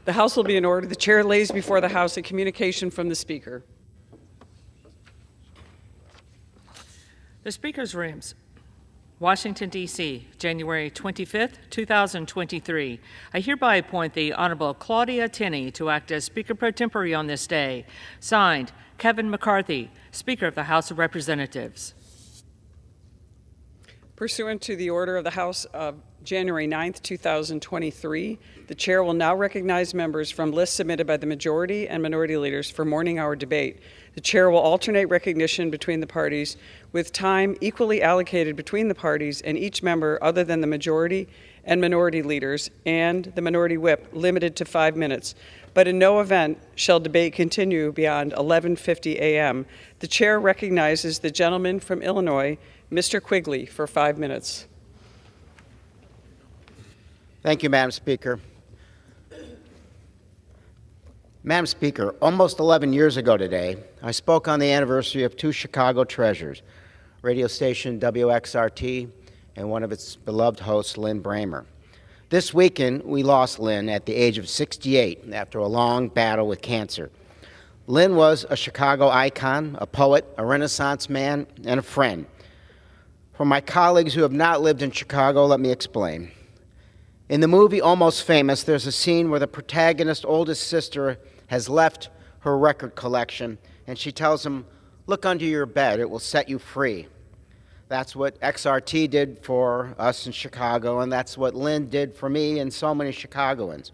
The House will be in order. The chair lays before the House a communication from the Speaker. The Speaker's Rooms, Washington, D.C., January 25th, 2023. I hereby appoint the Honorable Claudia Tenney to act as Speaker pro tempore on this day. Signed, Kevin McCarthy, Speaker of the House of Representatives. Pursuant to the order of the House of January 9th, 2023, the chair will now recognize members from lists submitted by the majority and minority leaders for morning hour debate. The chair will alternate recognition between the parties with time equally allocated between the parties and each member other than the majority and minority leaders and the minority whip limited to 5 minutes. But in no event shall debate continue beyond 11:50 a.m. The chair recognizes the gentleman from Illinois, Mr. Quigley, for 5 minutes. Thank you, Madam Speaker. Madam Speaker, almost 11 years ago today, I spoke on the anniversary of two Chicago treasures, radio station WXRT and one of its beloved hosts, Lynn Bramer. This weekend, we lost Lynn at the age of 68 after a long battle with cancer. Lynn was a Chicago icon, a poet, a Renaissance man, and a friend. For my colleagues who have not lived in Chicago, let me explain. In the movie Almost Famous, there's a scene where the protagonist's oldest sister has left her record collection, and she tells him, "Look under your bed, it will set you free." That's what XRT did for us in Chicago, and that's what Lynn did for me and so many Chicagoans.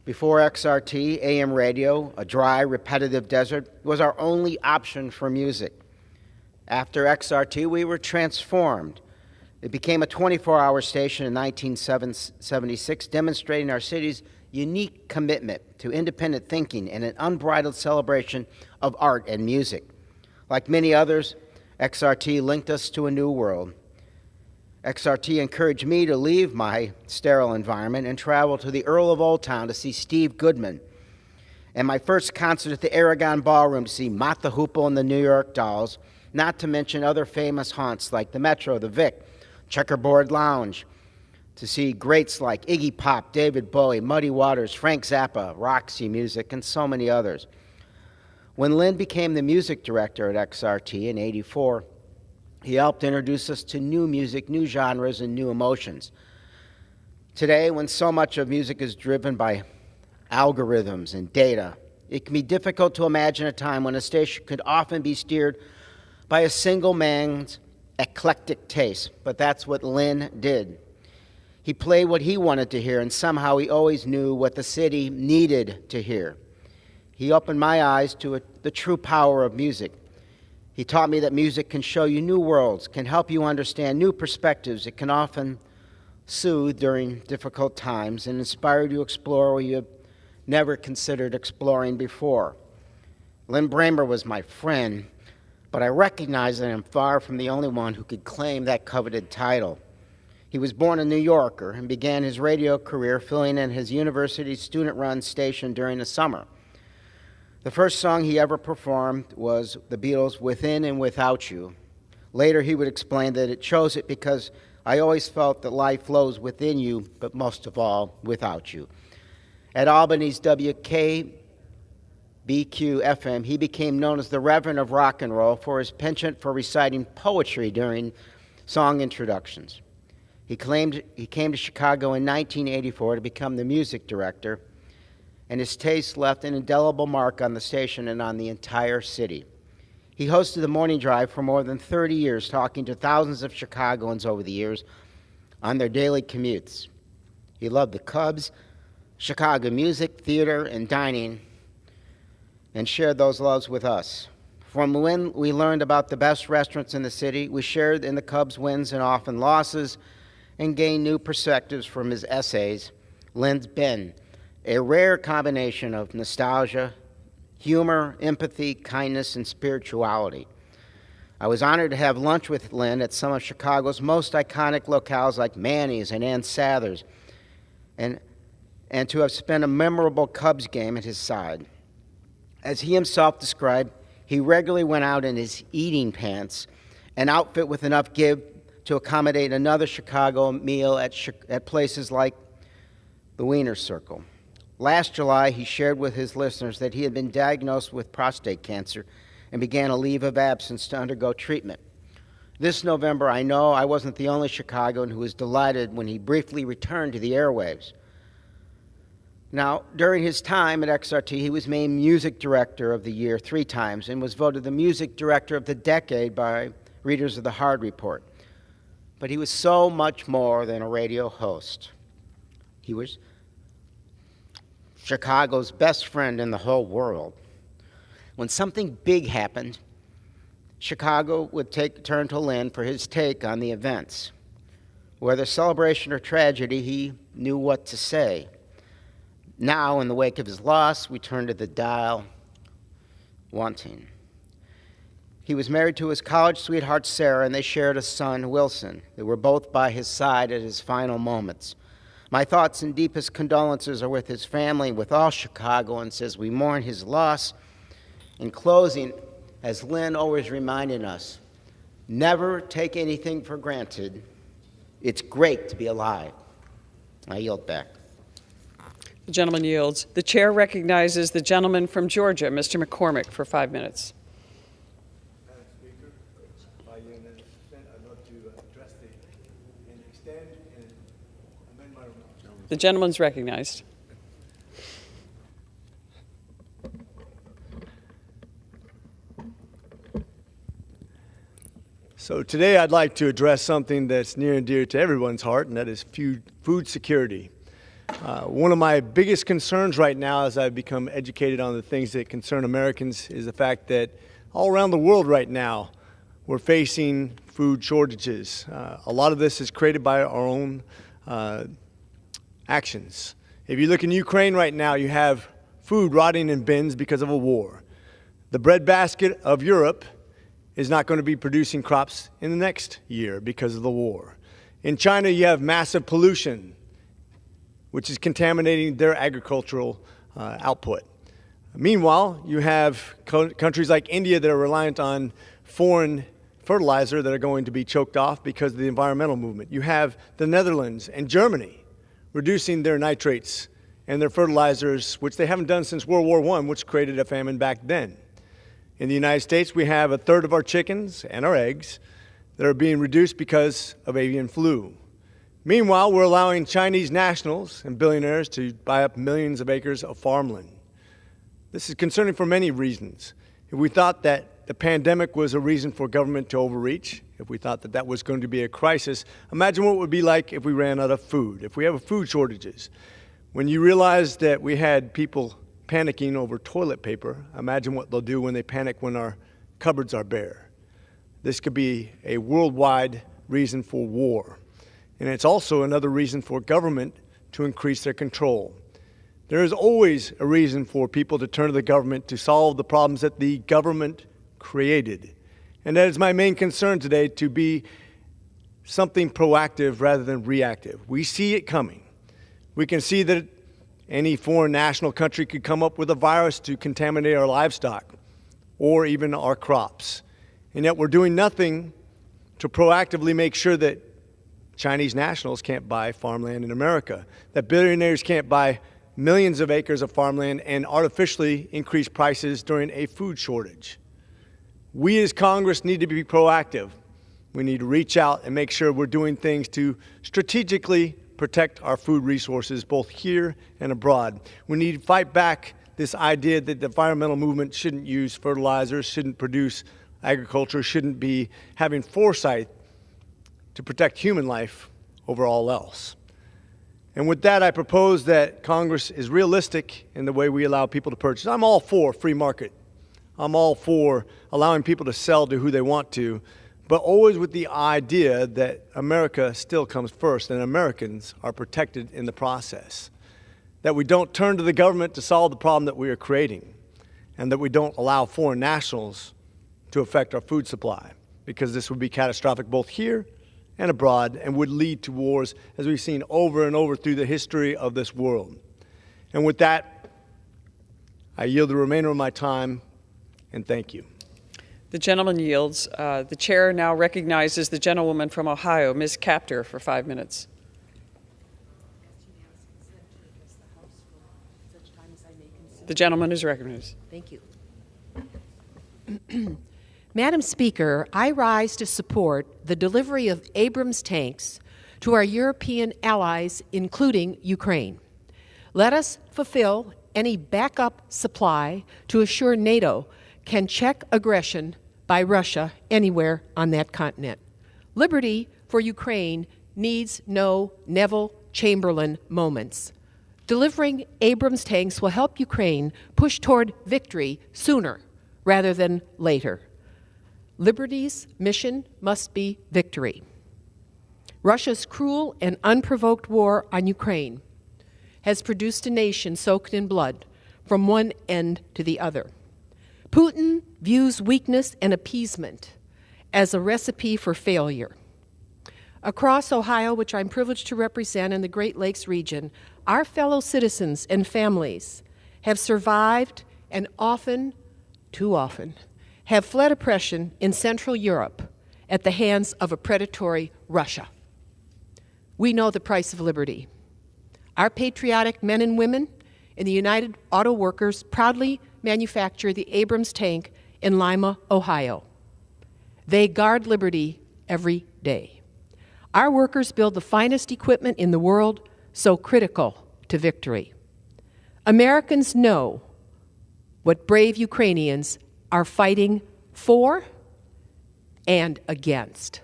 Before XRT, AM radio, a dry, repetitive desert, was our only option for music. After XRT, we were transformed. It became a 24-hour station in 1976, demonstrating our city's unique commitment to independent thinking and an unbridled celebration of art and music. Like many others, XRT linked us to a new world. XRT encouraged me to leave my sterile environment and travel to the Earl of Old Town to see Steve Goodman, and my first concert at the Aragon Ballroom to see Mott the Hoople and the New York Dolls, not to mention other famous haunts like the Metro, the Vic, Checkerboard Lounge, to see greats like Iggy Pop, David Bowie, Muddy Waters, Frank Zappa, Roxy Music, and so many others. When Lynn became the music director at XRT in '84, he helped introduce us to new music, new genres, and new emotions. Today, when so much of music is driven by algorithms and data, it can be difficult to imagine a time when a station could often be steered by a single man's eclectic taste, but that's what Lynn did. He played what he wanted to hear, and somehow he always knew what the city needed to hear. He opened my eyes to the true power of music. He taught me that music can show you new worlds, can help you understand new perspectives. It can often soothe during difficult times and inspire you to explore where you have never considered exploring before. Lynn Bramer was my friend, but I recognize that I'm far from the only one who could claim that coveted title. He was born a New Yorker and began his radio career filling in his university student-run station during the summer. The first song he ever performed was the Beatles' Within and Without You. Later, he would explain that it chose it because I always felt that life flows within you, but most of all, without you. At Albany's WKBQ-FM, he became known as the Reverend of Rock and Roll for his penchant for reciting poetry during song introductions. He claimed he came to Chicago in 1984 to become the music director, and his taste left an indelible mark on the station and on the entire city. He hosted the Morning Drive for more than 30 years, talking to thousands of Chicagoans over the years on their daily commutes. He loved the Cubs, Chicago music, theater, and dining, and shared those loves with us. From when we learned about the best restaurants in the city, we shared in the Cubs' wins and often losses, and gained new perspectives from his essays. Lynn's been a rare combination of nostalgia, humor, empathy, kindness, and spirituality. I was honored to have lunch with Lynn at some of Chicago's most iconic locales like Manny's and Ann Sather's, and to have spent a memorable Cubs game at his side. As he himself described, he regularly went out in his eating pants, an outfit with enough give to accommodate another Chicago meal at places like the Wiener Circle. Last July, he shared with his listeners that he had been diagnosed with prostate cancer and began a leave of absence to undergo treatment. This November, I know I wasn't the only Chicagoan who was delighted when he briefly returned to the airwaves. Now, during his time at XRT, he was named Music Director of the Year 3 times and was voted the Music Director of the Decade by readers of the Hard Report. But he was so much more than a radio host. He was Chicago's best friend in the whole world. When something big happened, Chicago would turn to Lynn for his take on the events. Whether celebration or tragedy, he knew what to say. Now, in the wake of his loss, we turn to the dial, wanting. He was married to his college sweetheart, Sarah, and they shared a son, Wilson. They were both by his side at his final moments. My thoughts and deepest condolences are with his family, with all Chicagoans as we mourn his loss. In closing, as Lynn always reminded us, never take anything for granted. It's great to be alive. I yield back. The gentleman yields. The chair recognizes the gentleman from Georgia, Mr. McCormick, for 5 minutes. Madam Speaker, by unanimous consent, I'd love to address and extend and amend my remarks. The gentleman's recognized. So today I'd like to address something that's near and dear to everyone's heart, and that is food security. One of my biggest concerns right now as I've become educated on the things that concern Americans is the fact that all around the world right now we're facing food shortages. A lot of this is created by our own actions. If you look in Ukraine right now, you have food rotting in bins because of a war. The breadbasket of Europe is not going to be producing crops in the next year because of the war. In China, you have massive pollution, which is contaminating their agricultural output. Meanwhile, you have countries like India that are reliant on foreign fertilizer that are going to be choked off because of the environmental movement. You have the Netherlands and Germany reducing their nitrates and their fertilizers, which they haven't done since World War I, which created a famine back then. In the United States, we have a third of our chickens and our eggs that are being reduced because of avian flu. Meanwhile, we're allowing Chinese nationals and billionaires to buy up millions of acres of farmland. This is concerning for many reasons. If we thought that the pandemic was a reason for government to overreach, if we thought that that was going to be a crisis, imagine what it would be like if we ran out of food, if we have food shortages. When you realize that we had people panicking over toilet paper, imagine what they'll do when they panic when our cupboards are bare. This could be a worldwide reason for war. And it's also another reason for government to increase their control. There is always a reason for people to turn to the government to solve the problems that the government created. And that is my main concern today, to be something proactive rather than reactive. We see it coming. We can see that any foreign national country could come up with a virus to contaminate our livestock or even our crops. And yet we're doing nothing to proactively make sure that Chinese nationals can't buy farmland in America, that billionaires can't buy millions of acres of farmland and artificially increase prices during a food shortage. We as Congress need to be proactive. We need to reach out and make sure we're doing things to strategically protect our food resources both here and abroad. We need to fight back this idea that the environmental movement shouldn't use fertilizers, shouldn't produce agriculture, shouldn't be having foresight to protect human life over all else. And with that, I propose that Congress is realistic in the way we allow people to purchase. I'm all for free market. I'm all for allowing people to sell to who they want to, but always with the idea that America still comes first and Americans are protected in the process. That we don't turn to the government to solve the problem that we are creating, and that we don't allow foreign nationals to affect our food supply, because this would be catastrophic both here and abroad and would lead to wars, as we've seen over and over through the history of this world. And with that, I yield the remainder of my time, and thank you. The gentleman yields. The chair now recognizes the gentlewoman from Ohio, Ms. Kaptur, for 5 minutes. The gentleman is recognized. Thank you. Madam Speaker, I rise to support the delivery of Abrams tanks to our European allies, including Ukraine. Let us fulfill any backup supply to assure NATO can check aggression by Russia anywhere on that continent. Liberty for Ukraine needs no Neville Chamberlain moments. Delivering Abrams tanks will help Ukraine push toward victory sooner rather than later. Liberty's mission must be victory. Russia's cruel and unprovoked war on Ukraine has produced a nation soaked in blood from one end to the other. Putin views weakness and appeasement as a recipe for failure. Across Ohio, which I'm privileged to represent, in the Great Lakes region, our fellow citizens and families have survived and often, too often, have fled oppression in Central Europe at the hands of a predatory Russia. We know the price of liberty. Our patriotic men and women in the United Auto Workers proudly manufacture the Abrams tank in Lima, Ohio. They guard liberty every day. Our workers build the finest equipment in the world, so critical to victory. Americans know what brave Ukrainians are fighting for and against.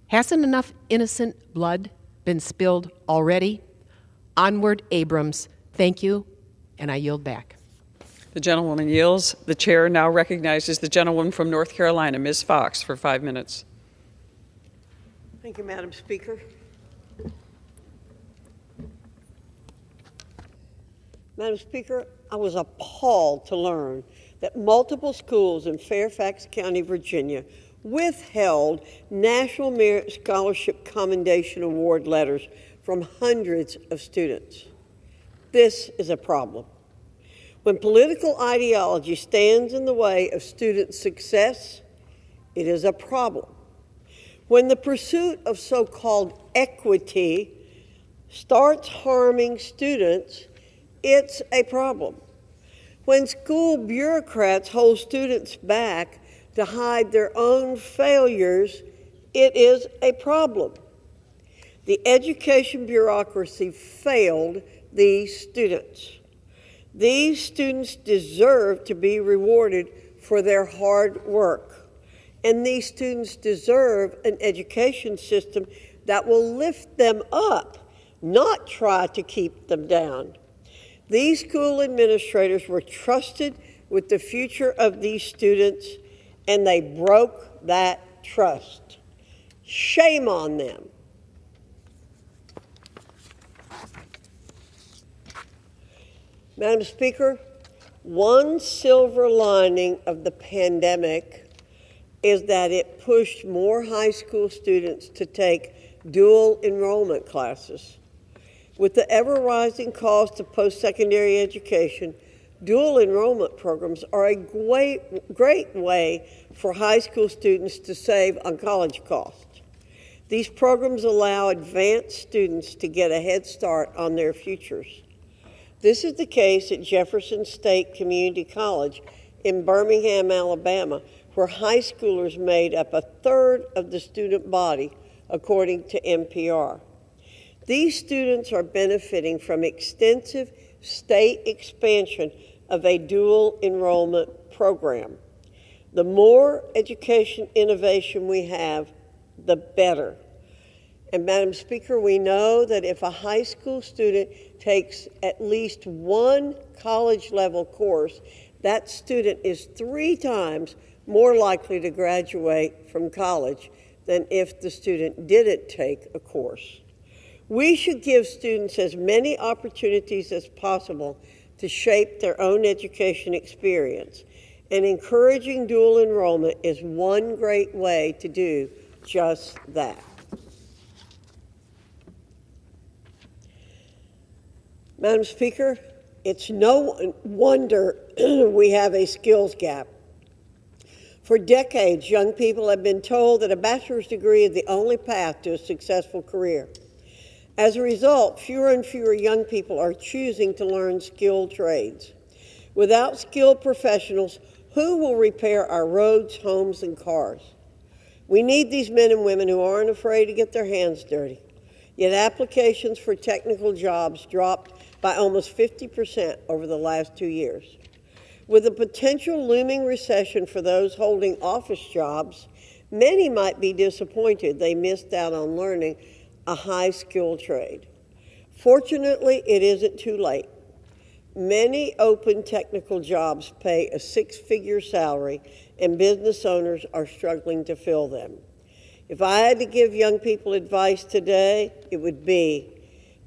Hasn't enough innocent blood been spilled already? Onward, Abrams. Thank you, and I yield back. The gentlewoman yields. The chair now recognizes the gentlewoman from North Carolina, Ms. Fox, for 5 minutes. Thank you, Madam Speaker. Madam Speaker, I was appalled to learn that multiple schools in Fairfax County, Virginia, withheld National Merit Scholarship Commendation Award letters from hundreds of students. This is a problem. When political ideology stands in the way of student success, it is a problem. When the pursuit of so-called equity starts harming students, it's a problem. When school bureaucrats hold students back to hide their own failures, it is a problem. The education bureaucracy failed these students. These students deserve to be rewarded for their hard work. And these students deserve an education system that will lift them up, not try to keep them down. These school administrators were trusted with the future of these students, and they broke that trust. Shame on them. Madam Speaker, one silver lining of the pandemic is that it pushed more high school students to take dual enrollment classes. With the ever-rising cost of post-secondary education, dual enrollment programs are a great way for high school students to save on college costs. These programs allow advanced students to get a head start on their futures. This is the case at Jefferson State Community College in Birmingham, Alabama, where high schoolers made up a third of the student body, according to NPR. These students are benefiting from extensive state expansion of a dual enrollment program. The more education innovation we have, the better. And Madam Speaker, we know that if a high school student takes at least one college-level course, that student is 3 times more likely to graduate from college than if the student didn't take a course. We should give students as many opportunities as possible to shape their own education experience, and encouraging dual enrollment is one great way to do just that. Madam Speaker, it's no wonder we have a skills gap. For decades, young people have been told that a bachelor's degree is the only path to a successful career. As a result, fewer and fewer young people are choosing to learn skilled trades. Without skilled professionals, who will repair our roads, homes, and cars? We need these men and women who aren't afraid to get their hands dirty. Yet applications for technical jobs dropped by almost 50% over the last 2 years. With a potential looming recession for those holding office jobs, many might be disappointed they missed out on learning a high-skilled trade. Fortunately, it isn't too late. Many open technical jobs pay a six-figure salary, and business owners are struggling to fill them. If I had to give young people advice today, it would be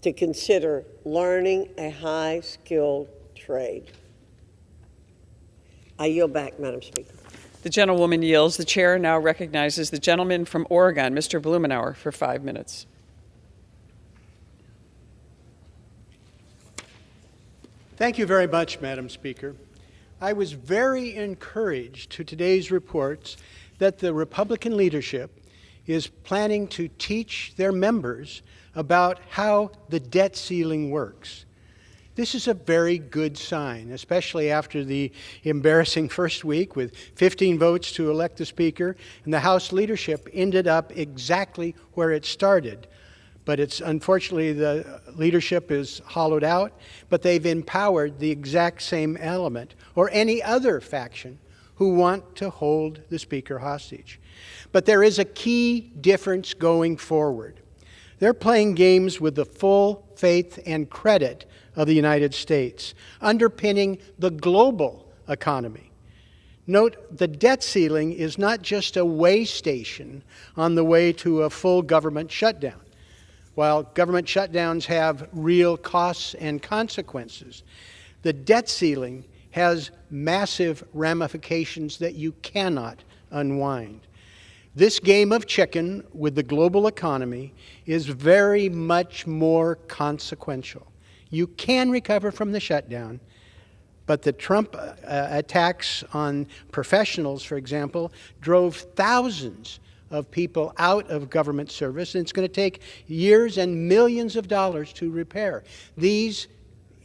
to consider learning a high-skilled trade. I yield back, Madam Speaker. The gentlewoman yields. The chair now recognizes the gentleman from Oregon, Mr. Blumenauer, for 5 minutes. Thank you very much, Madam Speaker. I was very encouraged to today's reports that the Republican leadership is planning to teach their members about how the debt ceiling works. This is a very good sign, especially after the embarrassing first week with 15 votes to elect the Speaker, and the House leadership ended up exactly where it started. But it's unfortunately the leadership is hollowed out, but they've empowered the exact same element or any other faction who want to hold the Speaker hostage. But there is a key difference going forward. They're playing games with the full faith and credit of the United States, underpinning the global economy. Note, the debt ceiling is not just a way station on the way to a full government shutdown. While government shutdowns have real costs and consequences, the debt ceiling has massive ramifications that you cannot unwind. This game of chicken with the global economy is very much more consequential. You can recover from the shutdown, but the Trump attacks on professionals, for example, drove thousands of people out of government service, and it's going to take years and millions of dollars to repair. These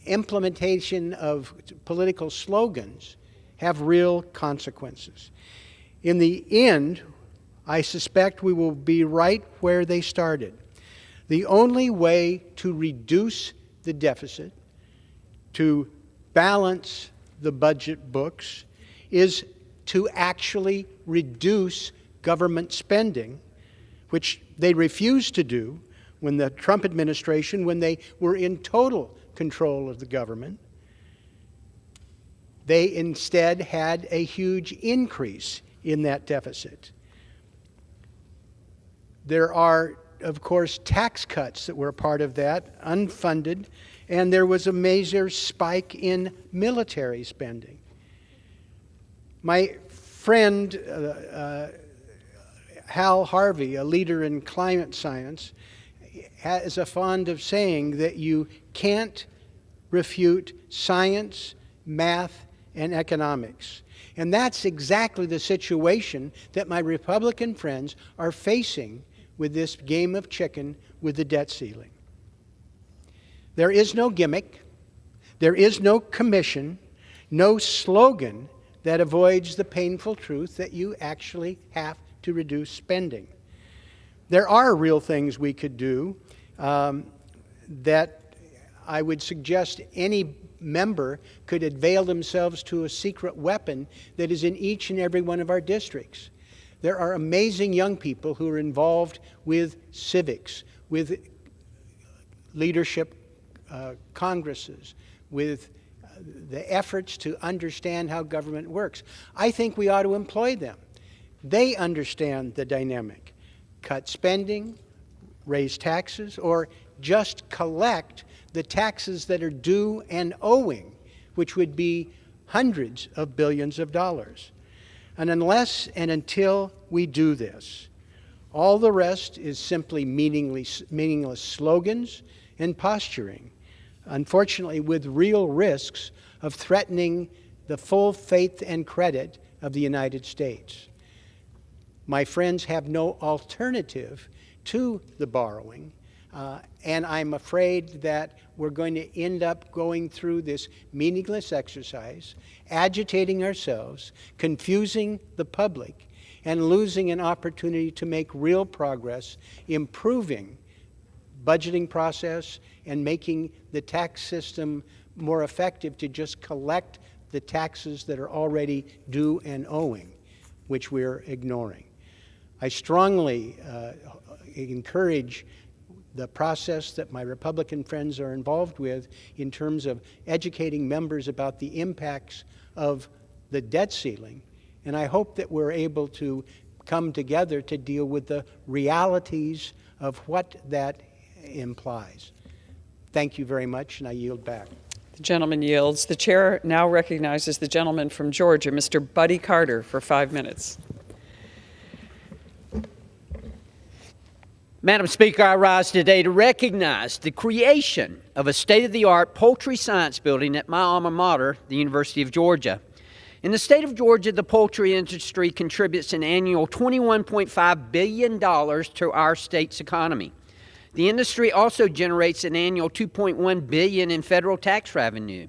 implementation of political slogans have real consequences. In the end, I suspect we will be right where they started. The only way to reduce the deficit, to balance the budget books, is to actually reduce government spending, which they refused to do when the Trump administration, when they were in total control of the government. They instead had a huge increase in that deficit. There are, of course, tax cuts that were a part of that, unfunded, and there was a major spike in military spending. My friend, Hal Harvey, a leader in climate science, is fond of saying that you can't refute science, math, and economics. And that's exactly the situation that my Republican friends are facing with this game of chicken with the debt ceiling. There is no gimmick, there is no commission, no slogan that avoids the painful truth that you actually have to reduce spending. There are real things we could do that I would suggest any member could avail themselves to a secret weapon that is in each and every one of our districts. There are amazing young people who are involved with civics, with leadership congresses, with the efforts to understand how government works. I think we ought to employ them. They understand the dynamic. Cut spending, raise taxes, or just collect the taxes that are due and owing, which would be hundreds of billions of dollars. And unless and until we do this, all the rest is simply meaningless slogans and posturing, unfortunately with real risks of threatening the full faith and credit of the United States. My friends have no alternative to the borrowing. And I'm afraid that we're going to end up going through this meaningless exercise, agitating ourselves, confusing the public, and losing an opportunity to make real progress, improving budgeting process and making the tax system more effective to just collect the taxes that are already due and owing, which we're ignoring. I strongly encourage the process that my Republican friends are involved with in terms of educating members about the impacts of the debt ceiling. And I hope that we're able to come together to deal with the realities of what that implies. Thank you very much, and I yield back. The gentleman yields. The chair now recognizes the gentleman from Georgia, Mr. Buddy Carter, for 5 minutes. Madam Speaker, I rise today to recognize the creation of a state-of-the-art poultry science building at my alma mater, the University of Georgia. In the state of Georgia, the poultry industry contributes an annual $21.5 billion to our state's economy. The industry also generates an annual $2.1 billion in federal tax revenue.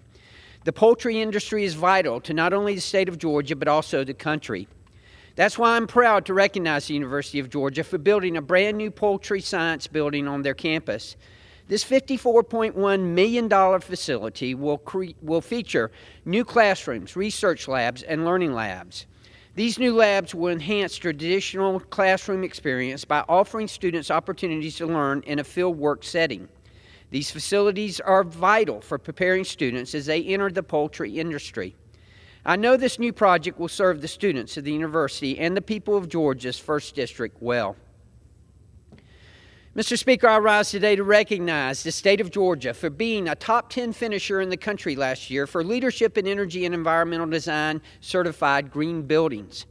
The poultry industry is vital to not only the state of Georgia, but also the country. That's why I'm proud to recognize the University of Georgia for building a brand new poultry science building on their campus. This $54.1 million facility will feature new classrooms, research labs, and learning labs. These new labs will enhance traditional classroom experience by offering students opportunities to learn in a fieldwork setting. These facilities are vital for preparing students as they enter the poultry industry. I know this new project will serve the students of the university and the people of Georgia's 1st District well. Mr. Speaker, I rise today to recognize the state of Georgia for being a top 10 finisher in the country last year for leadership in energy and environmental design certified green buildings.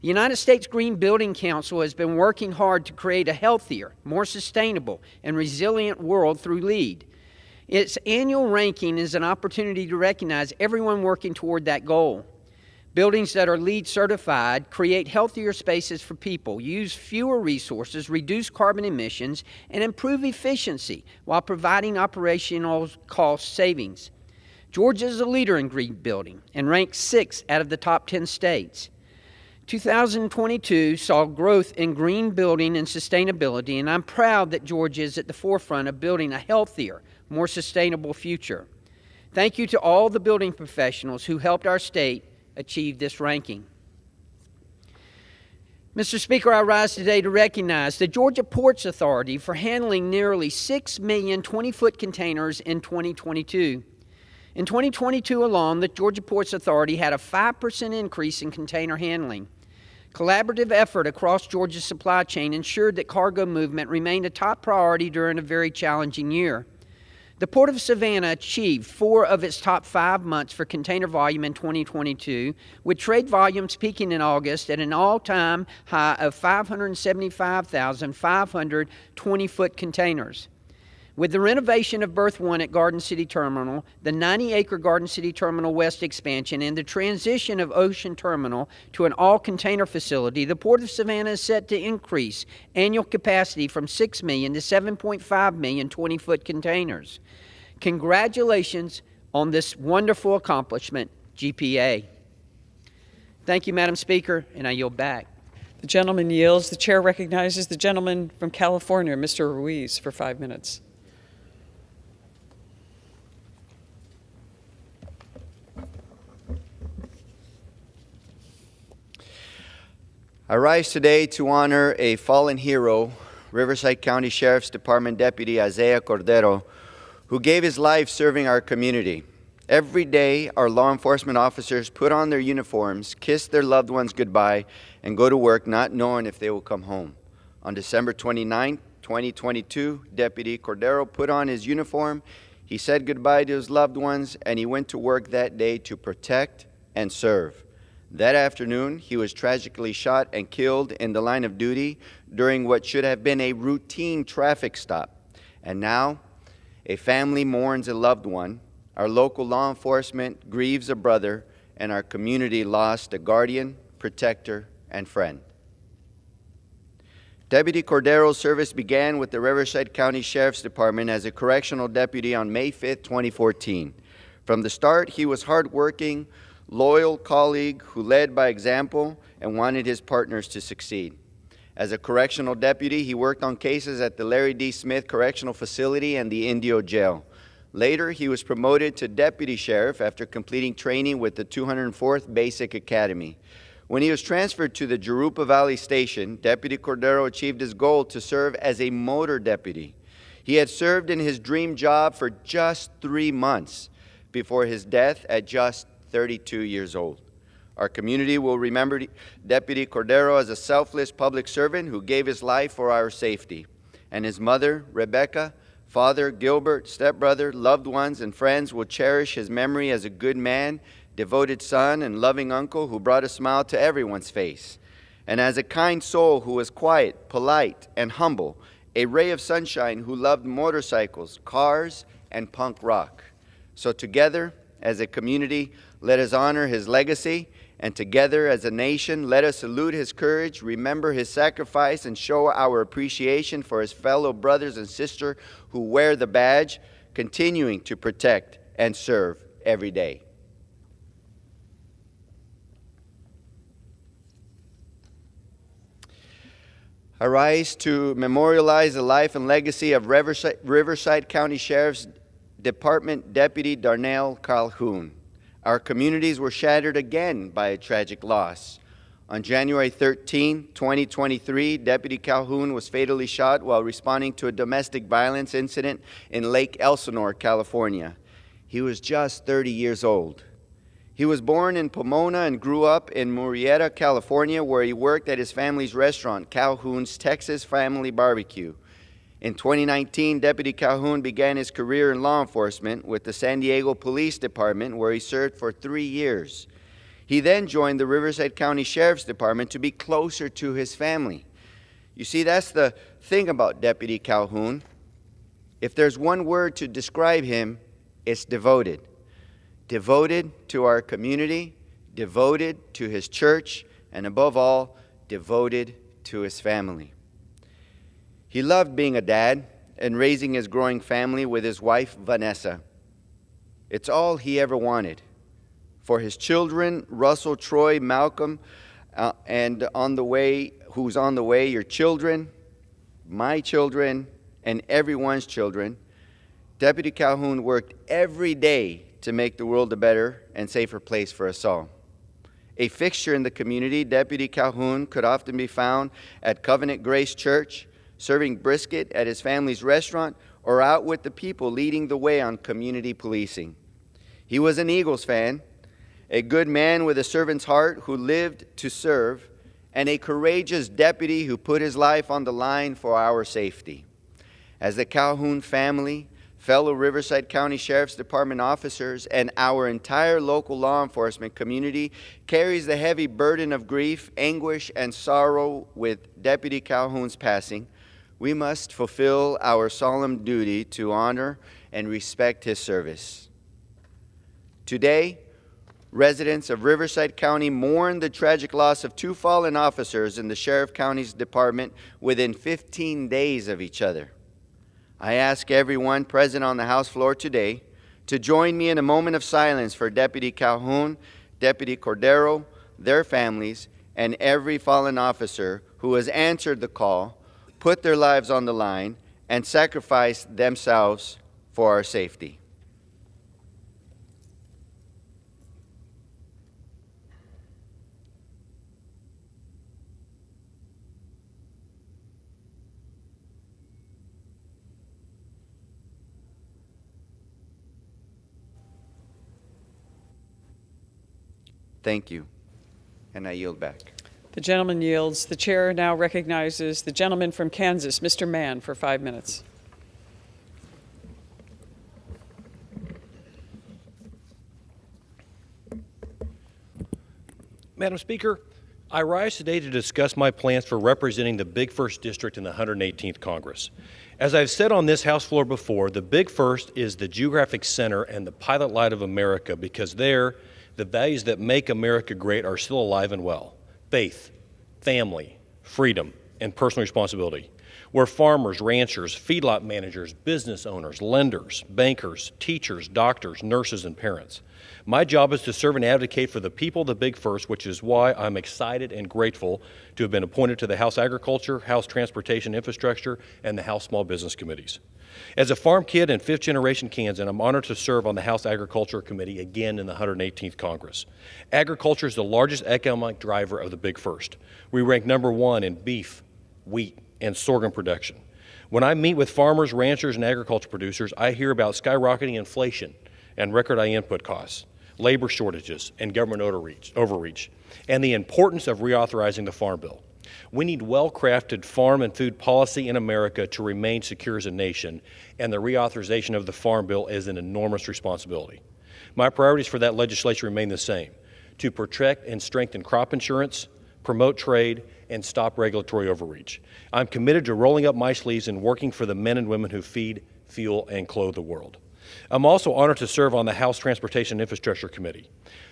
The United States Green Building Council has been working hard to create a healthier, more sustainable, and resilient world through LEED. Its annual ranking is an opportunity to recognize everyone working toward that goal. Buildings that are LEED certified create healthier spaces for people, use fewer resources, reduce carbon emissions, and improve efficiency while providing operational cost savings. Georgia is a leader in green building and ranks 6th out of the top 10 states. 2022 saw growth in green building and sustainability, and I'm proud that Georgia is at the forefront of building a healthier, more sustainable future. Thank you to all the building professionals who helped our state achieve this ranking. Mr. Speaker, I rise today to recognize the Georgia Ports Authority for handling nearly 6 million 20-foot containers in 2022. In 2022 alone, the Georgia Ports Authority had a 5% increase in container handling. Collaborative effort across Georgia's supply chain ensured that cargo movement remained a top priority during a very challenging year. The Port of Savannah achieved 4 of its top 5 months for container volume in 2022, with trade volumes peaking in August at an all-time high of 575,500 20-foot containers. With the renovation of Berth 1 at Garden City Terminal, the 90-acre Garden City Terminal West expansion, and the transition of Ocean Terminal to an all-container facility, the Port of Savannah is set to increase annual capacity from 6 million to 7.5 million 20-foot containers. Congratulations on this wonderful accomplishment, GPA. Thank you, Madam Speaker, and I yield back. The gentleman yields. The chair recognizes the gentleman from California, Mr. Ruiz, for 5 minutes. I rise today to honor a fallen hero, Riverside County Sheriff's Department Deputy Isaiah Cordero, who gave his life serving our community. Every day, our law enforcement officers put on their uniforms, kiss their loved ones goodbye, and go to work not knowing if they will come home. On December 29, 2022, Deputy Cordero put on his uniform, he said goodbye to his loved ones, and he went to work that day to protect and serve. That afternoon, he was tragically shot and killed in the line of duty during what should have been a routine traffic stop. And now, a family mourns a loved one, our local law enforcement grieves a brother, and our community lost a guardian, protector, and friend. Deputy Cordero's service began with the Riverside County Sheriff's Department as a correctional deputy on May 5, 2014. From the start, he was hardworking, loyal colleague who led by example and wanted his partners to succeed. As a correctional deputy, he worked on cases at the Larry D. Smith Correctional Facility and the Indio Jail. Later, he was promoted to deputy sheriff after completing training with the 204th Basic Academy. When he was transferred to the Jurupa Valley Station, Deputy Cordero achieved his goal to serve as a motor deputy. He had served in his dream job for just 3 months before his death at just 32 years old. Our community will remember Deputy Cordero as a selfless public servant who gave his life for our safety. And his mother, Rebecca, father, Gilbert, stepbrother, loved ones, and friends will cherish his memory as a good man, devoted son, and loving uncle who brought a smile to everyone's face. And as a kind soul who was quiet, polite, and humble, a ray of sunshine who loved motorcycles, cars, and punk rock. So together, as a community, let us honor his legacy, and together as a nation, let us salute his courage, remember his sacrifice, and show our appreciation for his fellow brothers and sisters who wear the badge, continuing to protect and serve every day. I rise to memorialize the life and legacy of Riverside County Sheriff's Department Deputy Darnell Calhoun. Our communities were shattered again by a tragic loss. On January 13, 2023, Deputy Calhoun was fatally shot while responding to a domestic violence incident in Lake Elsinore, California. He was just 30 years old. He was born in Pomona and grew up in Murrieta, California, where he worked at his family's restaurant, Calhoun's Texas Family Barbecue. In 2019, Deputy Calhoun began his career in law enforcement with the San Diego Police Department, where he served for 3 years. He then joined the Riverside County Sheriff's Department to be closer to his family. You see, that's the thing about Deputy Calhoun. If there's one word to describe him, it's devoted. Devoted to our community, devoted to his church, and above all, devoted to his family. He loved being a dad and raising his growing family with his wife, Vanessa. It's all he ever wanted. For his children, Russell, Troy, Malcolm, and who's on the way, your children, my children, and everyone's children, Deputy Calhoun worked every day to make the world a better and safer place for us all. A fixture in the community, Deputy Calhoun could often be found at Covenant Grace Church, serving brisket at his family's restaurant, or out with the people leading the way on community policing. He was an Eagles fan, a good man with a servant's heart who lived to serve, and a courageous deputy who put his life on the line for our safety. As the Calhoun family, fellow Riverside County Sheriff's Department officers, and our entire local law enforcement community carries the heavy burden of grief, anguish, and sorrow with Deputy Calhoun's passing, we must fulfill our solemn duty to honor and respect his service. Today, residents of Riverside County mourn the tragic loss of 2 fallen officers in the Sheriff County's department within 15 days of each other. I ask everyone present on the House floor today to join me in a moment of silence for Deputy Calhoun, Deputy Cordero, their families, and every fallen officer who has answered the call, put their lives on the line, and sacrificed themselves for our safety. Thank you, and I yield back. The gentleman yields. The chair now recognizes the gentleman from Kansas, Mr. Mann, for 5 minutes. Madam Speaker, I rise today to discuss my plans for representing the Big First District in the 118th Congress. As I've said on this House floor before, the Big First is the geographic center and the pilot light of America, because there, the values that make America great are still alive and well. Faith, family, freedom, and personal responsibility. We're farmers, ranchers, feedlot managers, business owners, lenders, bankers, teachers, doctors, nurses, and parents. My job is to serve and advocate for the people of the Big First, which is why I'm excited and grateful to have been appointed to the House Agriculture, House Transportation Infrastructure, and the House Small Business Committees. As a farm kid and fifth-generation Kansan, I'm honored to serve on the House Agriculture Committee again in the 118th Congress. Agriculture is the largest economic driver of the Big First. We rank #1 in beef, wheat, and sorghum production. When I meet with farmers, ranchers, and agriculture producers, I hear about skyrocketing inflation and record high input costs, labor shortages, and government overreach, and the importance of reauthorizing the Farm Bill. We need well-crafted farm and food policy in America to remain secure as a nation, and the reauthorization of the Farm Bill is an enormous responsibility. My priorities for that legislation remain the same: to protect and strengthen crop insurance, promote trade, and stop regulatory overreach. I'm committed to rolling up my sleeves and working for the men and women who feed, fuel, and clothe the world. I'm also honored to serve on the House Transportation and Infrastructure Committee.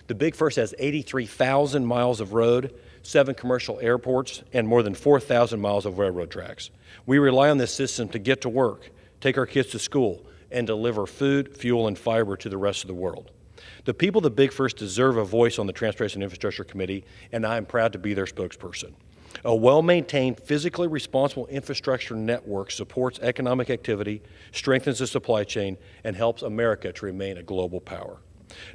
The Big First has 83,000 miles of road, 7 commercial airports, and more than 4,000 miles of railroad tracks. We rely on this system to get to work, take our kids to school, and deliver food, fuel, and fiber to the rest of the world. The people of the Big First deserve a voice on the Transportation and Infrastructure Committee, and I am proud to be their spokesperson. A well-maintained, physically responsible infrastructure network supports economic activity, strengthens the supply chain, and helps America to remain a global power.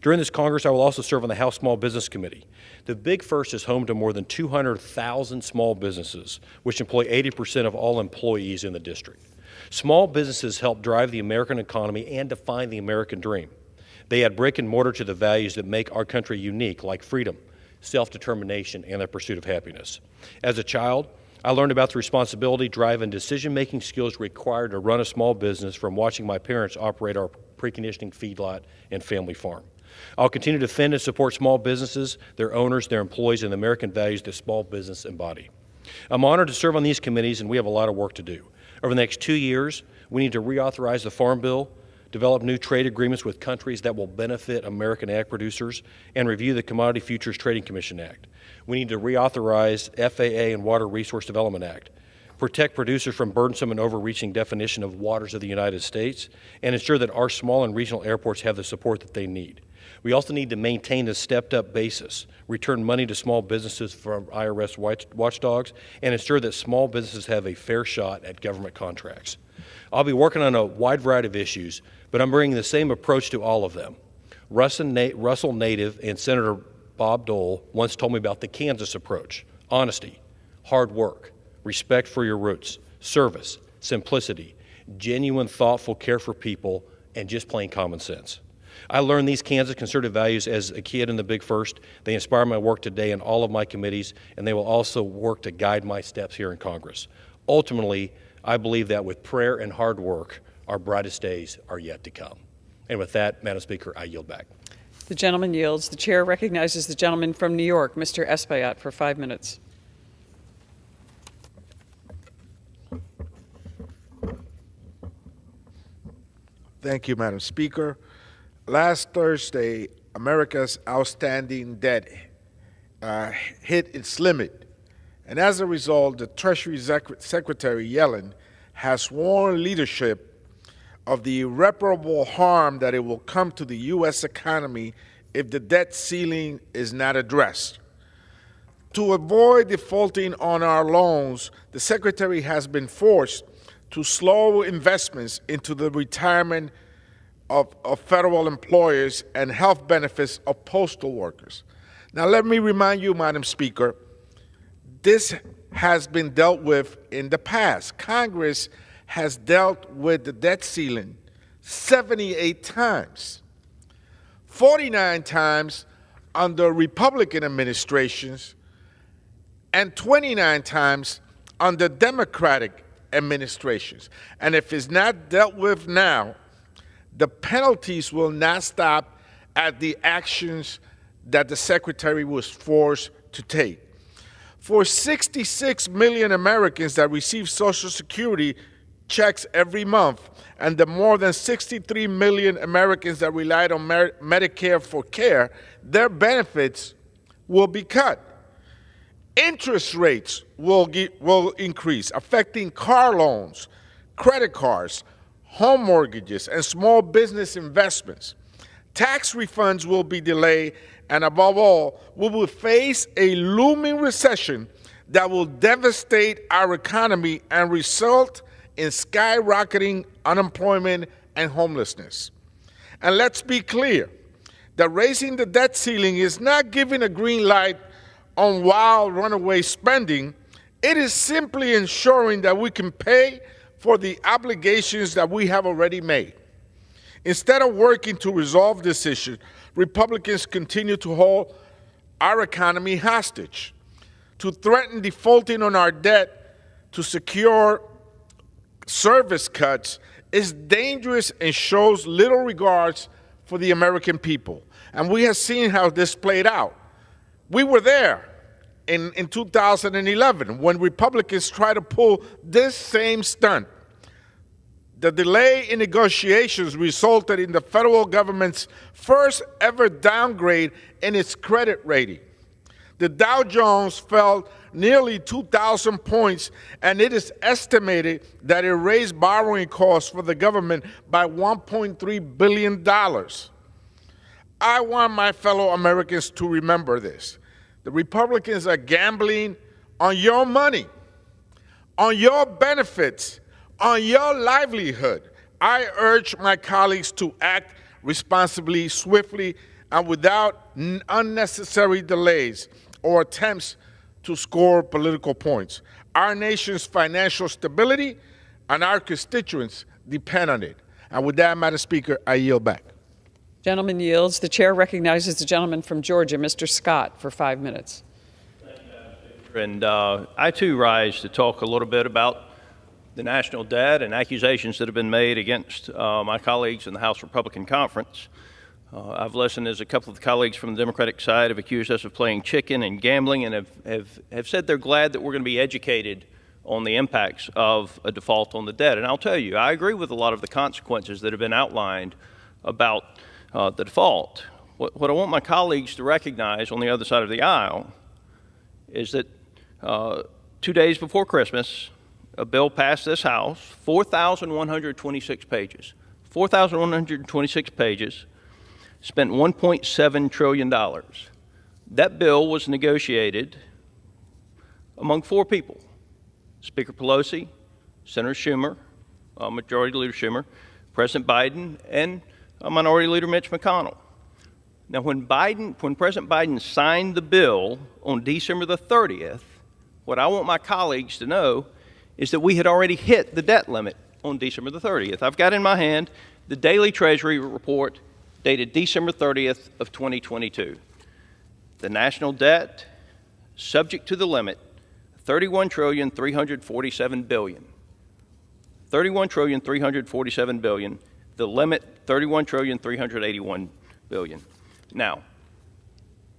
During this Congress, I will also serve on the House Small Business Committee. The Big First is home to more than 200,000 small businesses, which employ 80% of all employees in the district. Small businesses help drive the American economy and define the American dream. They add brick and mortar to the values that make our country unique, like freedom, self-determination, and the pursuit of happiness. As a child, I learned about the responsibility, drive, and decision-making skills required to run a small business from watching my parents operate our preconditioning feedlot and family farm. I'll continue to defend and support small businesses, their owners, their employees, and the American values that small business embody. I'm honored to serve on these committees, and we have a lot of work to do. Over the next 2 years, we need to reauthorize the Farm Bill, develop new trade agreements with countries that will benefit American ag producers, and review the Commodity Futures Trading Commission Act. We need to reauthorize FAA and Water Resource Development Act, protect producers from burdensome and overreaching definition of waters of the United States, and ensure that our small and regional airports have the support that they need. We also need to maintain a stepped-up basis, return money to small businesses from IRS watchdogs, and ensure that small businesses have a fair shot at government contracts. I'll be working on a wide variety of issues, but I'm bringing the same approach to all of them. Russell Native and Senator Bob Dole once told me about the Kansas approach: honesty, hard work, respect for your roots, service, simplicity, genuine, thoughtful care for people, and just plain common sense. I learned these Kansas conservative values as a kid in the Big First. They inspire my work today in all of my committees, and they will also work to guide my steps here in Congress. Ultimately, I believe that with prayer and hard work, our brightest days are yet to come. And with that, Madam Speaker, I yield back. The gentleman yields. The chair recognizes the gentleman from New York, Mr. Espaillat, for 5 minutes. Thank you, Madam Speaker. Last Thursday, America's outstanding debt hit its limit. And as a result, the Treasury Secretary Yellen has warned leadership of the irreparable harm that it will come to the U.S. economy if the debt ceiling is not addressed. To avoid defaulting on our loans, the Secretary has been forced to slow investments into the retirement of federal employers and health benefits of postal workers. Now, let me remind you, Madam Speaker, this has been dealt with in the past. Congress has dealt with the debt ceiling 78 times, 49 times under Republican administrations, and 29 times under Democratic administrations. And if it's not dealt with now, the penalties will not stop at the actions that the Secretary was forced to take. For 66 million Americans that receive Social Security checks every month, and the more than 63 million Americans that relied on Medicare for care, their benefits will be cut. Interest rates will increase, affecting car loans, credit cards, home mortgages, and small business investments. Tax refunds will be delayed, and above all, we will face a looming recession that will devastate our economy and result in skyrocketing unemployment and homelessness. And let's be clear that raising the debt ceiling is not giving a green light on wild runaway spending. It is simply ensuring that we can pay for the obligations that we have already made. Instead of working to resolve this issue, Republicans continue to hold our economy hostage, to threaten defaulting on our debt to secure service cuts is dangerous and shows little regards for the American people. And we have seen how this played out. We were there in 2011 when Republicans tried to pull this same stunt. The delay in negotiations resulted in the federal government's first ever downgrade in its credit rating. The Dow Jones fell nearly 2,000 points, and it is estimated that it raised borrowing costs for the government by $1.3 billion. I want my fellow Americans to remember this. The Republicans are gambling on your money, on your benefits, on your livelihood. I urge my colleagues to act responsibly, swiftly, and without unnecessary delays or attempts to score political points. Our nation's financial stability and our constituents depend on it. And with that, Madam Speaker, I yield back. Gentleman yields. The chair recognizes the gentleman from Georgia, Mr. Scott, for 5 minutes. Thank you, Madam Speaker. And I, too, rise to talk a little bit about the national debt and accusations that have been made against my colleagues in the House Republican Conference. I've listened as a couple of colleagues from the Democratic side have accused us of playing chicken and gambling, and have said they're glad that we're going to be educated on the impacts of a default on the debt. And I'll tell you, I agree with a lot of the consequences that have been outlined about the default. What I want my colleagues to recognize on the other side of the aisle is that 2 days before Christmas, a bill passed this House, 4,126 pages. 4,126 pages, spent $1.7 trillion. That bill was negotiated among 4 people: Speaker Pelosi, Senator Schumer, Majority Leader Schumer, President Biden, and Minority Leader Mitch McConnell. Now, when President Biden signed the bill on December the 30th, what I want my colleagues to know is that we had already hit the debt limit on December the 30th. I've got in my hand the daily Treasury report dated December 30th of 2022. The national debt, subject to the limit, $31,347 billion. $31,347 billion. The limit, $31,381 billion. Now,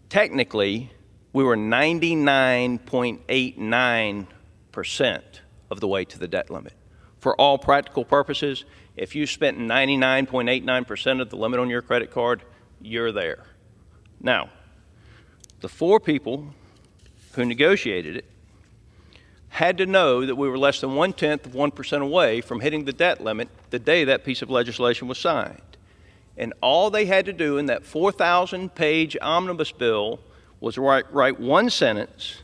technically, we were 99.89% of the way to the debt limit. For all practical purposes, if you spent 99.89% of the limit on your credit card, you're there. Now, the 4 people who negotiated it had to know that we were less than 0.1% away from hitting the debt limit the day that piece of legislation was signed. And all they had to do in that 4,000-page omnibus bill was write one sentence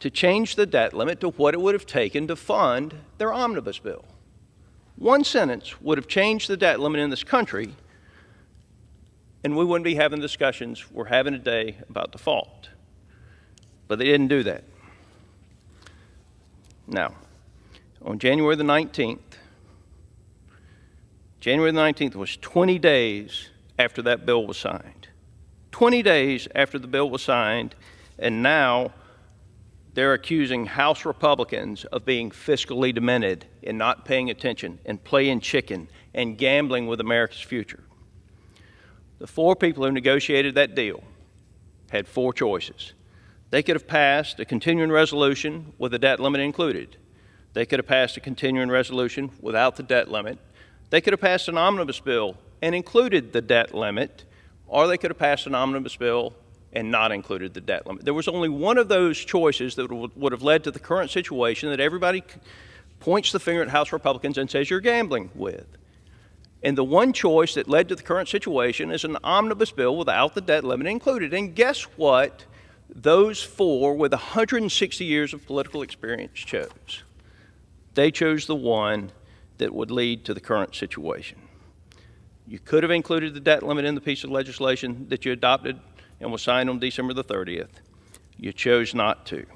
to change the debt limit to what it would have taken to fund their omnibus bill. One sentence would have changed the debt limit in this country, and we wouldn't be having discussions we're having today about default. But they didn't do that. Now, on January the 19th was 20 days after that bill was signed. 20 days after the bill was signed, and now they're accusing House Republicans of being fiscally demented and not paying attention and playing chicken and gambling with America's future. The 4 people who negotiated that deal had 4 choices. They could have passed a continuing resolution with the debt limit included. They could have passed a continuing resolution without the debt limit. They could have passed an omnibus bill and included the debt limit, or they could have passed an omnibus bill and not included the debt limit. There was only one of those choices that would have led to the current situation that everybody points the finger at House Republicans and says you're gambling with. And the one choice that led to the current situation is an omnibus bill without the debt limit included. And guess what those four with 160 years of political experience chose? They chose the one that would lead to the current situation. You could have included the debt limit in the piece of legislation that you adopted and was signed on December the 30th. You chose not to.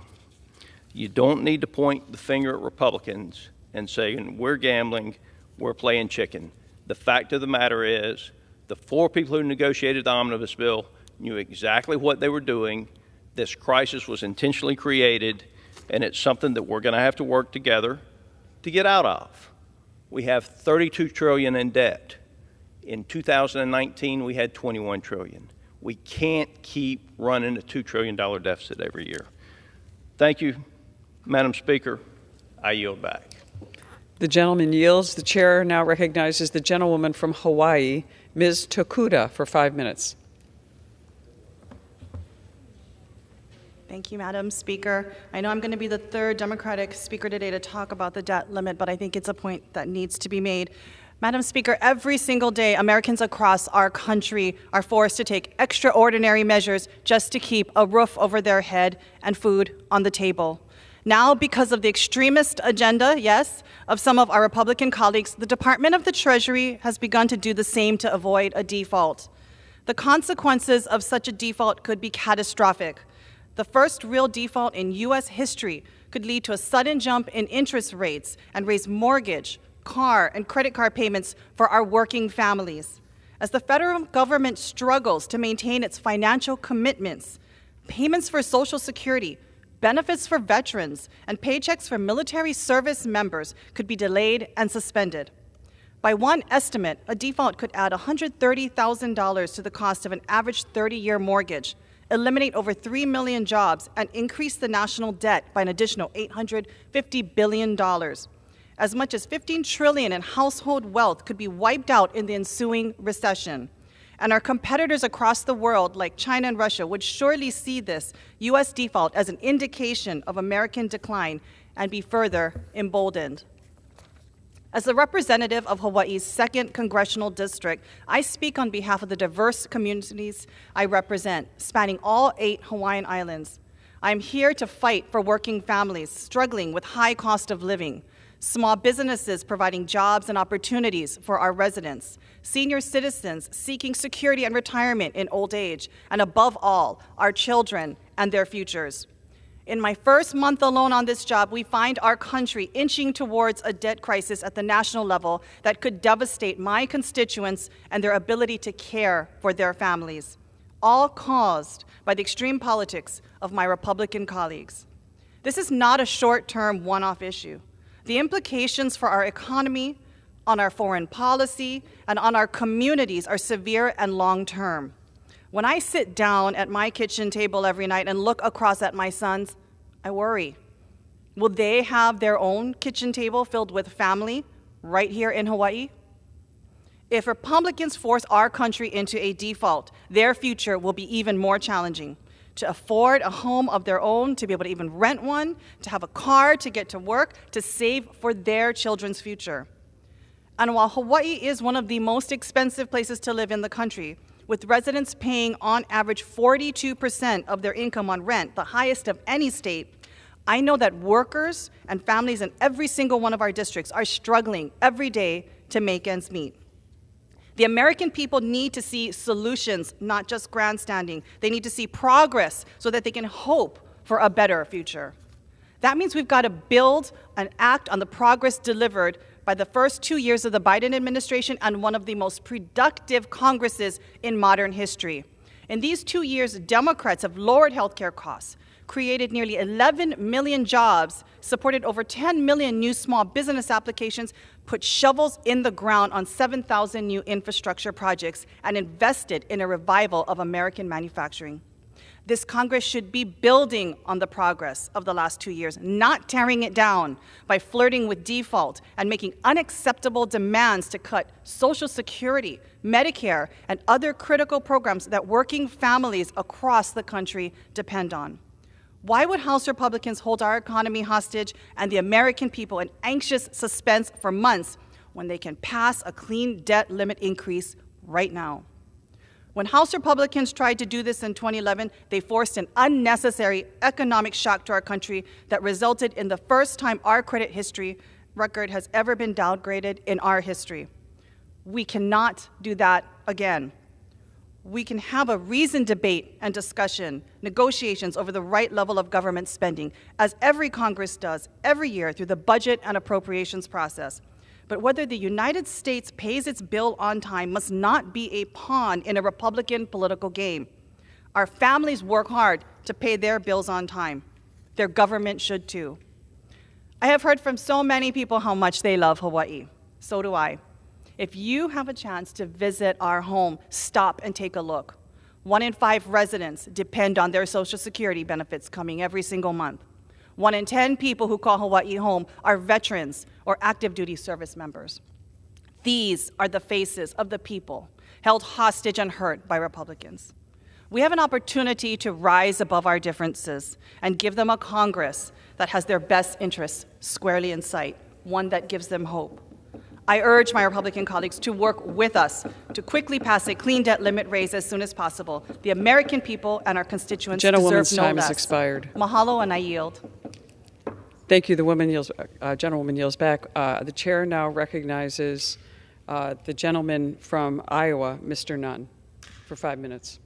You don't need to point the finger at Republicans and say, we're gambling, we're playing chicken. The fact of the matter is, the four people who negotiated the omnibus bill knew exactly what they were doing. This crisis was intentionally created, and it's something that we're going to have to work together to get out of. We have $32 trillion in debt. In 2019, we had $21 trillion. We can't keep running a $2 trillion deficit every year. Thank you, Madam Speaker. I yield back. The gentleman yields. The chair now recognizes the gentlewoman from Hawaii, Ms. Tokuda, for 5 minutes. Thank you, Madam Speaker. I know I'm going to be the third Democratic speaker today to talk about the debt limit, but I think it's a point that needs to be made. Madam Speaker, every single day, Americans across our country are forced to take extraordinary measures just to keep a roof over their head and food on the table. Now, because of the extremist agenda, yes, of some of our Republican colleagues, the Department of the Treasury has begun to do the same to avoid a default. The consequences of such a default could be catastrophic. The first real default in U.S. history could lead to a sudden jump in interest rates and raise mortgage, car, and credit card payments for our working families. As the federal government struggles to maintain its financial commitments, payments for Social Security, benefits for veterans, and paychecks for military service members could be delayed and suspended. By one estimate, a default could add $130,000 to the cost of an average 30-year mortgage, eliminate over 3 million jobs, and increase the national debt by an additional $850 billion. As much as $15 trillion in household wealth could be wiped out in the ensuing recession. And our competitors across the world, like China and Russia, would surely see this U.S. default as an indication of American decline and be further emboldened. As the representative of Hawaii's 2nd Congressional District, I speak on behalf of the diverse communities I represent, spanning all 8 Hawaiian islands. I am here to fight for working families struggling with high cost of living, small businesses providing jobs and opportunities for our residents, senior citizens seeking security and retirement in old age, and above all, our children and their futures. In my first month alone on this job, we find our country inching towards a debt crisis at the national level that could devastate my constituents and their ability to care for their families, all caused by the extreme politics of my Republican colleagues. This is not a short-term, one-off issue. The implications for our economy, on our foreign policy, and on our communities are severe and long-term. When I sit down at my kitchen table every night and look across at my sons, I worry. Will they have their own kitchen table filled with family right here in Hawaii? If Republicans force our country into a default, their future will be even more challenging. To afford a home of their own, to be able to even rent one, to have a car to get to work, to save for their children's future. And while Hawaii is one of the most expensive places to live in the country, with residents paying on average 42% of their income on rent, the highest of any state, I know that workers and families in every single one of our districts are struggling every day to make ends meet. The American people need to see solutions, not just grandstanding. They need to see progress so that they can hope for a better future. That means we've got to build and act on the progress delivered by the first 2 years of the Biden administration and one of the most productive Congresses in modern history. In these 2 years, Democrats have lowered healthcare costs, created nearly 11 million jobs, supported over 10 million new small business applications, put shovels in the ground on 7,000 new infrastructure projects, and invested in a revival of American manufacturing. This Congress should be building on the progress of the last 2 years, not tearing it down by flirting with default and making unacceptable demands to cut Social Security, Medicare, and other critical programs that working families across the country depend on. Why would House Republicans hold our economy hostage and the American people in anxious suspense for months when they can pass a clean debt limit increase right now? When House Republicans tried to do this in 2011, they forced an unnecessary economic shock to our country that resulted in the first time our credit history record has ever been downgraded in our history. We cannot do that again. We can have a reasoned debate and discussion, negotiations over the right level of government spending, as every Congress does every year through the budget and appropriations process. But whether the United States pays its bill on time must not be a pawn in a Republican political game. Our families work hard to pay their bills on time. Their government should too. I have heard from so many people how much they love Hawaii. So do I. If you have a chance to visit our home, stop and take a look. 1 in 5 residents depend on their Social Security benefits coming every single month. 1 in 10 people who call Hawaii home are veterans or active duty service members. These are the faces of the people held hostage and hurt by Republicans. We have an opportunity to rise above our differences and give them a Congress that has their best interests squarely in sight, one that gives them hope. I urge my Republican colleagues to work with us to quickly pass a clean debt limit raise as soon as possible. The American people and our constituents deserve no less. Gentlewoman's time has expired. Mahalo, and I yield. Thank you. The gentlewoman yields back. The chair now recognizes the gentleman from Iowa, Mr. Nunn, for 5 minutes.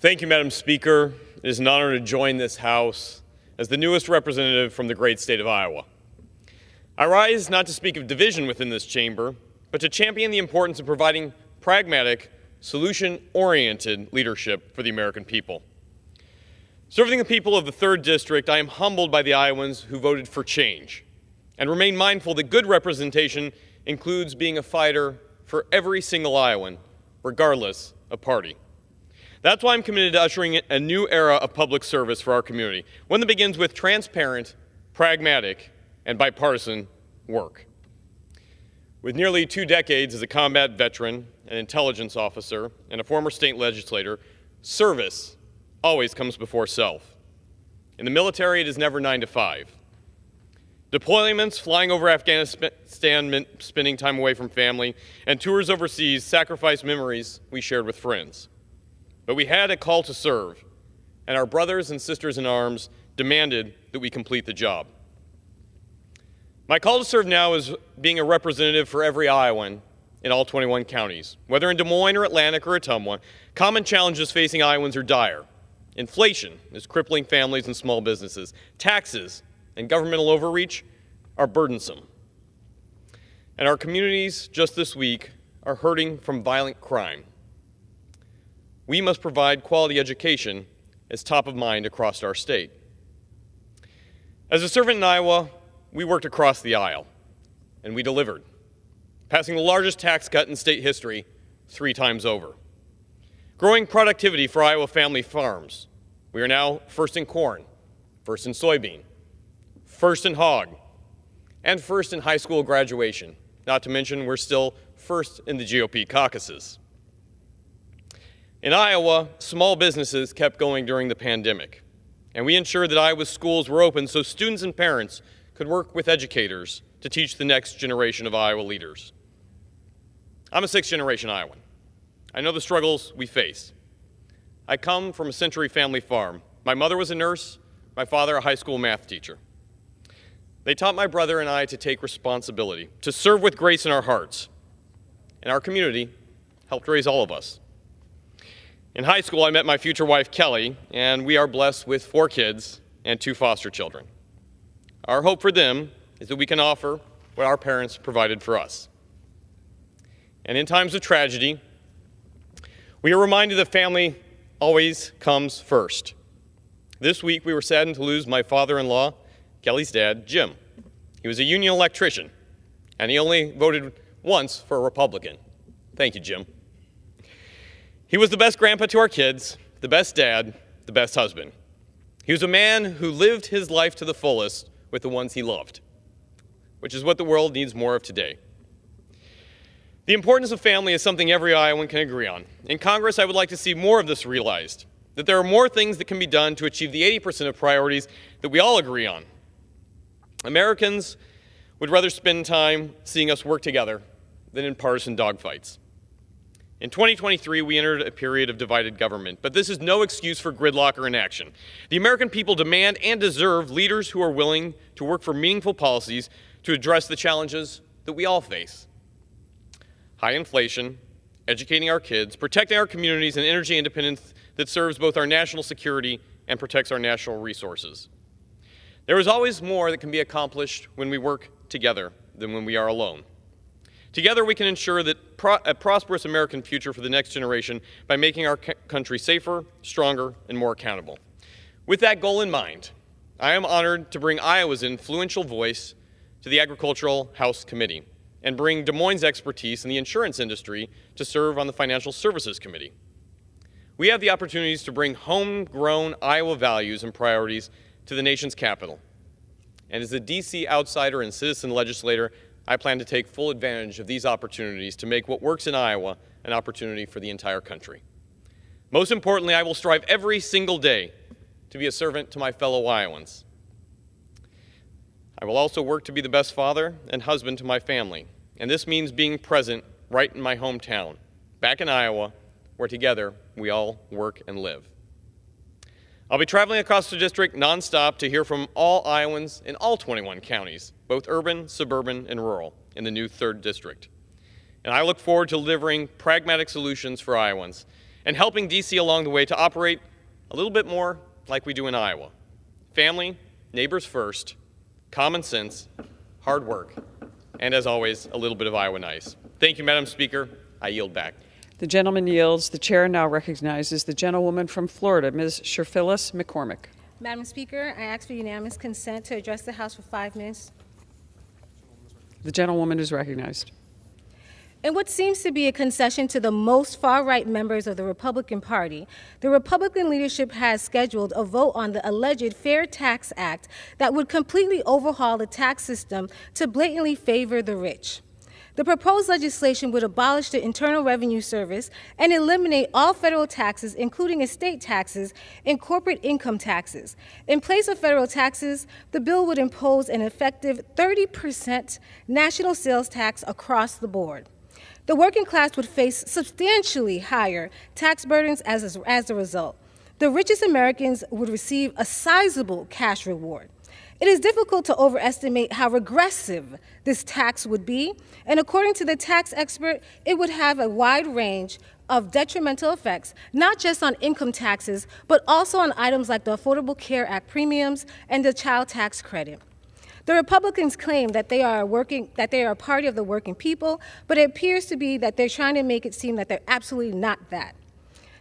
Thank you, Madam Speaker. It is an honor to join this House as the newest representative from the great state of Iowa. I rise not to speak of division within this chamber, but to champion the importance of providing pragmatic, solution-oriented leadership for the American people. Serving the people of the 3rd District, I am humbled by the Iowans who voted for change and remain mindful that good representation includes being a fighter for every single Iowan, regardless of party. That's why I'm committed to ushering in a new era of public service for our community, one that begins with transparent, pragmatic, and bipartisan work. With nearly 2 decades as a combat veteran, an intelligence officer, and a former state legislator, service always comes before self. In the military, it is never 9 to 5. Deployments, flying over Afghanistan meant spending time away from family, and tours overseas sacrificed memories we shared with friends. But we had a call to serve, and our brothers and sisters in arms demanded that we complete the job. My call to serve now is being a representative for every Iowan in all 21 counties. Whether in Des Moines or Atlantic or Ottumwa, common challenges facing Iowans are dire. Inflation is crippling families and small businesses. Taxes and governmental overreach are burdensome. And our communities just this week are hurting from violent crime. We must provide quality education as top of mind across our state. As a servant in Iowa, we worked across the aisle, and we delivered, passing the largest tax cut in state history 3 times over. Growing productivity for Iowa family farms. We are now first in corn, first in soybean, first in hog, and first in high school graduation. Not to mention, we're still first in the GOP caucuses. In Iowa, small businesses kept going during the pandemic, and we ensured that Iowa's schools were open so students and parents could work with educators to teach the next generation of Iowa leaders. I'm a 6th-generation Iowan. I know the struggles we face. I come from a Century family farm. My mother was a nurse, my father a high school math teacher. They taught my brother and I to take responsibility, to serve with grace in our hearts. And our community helped raise all of us. In high school, I met my future wife, Kelly, and we are blessed with 4 kids and 2 foster children. Our hope for them is that we can offer what our parents provided for us. And in times of tragedy, we are reminded that family always comes first. This week, we were saddened to lose my father-in-law, Kelly's dad, Jim. He was a union electrician and he only voted once for a Republican. Thank you, Jim. He was the best grandpa to our kids, the best dad, the best husband. He was a man who lived his life to the fullest with the ones he loved, which is what the world needs more of today. The importance of family is something every Iowan can agree on. In Congress, I would like to see more of this realized, that there are more things that can be done to achieve the 80% of priorities that we all agree on. Americans would rather spend time seeing us work together than in partisan dogfights. In 2023, we entered a period of divided government, but this is no excuse for gridlock or inaction. The American people demand and deserve leaders who are willing to work for meaningful policies to address the challenges that we all face. High inflation, educating our kids, protecting our communities, and energy independence that serves both our national security and protects our national resources. There is always more that can be accomplished when we work together than when we are alone. Together, we can ensure that a prosperous American future for the next generation by making our country safer, stronger, and more accountable. With that goal in mind, I am honored to bring Iowa's influential voice to the Agricultural House Committee and bring Des Moines' expertise in the insurance industry to serve on the Financial Services Committee. We have the opportunities to bring homegrown Iowa values and priorities to the nation's capital. And as a DC outsider and citizen legislator, I plan to take full advantage of these opportunities to make what works in Iowa an opportunity for the entire country. Most importantly, I will strive every single day to be a servant to my fellow Iowans. I will also work to be the best father and husband to my family, and this means being present right in my hometown, back in Iowa, where together we all work and live. I'll be traveling across the district nonstop to hear from all Iowans in all 21 counties, both urban, suburban, and rural, in the new 3rd District. And I look forward to delivering pragmatic solutions for Iowans and helping DC along the way to operate a little bit more like we do in Iowa. Family, neighbors first, common sense, hard work, and as always, a little bit of Iowa nice. Thank you, Madam Speaker. I yield back. The gentleman yields. The chair now recognizes the gentlewoman from Florida, Ms. Sherphyllis McCormick. Madam Speaker, I ask for unanimous consent to address the House for 5 minutes. The gentlewoman is recognized. In what seems to be a concession to the most far-right members of the Republican Party, the Republican leadership has scheduled a vote on the alleged Fair Tax Act that would completely overhaul the tax system to blatantly favor the rich. The proposed legislation would abolish the Internal Revenue Service and eliminate all federal taxes, including estate taxes and corporate income taxes. In place of federal taxes, the bill would impose an effective 30% national sales tax across the board. The working class would face substantially higher tax burdens as a result. The richest Americans would receive a sizable cash reward. It is difficult to overestimate how regressive this tax would be, and according to the tax expert, it would have a wide range of detrimental effects, not just on income taxes, but also on items like the Affordable Care Act premiums and the child tax credit. The Republicans claim that they are a party of the working people, but it appears to be that they're trying to make it seem that they're absolutely not that.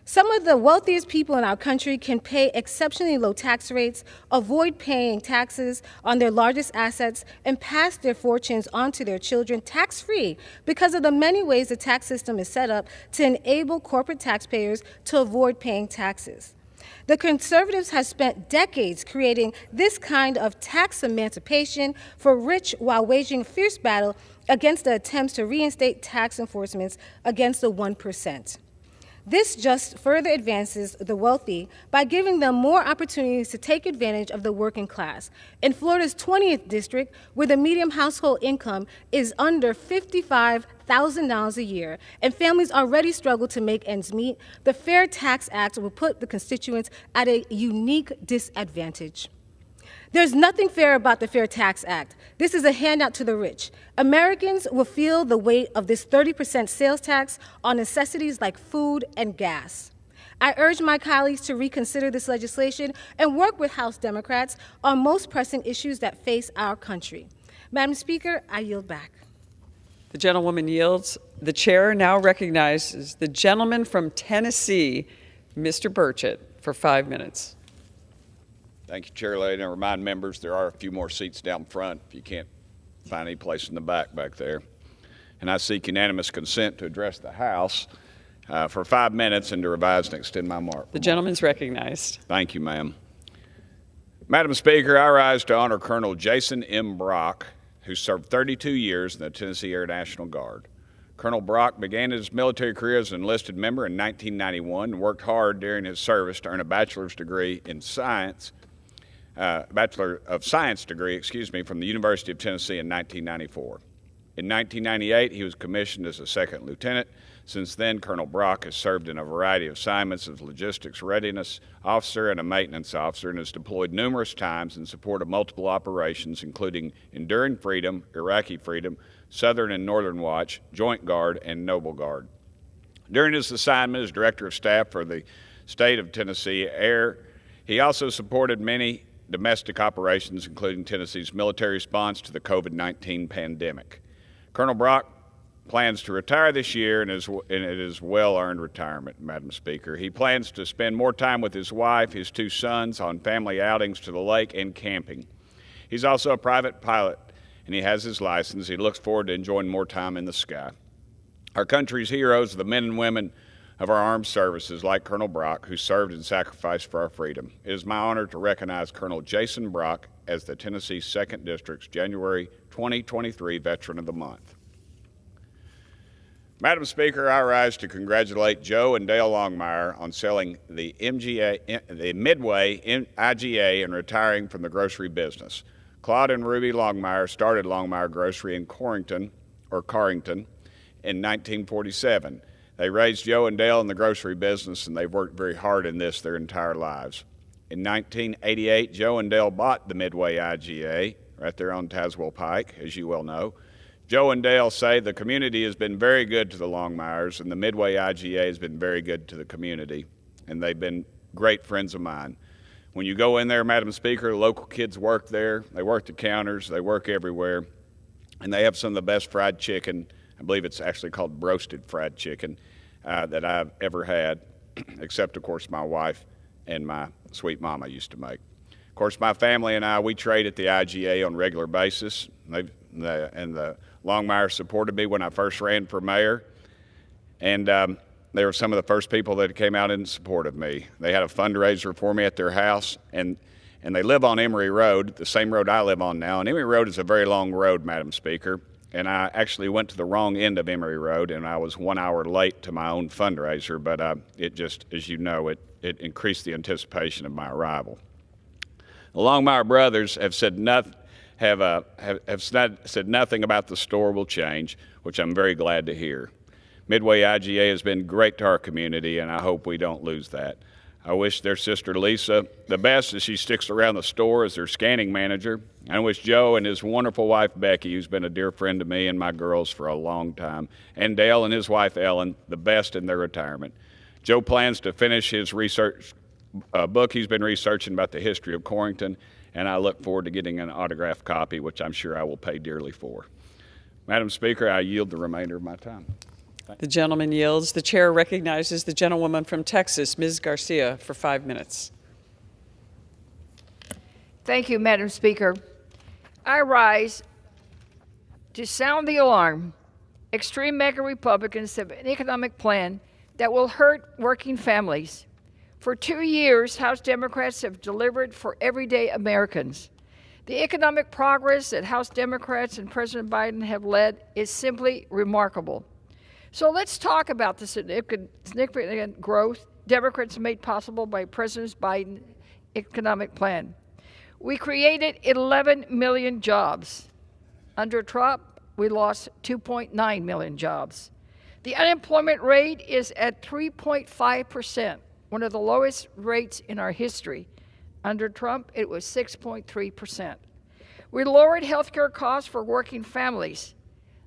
Some of the wealthiest people in our country can pay exceptionally low tax rates, avoid paying taxes on their largest assets, and pass their fortunes on to their children tax-free because of the many ways the tax system is set up to enable corporate taxpayers to avoid paying taxes. The conservatives have spent decades creating this kind of tax emancipation for rich while waging a fierce battle against the attempts to reinstate tax enforcements against the 1%. This just further advances the wealthy by giving them more opportunities to take advantage of the working class. In Florida's 20th district, where the median household income is under $55,000 a year, and families already struggle to make ends meet, the Fair Tax Act will put the constituents at a unique disadvantage. There's nothing fair about the Fair Tax Act. This is a handout to the rich. Americans will feel the weight of this 30% sales tax on necessities like food and gas. I urge my colleagues to reconsider this legislation and work with House Democrats on most pressing issues that face our country. Madam Speaker, I yield back. The gentlewoman yields. The chair now recognizes the gentleman from Tennessee, Mr. Burchett, for 5 minutes. Thank you, Chair Lady. And I remind members there are a few more seats down front if you can't find any place in the back there. And I seek unanimous consent to address the House for 5 minutes and to revise and extend my mark. The gentleman's recognized. Thank you, ma'am. Madam Speaker, I rise to honor Colonel Jason M. Brock, who served 32 years in the Tennessee Air National Guard. Colonel Brock began his military career as an enlisted member in 1991 and worked hard during his service to earn a bachelor's degree in science, Bachelor of Science degree, from the University of Tennessee in 1994. In 1998, he was commissioned as a second lieutenant. Since then, Colonel Brock has served in a variety of assignments as logistics readiness officer and a maintenance officer and has deployed numerous times in support of multiple operations, including Enduring Freedom, Iraqi Freedom, Southern and Northern Watch, Joint Guard, and Noble Guard. During his assignment as Director of Staff for the state of Tennessee Air, he also supported many domestic operations, including Tennessee's military response to the COVID-19 pandemic. Colonel Brock plans to retire this year, and it is well-earned retirement, Madam Speaker. He plans to spend more time with his wife, his 2 sons, on family outings to the lake and camping. He's also a private pilot, and he has his license. He looks forward to enjoying more time in the sky. Our country's heroes are the men and women of our armed services, like Colonel Brock, who served and sacrificed for our freedom. It is my honor to recognize Colonel Jason Brock as the Tennessee 2nd District's January 2023 Veteran of the Month. Madam Speaker, I rise to congratulate Joe and Dale Longmire on selling the Midway IGA and retiring from the grocery business. Claude and Ruby Longmire started Longmire Grocery in Carrington in 1947. They raised Joe and Dale in the grocery business, and they've worked very hard in this their entire lives. In 1988, Joe and Dale bought the Midway IGA right there on Tazewell Pike, as you well know. Joe and Dale say the community has been very good to the Longmires, and the Midway IGA has been very good to the community, and they've been great friends of mine. When you go in there, Madam Speaker, local kids work there. They work the counters. They work everywhere, and they have some of the best fried chicken. I believe it's actually called roasted fried chicken that I've ever had, except, of course, my wife and my sweet mama used to make. Of course, my family and I, we trade at the IGA on a regular basis, and the Longmire supported me when I first ran for mayor, and they were some of the first people that came out in support of me. They had a fundraiser for me at their house, and they live on Emory Road, the same road I live on now, and Emory Road is a very long road, Madam Speaker, and I actually went to the wrong end of Emory Road, and I was 1 hour late to my own fundraiser, but it just, as you know, it increased the anticipation of my arrival. The Longmire brothers have said nothing. Have said nothing about the store will change, which I'm very glad to hear. Midway IGA has been great to our community, and I hope we don't lose that. I wish their sister Lisa the best as she sticks around the store as their scanning manager. I wish Joe and his wonderful wife Becky, who's been a dear friend to me and my girls for a long time, and Dale and his wife Ellen, the best in their retirement. Joe plans to finish his research book he's been researching about the history of Carrington, and I look forward to getting an autographed copy, which I'm sure I will pay dearly for. Madam Speaker, I yield the remainder of my time. The gentleman yields. The chair recognizes the gentlewoman from Texas, Ms. Garcia, for 5 minutes. Thank you, Madam Speaker. I rise to sound the alarm. Extreme MAGA Republicans have an economic plan that will hurt working families. For 2 years, House Democrats have delivered for everyday Americans. The economic progress that House Democrats and President Biden have led is simply remarkable. So let's talk about the significant growth Democrats made possible by President Biden's economic plan. We created 11 million jobs. Under Trump, we lost 2.9 million jobs. The unemployment rate is at 3.5%. One of the lowest rates in our history. Under Trump, it was 6.3%. We lowered health care costs for working families.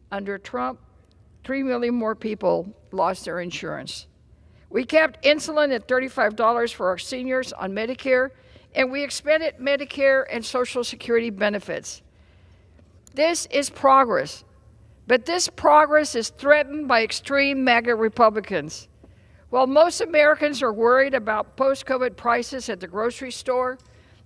Under Trump, 3 million more people lost their insurance. We kept insulin at $35 for our seniors on Medicare, and we expanded Medicare and Social Security benefits. This is progress, but this progress is threatened by extreme MAGA Republicans. While most Americans are worried about post-COVID prices at the grocery store,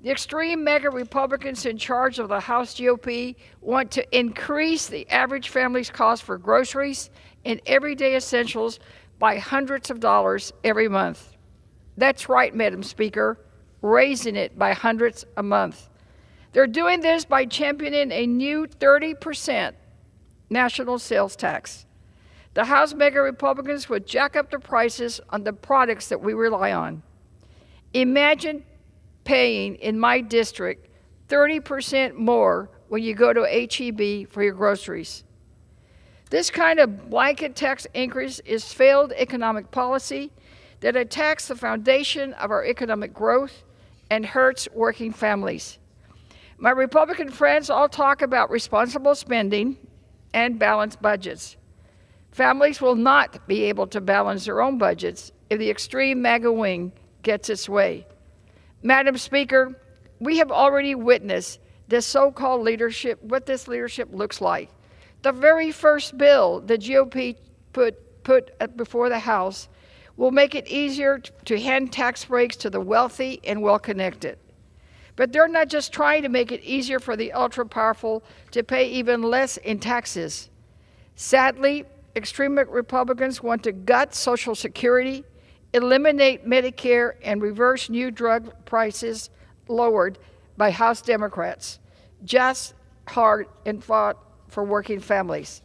The extreme MAGA Republicans in charge of the House GOP want to increase the average family's cost for groceries and everyday essentials by hundreds of dollars every month. That's right, Madam Speaker, raising it by hundreds a month. They're doing this by championing a new 30% national sales tax. The House MAGA Republicans would jack up the prices on the products that we rely on. Imagine paying, in my district, 30% more when you go to H-E-B for your groceries. This kind of blanket tax increase is failed economic policy that attacks the foundation of our economic growth and hurts working families. My Republican friends all talk about responsible spending and balanced budgets. Families will not be able to balance their own budgets if the extreme MAGA wing gets its way. Madam Speaker, we have already witnessed this so-called leadership, what this leadership looks like. The very first bill the GOP put before the House will make it easier to hand tax breaks to the wealthy and well-connected. But they're not just trying to make it easier for the ultra-powerful to pay even less in taxes. Sadly, extreme Republicans want to gut Social Security, eliminate Medicare, and reverse new drug prices lowered by House Democrats, just hard and fought for working families.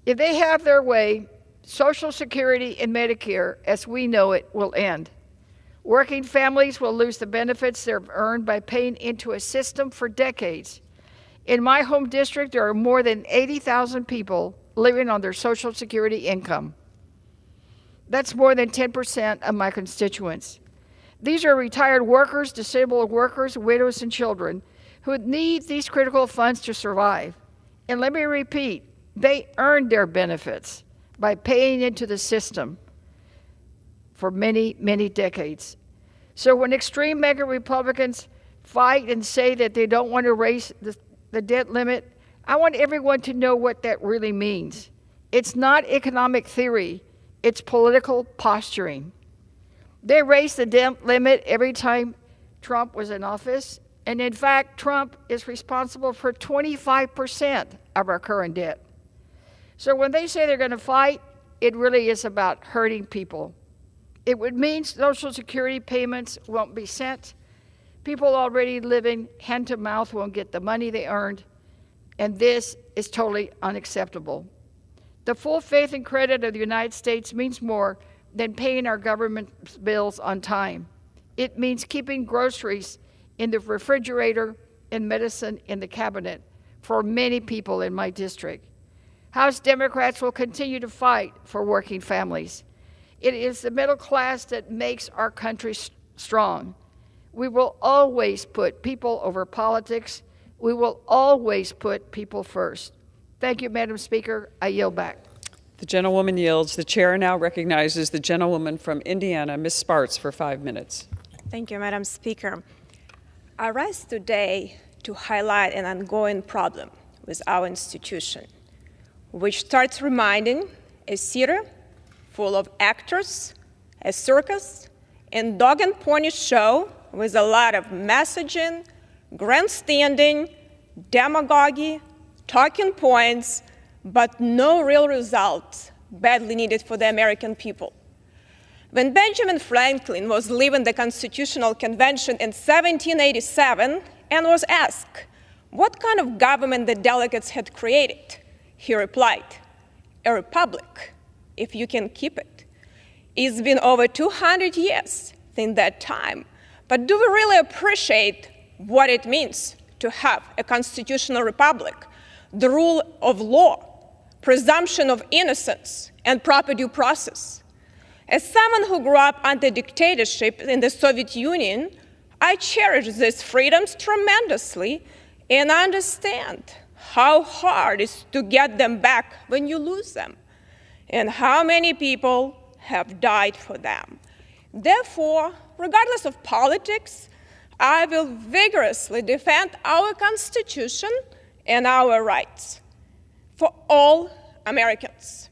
If they have their way, Social Security and Medicare, as we know it, will end. Working families will lose the benefits they've earned by paying into a system for decades. In my home district, there are more than 80,000 people living on their Social Security income. That's more than 10% of my constituents. These are retired workers, disabled workers, widows, and children who need these critical funds to survive. And let me repeat, they earned their benefits by paying into the system for many, many decades. So when extreme MAGA Republicans fight and say that they don't want to raise the debt limit, I want everyone to know what that really means. It's not economic theory, it's political posturing. They raised the debt limit every time Trump was in office, and in fact, Trump is responsible for 25% of our current debt. So when they say they're going to fight, it really is about hurting people. It would mean Social Security payments won't be sent. People already living hand to mouth won't get the money they earned, and this is totally unacceptable. The full faith and credit of the United States means more than paying our government bills on time. It means keeping groceries in the refrigerator and medicine in the cabinet for many people in my district. House Democrats will continue to fight for working families. It is the middle class that makes our country strong. We will always put people over politics. We will always put people first. Thank you, Madam Speaker. I yield back. The gentlewoman yields. The chair now recognizes the gentlewoman from Indiana, Ms. Spartz, for 5 minutes. Thank you, Madam Speaker. I rise today to highlight an ongoing problem with our institution, which starts reminding a theater full of actors, a circus, and dog and pony show with a lot of messaging, grandstanding, demagoguery, talking points, but no real results badly needed for the American people. When Benjamin Franklin was leaving the Constitutional Convention in 1787 and was asked what kind of government the delegates had created, he replied, "A republic, if you can keep it." It's been over 200 years since that time, but do we really appreciate what it means to have a constitutional republic, the rule of law, presumption of innocence, and proper due process? As someone who grew up under dictatorship in the Soviet Union, I cherish these freedoms tremendously and understand how hard it is to get them back when you lose them, and how many people have died for them. Therefore, regardless of politics, I will vigorously defend our Constitution and our rights for all Americans.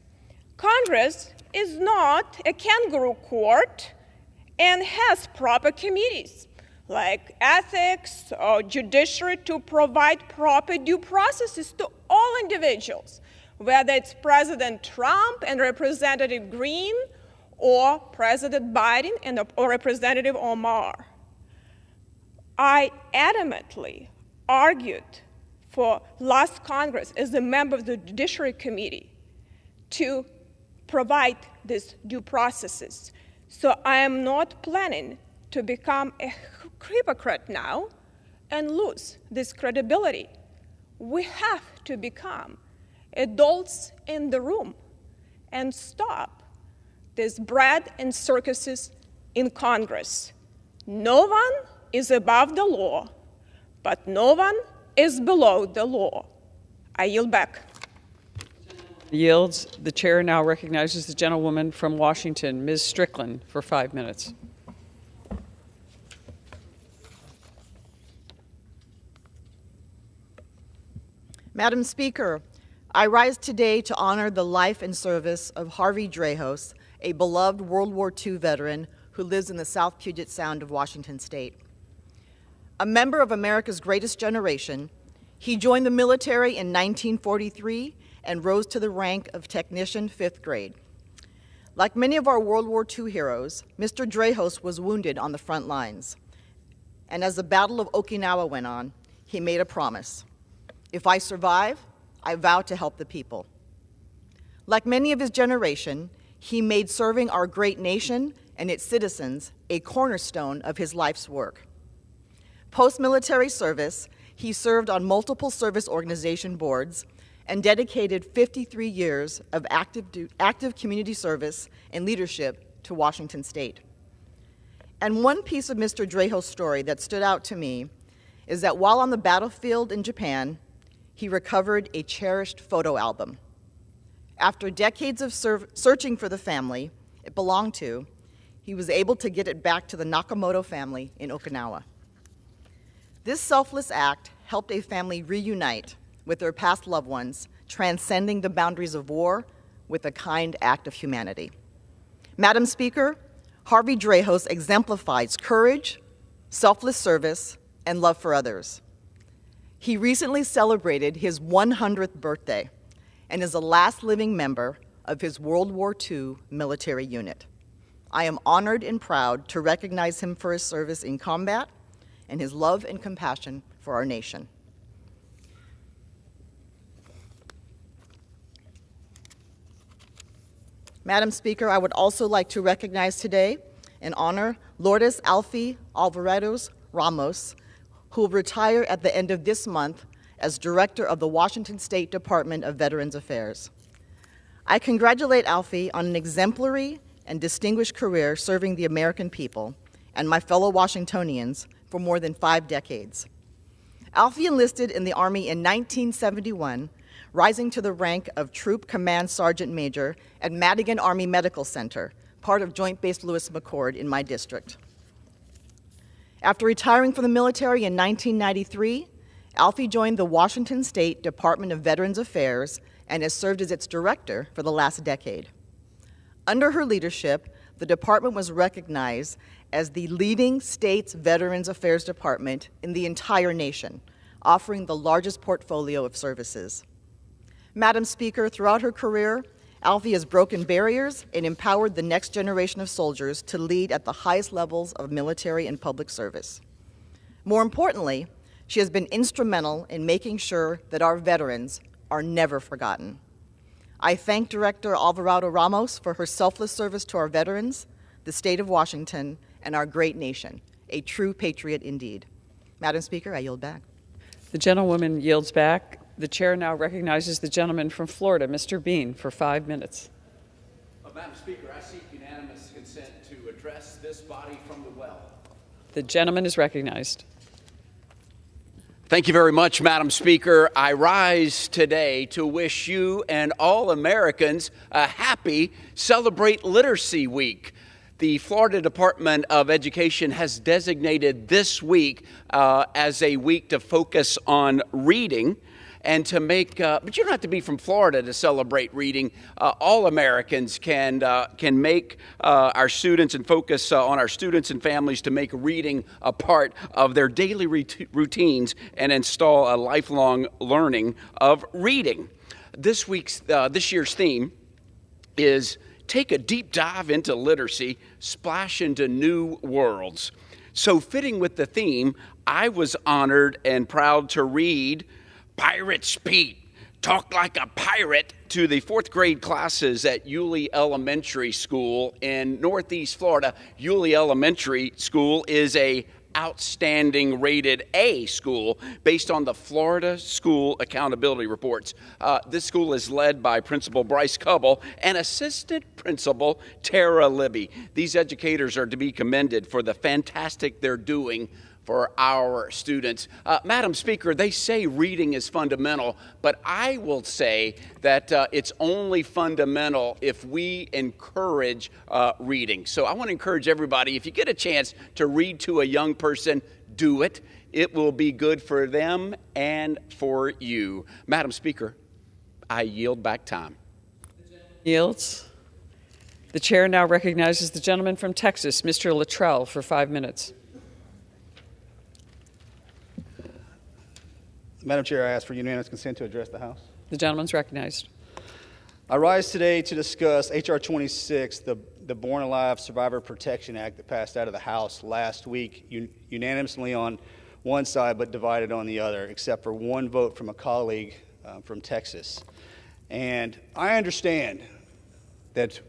Congress is not a kangaroo court and has proper committees like ethics or judiciary, to provide proper due processes to all individuals, whether it's President Trump and Representative Green or President Biden or Representative Omar. I adamantly argued for last Congress as a member of the Judiciary Committee to provide these due processes. So I am not planning to become a hypocrite now and lose this credibility. We have to become adults in the room and stop this bread and circuses in Congress. No one is above the law, but no one is below the law. I yield back. Yields. The chair now recognizes the gentlewoman from Washington, Ms. Strickland, for 5 minutes. Madam Speaker, I rise today to honor the life and service of Harvey Dreyhus, a beloved World War II veteran who lives in the South Puget Sound of Washington State. A member of America's greatest generation, he joined the military in 1943 and rose to the rank of technician 5th grade. Like many of our World War II heroes, Mr. Dreyhus was wounded on the front lines. And as the Battle of Okinawa went on, he made a promise. If I survive, I vow to help the people. Like many of his generation, he made serving our great nation and its citizens a cornerstone of his life's work. Post-military service, he served on multiple service organization boards and dedicated 53 years of active community service and leadership to Washington State. And one piece of Mr. Dreyhus' story that stood out to me is that while on the battlefield in Japan, he recovered a cherished photo album. After decades of searching for the family it belonged to, he was able to get it back to the Nakamoto family in Okinawa. This selfless act helped a family reunite with their past loved ones, transcending the boundaries of war with a kind act of humanity. Madam Speaker, Harvey Dreyhus exemplifies courage, selfless service, and love for others. He recently celebrated his 100th birthday and is the last living member of his World War II military unit. I am honored and proud to recognize him for his service in combat and his love and compassion for our nation. Madam Speaker, I would also like to recognize today and honor Lourdes Alfie Alvarados Ramos, who will retire at the end of this month as Director of the Washington State Department of Veterans Affairs. I congratulate Alfie on an exemplary and distinguished career serving the American people and my fellow Washingtonians for more than 5 decades. Alfie enlisted in the Army in 1971, rising to the rank of Troop Command Sergeant Major at Madigan Army Medical Center, part of Joint Base Lewis McChord in my district. After retiring from the military in 1993, Alfie joined the Washington State Department of Veterans Affairs and has served as its director for the last decade. Under her leadership, the department was recognized as the leading state's Veterans Affairs department in the entire nation, offering the largest portfolio of services. Madam Speaker, throughout her career, Alfie has broken barriers and empowered the next generation of soldiers to lead at the highest levels of military and public service. More importantly, she has been instrumental in making sure that our veterans are never forgotten. I thank Director Alvarado Ramos for her selfless service to our veterans, the state of Washington, and our great nation, a true patriot indeed. Madam Speaker, I yield back. The gentlewoman yields back. The chair now recognizes the gentleman from Florida, Mr. Bean, for 5 minutes. Madam Speaker, I seek unanimous consent to address this body from the well. The gentleman is recognized. Thank you very much, Madam Speaker. I rise today to wish you and all Americans a happy Celebrate Literacy Week. The Florida Department of Education has designated this week as a week to focus on reading. and to make, but you don't have to be from Florida to celebrate reading. All Americans can make our students and focus on our students and families to make reading a part of their daily routines and install a lifelong learning of reading. This year's theme is take a deep dive into literacy, splash into new worlds. So fitting with the theme, I was honored and proud to read Pirate Pete, Talk Like a Pirate to the 4th grade classes at Yulee Elementary School in Northeast Florida. Yulee Elementary School is a outstanding rated A school based on the Florida School Accountability Reports. This school is led by Principal Bryce Cubble and Assistant Principal Tara Libby. These educators are to be commended for the fantastic they're doing for our students. Madam Speaker, they say reading is fundamental, but I will say that it's only fundamental if we encourage reading. So I want to encourage everybody, if you get a chance to read to a young person, do it. It will be good for them and for you. Madam Speaker, I yield back time. Yields. The chair now recognizes the gentleman from Texas, Mr. Luttrell, for 5 minutes. Madam Chair, I ask for unanimous consent to address the House. The gentleman's recognized. I rise today to discuss H.R. 26, the Born Alive Survivor Protection Act that passed out of the House last week, unanimously on one side but divided on the other, except for one vote from a colleague from Texas. And I understand that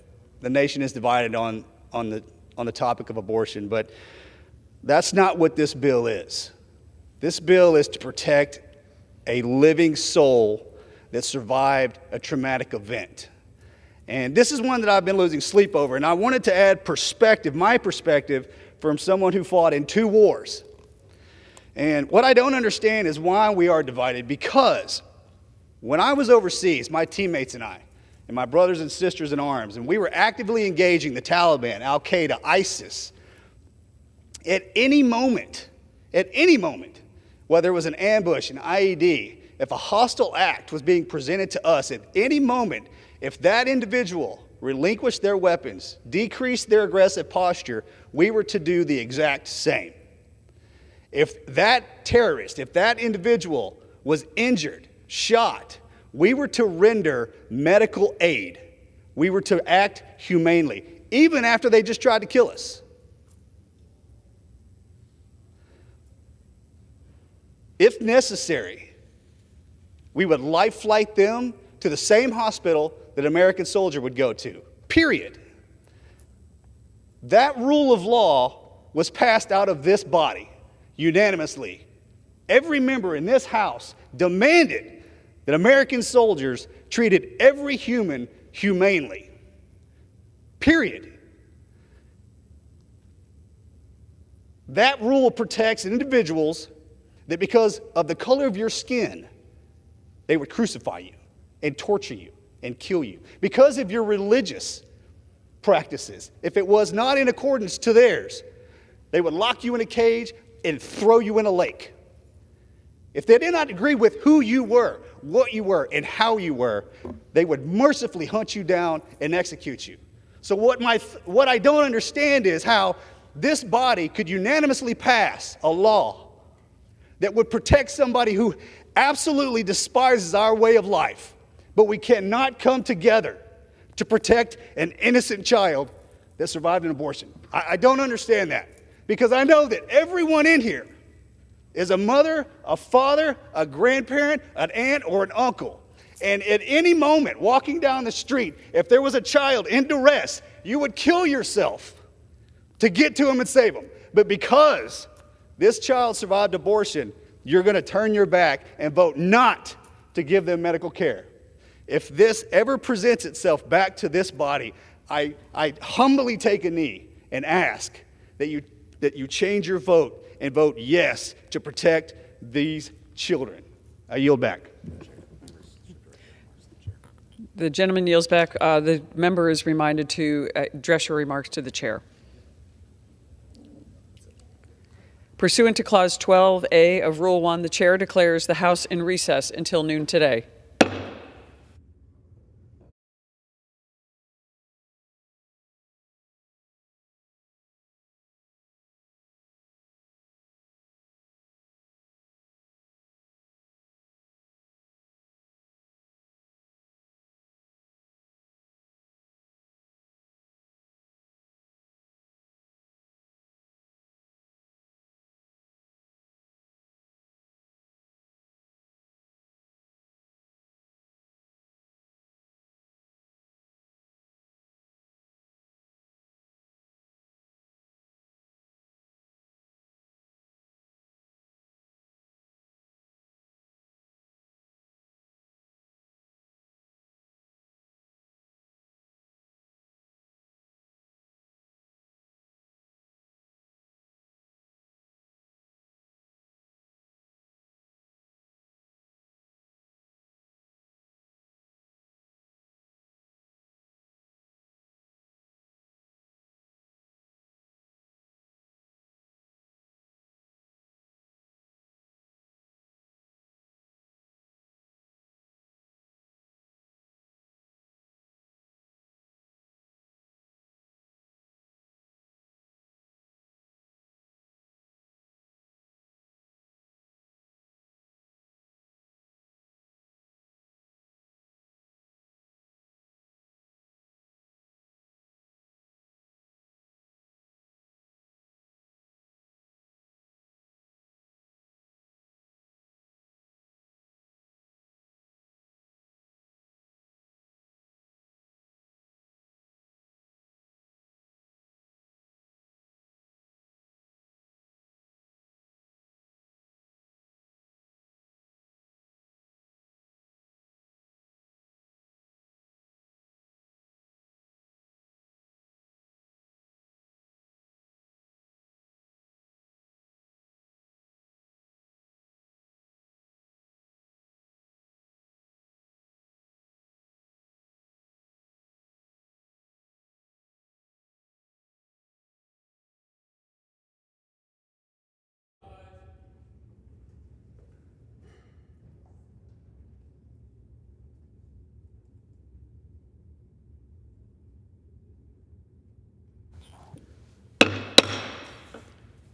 the nation is divided on the topic of abortion, but that's not what this bill is. This bill is to protect a living soul that survived a traumatic event. And this is one that I've been losing sleep over, and I wanted to add perspective, my perspective, from someone who fought in 2 wars. And what I don't understand is why we are divided, because when I was overseas, my teammates and I, and my brothers and sisters in arms, and we were actively engaging the Taliban, Al-Qaeda, ISIS, at any moment, whether it was an ambush, an IED, if a hostile act was being presented to us at any moment, if that individual relinquished their weapons, decreased their aggressive posture, we were to do the exact same. If that terrorist, if that individual was injured, shot, we were to render medical aid. We were to act humanely, even after they just tried to kill us. If necessary, we would life flight them to the same hospital that an American soldier would go to, period. That rule of law was passed out of this body unanimously. Every member in this House demanded that American soldiers treated every human humanely, period. That rule protects individuals that because of the color of your skin, they would crucify you and torture you and kill you. Because of your religious practices, if it was not in accordance to theirs, they would lock you in a cage and throw you in a lake. If they did not agree with who you were, what you were, and how you were, they would mercifully hunt you down and execute you. So what I don't understand is how this body could unanimously pass a law that would protect somebody who absolutely despises our way of life, but we cannot come together to protect an innocent child that survived an abortion. I don't understand that, because I know that everyone in here is a mother, a father, a grandparent, an aunt, or an uncle. And at any moment, walking down the street, if there was a child in duress, you would kill yourself to get to him and save him. But because this child survived abortion, you're going to turn your back and vote not to give them medical care. If this ever presents itself back to this body, I humbly take a knee and ask that you change your vote and vote yes to protect these children. I yield back. The gentleman yields back. The member is reminded to address your remarks to the chair. Pursuant to Clause 12A of Rule 1, the Chair declares the House in recess until noon today.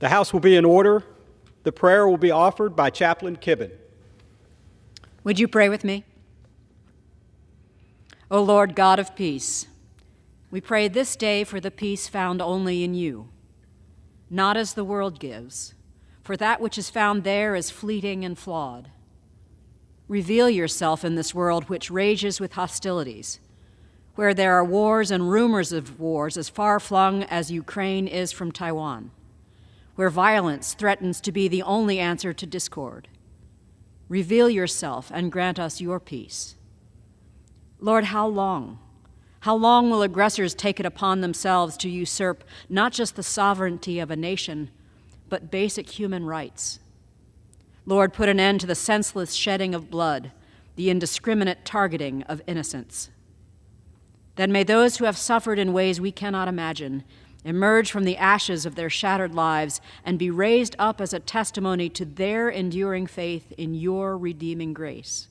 The House will be in order. The prayer will be offered by Chaplain Kibben. Would you pray with me? O Lord God of peace, we pray this day for the peace found only in you, not as the world gives, for that which is found there is fleeting and flawed. Reveal yourself in this world which rages with hostilities, where there are wars and rumors of wars as far-flung as Ukraine is from Taiwan, where violence threatens to be the only answer to discord. Reveal yourself and grant us your peace. Lord, how long? How long will aggressors take it upon themselves to usurp not just the sovereignty of a nation, but basic human rights? Lord, put an end to the senseless shedding of blood, the indiscriminate targeting of innocents. Then may those who have suffered in ways we cannot imagine emerge from the ashes of their shattered lives and be raised up as a testimony to their enduring faith in your redeeming grace.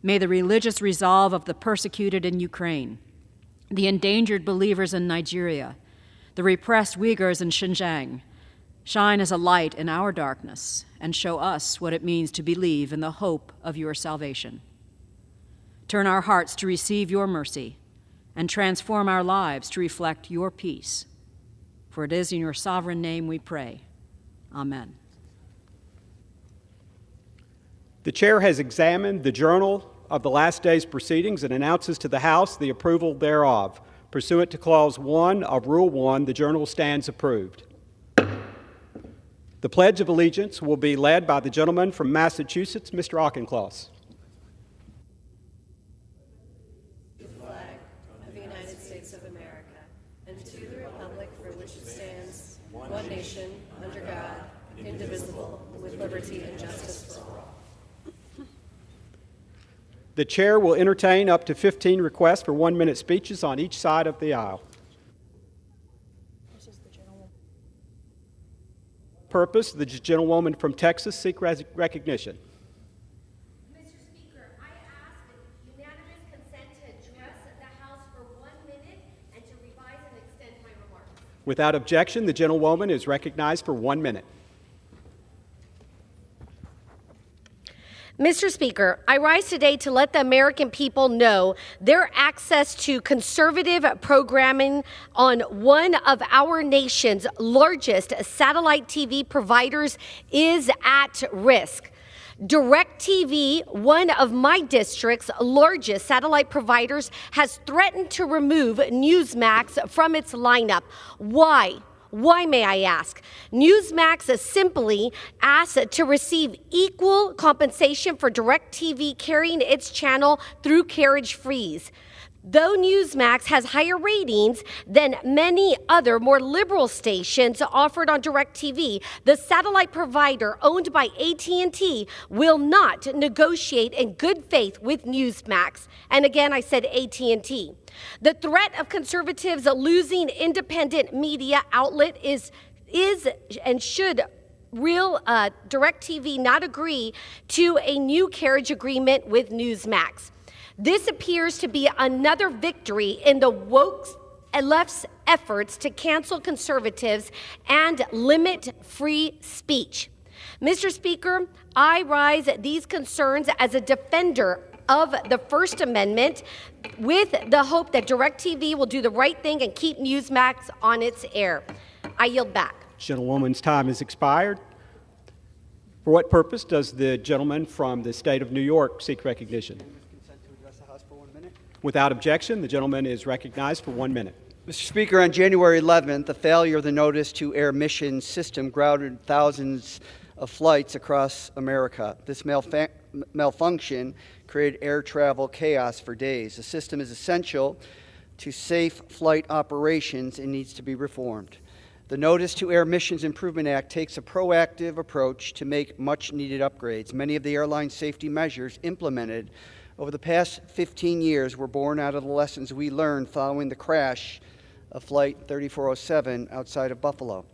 May the religious resolve of the persecuted in Ukraine, the endangered believers in Nigeria, the repressed Uyghurs in Xinjiang, shine as a light in our darkness and show us what it means to believe in the hope of your salvation. Turn our hearts to receive your mercy and transform our lives to reflect your peace. For it is in your sovereign name we pray. Amen. The Chair has examined the journal of the last day's proceedings and announces to the House the approval thereof. Pursuant to Clause 1 of Rule 1, the journal stands approved. The Pledge of Allegiance will be led by the gentleman from Massachusetts, Mr. Auchincloss. The flag of the United States of America, and to the republic for which it stands, one nation, under God, indivisible, with liberty and justice for all. The Chair will entertain up to 15 requests for 1-minute speeches on each side of the aisle. purpose, the gentlewoman from Texas seek recognition. Mr. Speaker, I ask unanimous consent to address the House for 1 minute and to revise and extend my remarks. Without objection, the gentlewoman is recognized for 1 minute. Mr. Speaker, I rise today to let the American people know their access to conservative programming on one of our nation's largest satellite TV providers is at risk. DirecTV, one of my district's largest satellite providers, has threatened to remove Newsmax from its lineup. Why? Why, may I ask? Newsmax simply asked to receive equal compensation for DirecTV carrying its channel through carriage fees. Though Newsmax has higher ratings than many other more liberal stations offered on DirecTV, the satellite provider owned by AT&T will not negotiate in good faith with Newsmax. And again, I said AT&T. The threat of conservatives losing independent media outlet is and should DirecTV not agree to a new carriage agreement with Newsmax. This appears to be another victory in the woke left's efforts to cancel conservatives and limit free speech. Mr. Speaker, I rise these concerns as a defender of the First Amendment with the hope that DirecTV will do the right thing and keep Newsmax on its air. I yield back. Gentlewoman's time has expired. For what purpose does the gentleman from the state of New York seek recognition? Without objection, the gentleman is recognized for 1 minute. Mr. Speaker, on January 11th, the failure of the Notice to Air Mission system grounded thousands of flights across America. This malfunction created air travel chaos for days. The system is essential to safe flight operations and needs to be reformed. The Notice to Air Missions Improvement Act takes a proactive approach to make much-needed upgrades. Many of the airline safety measures implemented over the past 15 years were born out of the lessons we learned following the crash of Flight 3407 outside of Buffalo.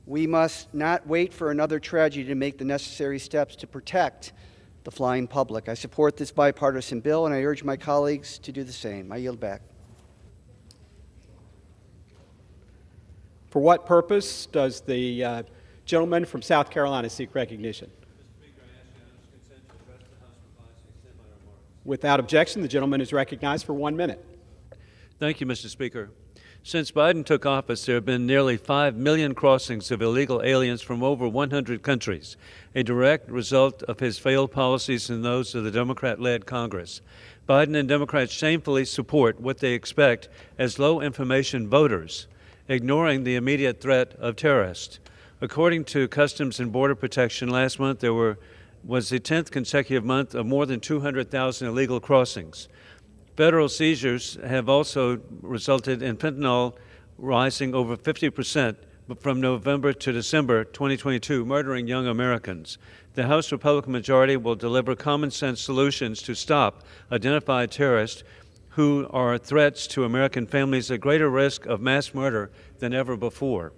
We must not wait for another tragedy to make the necessary steps to protect the flying public. I support this bipartisan bill, and I urge my colleagues to do the same. I yield back. For what purpose does the gentleman from South Carolina seek recognition? Without objection, the gentleman is recognized for 1 minute. Thank you, Mr. Speaker. Since Biden took office, there have been nearly 5 million crossings of illegal aliens from over 100 countries, a direct result of his failed policies and those of the Democrat-led Congress. Biden and Democrats shamefully support what they expect as low-information voters, ignoring the immediate threat of terrorists. According to Customs and Border Protection, last month there was the 10th consecutive month of more than 200,000 illegal crossings. Federal seizures have also resulted in fentanyl rising over 50% from November to December 2022, murdering young Americans. The House Republican majority will deliver common-sense solutions to stop identified terrorists who are threats to American families at greater risk of mass murder than ever before.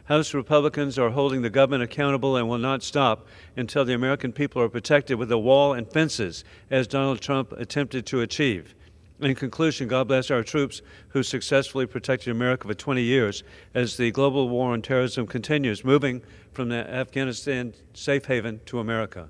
House Republicans are holding the government accountable and will not stop until the American people are protected with a wall and fences, as Donald Trump attempted to achieve. In conclusion, God bless our troops who successfully protected America for 20 years as the global war on terrorism continues, moving from the Afghanistan safe haven to America.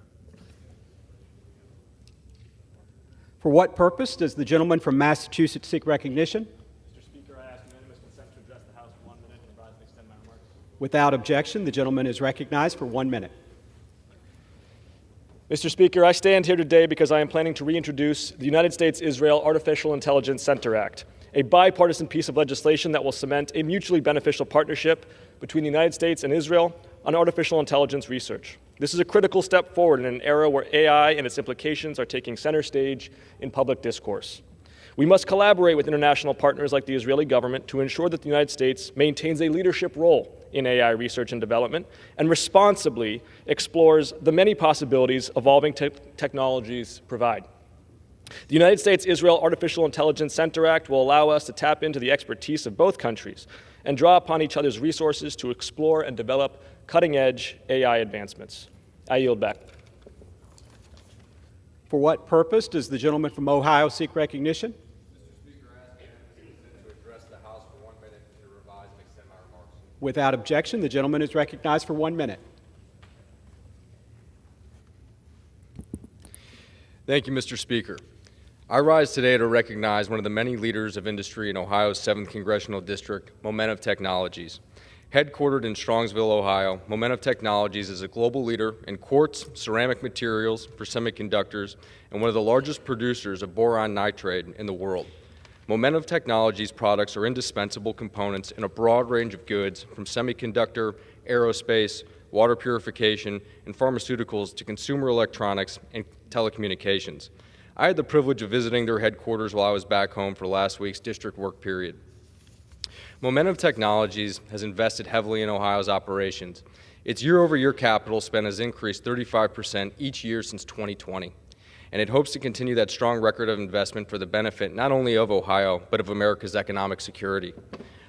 For what purpose does the gentleman from Massachusetts seek recognition? Mr. Speaker, I ask unanimous consent to address the House for 1 minute and rise and extend my remarks. Without objection, the gentleman is recognized for 1 minute. Mr. Speaker, I stand here today because I am planning to reintroduce the United States-Israel Artificial Intelligence Center Act, a bipartisan piece of legislation that will cement a mutually beneficial partnership between the United States and Israel on artificial intelligence research. This is a critical step forward in an era where AI and its implications are taking center stage in public discourse. We must collaborate with international partners like the Israeli government to ensure that the United States maintains a leadership role in AI research and development and responsibly explores the many possibilities evolving technologies provide. The United States-Israel Artificial Intelligence Center Act will allow us to tap into the expertise of both countries and draw upon each other's resources to explore and develop cutting-edge AI advancements. I yield back. For what purpose does the gentleman from Ohio seek recognition? Without objection, the gentleman is recognized for 1 minute. Thank you, Mr. Speaker. I rise today to recognize one of the many leaders of industry in Ohio's 7th Congressional District, Momentive Technologies. Headquartered in Strongsville, Ohio, Momentive Technologies is a global leader in quartz ceramic materials for semiconductors and one of the largest producers of boron nitride in the world. Momentive Technologies products are indispensable components in a broad range of goods, from semiconductor, aerospace, water purification, and pharmaceuticals to consumer electronics and telecommunications. I had the privilege of visiting their headquarters while I was back home for last week's district work period. Momentive Technologies has invested heavily in Ohio's operations. Its year-over-year capital spend has increased 35% each year since 2020, and it hopes to continue that strong record of investment for the benefit not only of Ohio, but of America's economic security.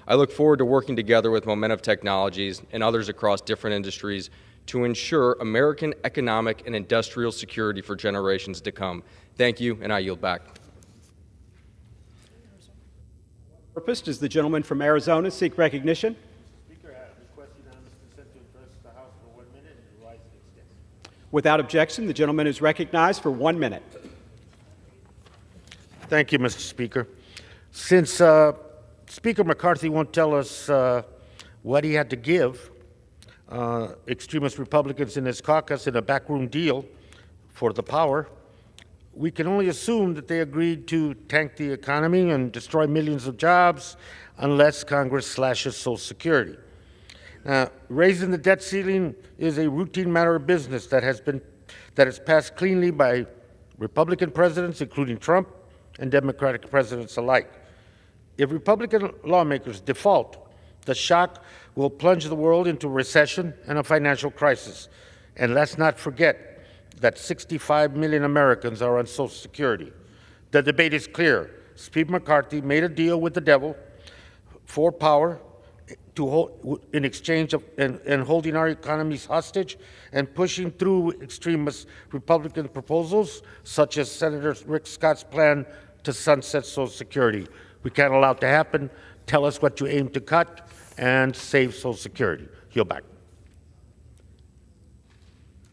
I look forward to working together with Momentive Technologies and others across different industries to ensure American economic and industrial security for generations to come. Thank you, and I yield back. Purpose does the gentleman from Arizona seek recognition? Speaker, I request unanimous consent to address the House for 1 minute and rise to extend. Without objection, the gentleman is recognized for 1 minute. Thank you, Mr. Speaker. Since Speaker McCarthy won't tell us what he had to give extremist Republicans in his caucus in a backroom deal for the power, we can only assume that they agreed to tank the economy and destroy millions of jobs unless Congress slashes Social Security. Now, raising the debt ceiling is a routine matter of business that has passed cleanly by Republican presidents, including Trump, and Democratic presidents alike. If Republican lawmakers default, the shock will plunge the world into recession and a financial crisis. And let's not forget that 65 million Americans are on Social Security. The debate is clear. Speaker McCarthy made a deal with the devil for power to hold, in exchange of and holding our economies hostage and pushing through extremist Republican proposals, such as Senator Rick Scott's plan to sunset Social Security. We can't allow it to happen. Tell us what you aim to cut and save Social Security. Yield back.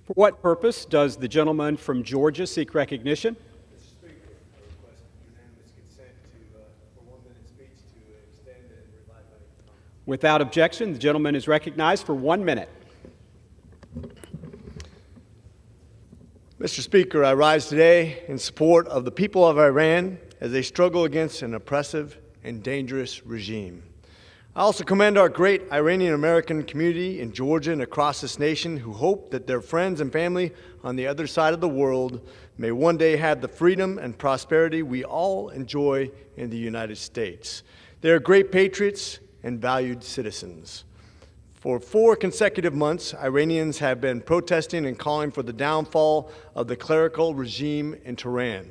For what purpose does the gentleman from Georgia seek recognition? Mr. Speaker, I request unanimous consent for 1 minute speech to extend and revive my comment. Without objection, the gentleman is recognized for 1 minute. Mr. Speaker, I rise today in support of the people of Iran as they struggle against an oppressive and dangerous regime. I also commend our great Iranian American community in Georgia and across this nation who hope that their friends and family on the other side of the world may one day have the freedom and prosperity we all enjoy in the United States. They are great patriots and valued citizens. For 4 consecutive months, Iranians have been protesting and calling for the downfall of the clerical regime in Tehran.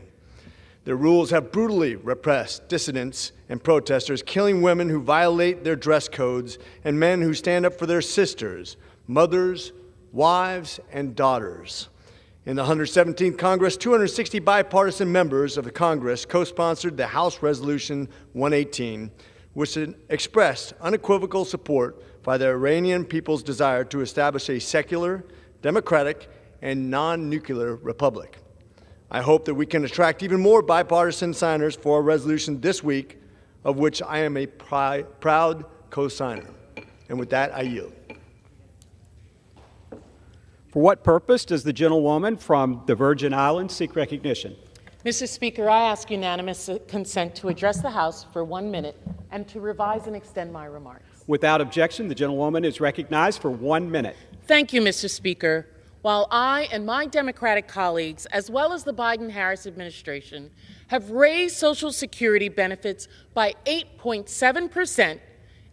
Their rules have brutally repressed dissidents and protesters, killing women who violate their dress codes and men who stand up for their sisters, mothers, wives, and daughters. In the 117th Congress, 260 bipartisan members of the Congress co-sponsored the House Resolution 118, which expressed unequivocal support by the Iranian people's desire to establish a secular, democratic, and non-nuclear republic. I hope that we can attract even more bipartisan signers for a resolution this week, of which I am a proud co-signer. And with that, I yield. For what purpose does the gentlewoman from the Virgin Islands seek recognition? Mr. Speaker, I ask unanimous consent to address the House for 1 minute and to revise and extend my remarks. Without objection, the gentlewoman is recognized for 1 minute. Thank you, Mr. Speaker. While I and my Democratic colleagues, as well as the Biden-Harris administration, have raised Social Security benefits by 8.7%,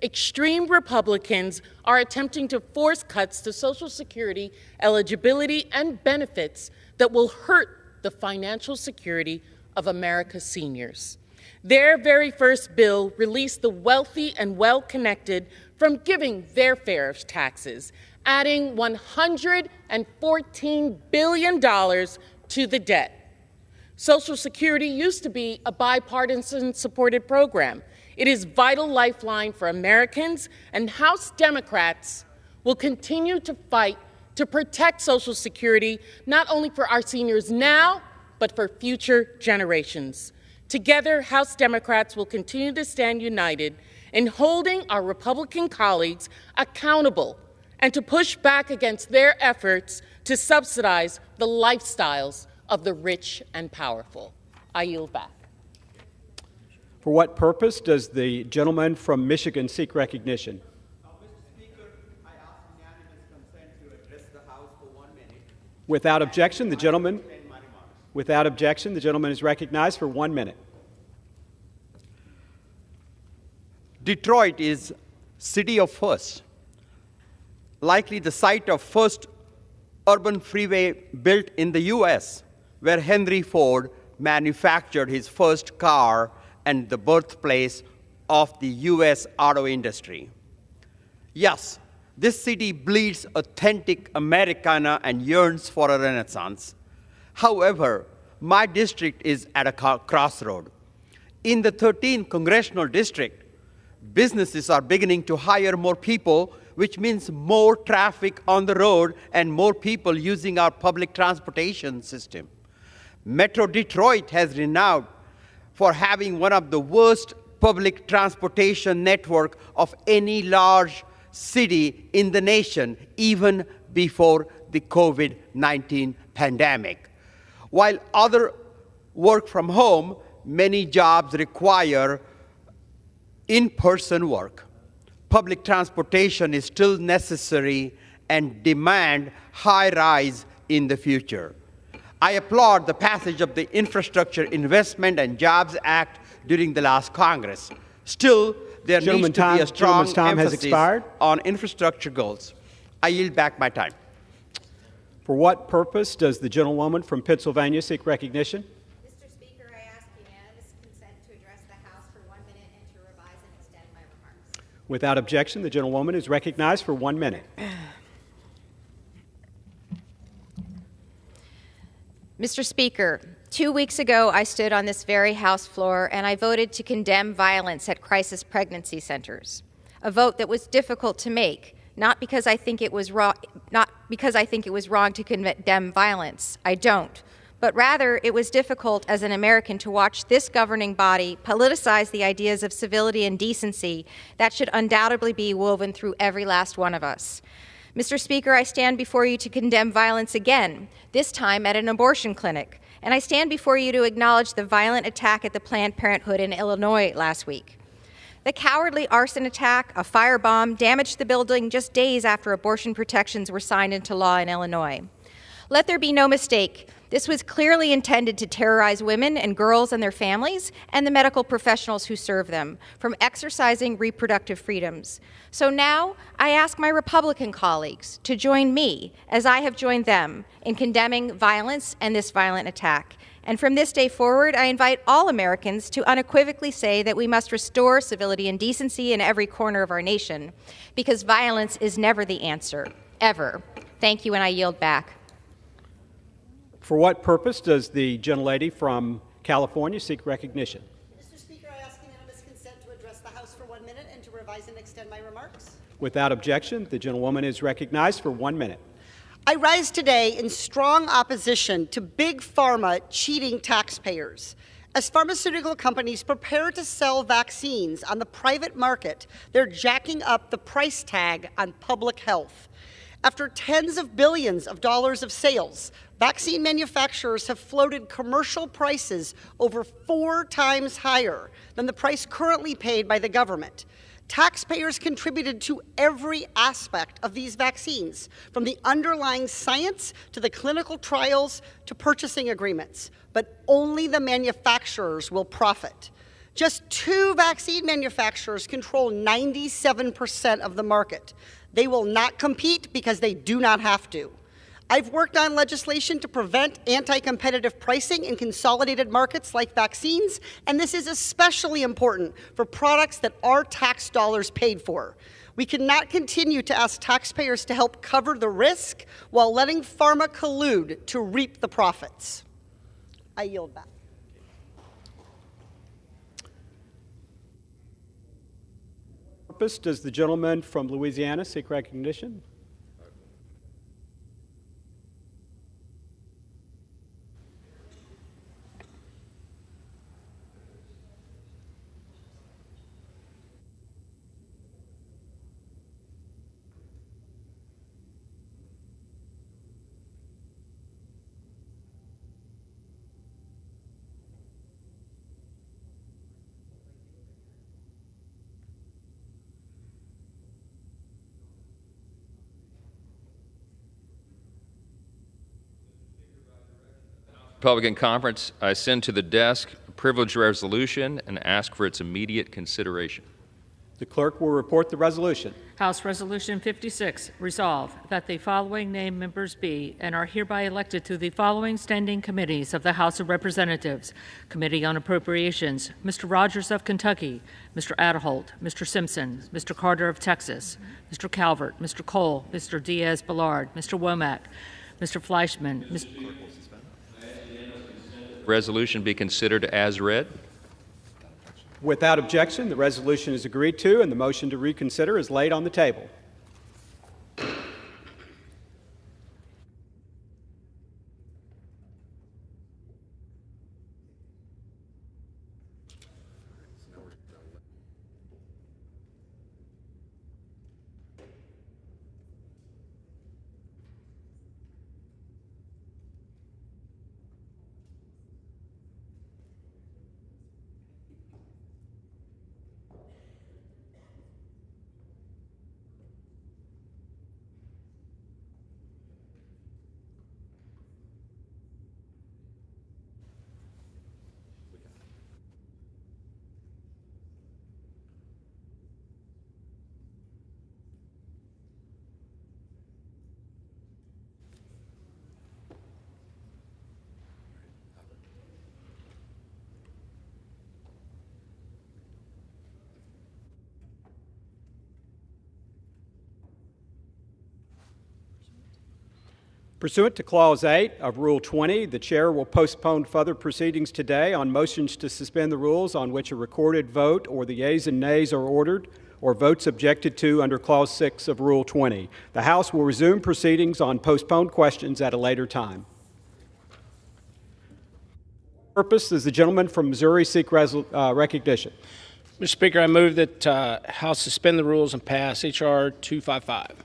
extreme Republicans are attempting to force cuts to Social Security eligibility and benefits that will hurt the financial security of America's seniors. Their very first bill released the wealthy and well-connected from giving their fair of taxes adding $114 billion to the debt. Social Security used to be a bipartisan supported program. It is a vital lifeline for Americans, and House Democrats will continue to fight to protect Social Security, not only for our seniors now, but for future generations. Together, House Democrats will continue to stand united in holding our Republican colleagues accountable and to push back against their efforts to subsidize the lifestyles of the rich and powerful. I yield back. For what purpose does the gentleman from Michigan seek recognition? Without objection, the gentleman is recognized for 1 minute. Detroit is city of first, likely the site of first urban freeway built in the U.S., where Henry Ford manufactured his first car and the birthplace of the U.S. auto industry. Yes, this city bleeds authentic Americana and yearns for a renaissance. However, my district is at a crossroad. In the 13th congressional district, businesses are beginning to hire more people, which means more traffic on the road and more people using our public transportation system. Metro Detroit has renowned for having one of the worst public transportation network of any large city in the nation, even before the COVID-19 pandemic. While others work from home, many jobs require in-person work. Public transportation is still necessary and demand high rise in the future. I applaud the passage of the Infrastructure Investment and Jobs Act during the last Congress. Still, there needs to be a strong emphasis on infrastructure goals. I yield back my time. For what purpose does the gentlewoman from Pennsylvania seek recognition? Mr. Speaker, I ask unanimous consent to address the House for 1 minute and to revise and extend my remarks. Without objection, the gentlewoman is recognized for 1 minute. Mr. Speaker, 2 weeks ago, I stood on this very House floor and I voted to condemn violence at crisis pregnancy centers, a vote that was difficult to make, not because I think it was wrong to condemn violence. I don't. But rather, it was difficult as an American to watch this governing body politicize the ideas of civility and decency that should undoubtedly be woven through every last one of us. Mr. Speaker, I stand before you to condemn violence again, this time at an abortion clinic. And I stand before you to acknowledge the violent attack at the Planned Parenthood in Illinois last week. The cowardly arson attack, a firebomb, damaged the building just days after abortion protections were signed into law in Illinois. Let there be no mistake. This was clearly intended to terrorize women and girls and their families and the medical professionals who serve them from exercising reproductive freedoms. So now I ask my Republican colleagues to join me, as I have joined them, in condemning violence and this violent attack. And from this day forward, I invite all Americans to unequivocally say that we must restore civility and decency in every corner of our nation, because violence is never the answer, ever. Thank you, and I yield back. For what purpose does the gentlelady from California seek recognition? Mr. Speaker, I ask unanimous consent to address the House for 1 minute and to revise and extend my remarks. Without objection, the gentlewoman is recognized for 1 minute. I rise today in strong opposition to Big Pharma cheating taxpayers. As pharmaceutical companies prepare to sell vaccines on the private market, they're jacking up the price tag on public health. After tens of billions of dollars of sales, vaccine manufacturers have floated commercial prices over 4 times higher than the price currently paid by the government. Taxpayers contributed to every aspect of these vaccines, from the underlying science to the clinical trials to purchasing agreements, but only the manufacturers will profit. Just 2 vaccine manufacturers control 97% of the market. They will not compete because they do not have to. I've worked on legislation to prevent anti-competitive pricing in consolidated markets like vaccines, and this is especially important for products that our tax dollars paid for. We cannot continue to ask taxpayers to help cover the risk while letting pharma collude to reap the profits. I yield back. Purpose, does the gentleman from Louisiana seek recognition? Republican Conference, I send to the desk a privilege resolution and ask for its immediate consideration. The clerk will report the resolution. House Resolution 56, resolve that the following named members be and are hereby elected to the following standing committees of the House of Representatives. Committee on Appropriations, Mr. Rogers of Kentucky, Mr. Aderholt, Mr. Simpson, Mr. Carter of Texas, Mr. Calvert, Mr. Cole, Mr. Diaz-Balart, Mr. Womack, Mr. Fleischman, Mr. Resolution be considered as read. Without objection, the resolution is agreed to and the motion to reconsider is laid on the table. Pursuant to Clause 8 of Rule 20, the Chair will postpone further proceedings today on motions to suspend the rules on which a recorded vote or the yeas and nays are ordered or votes objected to under Clause 6 of Rule 20. The House will resume proceedings on postponed questions at a later time. Purpose, does the gentleman from Missouri seek recognition? Mr. Speaker, I move that House suspend the rules and pass H.R. 255.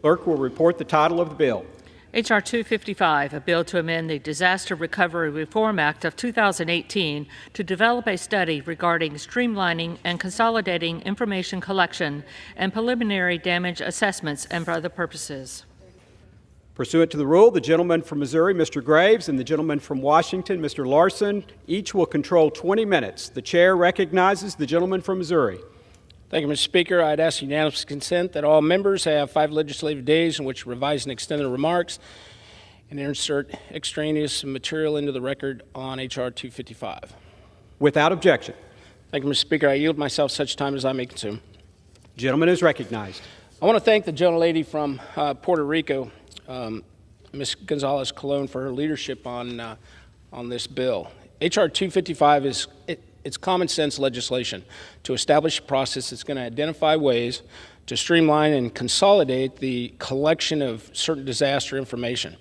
Clerk will report the title of the bill. H.R. 255, a bill to amend the Disaster Recovery Reform Act of 2018 to develop a study regarding streamlining and consolidating information collection and preliminary damage assessments and for other purposes. Pursuant to the rule, the gentleman from Missouri, Mr. Graves, and the gentleman from Washington, Mr. Larson, each will control 20 minutes. The Chair recognizes the gentleman from Missouri. Thank you, Mr. Speaker. I'd ask unanimous consent that all members have 5 legislative days in which to revise and extend their remarks and insert extraneous material into the record on H.R. 255. Without objection. Thank you, Mr. Speaker. I yield myself such time as I may consume. Gentleman is recognized. I want to thank the gentlelady from Puerto Rico, Ms. Gonzalez Colon, for her leadership on this bill. H.R. 255 is it's common sense legislation to establish a process that's going to identify ways to streamline and consolidate the collection of certain disaster information.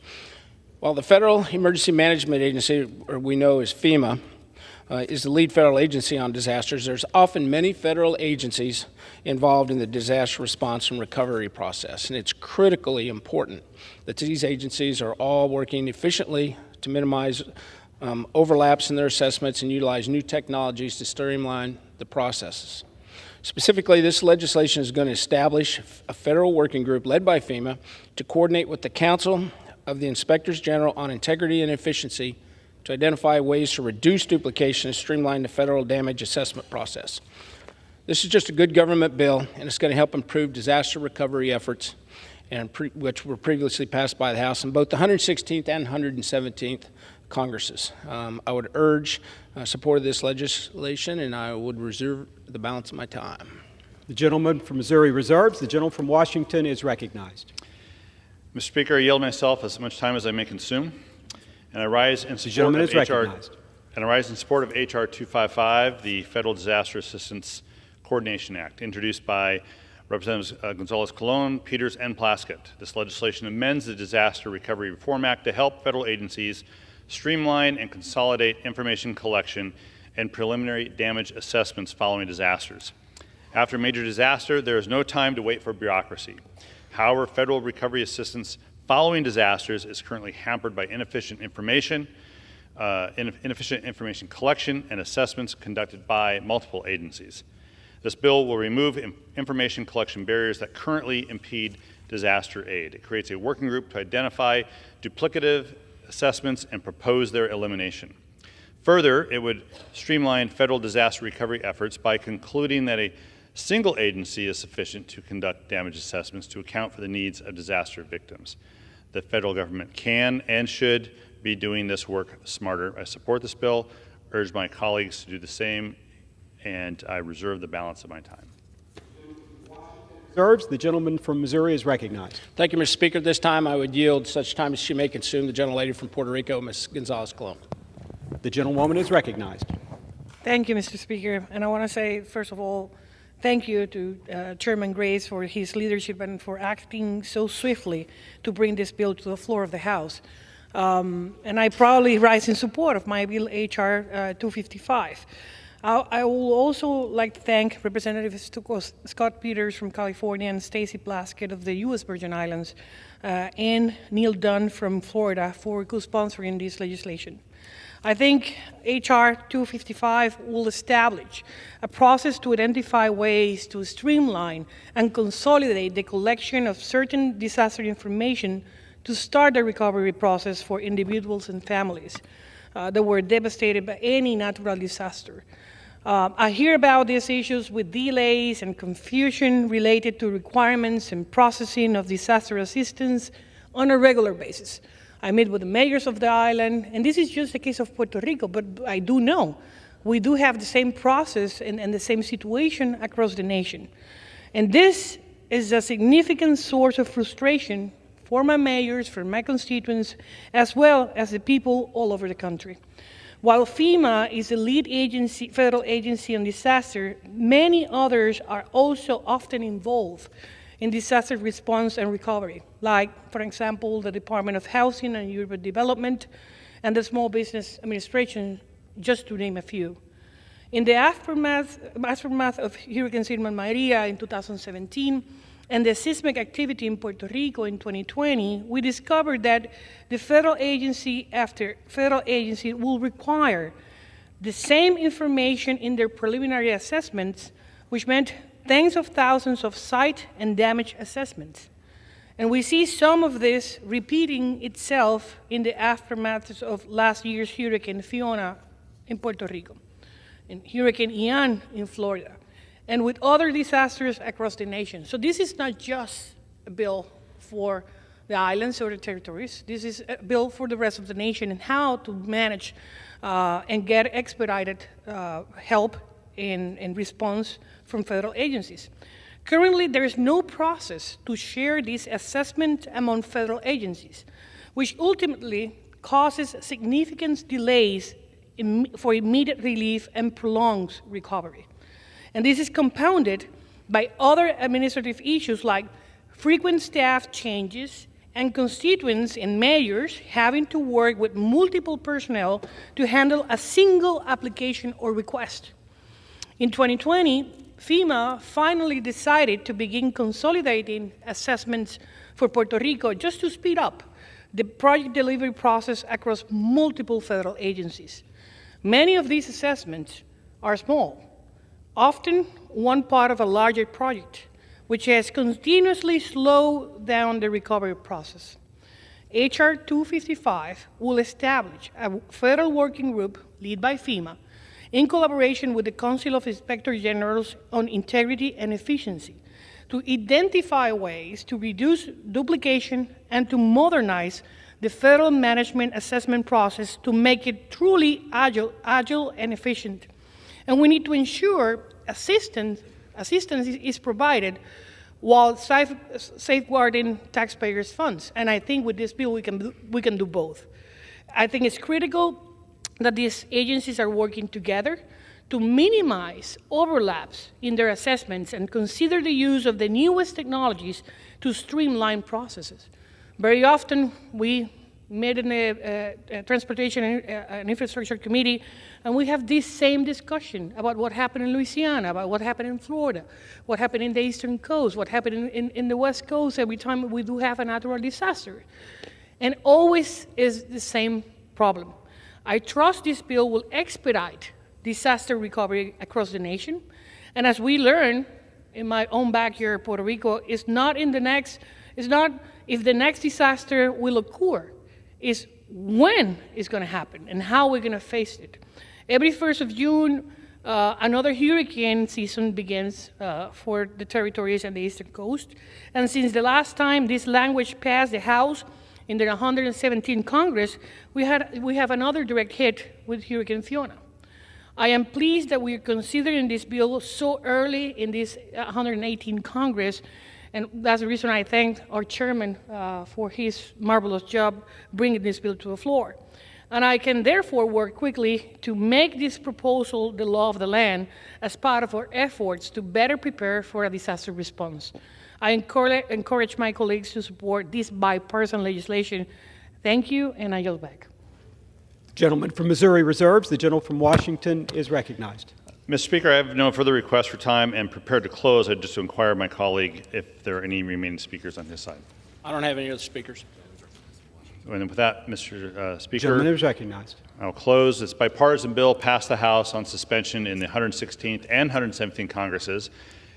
While the Federal Emergency Management Agency, or we know as FEMA, is the lead federal agency on disasters, there's often many federal agencies involved in the disaster response and recovery process. And it's critically important that these agencies are all working efficiently to minimize overlaps in their assessments and utilize new technologies to streamline the processes. Specifically, this legislation is going to establish a federal working group led by FEMA to coordinate with the Council of the Inspectors General on Integrity and Efficiency to identify ways to reduce duplication and streamline the federal damage assessment process. This is just a good government bill, and it's going to help improve disaster recovery efforts, which were previously passed by the House in both the 116th and 117th Congresses. I would urge support of this legislation, and I would reserve the balance of my time. The gentleman from Missouri reserves. The gentleman from Washington is recognized. Mr. Speaker, I yield myself as much time as I may consume, and I rise in support of H.R. 255, the Federal Disaster Assistance Coordination Act, introduced by Representatives Gonzalez-Colon, Peters, and Plaskett. This legislation amends the Disaster Recovery Reform Act to help federal agencies streamline and consolidate information collection and preliminary damage assessments following disasters. After a major disaster, there is no time to wait for bureaucracy. However, federal recovery assistance following disasters is currently hampered by inefficient information collection and assessments conducted by multiple agencies. This bill will remove information collection barriers that currently impede disaster aid. It creates a working group to identify duplicative assessments and propose their elimination. Further, it would streamline federal disaster recovery efforts by concluding that a single agency is sufficient to conduct damage assessments to account for the needs of disaster victims. The federal government can and should be doing this work smarter. I support this bill, urge my colleagues to do the same, and I reserve the balance of my time. Reserves. The gentleman from Missouri is recognized. Thank you, Mr. Speaker. This time I would yield such time as she may consume the gentlelady from Puerto Rico, Ms. Gonzalez-Colon. The gentlewoman is recognized. Thank you, Mr. Speaker. And I want to say, first of all, thank you to Chairman Grace for his leadership and for acting so swiftly to bring this bill to the floor of the House. And I proudly rise in support of my bill, H.R. 255. I will also like to thank Representatives Scott Peters from California and Stacey Plaskett of the U.S. Virgin Islands and Neil Dunn from Florida for co-sponsoring this legislation. I think H.R. 255 will establish a process to identify ways to streamline and consolidate the collection of certain disaster information to start the recovery process for individuals and families that were devastated by any natural disaster. I hear about these issues with delays and confusion related to requirements and processing of disaster assistance on a regular basis. I meet with the mayors of the island, and this is just the case of Puerto Rico, but I do know we do have the same process and the same situation across the nation. And this is a significant source of frustration for my mayors, for my constituents, as well as the people all over the country. While FEMA is the lead agency, federal agency on disaster, many others are also often involved in disaster response and recovery, like, for example, the Department of Housing and Urban Development and the Small Business Administration, just to name a few. In the aftermath of Hurricane Irma and Maria in 2017 and the seismic activity in Puerto Rico in 2020, we discovered that the federal agency after federal agency will require the same information in their preliminary assessments, which meant tens of thousands of site and damage assessments. And we see some of this repeating itself in the aftermath of last year's Hurricane Fiona in Puerto Rico, and Hurricane Ian in Florida, and with other disasters across the nation. So this is not just a bill for the islands or the territories. This is a bill for the rest of the nation and how to manage and get expedited help in response from federal agencies. Currently, there is no process to share this assessment among federal agencies, which ultimately causes significant delays for immediate relief and prolongs recovery. And this is compounded by other administrative issues like frequent staff changes and constituents and mayors having to work with multiple personnel to handle a single application or request. In 2020, FEMA finally decided to begin consolidating assessments for Puerto Rico just to speed up the project delivery process across multiple federal agencies. Many of these assessments are small, often one part of a larger project, which has continuously slowed down the recovery process. H.R. 255 will establish a federal working group led by FEMA in collaboration with the Council of Inspector Generals on Integrity and Efficiency to identify ways to reduce duplication and to modernize the federal management assessment process to make it truly agile and efficient. And we need to ensure assistance assistance is provided while safeguarding taxpayers' funds. And I think with this bill, we can do both. I think it's critical that these agencies are working together to minimize overlaps in their assessments and consider the use of the newest technologies to streamline processes. Very often, we met in a Transportation and Infrastructure Committee, and we have this same discussion about what happened in Louisiana, about what happened in Florida, what happened in the Eastern Coast, what happened in the West Coast every time we do have a natural disaster. And always is the same problem. I trust this bill will expedite disaster recovery across the nation. And as we learn in my own backyard, Puerto Rico, it's not if the next disaster will occur, it's when it's going to happen and how we're going to face it. Every 1st of June, another hurricane season begins for the territories and the Eastern Coast. And since the last time this language passed the House in the 117th Congress, we have another direct hit with Hurricane Fiona. I am pleased that we are considering this bill so early in this 118th Congress, and that's the reason I thank our chairman for his marvelous job bringing this bill to the floor. And I can therefore work quickly to make this proposal the law of the land as part of our efforts to better prepare for a disaster response. I encourage my colleagues to support this bipartisan legislation. Thank you, and I yield back. Gentleman from Missouri reserves. The gentleman from Washington is recognized. Mr. Speaker, I have no further requests for time and prepared to close. I just to inquire of my colleague if there are any remaining speakers on his side. I don't have any other speakers. And with that, Mr. Speaker, Gentleman is recognized. I'll close. This bipartisan bill passed the House on suspension in the 116th and 117th Congresses.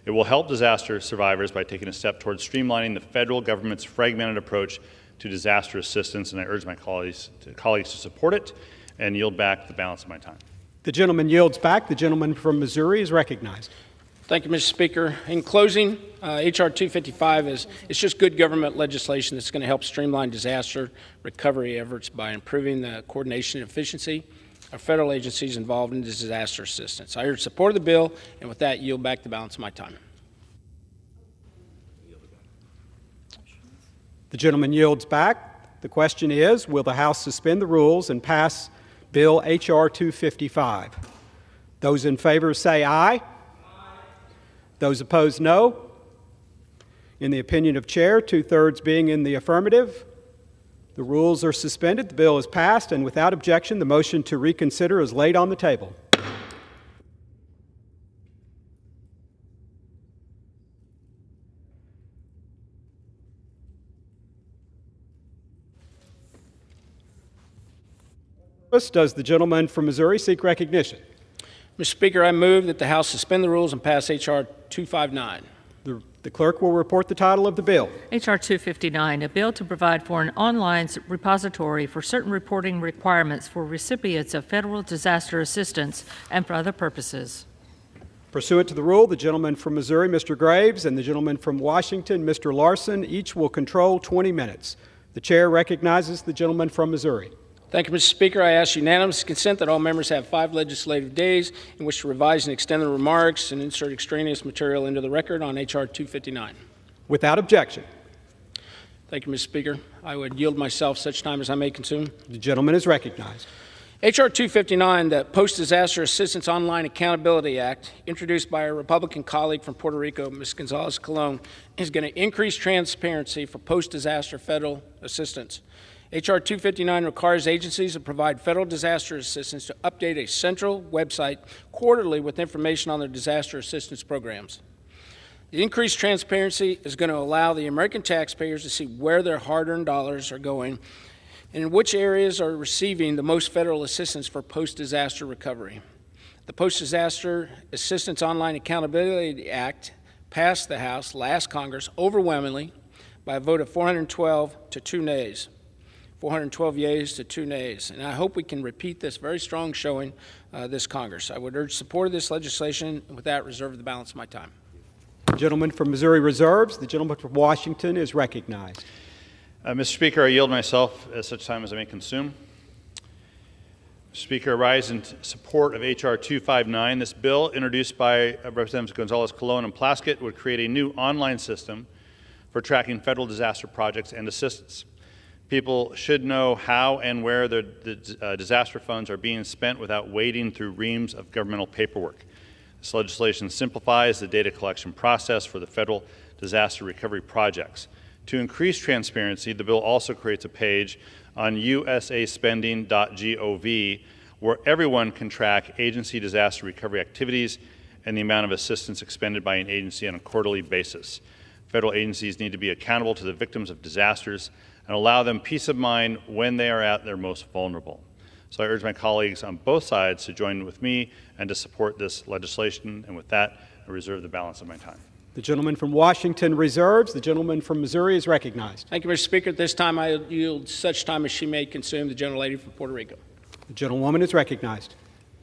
It will help disaster survivors by taking a step towards streamlining the federal government's fragmented approach to disaster assistance, and I urge my colleagues to support it and yield back the balance of my time. The gentleman yields back. The gentleman from Missouri is recognized. Thank you, Mr. Speaker. In closing, H.R. 255 it's just good government legislation that's going to help streamline disaster recovery efforts by improving the coordination and efficiency of federal agencies involved in disaster assistance. I urge support of the bill, and with that, yield back the balance of my time. The gentleman yields back. The question is, will the House suspend the rules and pass Bill H.R. 255? Those in favor say aye. Aye. Those opposed, no. In the opinion of Chair, 2/3 being in the affirmative, the rules are suspended. The bill is passed, and without objection, the motion to reconsider is laid on the table. Does the gentleman from Missouri seek recognition? Mr. Speaker, I move that the House suspend the rules and pass H.R. 259. The clerk will report the title of the bill. H.R. 259, a bill to provide for an online repository for certain reporting requirements for recipients of federal disaster assistance and for other purposes. Pursuant to the rule, the gentleman from Missouri, Mr. Graves, and the gentleman from Washington, Mr. Larson, each will control 20 minutes. The chair recognizes the gentleman from Missouri. Thank you, Mr. Speaker. I ask unanimous consent that all members have 5 legislative days in which to revise and extend their remarks and insert extraneous material into the record on H.R. 259. Without objection. Thank you, Mr. Speaker. I would yield myself such time as I may consume. The gentleman is recognized. H.R. 259, the Post-Disaster Assistance Online Accountability Act, introduced by our Republican colleague from Puerto Rico, Ms. Gonzalez-Colon, is going to increase transparency for post-disaster federal assistance. H.R. 259 requires agencies that provide federal disaster assistance to update a central website quarterly with information on their disaster assistance programs. The increased transparency is going to allow the American taxpayers to see where their hard-earned dollars are going and in which areas are receiving the most federal assistance for post-disaster recovery. The Post-Disaster Assistance Online Accountability Act passed the House last Congress overwhelmingly by a vote of 412 to 2 nays. 412 yeas to 2 nays. And I hope we can repeat this very strong showing this Congress. I would urge support of this legislation, and with that, reserve the balance of my time. The gentleman from Missouri reserves. The gentleman from Washington is recognized. Mr. Speaker, I yield myself as such time as I may consume. Speaker, I rise in support of H.R. 259. This bill, introduced by Representatives Gonzalez, Colon, and Plaskett, would create a new online system for tracking federal disaster projects and assistance. People should know how and where the disaster funds are being spent without wading through reams of governmental paperwork. This legislation simplifies the data collection process for the federal disaster recovery projects. To increase transparency, the bill also creates a page on usaspending.gov where everyone can track agency disaster recovery activities and the amount of assistance expended by an agency on a quarterly basis. Federal agencies need to be accountable to the victims of disasters and allow them peace of mind when they are at their most vulnerable. So I urge my colleagues on both sides to join with me and to support this legislation. And with that, I reserve the balance of my time. The gentleman from Washington reserves. The gentleman from Missouri is recognized. Thank you, Mr. Speaker. At this time, I yield such time as she may consume. The gentlelady from Puerto Rico. The gentlewoman is recognized.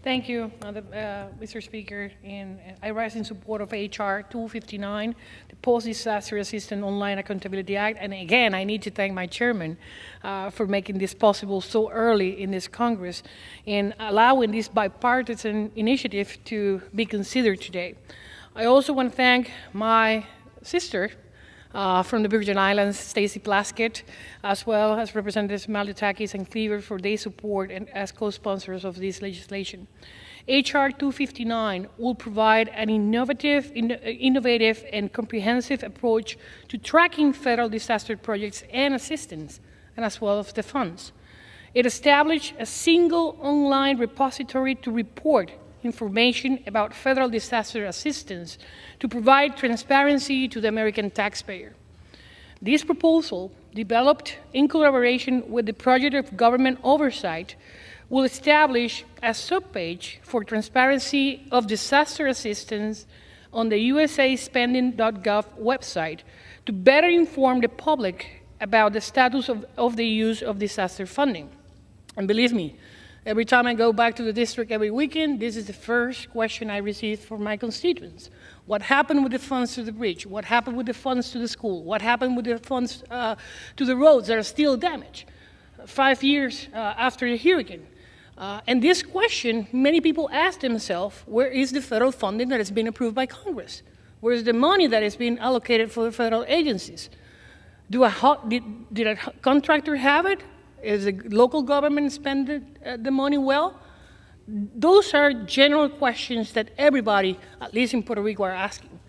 Thank you, Mr. Speaker. And I rise in support of H.R. 259, the Post-Disaster Assistance Online Accountability Act. And again, I need to thank my chairman for making this possible so early in this Congress and allowing this bipartisan initiative to be considered today. I also want to thank my sister from the Virgin Islands, Stacey Plaskett, as well as Representatives Malliotakis and Cleaver for their support and as co-sponsors of this legislation. H.R. 259 will provide an innovative and comprehensive approach to tracking federal disaster projects and assistance, and as well as the funds. It established a single online repository to report information about federal disaster assistance to provide transparency to the American taxpayer. This proposal, developed in collaboration with the Project of Government Oversight, will establish a subpage for transparency of disaster assistance on the usaspending.gov website to better inform the public about the status of the use of disaster funding. And believe me, every time I go back to the district every weekend, this is the first question I receive from my constituents. What happened with the funds to the bridge? What happened with the funds to the school? What happened with the funds to the roads that are still damaged 5 years after the hurricane? And this question, many people ask themselves, where is the federal funding that has been approved by Congress? Where is the money that is being allocated for the federal agencies? Did a contractor have it? Is the local government spending the money well? Those are general questions that everybody, at least in Puerto Rico, are asking.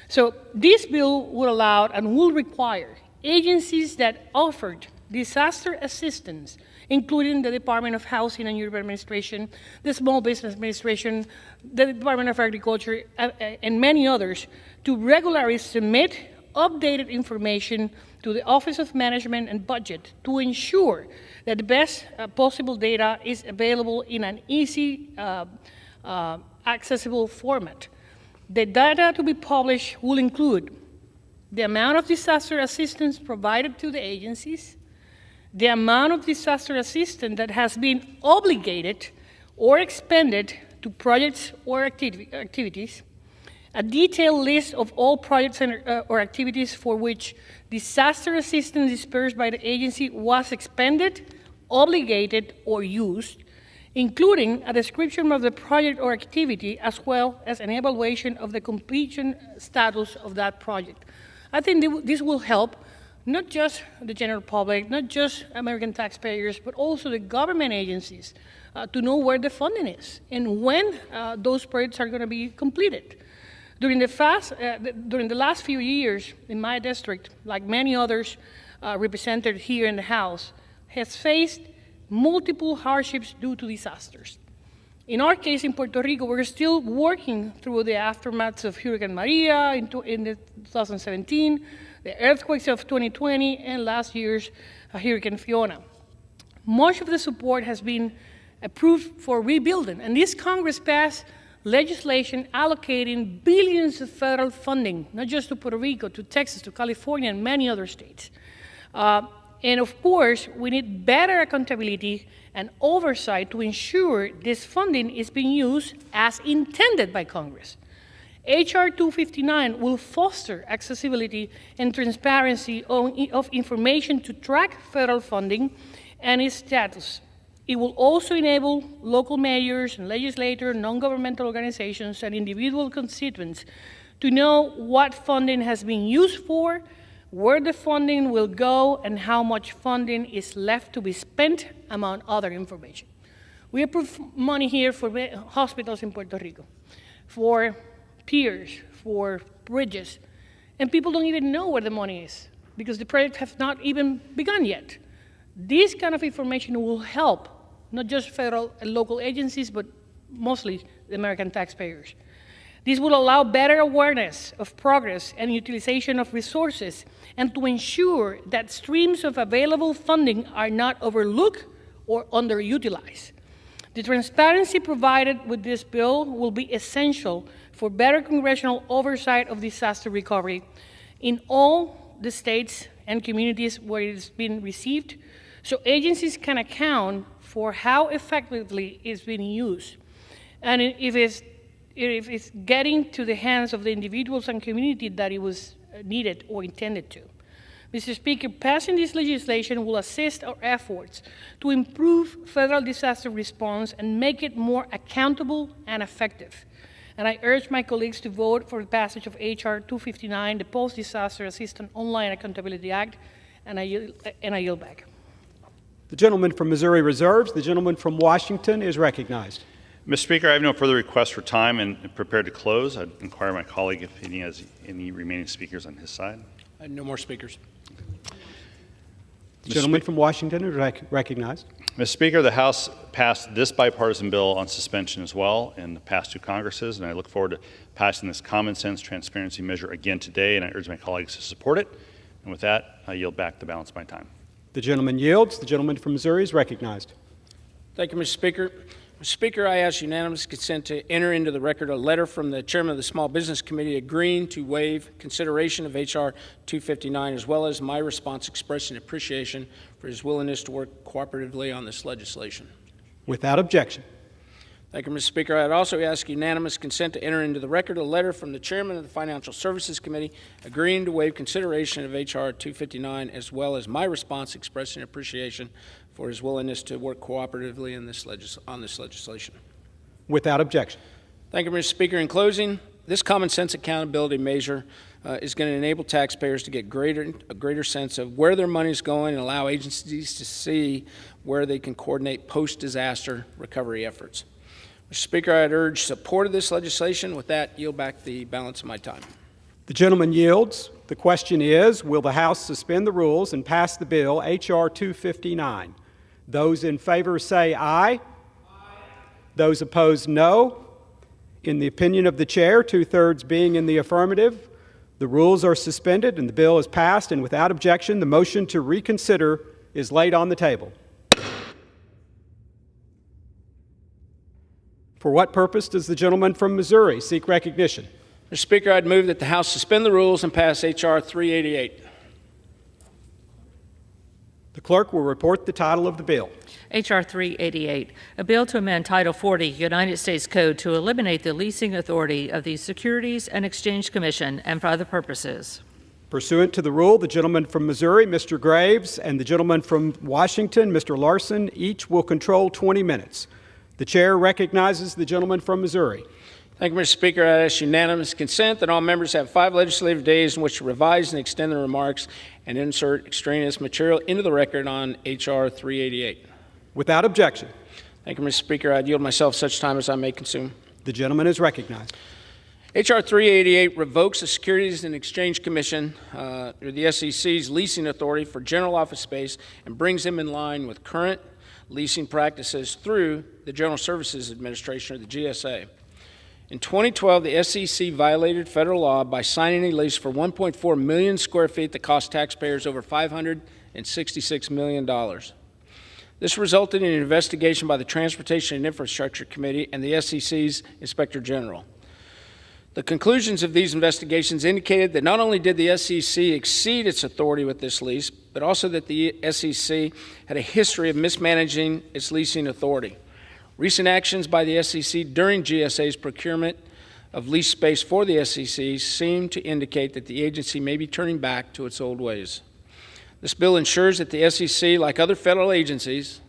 So this bill will allow and will require agencies that offered disaster assistance, including the Department of Housing and Urban Administration, the Small Business Administration, the Department of Agriculture, and many others, to regularly submit updated information to the Office of Management and Budget to ensure that the best possible data is available in an easy, accessible format. The data to be published will include the amount of disaster assistance provided to the agencies, the amount of disaster assistance that has been obligated or expended to projects or activities, a detailed list of all projects or activities for which disaster assistance dispersed by the agency was expended, obligated, or used, including a description of the project or activity, as well as an evaluation of the completion status of that project. I think this will help not just the general public, not just American taxpayers, but also the government agencies to know where the funding is and when those projects are going to be completed. During the last few years in my district, like many others represented here in the House, has faced multiple hardships due to disasters. In our case in Puerto Rico, we're still working through the aftermaths of Hurricane Maria in 2017, the earthquakes of 2020, and last year's Hurricane Fiona. Much of the support has been approved for rebuilding, and this Congress passed legislation allocating billions of federal funding, not just to Puerto Rico, to Texas, to California, and many other states. And of course, we need better accountability and oversight to ensure this funding is being used as intended by Congress. H.R. 259 will foster accessibility and transparency of information to track federal funding and its status. It will also enable local mayors and legislators, non-governmental organizations, and individual constituents to know what funding has been used for, where the funding will go, and how much funding is left to be spent, among other information. We approve money here for hospitals in Puerto Rico, for piers, for bridges, and people don't even know where the money is because the project has not even begun yet. This kind of information will help not just federal and local agencies, but mostly the American taxpayers. This will allow better awareness of progress and utilization of resources, and to ensure that streams of available funding are not overlooked or underutilized. The transparency provided with this bill will be essential for better congressional oversight of disaster recovery in all the states and communities where it has been received, so agencies can account for how effectively it's being used, and if it's getting to the hands of the individuals and community that it was needed or intended to. Mr. Speaker, passing this legislation will assist our efforts to improve federal disaster response and make it more accountable and effective. And I urge my colleagues to vote for the passage of H.R. 259, the Post-Disaster Assistance Online Accountability Act, and I yield back. The gentleman from Missouri reserves. The gentleman from Washington is recognized. Mr. Speaker, I have no further requests for time and prepared to close. I'd inquire my colleague if he has any remaining speakers on his side. No more speakers. The gentleman from Washington is recognized. Mr. Speaker, the House passed this bipartisan bill on suspension as well in the past two Congresses, and I look forward to passing this common sense transparency measure again today, and I urge my colleagues to support it. And with that, I yield back the balance of my time. The gentleman yields. The gentleman from Missouri is recognized. Thank you, Mr. Speaker. Mr. Speaker, I ask unanimous consent to enter into the record a letter from the chairman of the Small Business Committee agreeing to waive consideration of H.R. 259, as well as my response expressing appreciation for his willingness to work cooperatively on this legislation. Without objection. Thank you, Mr. Speaker. I'd also ask unanimous consent to enter into the record a letter from the chairman of the Financial Services Committee agreeing to waive consideration of H.R. 259, as well as my response expressing appreciation for his willingness to work cooperatively in on this legislation. Without objection. Thank you, Mr. Speaker. In closing, this common sense accountability measure is going to enable taxpayers to get a greater sense of where their money is going and allow agencies to see where they can coordinate post-disaster recovery efforts. Mr. Speaker, I'd urge support of this legislation. With that, yield back the balance of my time. The gentleman yields. The question is, will the House suspend the rules and pass the bill, H.R. 259? Those in favor say aye. Aye. Those opposed, no. In the opinion of the chair, 2/3 being in the affirmative, the rules are suspended and the bill is passed, and without objection, the motion to reconsider is laid on the table. For what purpose does the gentleman from Missouri seek recognition? Mr. Speaker, I'd move that the House suspend the rules and pass H.R. 388. The clerk will report the title of the bill. H.R. 388, a bill to amend Title 40 United States Code to eliminate the leasing authority of the Securities and Exchange Commission and for other purposes. Pursuant to the rule, the gentleman from Missouri, Mr. Graves, and the gentleman from Washington, Mr. Larson, each will control 20 minutes. The chair recognizes the gentleman from Missouri. Thank you, Mr. Speaker. I ask unanimous consent that all members have 5 legislative days in which to revise and extend their remarks and insert extraneous material into the record on H.R. 388. Without objection. Thank you, Mr. Speaker. I yield myself such time as I may consume. The gentleman is recognized. H.R. 388 revokes the Securities and Exchange Commission, or the SEC's leasing authority for general office space and brings them in line with current leasing practices through the General Services Administration, or the GSA. In 2012, the SEC violated federal law by signing a lease for 1.4 million square feet that cost taxpayers over $566 million. This resulted in an investigation by the Transportation and Infrastructure Committee and the SEC's Inspector General. The conclusions of these investigations indicated that not only did the SEC exceed its authority with this lease, but also that the SEC had a history of mismanaging its leasing authority. Recent actions by the SEC during GSA's procurement of lease space for the SEC seem to indicate that the agency may be turning back to its old ways. This bill ensures that the SEC, like other federal agencies,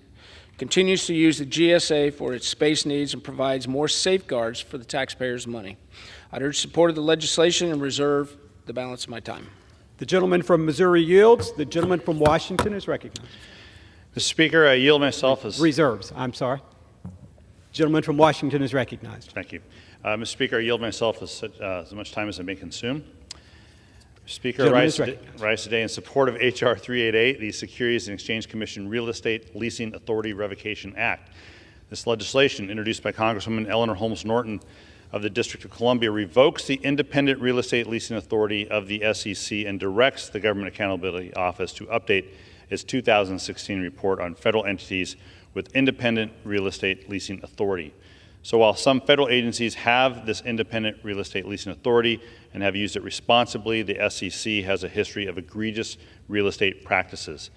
continues to use the GSA for its space needs and provides more safeguards for the taxpayers' money. I'd urge support of the legislation and reserve the balance of my time. The gentleman from Missouri yields. The gentleman from Washington is recognized. Mr. Speaker, I yield myself as... Reserves, I'm sorry. Gentleman from Washington is recognized. Thank you. Mr. Speaker, I yield myself as much time as I may consume. Mr. Speaker, I rise today in support of H.R. 388, the Securities and Exchange Commission Real Estate Leasing Authority Revocation Act. This legislation, introduced by Congresswoman Eleanor Holmes Norton of the District of Columbia, revokes the independent real estate leasing authority of the SEC and directs the Government Accountability Office to update its 2016 report on federal entities with independent real estate leasing authority. So while some federal agencies have this independent real estate leasing authority and have used it responsibly, the SEC has a history of egregious real estate practices.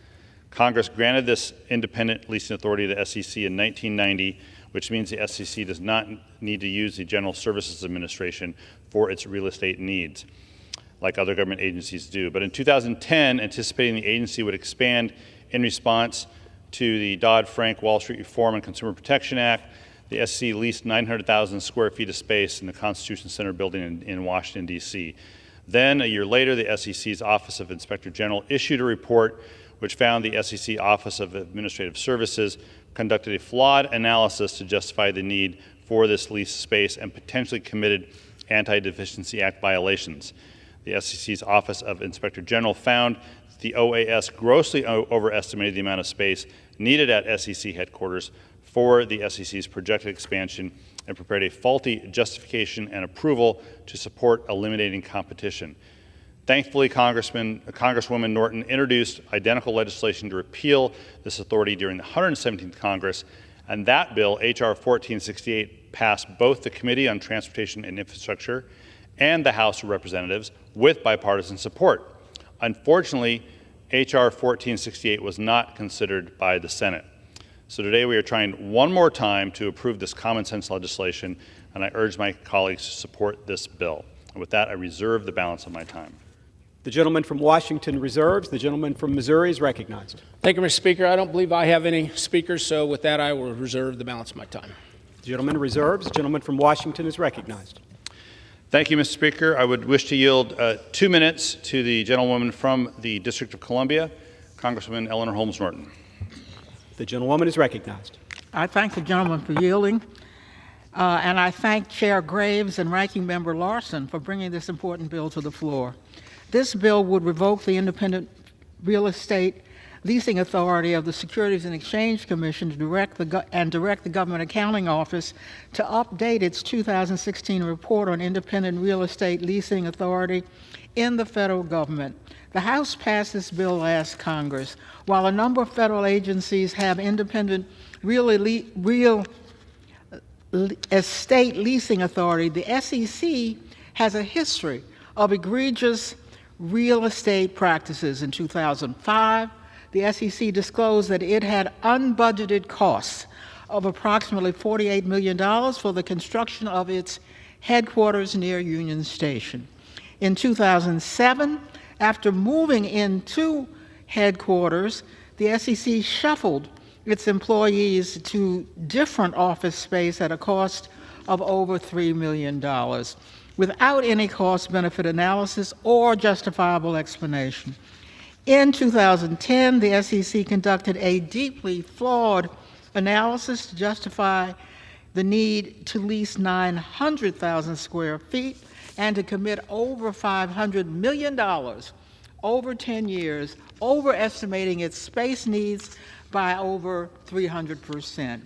Congress granted this independent leasing authority to the SEC in 1990, which means the SEC does not need to use the General Services Administration for its real estate needs, like other government agencies do. But in 2010, anticipating the agency would expand in response to the Dodd-Frank Wall Street Reform and Consumer Protection Act, the SEC leased 900,000 square feet of space in the Constitution Center building in Washington, D.C. Then, a year later, the SEC's Office of Inspector General issued a report which found the SEC Office of Administrative Services conducted a flawed analysis to justify the need for this leased space and potentially committed Anti-Deficiency Act violations. The SEC's Office of Inspector General found that the OAS grossly overestimated the amount of space needed at SEC headquarters for the SEC's projected expansion and prepared a faulty justification and approval to support eliminating competition. Thankfully, Congresswoman Norton introduced identical legislation to repeal this authority during the 117th Congress, and that bill, H.R. 1468, passed both the Committee on Transportation and Infrastructure and the House of Representatives with bipartisan support. Unfortunately, H.R. 1468 was not considered by the Senate. So today we are trying one more time to approve this common sense legislation, and I urge my colleagues to support this bill. And with that, I reserve the balance of my time. The gentleman from Washington reserves. The gentleman from Missouri is recognized. Thank you, Mr. Speaker. I don't believe I have any speakers, so with that, I will reserve the balance of my time. The gentleman reserves. The gentleman from Washington is recognized. Thank you, Mr. Speaker. I would wish to yield 2 minutes to the gentlewoman from the District of Columbia, Congresswoman Eleanor Holmes Norton. The gentlewoman is recognized. I thank the gentleman for yielding, and I thank Chair Graves and Ranking Member Larson for bringing this important bill to the floor. This bill would revoke the independent real estate leasing authority of the Securities and Exchange Commission to direct the Government Accounting Office to update its 2016 report on independent real estate leasing authority in the federal government. The House passed this bill last Congress. While a number of federal agencies have independent real estate leasing authority, the SEC has a history of egregious real estate practices. In 2005, the SEC disclosed that it had unbudgeted costs of approximately $48 million for the construction of its headquarters near Union Station. In 2007, after moving into headquarters, the SEC shuffled its employees to different office space at a cost of over $3 million, without any cost-benefit analysis or justifiable explanation. In 2010, the SEC conducted a deeply flawed analysis to justify the need to lease 900,000 square feet and to commit over $500 million over 10 years, overestimating its space needs by over 300%.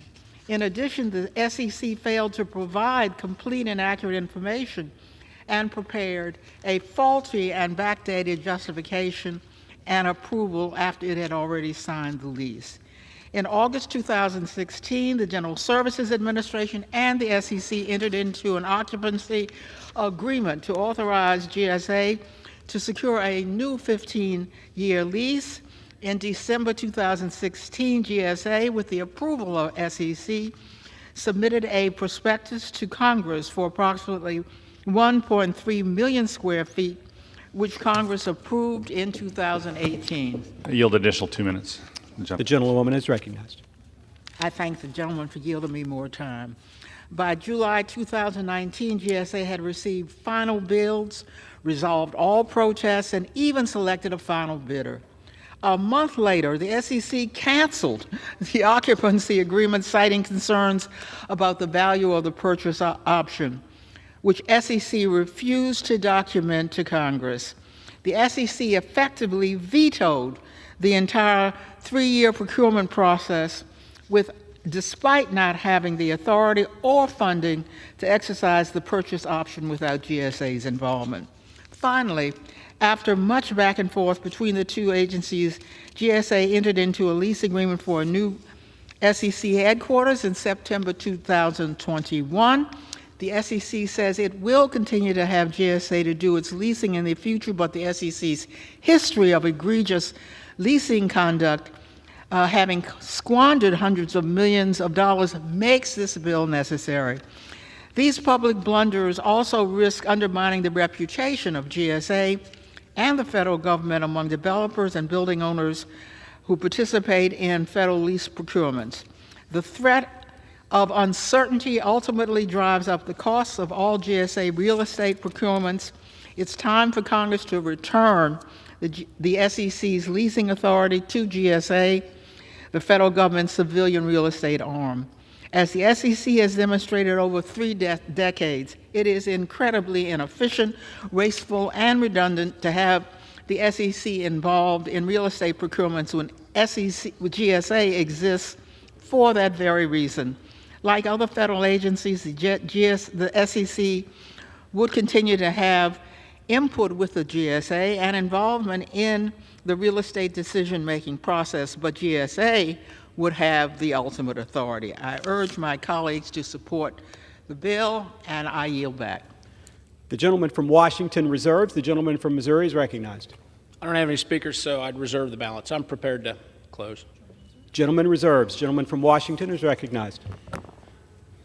In addition, the SEC failed to provide complete and accurate information and prepared a faulty and backdated justification and approval after it had already signed the lease. In August 2016, the General Services Administration and the SEC entered into an occupancy agreement to authorize GSA to secure a new 15-year lease. In December 2016, GSA, with the approval of SEC, submitted a prospectus to Congress for approximately 1.3 million square feet, which Congress approved in 2018. I yield additional 2 minutes. The gentlewoman is recognized. I thank the gentleman for yielding me more time. By July 2019, GSA had received final bids, resolved all protests, and even selected a final bidder. A month later, the SEC canceled the occupancy agreement, citing concerns about the value of the purchase option, which SEC refused to document to Congress. The SEC effectively vetoed the entire 3-year procurement process, despite not having the authority or funding to exercise the purchase option without GSA's involvement. Finally, after much back and forth between the two agencies, GSA entered into a lease agreement for a new SEC headquarters in September 2021. The SEC says it will continue to have GSA to do its leasing in the future, but the SEC's history of egregious leasing conduct, having squandered hundreds of millions of dollars, makes this bill necessary. These public blunders also risk undermining the reputation of GSA and the federal government among developers and building owners who participate in federal lease procurements. The threat of uncertainty ultimately drives up the costs of all GSA real estate procurements. It's time for Congress to return the SEC's leasing authority to GSA, the federal government's civilian real estate arm. As the SEC has demonstrated over 3 decades, it is incredibly inefficient, wasteful, and redundant to have the SEC involved in real estate procurements when GSA exists for that very reason. Like other federal agencies, the SEC would continue to have input with the GSA and involvement in the real estate decision-making process, but GSA would have the ultimate authority. I urge my colleagues to support the bill, and I yield back. The gentleman from Washington reserves. The gentleman from Missouri is recognized. I don't have any speakers, so I'd reserve the balance. I'm prepared to close. Gentleman reserves. Gentleman from Washington is recognized.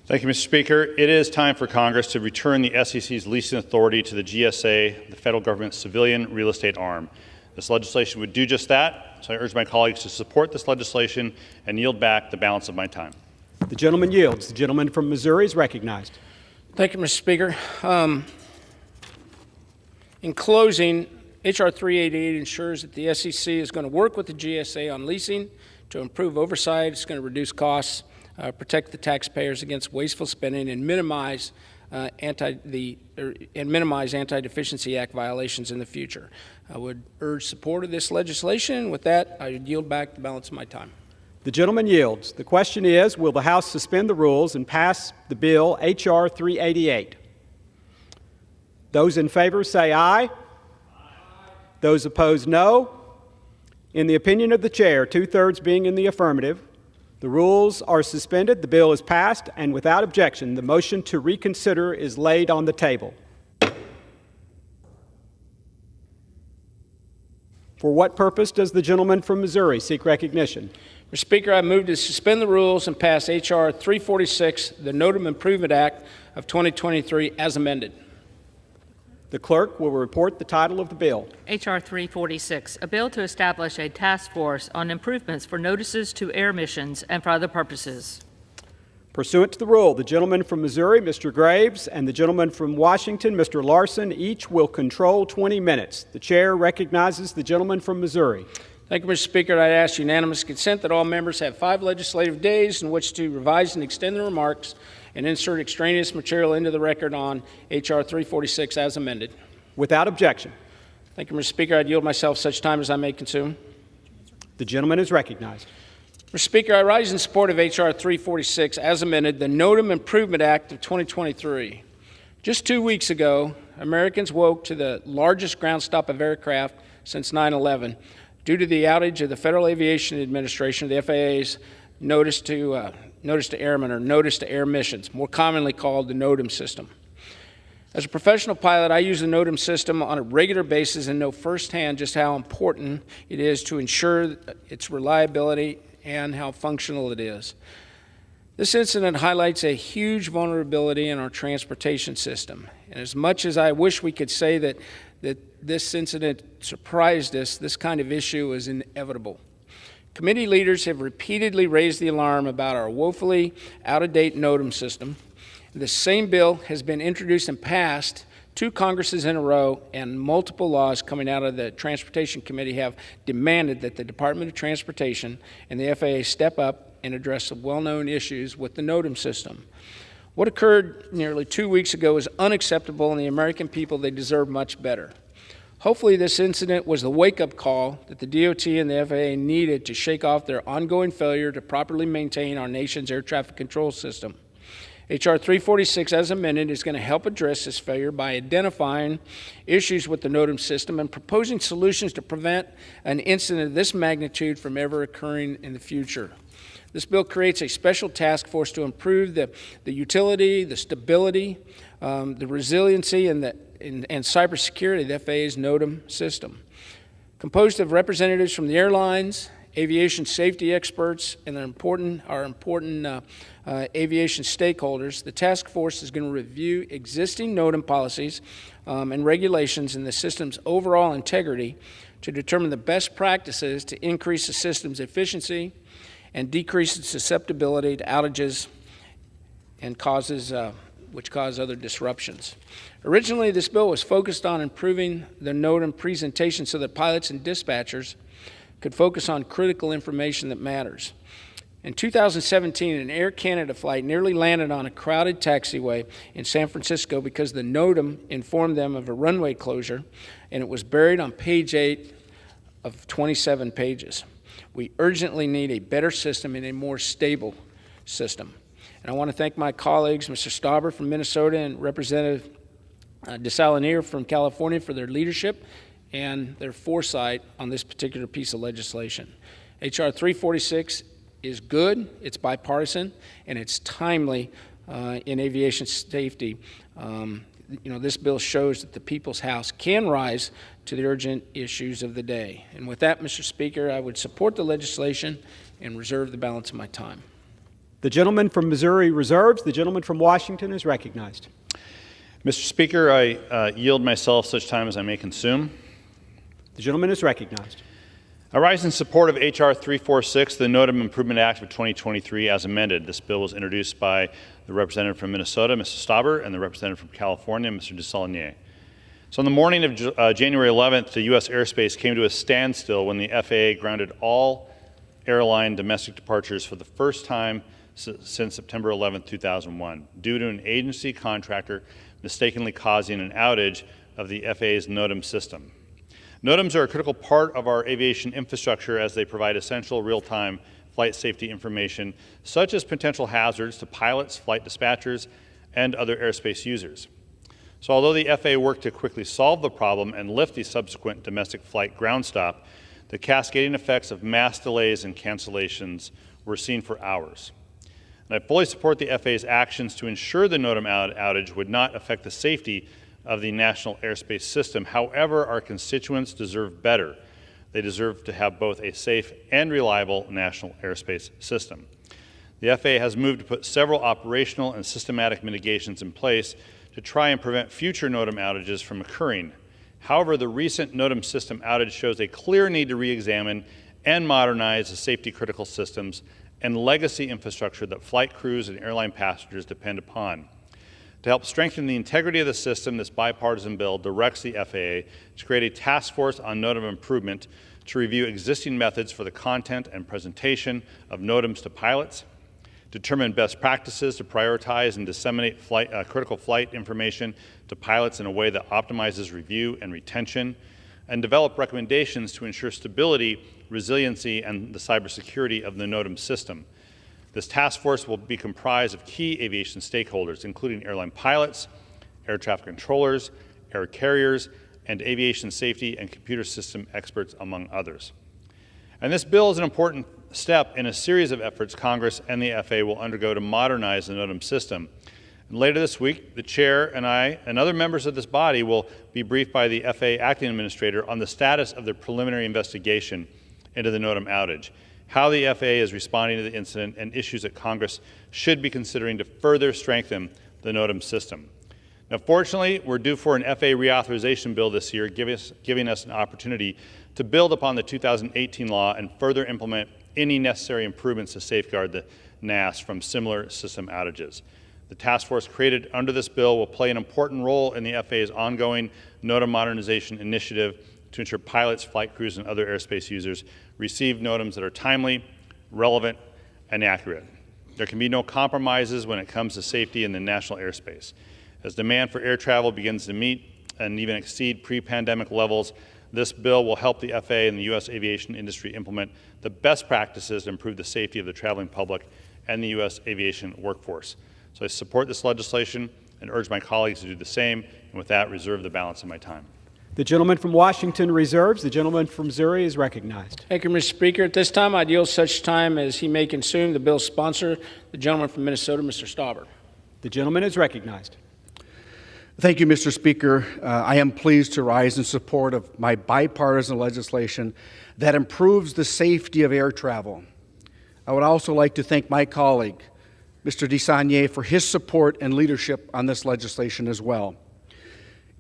Thank you, Mr. Speaker. It is time for Congress to return the SEC's leasing authority to the GSA, the federal government's civilian real estate arm. This legislation would do just that, so I urge my colleagues to support this legislation and yield back the balance of my time. The gentleman yields. The gentleman from Missouri is recognized. Thank you, Mr. Speaker. In closing, H.R. 388 ensures that the SEC is going to work with the GSA on leasing to improve oversight. It's going to reduce costs, protect the taxpayers against wasteful spending, and minimize Anti-Deficiency Act violations in the future. I would urge support of this legislation. With that, I would yield back the balance of my time. The gentleman yields. The question is, will the House suspend the rules and pass the bill H.R. 388? Those in favor say aye. Aye. Those opposed, no. In the opinion of the chair, 2/3 being in the affirmative, the rules are suspended, the bill is passed, and without objection, the motion to reconsider is laid on the table. For what purpose does the gentleman from Missouri seek recognition? Mr. Speaker, I move to suspend the rules and pass H.R. 346, the NOTAM Improvement Act of 2023, as amended. The clerk will report the title of the bill. H.R. 346, a bill to establish a task force on improvements for notices to air missions and for other purposes. Pursuant to the rule, the gentleman from Missouri, Mr. Graves, and the gentleman from Washington, Mr. Larson, each will control 20 minutes. The chair recognizes the gentleman from Missouri. Thank you, Mr. Speaker. I ask unanimous consent that all members have 5 legislative days in which to revise and extend their remarks and insert extraneous material into the record on H.R. 346 as amended. Without objection. Thank you, Mr. Speaker. I yield myself such time as I may consume. The gentleman is recognized. Mr. Speaker, I rise in support of H.R. 346 as amended, the NOTAM Improvement Act of 2023. Just 2 weeks ago, Americans woke to the largest ground stop of aircraft since 9/11 due to the outage of the Federal Aviation Administration, the FAA's Notice to Airmen, or Notice to Air Missions, more commonly called the NOTAM system. As a professional pilot, I use the NOTAM system on a regular basis and know firsthand just how important it is to ensure its reliability and how functional it is. This incident highlights a huge vulnerability in our transportation system. And as much as I wish we could say that this incident surprised us, this kind of issue is inevitable. Committee leaders have repeatedly raised the alarm about our woefully out-of-date NOTAM system. The same bill has been introduced and passed 2 Congresses in a row, and multiple laws coming out of the Transportation Committee have demanded that the Department of Transportation and the FAA step up and address the well-known issues with the NOTAM system. What occurred nearly 2 weeks ago is unacceptable, and the American people, they deserve much better. Hopefully this incident was the wake-up call that the DOT and the FAA needed to shake off their ongoing failure to properly maintain our nation's air traffic control system. H.R. 346, as amended, is going to help address this failure by identifying issues with the NOTAM system and proposing solutions to prevent an incident of this magnitude from ever occurring in the future. This bill creates a special task force to improve the utility, the stability, the resiliency, and cybersecurity of the FAA's NOTAM system. Composed of representatives from the airlines, aviation safety experts, and our important aviation stakeholders, the task force is going to review existing NOTAM policies and regulations and the system's overall integrity to determine the best practices to increase the system's efficiency and decrease its susceptibility to outages and which cause other disruptions. Originally, this bill was focused on improving the NOTAM presentation so that pilots and dispatchers could focus on critical information that matters. In 2017, an Air Canada flight nearly landed on a crowded taxiway in San Francisco because the NOTAM informed them of a runway closure, and it was buried on page 8 of 27 pages. We urgently need a better system and a more stable system. And I want to thank my colleagues, Mr. Stauber from Minnesota and Representative DeSalegnier from California, for their leadership and their foresight on this particular piece of legislation. H.R. 346 is good, it's bipartisan, and it's timely in aviation safety. This bill shows that the People's House can rise to the urgent issues of the day. And with that, Mr. Speaker, I would support the legislation and reserve the balance of my time. The gentleman from Missouri reserves. The gentleman from Washington is recognized. Mr. Speaker, I yield myself such time as I may consume. The gentleman is recognized. I rise in support of H.R. 346, the NOTAM Improvement Act of 2023, as amended. This bill was introduced by the representative from Minnesota, Mr. Stauber, and the representative from California, Mr. DeSalegnier. So on the morning of January 11th, the U.S. airspace came to a standstill when the FAA grounded all airline domestic departures for the first time since September 11, 2001, due to an agency contractor mistakenly causing an outage of the FAA's NOTAM system. NOTAMs are a critical part of our aviation infrastructure as they provide essential real-time flight safety information, such as potential hazards to pilots, flight dispatchers, and other airspace users. So although the FAA worked to quickly solve the problem and lift the subsequent domestic flight ground stop, the cascading effects of mass delays and cancellations were seen for hours. And I fully support the FAA's actions to ensure the NOTAM outage would not affect the safety of the national airspace system. However, our constituents deserve better. They deserve to have both a safe and reliable national airspace system. The FAA has moved to put several operational and systematic mitigations in place to try and prevent future NOTAM outages from occurring. However, the recent NOTAM system outage shows a clear need to re-examine and modernize the safety-critical systems and legacy infrastructure that flight crews and airline passengers depend upon. To help strengthen the integrity of the system, this bipartisan bill directs the FAA to create a task force on NOTAM improvement to review existing methods for the content and presentation of NOTAMs to pilots, determine best practices to prioritize and disseminate critical flight information to pilots in a way that optimizes review and retention, and develop recommendations to ensure stability, resiliency, and the cybersecurity of the NOTAM system. This task force will be comprised of key aviation stakeholders, including airline pilots, air traffic controllers, air carriers, and aviation safety and computer system experts, among others. And this bill is an important step in a series of efforts Congress and the FAA will undergo to modernize the NOTAM system. And later this week, the Chair and I and other members of this body will be briefed by the FAA Acting Administrator on the status of their preliminary investigation into the NOTAM outage, how the FAA is responding to the incident, and issues that Congress should be considering to further strengthen the NOTAM system. Now, fortunately, we're due for an FAA reauthorization bill this year, giving us an opportunity to build upon the 2018 law and further implement any necessary improvements to safeguard the NAS from similar system outages. The task force created under this bill will play an important role in the FAA's ongoing NOTAM modernization initiative to ensure pilots, flight crews, and other airspace users receive NOTAMs that are timely, relevant, and accurate. There can be no compromises when it comes to safety in the national airspace. As demand for air travel begins to meet and even exceed pre-pandemic levels, this bill will help the FAA and the U.S. aviation industry implement the best practices to improve the safety of the traveling public and the U.S. aviation workforce. So I support this legislation and urge my colleagues to do the same, and with that, reserve the balance of my time. The gentleman from Washington reserves. The gentleman from Missouri is recognized. Thank you, Mr. Speaker. At this time, I'd yield such time as he may consume the bill's sponsor, the gentleman from Minnesota, Mr. Stauber. The gentleman is recognized. Thank you, Mr. Speaker. I am pleased to rise in support of my bipartisan legislation that improves the safety of air travel. I would also like to thank my colleague, Mr. DeSaulnier, for his support and leadership on this legislation as well.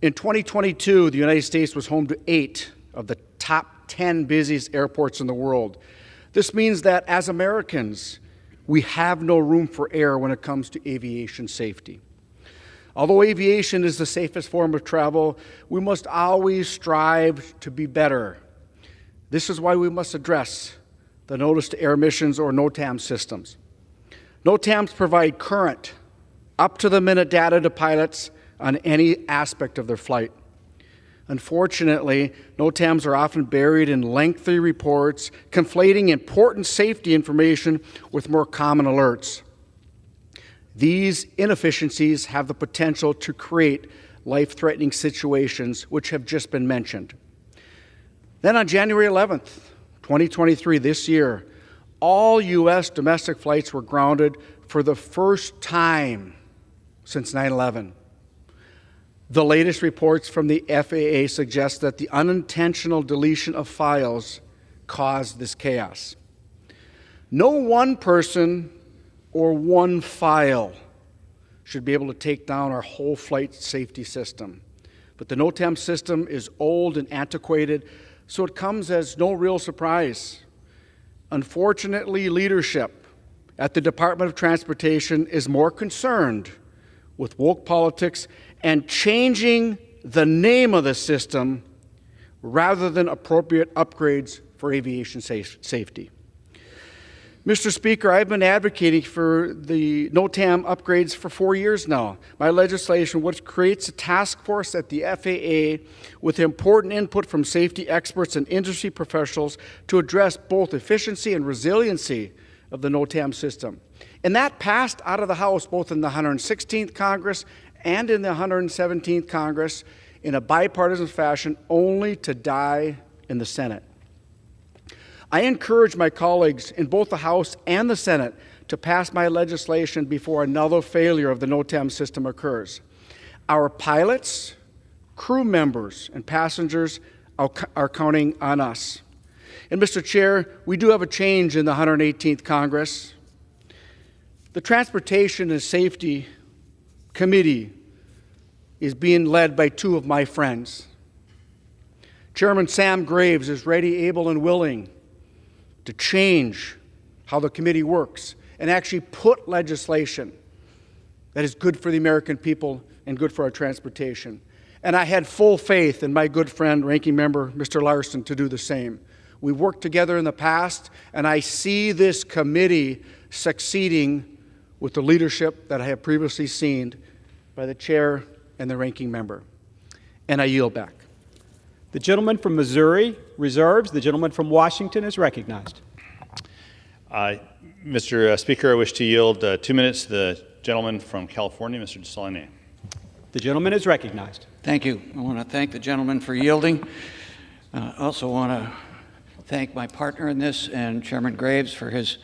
In 2022, the United States was home to 8 of the top 10 busiest airports in the world. This means that as Americans, we have no room for error when it comes to aviation safety. Although aviation is the safest form of travel, we must always strive to be better. This is why we must address the Notice to Air Missions, or NOTAM systems. NOTAMs provide current, up-to-the-minute data to pilots on any aspect of their flight. Unfortunately, NOTAMs are often buried in lengthy reports, conflating important safety information with more common alerts. These inefficiencies have the potential to create life-threatening situations, which have just been mentioned. Then on January 11th, 2023, this year, all U.S. domestic flights were grounded for the first time since 9/11. The latest reports from the FAA suggest that the unintentional deletion of files caused this chaos. No one person or one file should be able to take down our whole flight safety system. But the NOTAM system is old and antiquated, so it comes as no real surprise. Unfortunately, leadership at the Department of Transportation is more concerned with woke politics and changing the name of the system rather than appropriate upgrades for aviation safety. Mr. Speaker, I've been advocating for the NOTAM upgrades for 4 years now. My legislation, which creates a task force at the FAA with important input from safety experts and industry professionals to address both efficiency and resiliency of the NOTAM system. And that passed out of the House both in the 116th Congress and in the 117th Congress in a bipartisan fashion, only to die in the Senate. I encourage my colleagues in both the House and the Senate to pass my legislation before another failure of the NOTAM system occurs. Our pilots, crew members, and passengers are counting on us. And Mr. Chair, we do have a change in the 118th Congress. The Transportation and Safety Committee is being led by 2 of my friends. Chairman Sam Graves is ready, able, and willing to change how the committee works and actually put legislation that is good for the American people and good for our transportation. And I had full faith in my good friend, Ranking Member Mr. Larson, to do the same. We worked together in the past, and I see this committee succeeding with the leadership that I have previously seen by the chair and the ranking member. And I yield back. The gentleman from Missouri reserves. The gentleman from Washington is recognized. Mr. Speaker, I wish to yield 2 minutes to the gentleman from California, Mr. DeSaulnier. The gentleman is recognized. Thank you. I want to thank the gentleman for yielding. I also want to thank my partner in this and Chairman Graves for his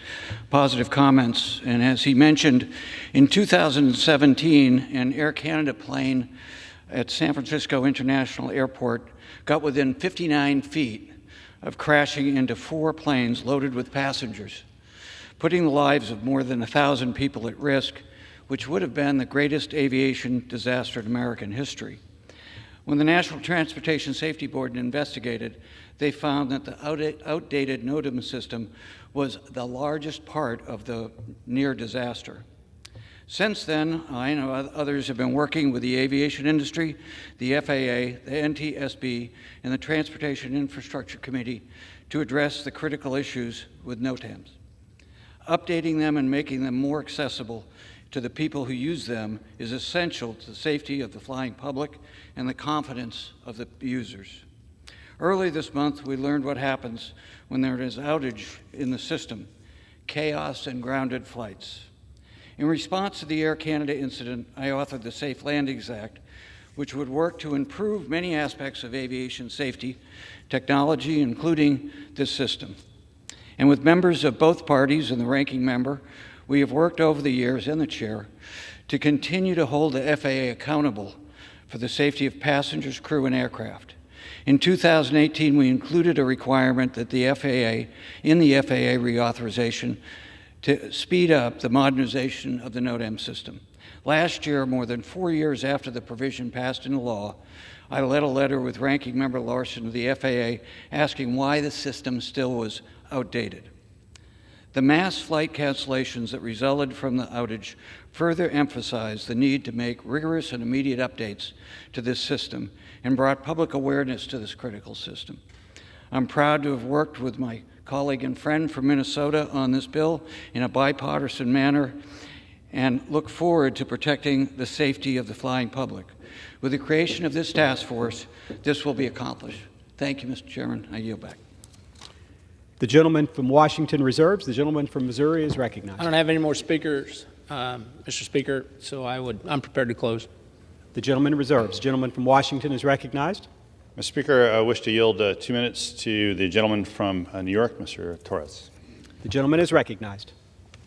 positive comments. And as he mentioned, in 2017, an Air Canada plane at San Francisco International Airport got within 59 feet of crashing into 4 planes loaded with passengers, putting the lives of more than 1,000 people at risk, which would have been the greatest aviation disaster in American history. When the National Transportation Safety Board investigated, they found that the outdated NOTAM system was the largest part of the near disaster. Since then, I know others have been working with the aviation industry, the FAA, the NTSB, and the Transportation Infrastructure Committee to address the critical issues with NOTAMs. Updating them and making them more accessible to the people who use them is essential to the safety of the flying public and the confidence of the users. Early this month, we learned what happens when there is outage in the system, chaos and grounded flights. In response to the Air Canada incident, I authored the Safe Landings Act, which would work to improve many aspects of aviation safety technology, including this system. And with members of both parties and the ranking member, we have worked over the years, and the chair, to continue to hold the FAA accountable for the safety of passengers, crew, and aircraft. In 2018, we included a requirement that the FAA, in the FAA reauthorization, to speed up the modernization of the NOTAM system. Last year, more than 4 years after the provision passed into law, I led a letter with Ranking Member Larson of the FAA asking why the system still was outdated. The mass flight cancellations that resulted from the outage further emphasized the need to make rigorous and immediate updates to this system and brought public awareness to this critical system. I'm proud to have worked with my colleague and friend from Minnesota on this bill in a bipartisan manner and look forward to protecting the safety of the flying public. With the creation of this task force, this will be accomplished. Thank you, Mr. Chairman. I yield back. The gentleman from Washington reserves. The gentleman from Missouri is recognized. I don't have any more speakers, Mr. Speaker, so I'm prepared to close. The gentleman reserves. The gentleman from Washington is recognized. Mr. Speaker, I wish to yield 2 minutes to the gentleman from New York, Mr. Torres. The gentleman is recognized.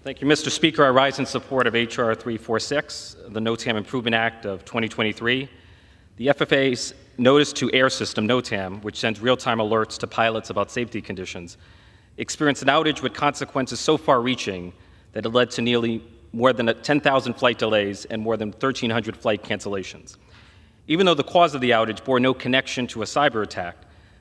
Thank you, Mr. Speaker. I rise in support of H.R. 346, the NOTAM Improvement Act of 2023. The FAA's Notice to Air System, NOTAM, which sends real-time alerts to pilots about safety conditions, experienced an outage with consequences so far-reaching that it led to nearly more than 10,000 flight delays and more than 1,300 flight cancellations. Even though the cause of the outage bore no connection to a cyber attack,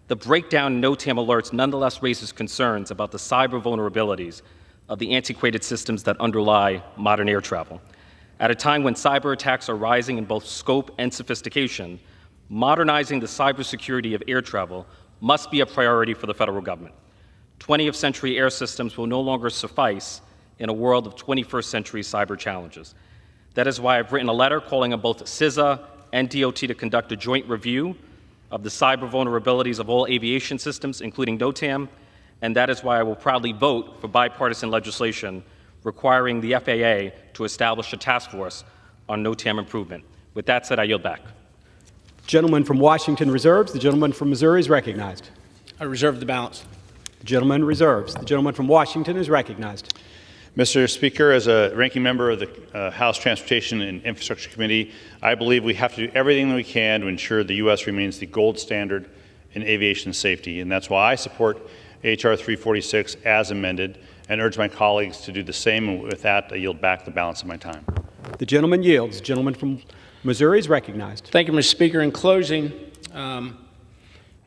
the breakdown in NOTAM alerts nonetheless raises concerns about the cyber vulnerabilities of the antiquated systems that underlie modern air travel. At a time when cyber attacks are rising in both scope and sophistication, modernizing the cybersecurity of air travel must be a priority for the federal government. 20th century air systems will no longer suffice in a world of 21st century cyber challenges. That is why I've written a letter calling on both CISA and DOT to conduct a joint review of the cyber vulnerabilities of all aviation systems, including NOTAM, and that is why I will proudly vote for bipartisan legislation requiring the FAA to establish a task force on NOTAM improvement. With that said, I yield back. Gentleman from Washington reserves. The gentleman from Missouri is recognized. I reserve the balance. The gentleman reserves. The gentleman from Washington is recognized. Mr. Speaker, as a ranking member of the House Transportation and Infrastructure Committee, I believe we have to do everything that we can to ensure the U.S. remains the gold standard in aviation safety, and that's why I support H.R. 346 as amended and urge my colleagues to do the same. And with that, I yield back the balance of my time. The gentleman yields. The gentleman from Missouri is recognized. Thank you, Mr. Speaker. In closing,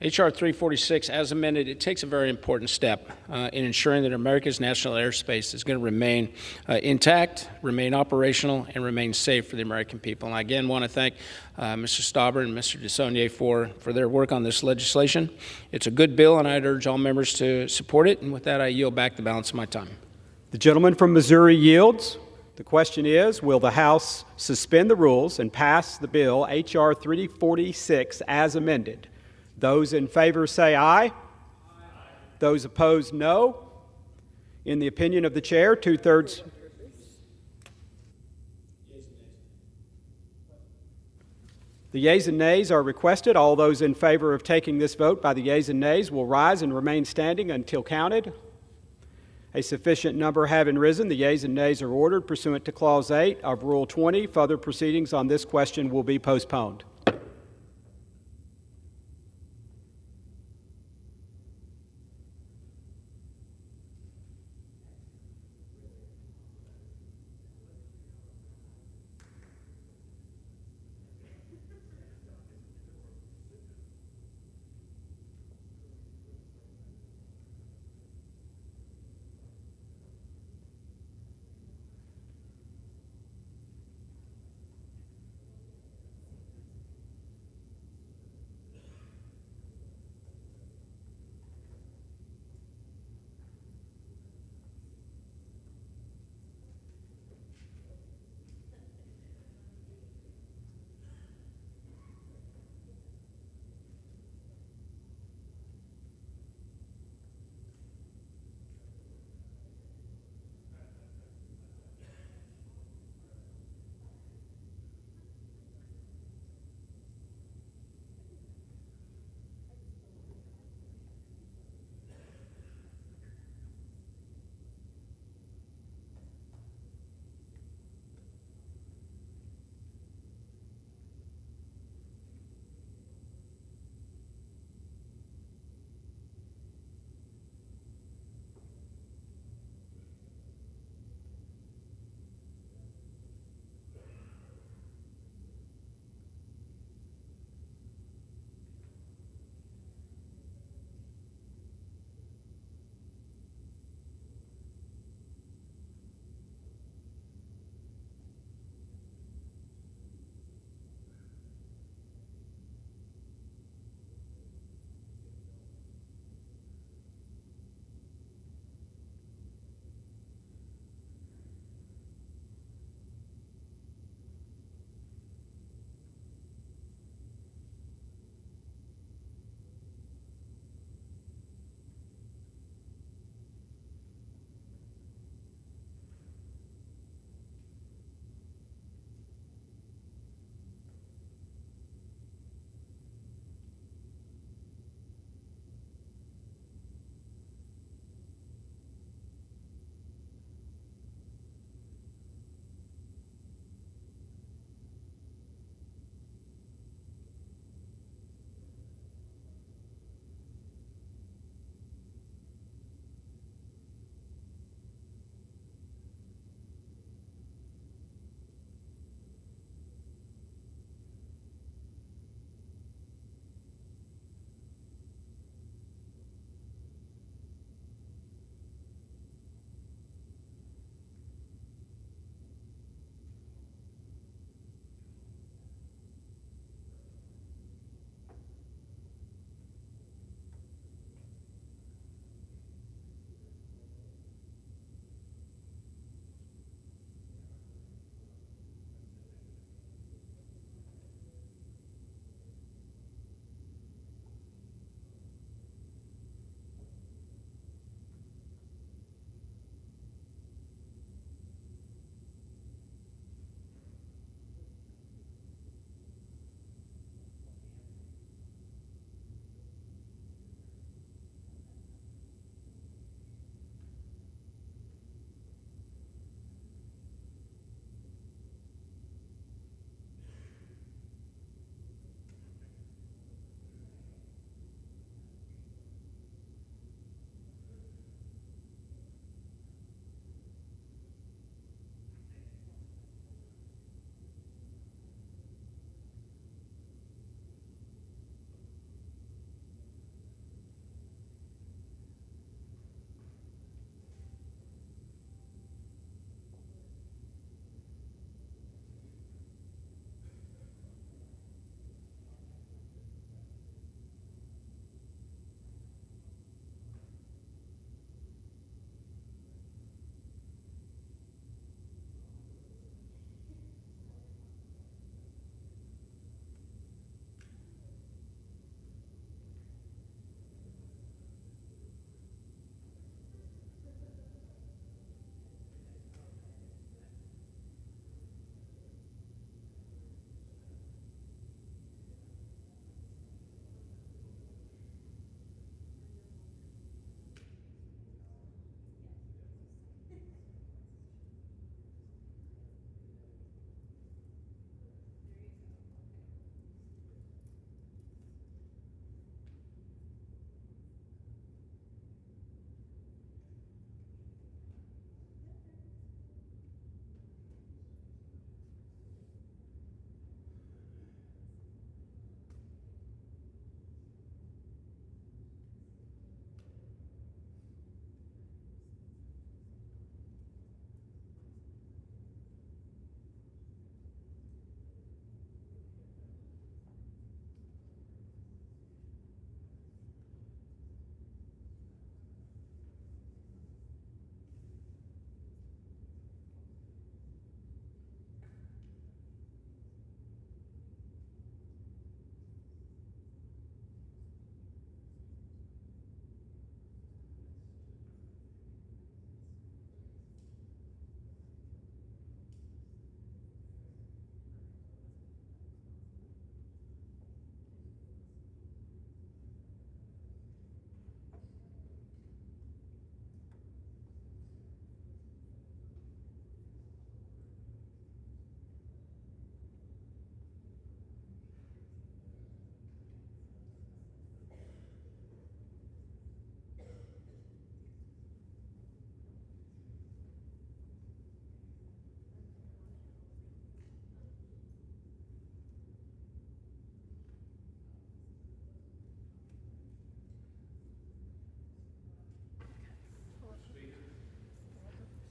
H.R. 346, as amended, it takes a very important step in ensuring that America's national airspace is going to remain intact, remain operational, and remain safe for the American people. And I again want to thank Mr. Stauber and Mr. DeSaulnier for their work on this legislation. It's a good bill, and I'd urge all members to support it. And with that, I yield back the balance of my time. The gentleman from Missouri yields. The question is, will the House suspend the rules and pass the bill H.R. 346 as amended? Those in favor say aye. Aye. Those opposed, no. In the opinion of the chair, 2/3. The yeas and nays are requested. All those in favor of taking this vote by the yeas and nays will rise and remain standing until counted. A sufficient number having risen, the yeas and nays are ordered pursuant to Clause 8 of Rule 20. Further proceedings on this question will be postponed.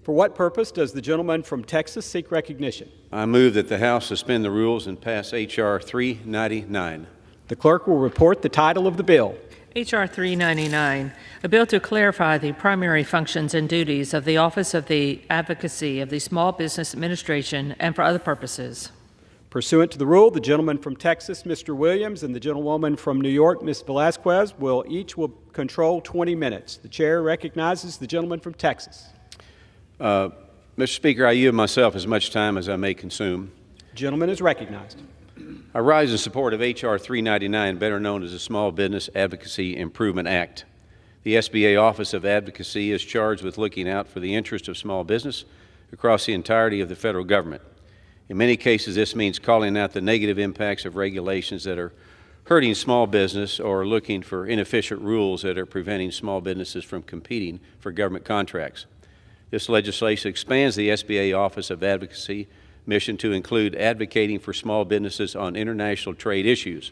For what purpose does the gentleman from Texas seek recognition? I move that the House suspend the rules and pass H.R. 399. The clerk will report the title of the bill. H.R. 399, a bill to clarify the primary functions and duties of the Office of the Advocacy of the Small Business Administration and for other purposes. Pursuant to the rule, the gentleman from Texas, Mr. Williams, and the gentlewoman from New York, Ms. Velasquez, will control 20 minutes. The chair recognizes the gentleman from Texas. Mr. Speaker, I yield myself as much time as I may consume. The gentleman is recognized. I rise in support of H.R. 399, better known as the Small Business Advocacy Improvement Act. The SBA Office of Advocacy is charged with looking out for the interest of small business across the entirety of the federal government. In many cases, this means calling out the negative impacts of regulations that are hurting small business or looking for inefficient rules that are preventing small businesses from competing for government contracts. This legislation expands the SBA Office of Advocacy mission to include advocating for small businesses on international trade issues.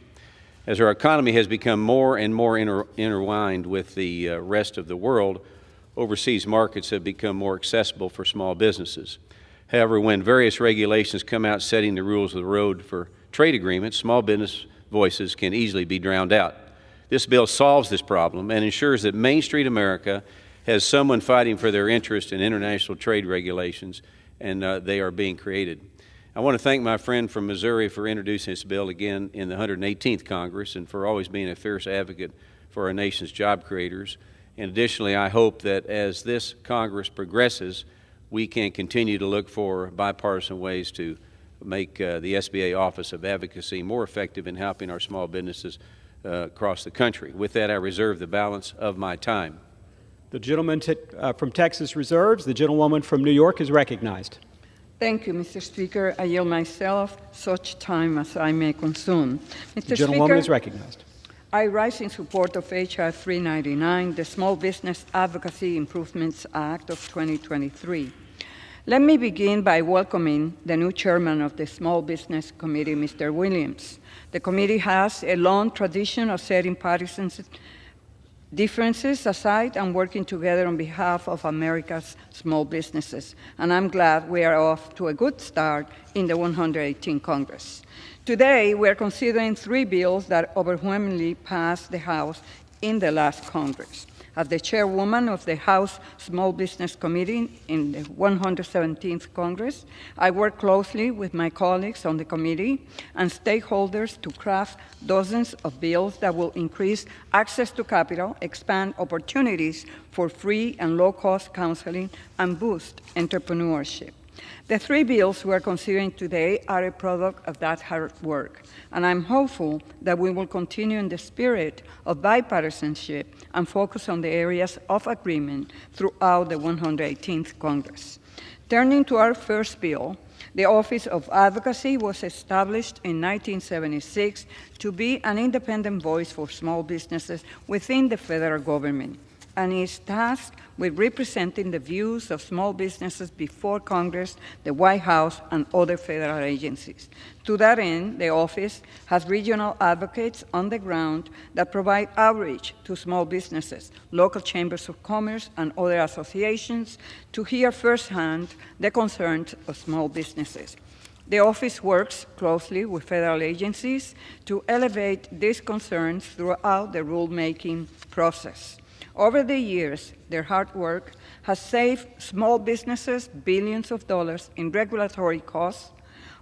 As our economy has become more and more intertwined with the rest of the world, overseas markets have become more accessible for small businesses. However, when various regulations come out setting the rules of the road for trade agreements, small business voices can easily be drowned out. This bill solves this problem and ensures that Main Street America has someone fighting for their interest in international trade regulations, and they are being created. I want to thank my friend from Missouri for introducing this bill again in the 118th Congress and for always being a fierce advocate for our nation's job creators. And additionally, I hope that as this Congress progresses, we can continue to look for bipartisan ways to make the SBA Office of Advocacy more effective in helping our small businesses across the country. With that, I reserve the balance of my time. The gentleman from Texas reserves. The gentlewoman from New York is recognized. Thank you, Mr. Speaker. I yield myself such time as I may consume. The gentlewoman is recognized. I rise in support of H.R. 399, the Small Business Advocacy Improvements Act of 2023. Let me begin by welcoming the new chairman of the Small Business Committee, Mr. Williams. The committee has a long tradition of setting partisan differences aside and working together on behalf of America's small businesses. And I'm glad we are off to a good start in the 118th Congress. Today, we are considering 3 bills that overwhelmingly passed the House in the last Congress. As the chairwoman of the House Small Business Committee in the 117th Congress, I work closely with my colleagues on the committee and stakeholders to craft dozens of bills that will increase access to capital, expand opportunities for free and low-cost counseling, and boost entrepreneurship. The 3 bills we are considering today are a product of that hard work, and I'm hopeful that we will continue in the spirit of bipartisanship and focus on the areas of agreement throughout the 118th Congress. Turning to our first bill, the Office of Advocacy was established in 1976 to be an independent voice for small businesses within the federal government, and is tasked with representing the views of small businesses before Congress, the White House, and other federal agencies. To that end, the office has regional advocates on the ground that provide outreach to small businesses, local chambers of commerce, and other associations to hear firsthand the concerns of small businesses. The office works closely with federal agencies to elevate these concerns throughout the rulemaking process. Over the years, their hard work has saved small businesses billions of dollars in regulatory costs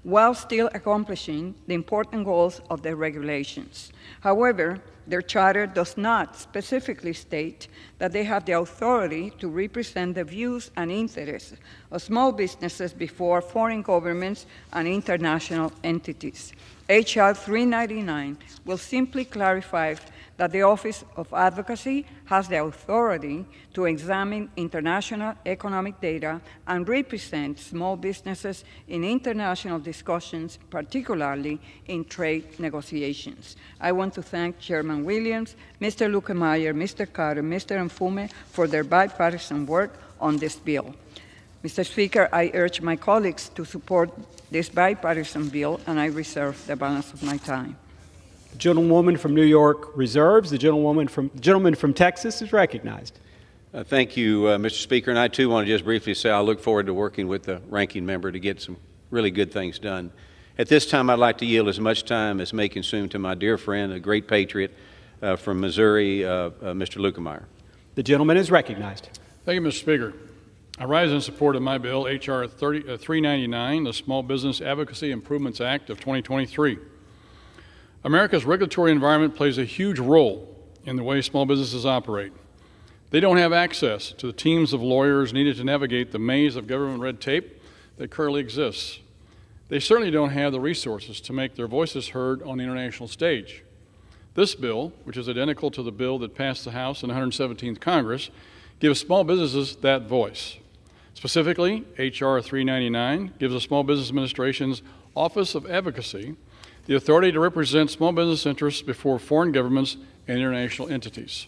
while still accomplishing the important goals of their regulations. However, their charter does not specifically state that they have the authority to represent the views and interests of small businesses before foreign governments and international entities. H.R. 399 will simply clarify that the Office of Advocacy has the authority to examine international economic data and represent small businesses in international discussions, particularly in trade negotiations. I want to thank Chairman Williams, Mr. Lukemeyer, Mr. Carter, Mr. Mfume for their bipartisan work on this bill. Mr. Speaker, I urge my colleagues to support this bipartisan bill, and I reserve the balance of my time. The gentlewoman from New York reserves. The gentleman from Texas is recognized. Thank you, Mr. Speaker. And I, too, want to just briefly say I look forward to working with the ranking member to get some really good things done. At this time, I'd like to yield as much time as may consume to my dear friend, a great patriot from Missouri, Mr. Lukemeyer. The gentleman is recognized. Thank you, Mr. Speaker. I rise in support of my bill, H.R. 399, the Small Business Advocacy Improvements Act of 2023. America's regulatory environment plays a huge role in the way small businesses operate. They don't have access to the teams of lawyers needed to navigate the maze of government red tape that currently exists. They certainly don't have the resources to make their voices heard on the international stage. This bill, which is identical to the bill that passed the House in the 117th Congress, gives small businesses that voice. Specifically, H.R. 399 gives the Small Business Administration's Office of Advocacy the authority to represent small business interests before foreign governments and international entities.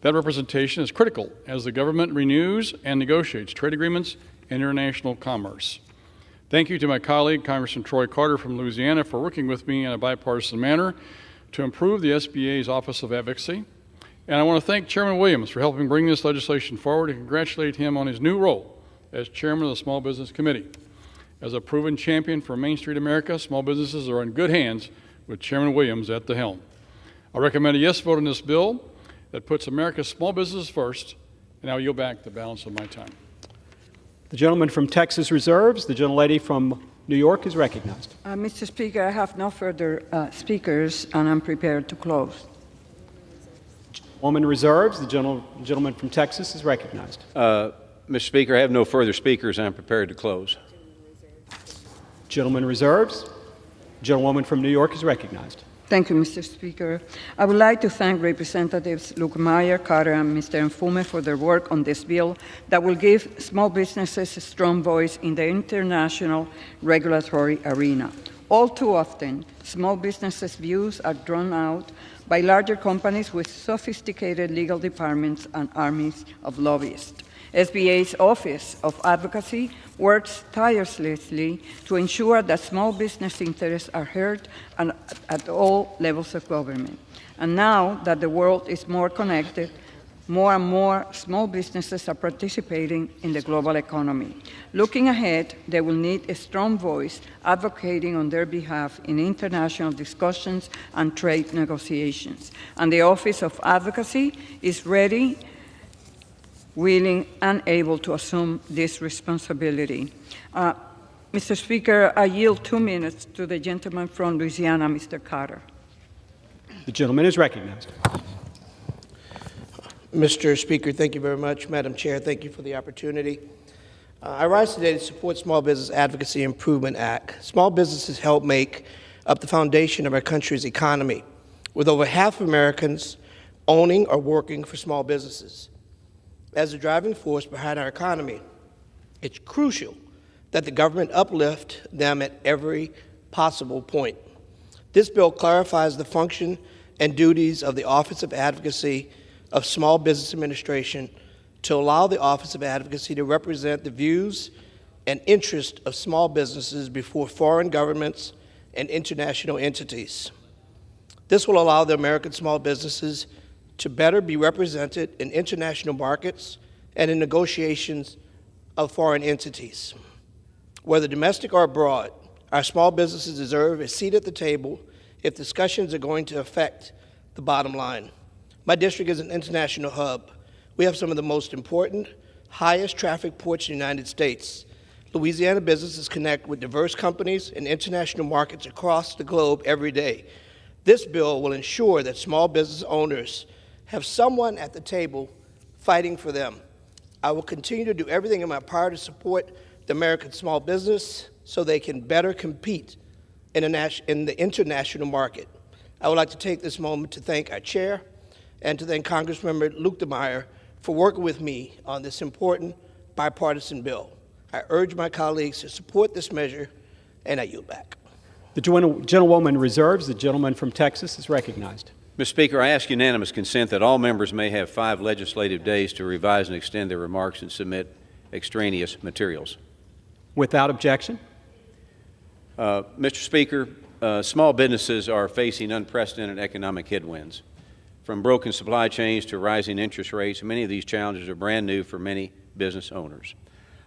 That representation is critical as the government renews and negotiates trade agreements and international commerce. Thank you to my colleague, Congressman Troy Carter from Louisiana, for working with me in a bipartisan manner to improve the SBA's Office of Advocacy. And I want to thank Chairman Williams for helping bring this legislation forward and congratulate him on his new role as Chairman of the Small Business Committee. As a proven champion for Main Street America, small businesses are in good hands with Chairman Williams at the helm. I recommend a yes vote on this bill that puts America's small businesses first, and I'll yield back the balance of my time. The gentleman from Texas reserves. The gentlelady from New York is recognized. Mr. Speaker, I have no further speakers, and I'm prepared to close. Woman reserves. The gentleman from Texas is recognized. Mr. Speaker, I have no further speakers. I'm prepared to close. Gentleman reserves. Gentlewoman from New York is recognized. Thank you, Mr. Speaker. I would like to thank Representatives Lukemeyer, Carter, and Mr. Mfume for their work on this bill that will give small businesses a strong voice in the international regulatory arena. All too often, small businesses' views are drawn out by larger companies with sophisticated legal departments and armies of lobbyists. SBA's Office of Advocacy works tirelessly to ensure that small business interests are heard at all levels of government. And now that the world is more connected, more and more small businesses are participating in the global economy. Looking ahead, they will need a strong voice advocating on their behalf in international discussions and trade negotiations. And the Office of Advocacy is ready, willing, and able to assume this responsibility. Mr. Speaker, I yield 2 minutes to the gentleman from Louisiana, Mr. Carter. The gentleman is recognized. Mr. Speaker, thank you very much. Madam Chair, thank you for the opportunity. I rise today to support Small Business Advocacy Improvement Act. Small businesses help make up the foundation of our country's economy, with over half of Americans owning or working for small businesses. As the driving force behind our economy, it's crucial that the government uplift them at every possible point. This bill clarifies the function and duties of the Office of Advocacy of Small Business Administration to allow the Office of Advocacy to represent the views and interests of small businesses before foreign governments and international entities. This will allow the American small businesses to better be represented in international markets and in negotiations of foreign entities. Whether domestic or abroad, our small businesses deserve a seat at the table if discussions are going to affect the bottom line. My district is an international hub. We have some of the most important, highest traffic ports in the United States. Louisiana businesses connect with diverse companies and international markets across the globe every day. This bill will ensure that small business owners have someone at the table fighting for them. I will continue to do everything in my power to support the American small business so they can better compete in the international market. I would like to take this moment to thank our chair and to thank Congressmember Lukemeyer for working with me on this important bipartisan bill. I urge my colleagues to support this measure, and I yield back. The gentlewoman reserves. The gentleman from Texas is recognized. Mr. Speaker, I ask unanimous consent that all members may have 5 legislative days to revise and extend their remarks and submit extraneous materials. Without objection. Mr. Speaker, small businesses are facing unprecedented economic headwinds. From broken supply chains to rising interest rates, many of these challenges are brand new for many business owners.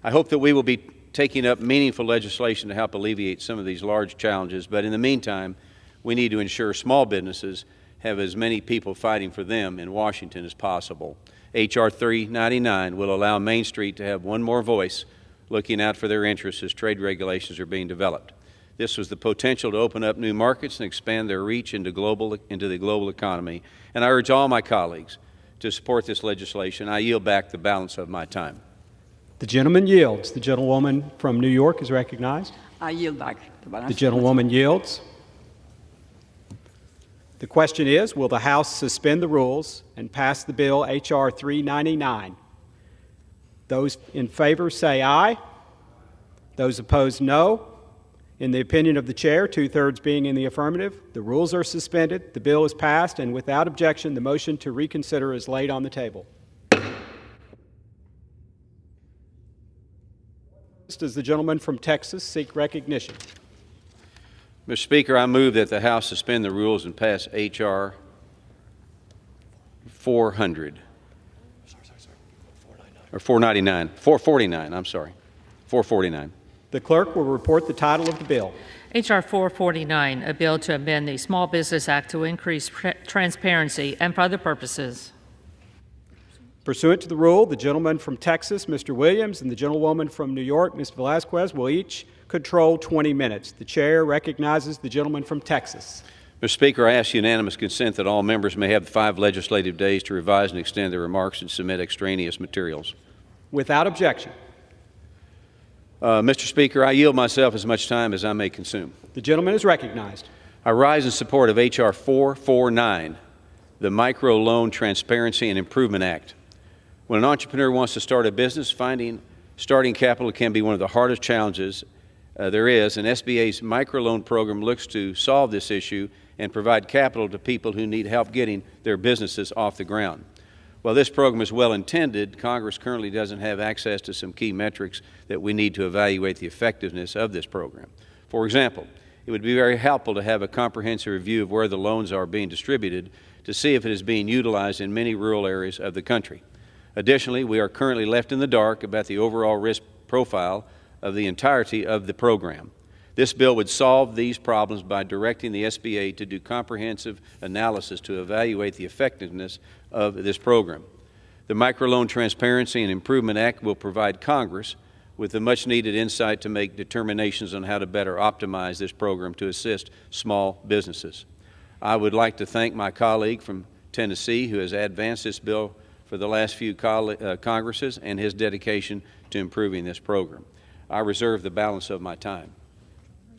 I hope that we will be taking up meaningful legislation to help alleviate some of these large challenges, but in the meantime, we need to ensure small businesses have as many people fighting for them in Washington as possible. H.R. 399 will allow Main Street to have one more voice looking out for their interests as trade regulations are being developed. This was the potential to open up new markets and expand their reach into the global economy. And I urge all my colleagues to support this legislation. I yield back the balance of my time. The gentleman yields. The gentlewoman from New York is recognized. I yield back the balance. The gentlewoman yields. The question is, will the House suspend the rules and pass the bill H.R. 399? Those in favor say aye. Those opposed, no. In the opinion of the chair, 2/3 being in the affirmative, the rules are suspended, the bill is passed, and without objection, the motion to reconsider is laid on the table. Does the gentleman from Texas seek recognition? Mr. Speaker, I move that the House suspend the rules and pass H.R. 400. Or 499. 449, I'm sorry. 449. The clerk will report the title of the bill. H.R. 449, a bill to amend the Small Business Act to increase transparency and for other purposes. Pursuant to the rule, the gentleman from Texas, Mr. Williams, and the gentlewoman from New York, Ms. Velazquez, will each control 20 minutes. The chair recognizes the gentleman from Texas. Mr. Speaker, I ask unanimous consent that all members may have 5 legislative days to revise and extend their remarks and submit extraneous materials. Without objection. Mr. Speaker, I yield myself as much time as I may consume. The gentleman is recognized. I rise in support of H.R. 449, the Microloan Transparency and Improvement Act. When an entrepreneur wants to start a business, starting capital can be one of the hardest challenges there is, and SBA's microloan program looks to solve this issue and provide capital to people who need help getting their businesses off the ground. While this program is well intended, Congress currently doesn't have access to some key metrics that we need to evaluate the effectiveness of this program. For example, it would be very helpful to have a comprehensive review of where the loans are being distributed to see if it is being utilized in many rural areas of the country. Additionally, we are currently left in the dark about the overall risk profile of the entirety of the program. This bill would solve these problems by directing the SBA to do comprehensive analysis to evaluate the effectiveness of this program. The Microloan Transparency and Improvement Act will provide Congress with the much-needed insight to make determinations on how to better optimize this program to assist small businesses. I would like to thank my colleague from Tennessee who has advanced this bill for the last few Congresses and his dedication to improving this program. I reserve the balance of my time.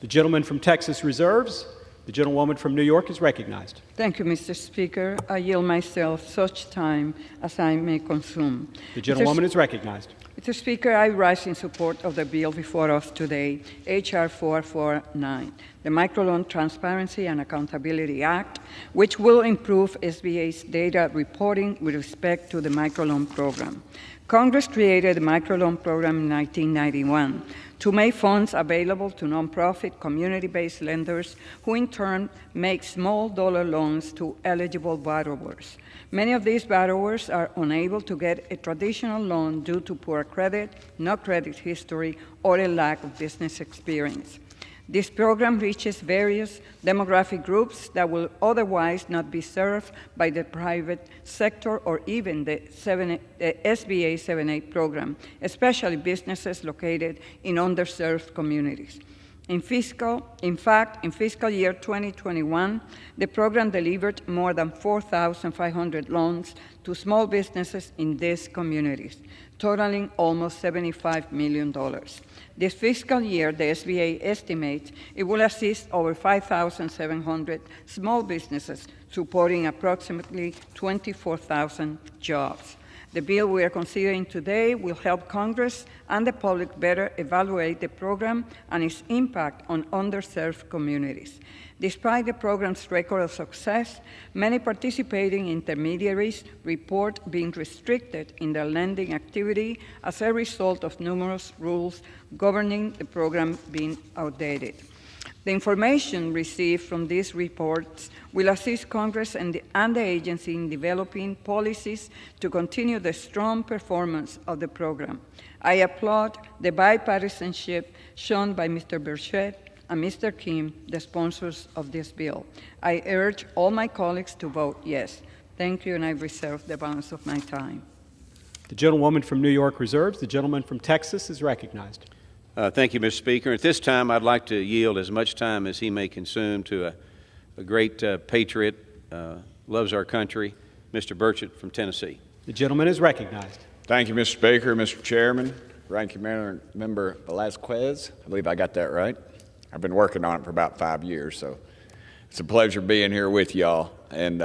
The gentleman from Texas reserves. The gentlewoman from New York is recognized. Thank you, Mr. Speaker. I yield myself such time as I may consume. The gentlewoman is recognized. Mr. Speaker, I rise in support of the bill before us today, H.R. 449, the Microloan Transparency and Accountability Act, which will improve SBA's data reporting with respect to the microloan program. Congress created the microloan program in 1991 to make funds available to nonprofit, community-based lenders who in turn make small dollar loans to eligible borrowers. Many of these borrowers are unable to get a traditional loan due to poor credit, no credit history, or a lack of business experience. This program reaches various demographic groups that will otherwise not be served by the private sector or even the SBA 7(a) program, especially businesses located in underserved communities. In fiscal year 2021, the program delivered more than 4,500 loans to small businesses in these communities, totaling almost $75 million. This fiscal year, the SBA estimates it will assist over 5,700 small businesses, supporting approximately 24,000 jobs. The bill we are considering today will help Congress and the public better evaluate the program and its impact on underserved communities. Despite the program's record of success, many participating intermediaries report being restricted in their lending activity as a result of numerous rules governing the program being outdated. The information received from these reports will assist Congress and the agency in developing policies to continue the strong performance of the program. I applaud the bipartisanship shown by Mr. Burchett and Mr. Kim, the sponsors of this bill. I urge all my colleagues to vote yes. Thank you, and I reserve the balance of my time. The gentlewoman from New York reserves. The gentleman from Texas is recognized. Thank you, Mr. Speaker. At this time, I'd like to yield as much time as he may consume to a great patriot, loves our country, Mr. Burchett from Tennessee. The gentleman is recognized. Thank you, Mr. Speaker, Mr. Chairman, Ranking Member Velazquez. I believe I got that right. I've been working on it for about 5 years, so it's a pleasure being here with y'all. And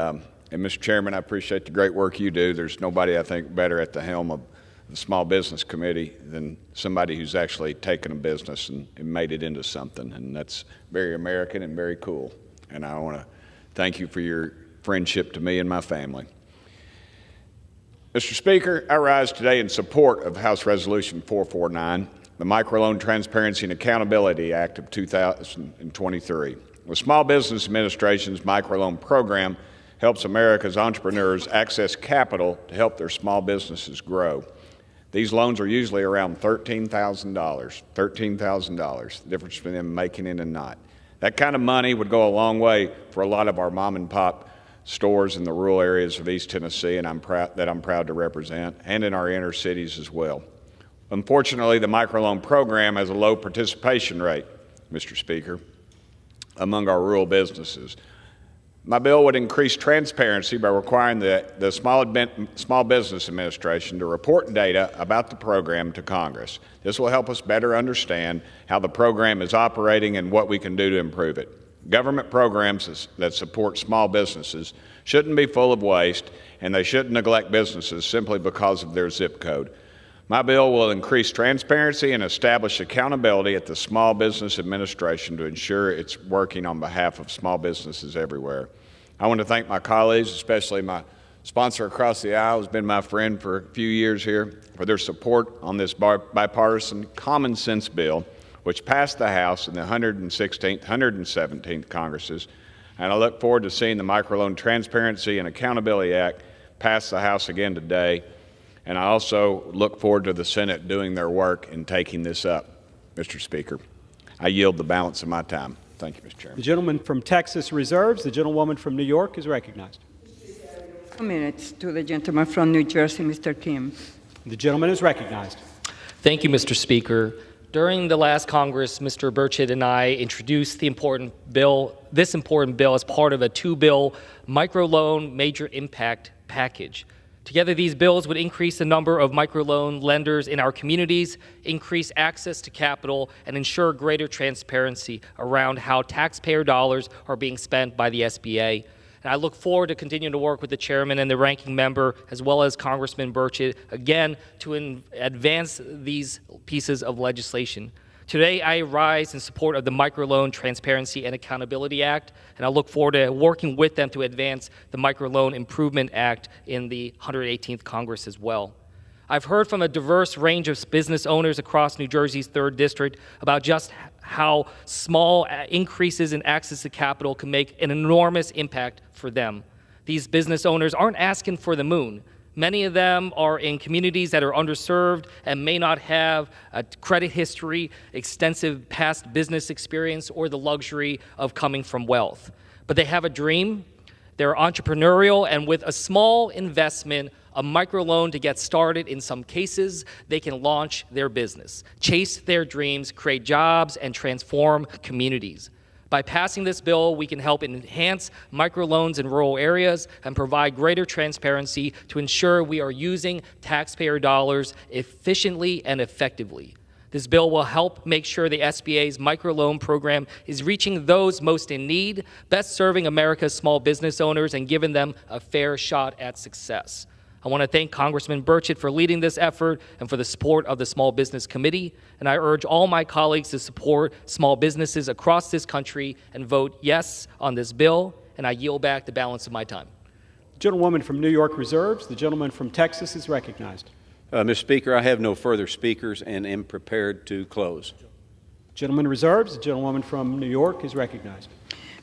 Mr. Chairman, I appreciate the great work you do. There's nobody, I think, better at the helm of the Small Business Committee than somebody who's actually taken a business and made it into something, and that's very American and very cool. And I want to thank you for your friendship to me and my family. Mr. Speaker, I rise today in support of House Resolution 449, the Microloan Transparency and Accountability Act of 2023. The Small Business Administration's microloan program helps America's entrepreneurs access capital to help their small businesses grow. These loans are usually around $13,000, the difference between them making it and not. That kind of money would go a long way for a lot of our mom and pop stores in the rural areas of East Tennessee, and I'm proud to represent, and in our inner cities as well. Unfortunately, the microloan program has a low participation rate, Mr. Speaker, among our rural businesses. My bill would increase transparency by requiring the Small Business Administration to report data about the program to Congress. This will help us better understand how the program is operating and what we can do to improve it. Government programs that support small businesses shouldn't be full of waste, and they shouldn't neglect businesses simply because of their zip code. My bill will increase transparency and establish accountability at the Small Business Administration to ensure it's working on behalf of small businesses everywhere. I want to thank my colleagues, especially my sponsor across the aisle, who's been my friend for a few years here, for their support on this bipartisan common sense bill, which passed the House in the 116th, 117th Congresses. And I look forward to seeing the Microloan Transparency and Accountability Act pass the House again today. And I also look forward to the Senate doing their work and taking this up, Mr. Speaker. I yield the balance of my time. Thank you, Mr. Chairman. The gentleman from Texas reserves. The gentlewoman from New York is recognized. 2 minutes to the gentleman from New Jersey, Mr. Kim. The gentleman is recognized. Thank you, Mr. Speaker. During the last Congress, Mr. Burchett and I introduced this important bill as part of a two-bill microloan major impact package. Together, these bills would increase the number of microloan lenders in our communities, increase access to capital, and ensure greater transparency around how taxpayer dollars are being spent by the SBA. And I look forward to continuing to work with the chairman and the ranking member, as well as Congressman Burchett, again, to advance these pieces of legislation. Today, I rise in support of the Microloan Transparency and Accountability Act, and I look forward to working with them to advance the Microloan Improvement Act in the 118th Congress as well. I've heard from a diverse range of business owners across New Jersey's 3rd District about just how small increases in access to capital can make an enormous impact for them. These business owners aren't asking for the moon. Many of them are in communities that are underserved and may not have a credit history, extensive past business experience, or the luxury of coming from wealth. But they have a dream, they're entrepreneurial, and with a small investment, a microloan to get started, in some cases, they can launch their business, chase their dreams, create jobs, and transform communities. By passing this bill, we can help enhance microloans in rural areas and provide greater transparency to ensure we are using taxpayer dollars efficiently and effectively. This bill will help make sure the SBA's microloan program is reaching those most in need, best serving America's small business owners and giving them a fair shot at success. I want to thank Congressman Burchett for leading this effort and for the support of the Small Business Committee, and I urge all my colleagues to support small businesses across this country and vote yes on this bill, and I yield back the balance of my time. The gentlewoman from New York reserves. The gentleman from Texas is recognized. Mr. Speaker, I have no further speakers and am prepared to close. Gentleman reserves. The gentlewoman from New York is recognized.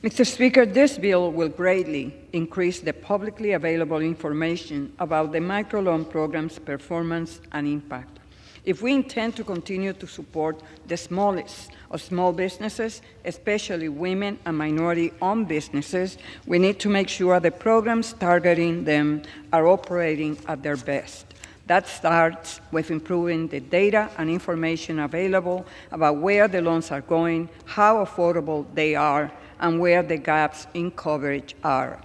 Mr. Speaker, this bill will greatly increase the publicly available information about the microloan program's performance and impact. If we intend to continue to support the smallest of small businesses, especially women and minority-owned businesses, we need to make sure the programs targeting them are operating at their best. That starts with improving the data and information available about where the loans are going, how affordable they are, and where the gaps in coverage are.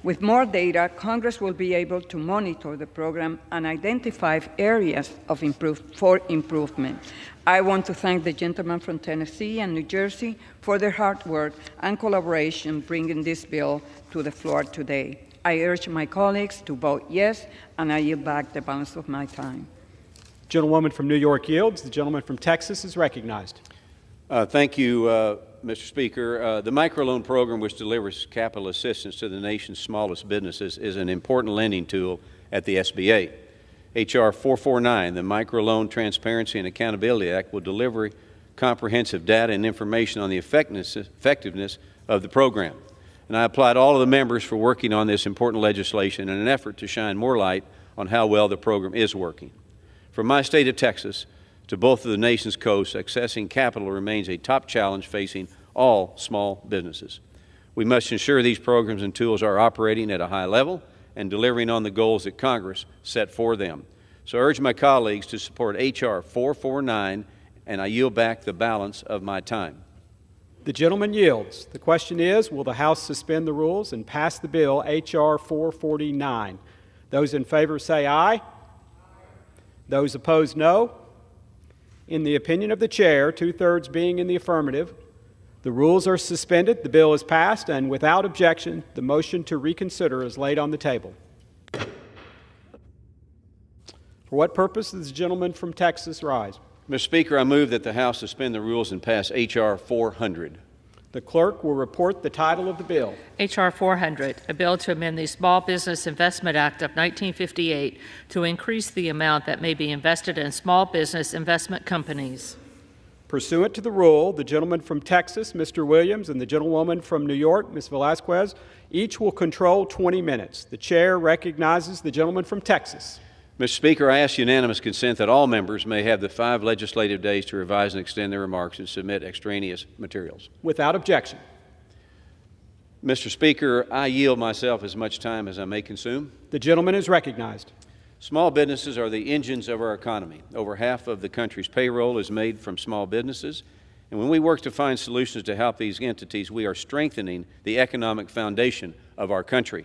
With more data, Congress will be able to monitor the program and identify areas of improvement. I want to thank the gentleman from Tennessee and New Jersey for their hard work and collaboration bringing this bill to the floor today. I urge my colleagues to vote yes, and I yield back the balance of my time. Gentlewoman from New York yields. The gentleman from Texas is recognized. Thank you, Mr. Speaker. The microloan program, which delivers capital assistance to the nation's smallest businesses, is an important lending tool at the SBA. H.R. 449, the Microloan Transparency and Accountability Act, will deliver comprehensive data and information on the effectiveness of the program. And I applaud all of the members for working on this important legislation in an effort to shine more light on how well the program is working. From my state of Texas to both of the nation's coasts, accessing capital remains a top challenge facing all small businesses. We must ensure these programs and tools are operating at a high level and delivering on the goals that Congress set for them. So I urge my colleagues to support H.R. 449, and I yield back the balance of my time. The gentleman yields. The question is, will the House suspend the rules and pass the bill H.R. 449? Those in favor say aye. Those opposed, no. In the opinion of the chair, 2/3 being in the affirmative, the rules are suspended, the bill is passed, and without objection, the motion to reconsider is laid on the table. For what purpose does the gentleman from Texas rise? Mr. Speaker, I move that the House suspend the rules and pass H.R. 400. The clerk will report the title of the bill. H.R. 400, a bill to amend the Small Business Investment Act of 1958 to increase the amount that may be invested in small business investment companies. Pursuant to the rule, the gentleman from Texas, Mr. Williams, and the gentlewoman from New York, Ms. Velasquez, each will control 20 minutes. The chair recognizes the gentleman from Texas. Mr. Speaker, I ask unanimous consent that all members may have the 5 legislative days to revise and extend their remarks and submit extraneous materials. Without objection. Mr. Speaker, I yield myself as much time as I may consume. The gentleman is recognized. Small businesses are the engines of our economy. Over half of the country's payroll is made from small businesses. And when we work to find solutions to help these entities, we are strengthening the economic foundation of our country.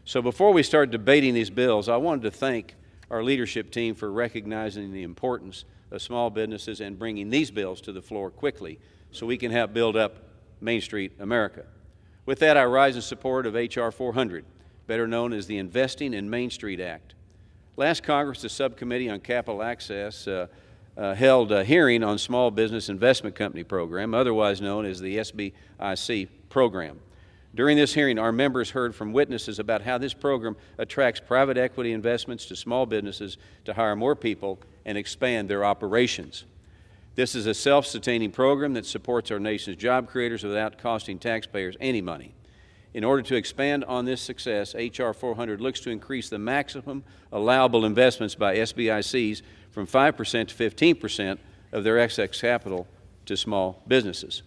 So before we start debating these bills, I wanted to thank our leadership team for recognizing the importance of small businesses and bringing these bills to the floor quickly so we can help build up Main Street America. With that, I rise in support of H.R. 400, better known as the Investing in Main Street Act. Last Congress, the Subcommittee on Capital Access held a hearing on Small Business Investment Company Program, otherwise known as the SBIC program. During this hearing, our members heard from witnesses about how this program attracts private equity investments to small businesses to hire more people and expand their operations. This is a self-sustaining program that supports our nation's job creators without costing taxpayers any money. In order to expand on this success, H.R. 400 looks to increase the maximum allowable investments by SBICs from 5% to 15% of their excess capital to small businesses.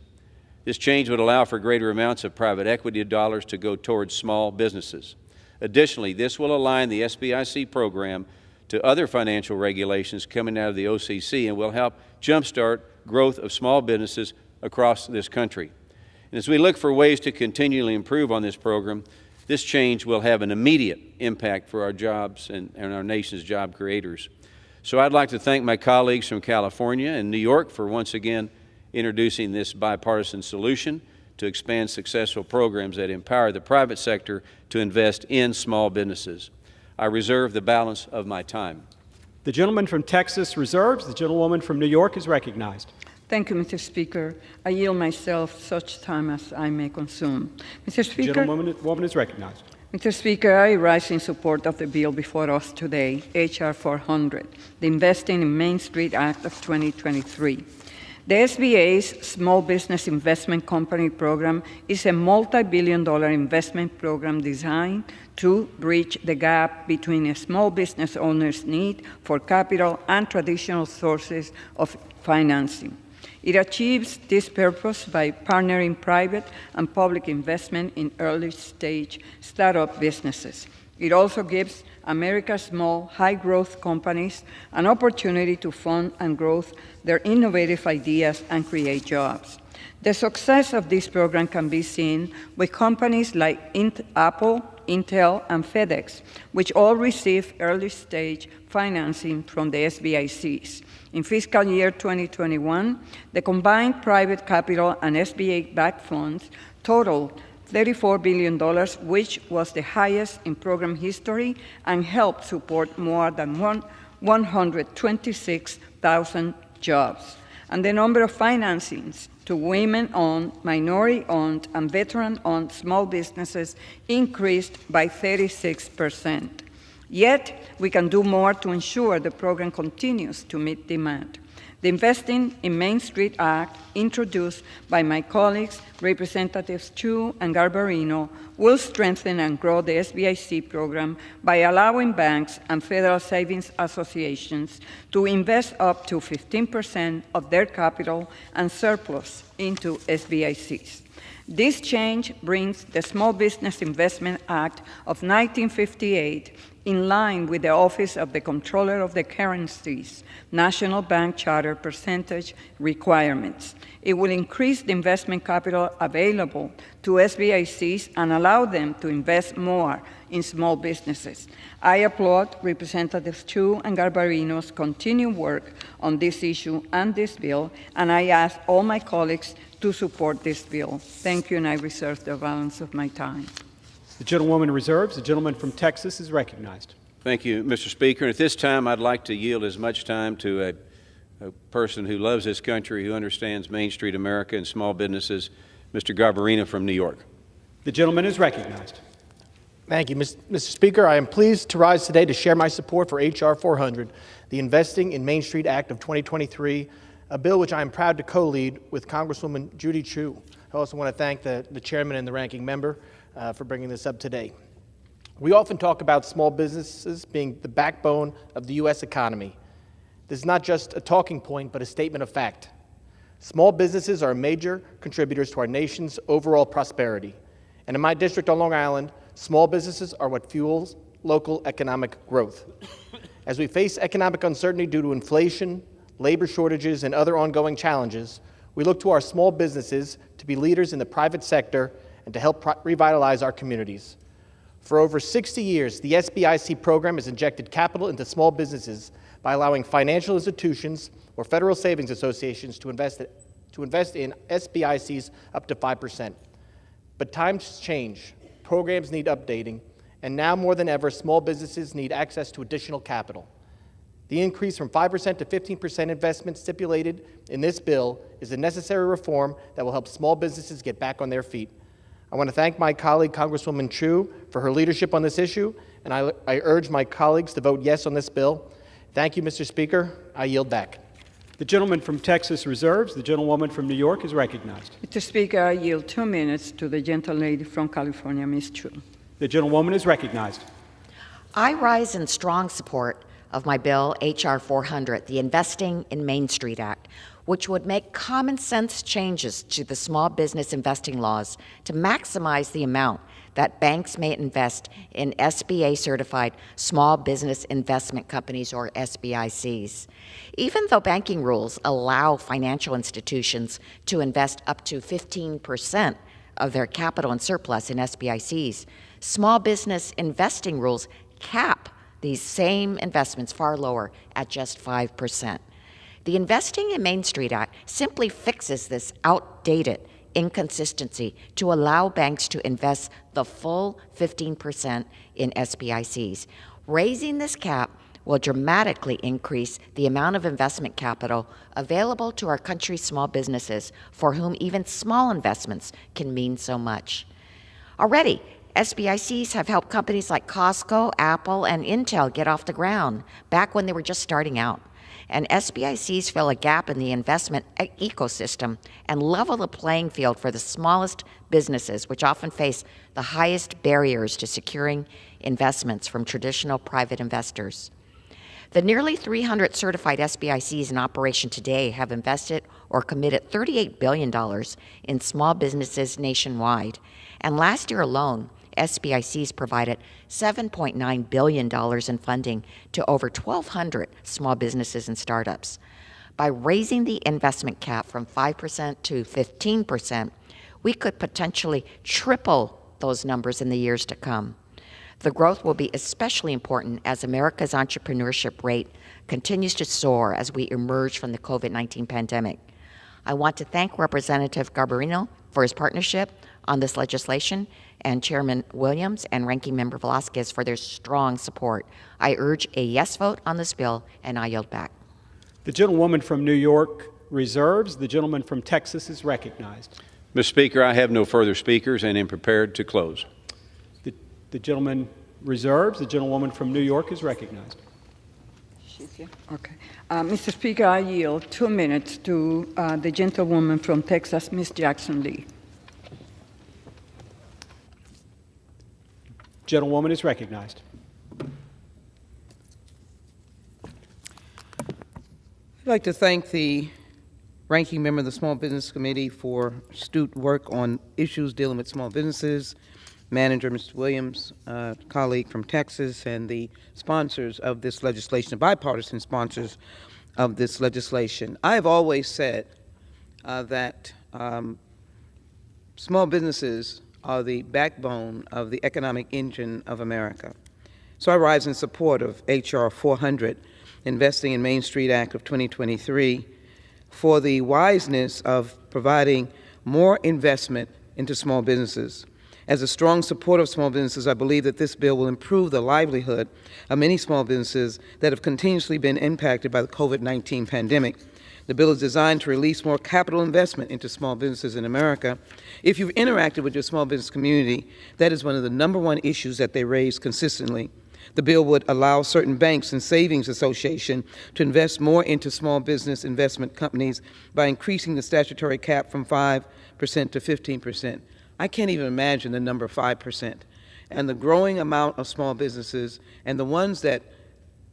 This change would allow for greater amounts of private equity dollars to go towards small businesses. Additionally, this will align the SBIC program to other financial regulations coming out of the OCC and will help jumpstart growth of small businesses across this country. And as we look for ways to continually improve on this program, this change will have an immediate impact for our jobs and our nation's job creators. So I'd like to thank my colleagues from California and New York for once again introducing this bipartisan solution to expand successful programs that empower the private sector to invest in small businesses. I reserve the balance of my time. The gentleman from Texas reserves. The gentlewoman from New York is recognized. Thank you, Mr. Speaker. I yield myself such time as I may consume. Mr. Speaker. The gentlewoman is recognized. Mr. Speaker, I rise in support of the bill before us today, H.R. 400, the Investing in Main Street Act of 2023. The SBA's Small Business Investment Company program is a multi-billion-dollar investment program designed to bridge the gap between a small business owner's need for capital and traditional sources of financing. It achieves this purpose by partnering private and public investment in early-stage startup businesses. It also gives America's small, high-growth companies an opportunity to fund and grow their innovative ideas and create jobs. The success of this program can be seen with companies like Apple, Intel, and FedEx, which all receive early-stage financing from the SBICs. In fiscal year 2021, the combined private capital and SBA-backed funds totaled $34 billion, which was the highest in program history and helped support more than 126,000 jobs. And the number of financings to women-owned, minority-owned, and veteran-owned small businesses increased by 36%. Yet, we can do more to ensure the program continues to meet demand. The Investing in Main Street Act, introduced by my colleagues, Representatives Chu and Garbarino, will strengthen and grow the SBIC program by allowing banks and federal savings associations to invest up to 15% of their capital and surplus into SBICs. This change brings the Small Business Investment Act of 1958 in line with the Office of the Comptroller of the Currency's National Bank Charter percentage requirements. It will increase the investment capital available to SBICs and allow them to invest more in small businesses. I applaud Representatives Chu and Garbarino's continued work on this issue and this bill, and I ask all my colleagues to support this bill. Thank you, and I reserve the balance of my time. The gentlewoman reserves. The gentleman from Texas is recognized. Thank you, Mr. Speaker. And at this time, I'd like to yield as much time to a person who loves this country, who understands Main Street America and small businesses, Mr. Garbarino from New York. The gentleman is recognized. Thank you, Mr. Speaker. I am pleased to rise today to share my support for H.R. 400, the Investing in Main Street Act of 2023, a bill which I am proud to co-lead with Congresswoman Judy Chu. I also want to thank the chairman and the ranking member for bringing this up today. We often talk about small businesses being the backbone of the U.S. economy. This is not just a talking point, but a statement of fact. Small businesses are major contributors to our nation's overall prosperity. And in my district on Long Island, small businesses are what fuels local economic growth. As we face economic uncertainty due to inflation, labor shortages, and other ongoing challenges, we look to our small businesses to be leaders in the private sector and to help revitalize our communities. For over 60 years, the SBIC program has injected capital into small businesses by allowing financial institutions or federal savings associations to invest in SBICs up to 5%. But times change, programs need updating, and now more than ever, small businesses need access to additional capital. The increase from 5% to 15% investment stipulated in this bill is a necessary reform that will help small businesses get back on their feet. I want to thank my colleague, Congresswoman Chu, for her leadership on this issue, and I urge my colleagues to vote yes on this bill. Thank you, Mr. Speaker. I yield back. The gentleman from Texas reserves. The gentlewoman from New York is recognized. Mr. Speaker, I yield 2 minutes to the gentlelady from California, Ms. Chu. The gentlewoman is recognized. I rise in strong support of my bill, H.R. 400, the Investing in Main Street Act, which would make common sense changes to the small business investing laws to maximize the amount that banks may invest in SBA-certified small business investment companies, or SBICs. Even though banking rules allow financial institutions to invest up to 15% of their capital and surplus in SBICs, small business investing rules cap these same investments far lower at just 5%. The Investing in Main Street Act simply fixes this outdated inconsistency to allow banks to invest the full 15% in SBICs. Raising this cap will dramatically increase the amount of investment capital available to our country's small businesses, for whom even small investments can mean so much. Already, SBICs have helped companies like Costco, Apple, and Intel get off the ground back when they were just starting out. and SBICs fill a gap in the investment ecosystem and level the playing field for the smallest businesses, which often face the highest barriers to securing investments from traditional private investors. The nearly 300 certified SBICs in operation today have invested or committed $38 billion in small businesses nationwide, and last year alone, SBICs provided $7.9 billion in funding to over 1,200 small businesses and startups. By raising the investment cap from 5% to 15%, we could potentially triple those numbers in the years to come. The growth will be especially important as America's entrepreneurship rate continues to soar as we emerge from the COVID-19 pandemic. I want to thank Representative Garbarino for his partnership on this legislation, and Chairman Williams and Ranking Member Velasquez for their strong support. I urge a yes vote on this bill, and I yield back. The gentlewoman from New York reserves. The gentleman from Texas is recognized. Mr. Speaker, I have no further speakers and am prepared to close. The gentleman reserves. The gentlewoman from New York is recognized. She's here. Okay. Mr. Speaker, I yield 2 minutes to the gentlewoman from Texas, Ms. Jackson Lee. Gentlewoman is recognized. I'd like to thank the ranking member of the Small Business Committee for astute work on issues dealing with small businesses, Manager Mr. Williams, colleague from Texas, and the sponsors of this legislation, the bipartisan sponsors of this legislation. I have always said that small businesses are the backbone of the economic engine of America. So I rise in support of H.R. 400, Investing in Main Street Act of 2023, for the wiseness of providing more investment into small businesses. As a strong supporter of small businesses, I believe that this bill will improve the livelihood of many small businesses that have continuously been impacted by the COVID-19 pandemic. The bill is designed to release more capital investment into small businesses in America. If you've interacted with your small business community, that is one of the #1 issues that they raise consistently. The bill would allow certain banks and savings associations to invest more into small business investment companies by increasing the statutory cap from 5% to 15%. I can't even imagine the number 5%. And the growing amount of small businesses and the ones that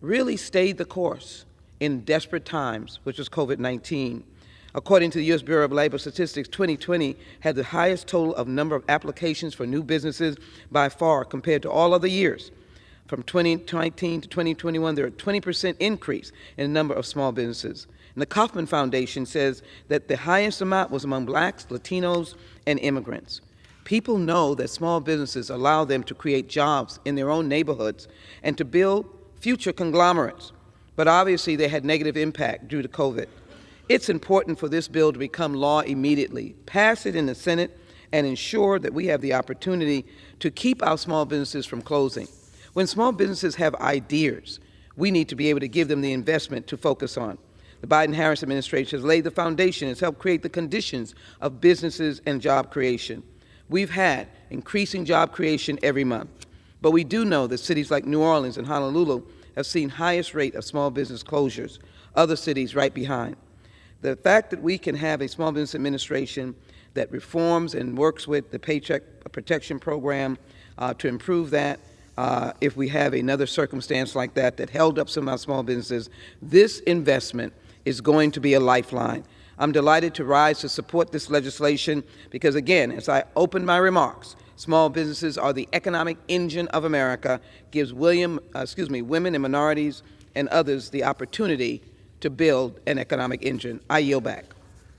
really stayed the course in desperate times, which was COVID-19. According to the U.S. Bureau of Labor Statistics, 2020 had the highest total of number of applications for new businesses by far compared to all other years. From 2019 to 2021, there are a 20% increase in the number of small businesses. And the Kauffman Foundation says that the highest amount was among blacks, Latinos, and immigrants. People know that small businesses allow them to create jobs in their own neighborhoods and to build future conglomerates. But obviously they had negative impact due to COVID. It's important for this bill to become law immediately. Pass it in the Senate and ensure that we have the opportunity to keep our small businesses from closing. When small businesses have ideas, we need to be able to give them the investment to focus on. The Biden-Harris administration has laid the foundation, has helped create the conditions of businesses and job creation. We've had increasing job creation every month, but we do know that cities like New Orleans and Honolulu have seen highest rate of small business closures, other cities right behind. The fact that we can have a small business administration that reforms and works with the Paycheck Protection Program to improve that, if we have another circumstance like that that held up some of our small businesses, this investment is going to be a lifeline. I'm delighted to rise to support this legislation because, again, as I open my remarks, small businesses are the economic engine of America, gives women and minorities and others the opportunity to build an economic engine. I yield back.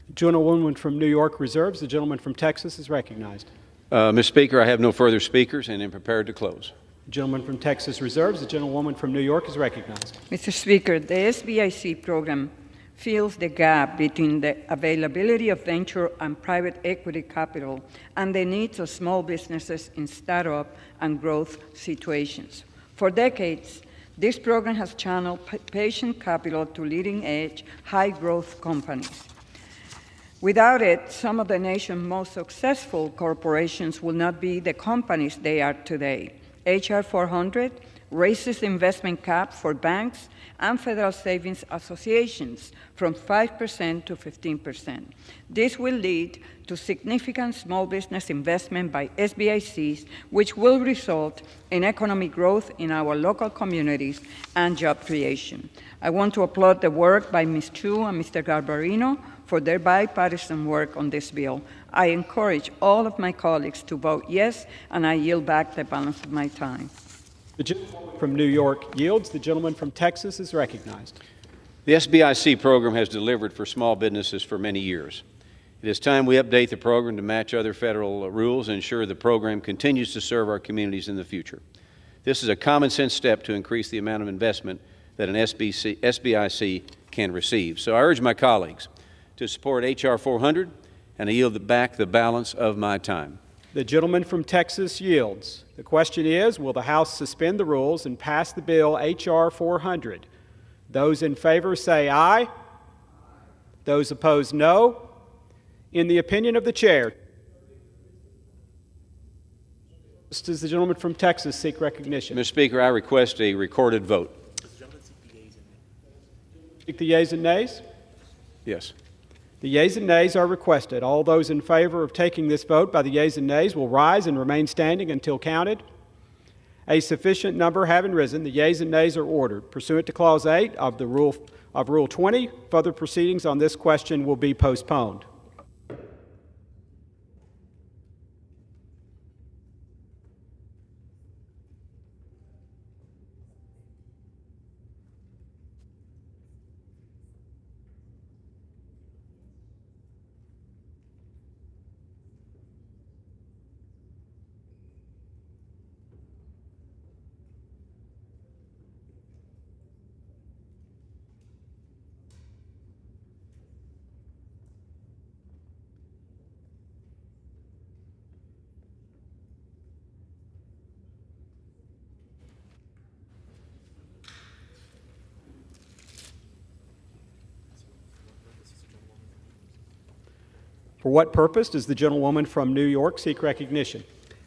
The gentlewoman from New York reserves. The gentleman from Texas is recognized. Mr. Speaker, I have no further speakers and am prepared to close. The gentleman from Texas reserves. The gentlewoman from New York is recognized. Mr. Speaker, the SBIC program fills the gap between the availability of venture and private equity capital and the needs of small businesses in startup and growth situations. For decades, this program has channeled patient capital to leading-edge, high-growth companies. Without it, some of the nation's most successful corporations will not be the companies they are today. H.R. 400 raises the investment cap for banks and federal savings associations from 5% to 15%. This will lead to significant small business investment by SBICs, which will result in economic growth in our local communities and job creation. I want to applaud the work by Ms. Chu and Mr. Garbarino for their bipartisan work on this bill. I encourage all of my colleagues to vote yes, and I yield back the balance of my time. The gentleman from New York yields. The gentleman from Texas is recognized. The SBIC program has delivered for small businesses for many years. It is time we update the program to match other federal rules and ensure the program continues to serve our communities in the future. This is a common sense step to increase the amount of investment that an SBIC can receive. So I urge my colleagues to support H.R. 400, and I yield back the balance of my time. The gentleman from Texas yields. The question is, will the House suspend the rules and pass the bill H.R. 400? Those in favor say aye. Those opposed, no. In the opinion of the chair, does the gentleman from Texas seek recognition? Mr. Speaker, I request a recorded vote. Seek the yeas and nays? Yes. The yeas and nays are requested. All those in favor of taking this vote by the yeas and nays will rise and remain standing until counted. A sufficient number having risen, the yeas and nays are ordered. Pursuant to Clause 8 of Rule 20, further proceedings on this question will be postponed. For what purpose does the gentlewoman from New York seek recognition?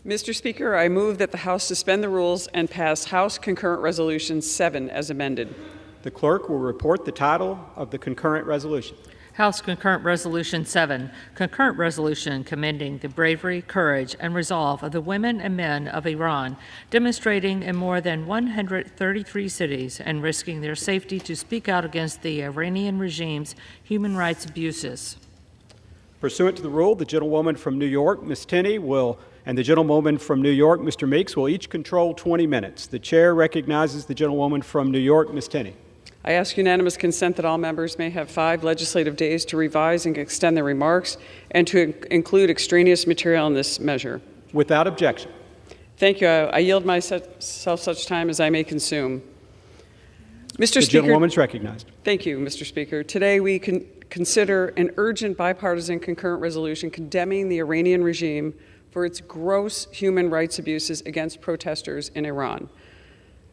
Mr. Speaker, I move that the House suspend the rules and pass House Concurrent Resolution 7 as amended. The clerk will report the title of the concurrent resolution. House Concurrent Resolution 7, concurrent resolution commending the bravery, courage, and resolve of the women and men of Iran, demonstrating in more than 133 cities and risking their safety to speak out against the Iranian regime's human rights abuses. Pursuant to the rule, the gentlewoman from New York, Ms. Tenney, and the gentlewoman from New York, Mr. Meeks, will each control 20 minutes. The chair recognizes the gentlewoman from New York, Ms. Tenney. I ask unanimous consent that all members may have 5 legislative days to revise and extend their remarks and to include extraneous material in this measure. Without objection. Thank you. I yield myself such time as I may consume. Mr. The Speaker, gentlewoman's recognized. Thank you, Mr. Speaker. Today we consider an urgent bipartisan concurrent resolution condemning the Iranian regime for its gross human rights abuses against protesters in Iran,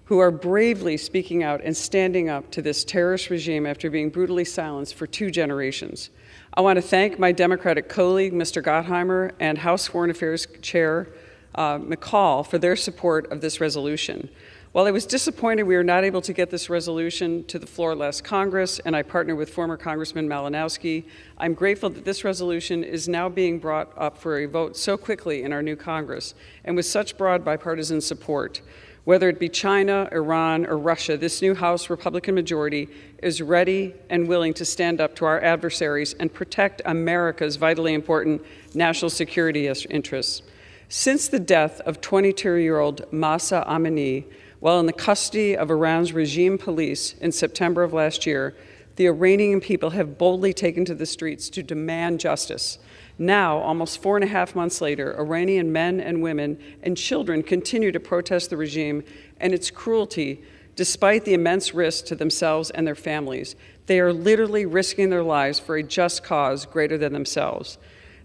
who are bravely speaking out and standing up to this terrorist regime after being brutally silenced for 2 generations. I want to thank my Democratic colleague, Mr. Gottheimer, and House Foreign Affairs Chair McCall for their support of this resolution. While I was disappointed we were not able to get this resolution to the floor last Congress, and I partnered with former Congressman Malinowski, I'm grateful that this resolution is now being brought up for a vote so quickly in our new Congress and with such broad bipartisan support. Whether it be China, Iran, or Russia, this new House Republican majority is ready and willing to stand up to our adversaries and protect America's vitally important national security interests. Since the death of 22-year-old Mahsa Amini, while in the custody of Iran's regime police in September of last year, the Iranian people have boldly taken to the streets to demand justice. Now, almost 4.5 months later, Iranian men and women and children continue to protest the regime and its cruelty despite the immense risk to themselves and their families. They are literally risking their lives for a just cause greater than themselves.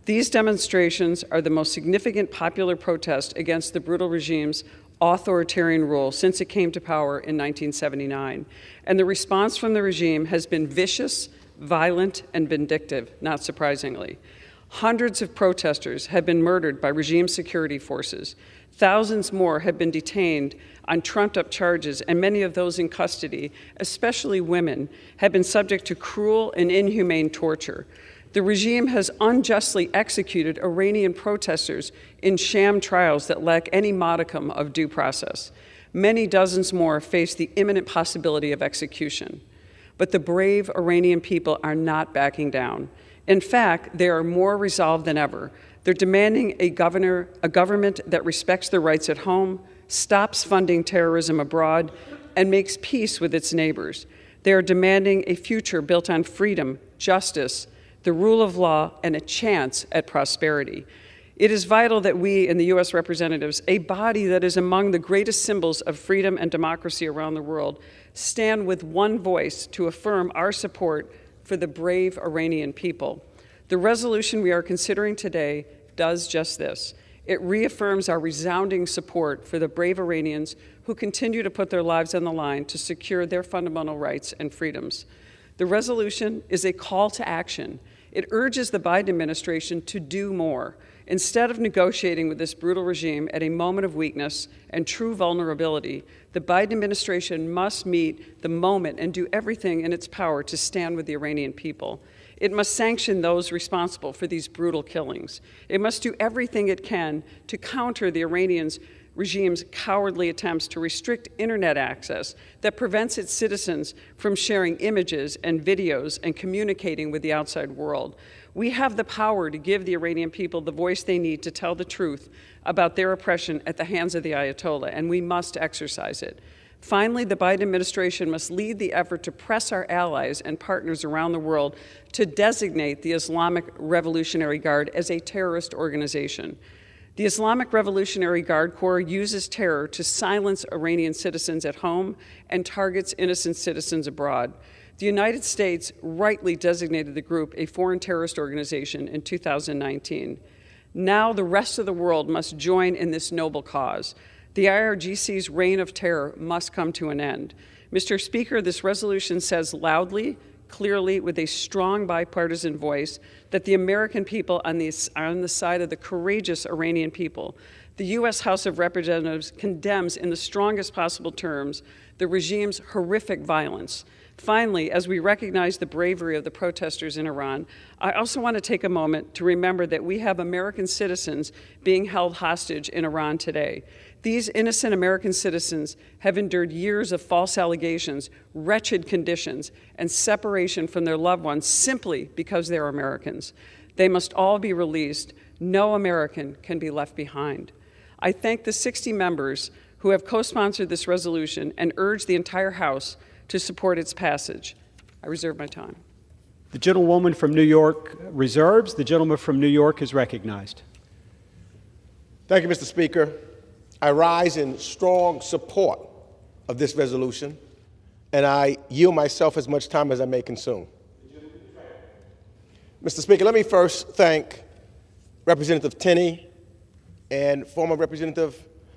These demonstrations are the most significant popular protest against the brutal regime's authoritarian rule since it came to power in 1979. And the response from the regime has been vicious, violent, and vindictive, not surprisingly. Hundreds of protesters have been murdered by regime security forces. Thousands more have been detained on trumped-up charges, and many of those in custody, especially women, have been subject to cruel and inhumane torture. The regime has unjustly executed Iranian protesters in sham trials that lack any modicum of due process. Many dozens more face the imminent possibility of execution. But the brave Iranian people are not backing down. In fact, they are more resolved than ever. They're demanding a government that respects their rights at home, stops funding terrorism abroad, and makes peace with its neighbors. They are demanding a future built on freedom, justice, the rule of law, and a chance at prosperity. It is vital that we in the U.S. representatives, a body that is among the greatest symbols of freedom and democracy around the world, stand with one voice to affirm our support for the brave Iranian people. The resolution we are considering today does just this. It reaffirms our resounding support for the brave Iranians who continue to put their lives on the line to secure their fundamental rights and freedoms. The resolution is a call to action. It urges the Biden administration to do more. Instead of negotiating with this brutal regime at a moment of weakness and true vulnerability, the Biden administration must meet the moment and do everything in its power to stand with the Iranian people. It must sanction those responsible for these brutal killings. It must do everything it can to counter the Iranian regime's cowardly attempts to restrict internet access that prevents its citizens from sharing images and videos and communicating with the outside world. We have the power to give the Iranian people the voice they need to tell the truth about their oppression at the hands of the Ayatollah, and we must exercise it. Finally, the Biden administration must lead the effort to press our allies and partners around the world to designate the Islamic Revolutionary Guard as a terrorist organization. The Islamic Revolutionary Guard Corps uses terror to silence Iranian citizens at home and targets innocent citizens abroad. The United States rightly designated the group a foreign terrorist organization in 2019. Now the rest of the world must join in this noble cause. The IRGC's reign of terror must come to an end. Mr. Speaker, this resolution says loudly, clearly, with a strong bipartisan voice, that the American people are on the side of the courageous Iranian people. The U.S. House of Representatives condemns in the strongest possible terms the regime's horrific violence. Finally, as we recognize the bravery of the protesters in Iran, I also want to take a moment to remember that we have American citizens being held hostage in Iran today. These innocent American citizens have endured years of false allegations, wretched conditions, and separation from their loved ones simply because they're Americans. They must all be released. No American can be left behind. I thank the 60 members who have co-sponsored this resolution and urge the entire House to support its passage. I reserve my time. The gentlewoman from New York reserves. The gentleman from New York is recognized. Thank you, Mr. Speaker. I rise in strong support of this resolution, and I yield myself as much time as I may consume. Mr. Speaker, let me first thank Representative Tenney and former Representative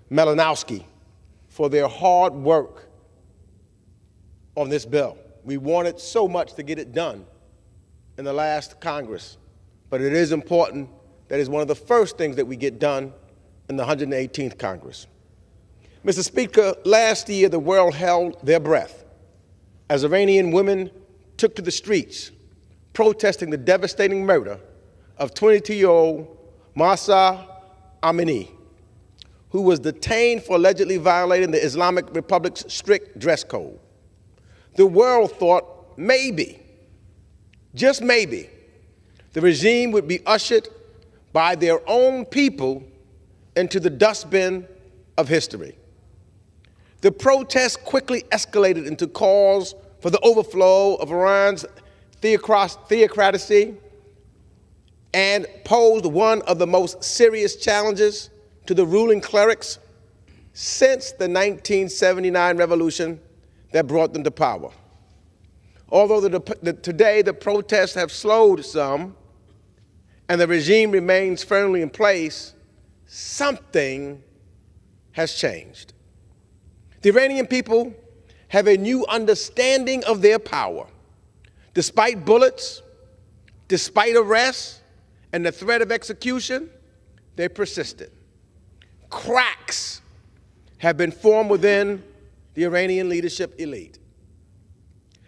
Malinowski for their hard work on this bill. We wanted so much to get it done in the last Congress, but it is important that it's one of the first things that we get done in the 118th Congress. Mr. Speaker, last year the world held their breath as Iranian women took to the streets protesting the devastating murder of 22-year-old Mahsa Amini, who was detained for allegedly violating the Islamic Republic's strict dress code. The world thought maybe, just maybe, the regime would be ushered by their own people into the dustbin of history. The protests quickly escalated into calls for the overflow of Iran's theocracy and posed one of the most serious challenges to the ruling clerics since the 1979 revolution that brought them to power. Although today the protests have slowed some and the regime remains firmly in place, something has changed. The Iranian people have a new understanding of their power. Despite bullets, despite arrests, and the threat of execution, they persisted. Cracks have been formed within the Iranian leadership elite.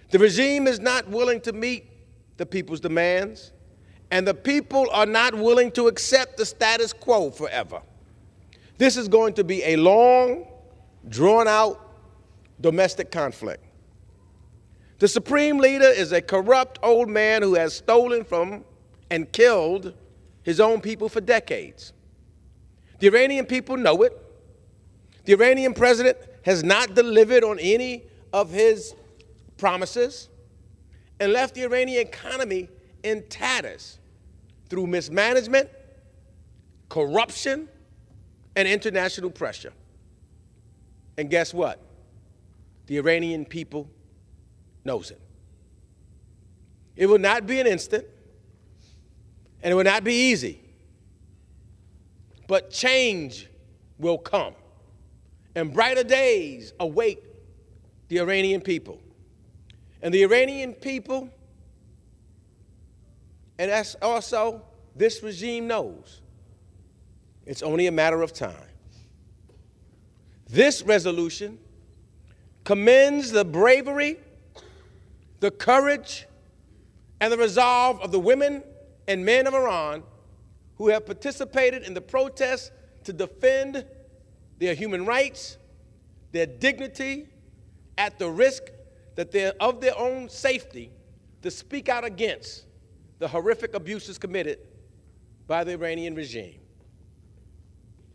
The regime is not willing to meet the people's demands, and the people are not willing to accept the status quo forever. This is going to be a long, drawn-out domestic conflict. The supreme leader is a corrupt old man who has stolen from and killed his own people for decades. The Iranian people know it. The Iranian president has not delivered on any of his promises and left the Iranian economy in tatters through mismanagement, corruption, and international pressure. And guess what? The Iranian people knows it. It will not be an instant, and it will not be easy, but change will come, and brighter days await the Iranian people. And the Iranian people, and that's also this regime knows, it's only a matter of time. This resolution commends the bravery, the courage, and the resolve of the women and men of Iran who have participated in the protests to defend their human rights, their dignity, at the risk that of their own safety, to speak out against the horrific abuses committed by the Iranian regime.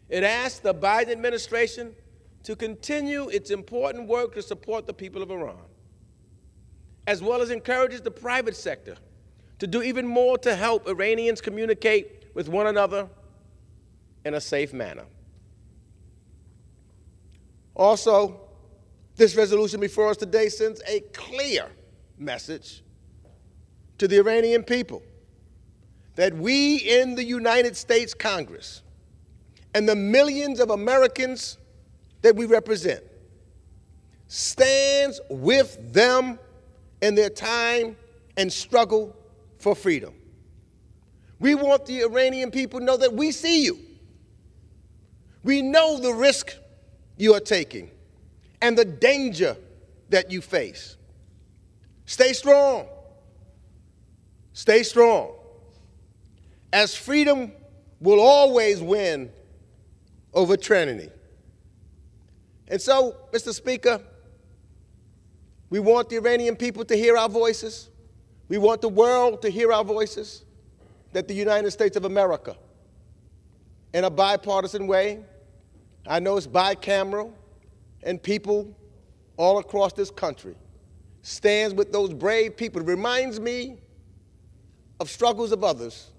It asks the Biden administration to continue its important work to support the people of Iran, as well as encourages the private sector to do even more to help Iranians communicate with one another in a safe manner. Also, this resolution before us today sends a clear message to the Iranian people that we in the United States Congress and the millions of Americans that we represent stands with them in their time and struggle for freedom. We want the Iranian people to know that we see you. We know the risk you are taking and the danger that you face. Stay strong. Stay strong. As freedom will always win over tyranny. And so, Mr. Speaker, we want the Iranian people to hear our voices. We want the world to hear our voices, that the United States of America, in a bipartisan way, I know it's bicameral, and people all across this country, stands with those brave people. It reminds me of struggles of others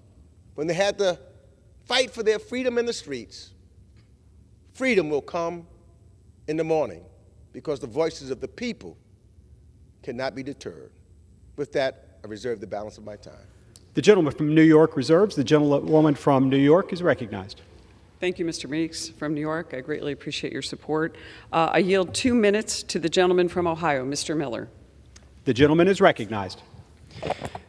when they had to fight for their freedom in the streets. Freedom will come in the morning because the voices of the people cannot be deterred. With that, I reserve the balance of my time. The gentleman from New York reserves. The gentlewoman from New York is recognized. Thank you, Mr. Meeks from New York. I greatly appreciate your support. I yield 2 minutes to the gentleman from Ohio, Mr. Miller. The gentleman is recognized.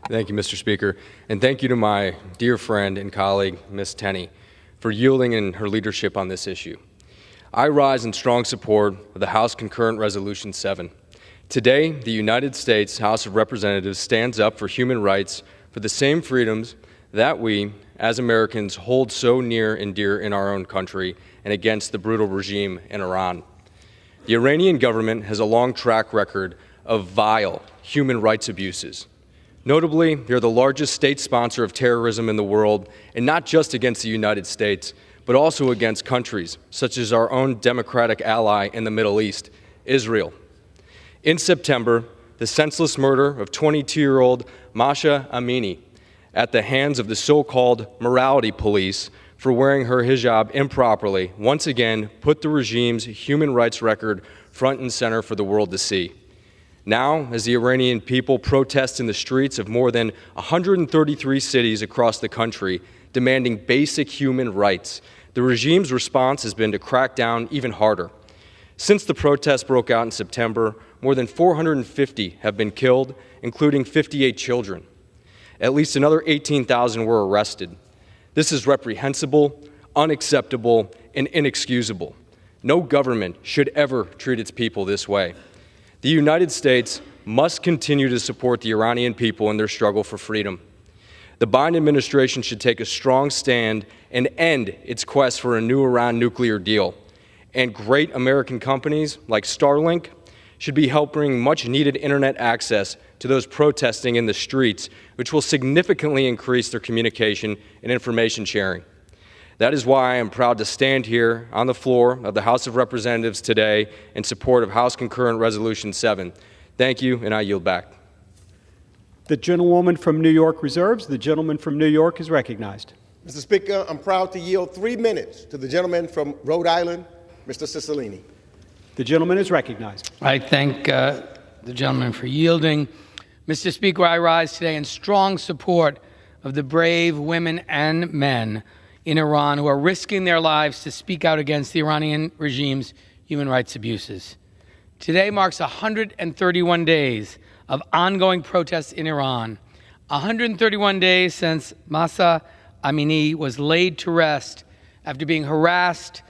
Thank you, Mr. Speaker, and thank you to my dear friend and colleague, Ms. Tenney, for yielding in her leadership on this issue. I rise in strong support of the House Concurrent Resolution 7. Today, the United States House of Representatives stands up for human rights, for the same freedoms that we, as Americans, hold so near and dear in our own country, and against the brutal regime in Iran. The Iranian government has a long track record of vile human rights abuses. Notably, they're the largest state sponsor of terrorism in the world, and not just against the United States, but also against countries such as our own democratic ally in the Middle East, Israel. In September, the senseless murder of 22-year-old Masha Amini at the hands of the so-called morality police for wearing her hijab improperly once again put the regime's human rights record front and center for the world to see. Now, as the Iranian people protest in the streets of more than 133 cities across the country demanding basic human rights, the regime's response has been to crack down even harder. Since the protests broke out in September, more than 450 have been killed, including 58 children. At least another 18,000 were arrested. This is reprehensible, unacceptable, and inexcusable. No government should ever treat its people this way. The United States must continue to support the Iranian people in their struggle for freedom. The Biden administration should take a strong stand and end its quest for a new Iran nuclear deal. And great American companies like Starlink should be helping much-needed internet access to those protesting in the streets, which will significantly increase their communication and information sharing. That is why I am proud to stand here on the floor of the House of Representatives today in support of House Concurrent Resolution 7. Thank you, and I yield back. The gentlewoman from New York reserves. The gentleman from New York is recognized. Mr. Speaker, I'm proud to yield 3 minutes to the gentleman from Rhode Island, Mr. Cicilline. The gentleman is recognized. I thank the gentleman for yielding. Mr. Speaker, I rise today in strong support of the brave women and men in Iran who are risking their lives to speak out against the Iranian regime's human rights abuses. Today marks 131 days of ongoing protests in Iran, 131 days since Mahsa Amini was laid to rest after being harassed,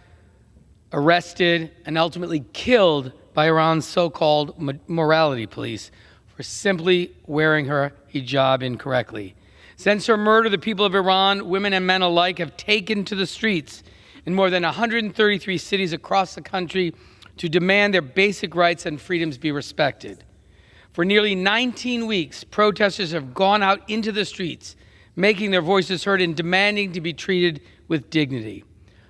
arrested, and ultimately killed by Iran's so-called morality police for simply wearing her hijab incorrectly. Since her murder, the people of Iran, women and men alike, have taken to the streets in more than 133 cities across the country to demand their basic rights and freedoms be respected. For nearly 19 weeks, protesters have gone out into the streets, making their voices heard and demanding to be treated with dignity.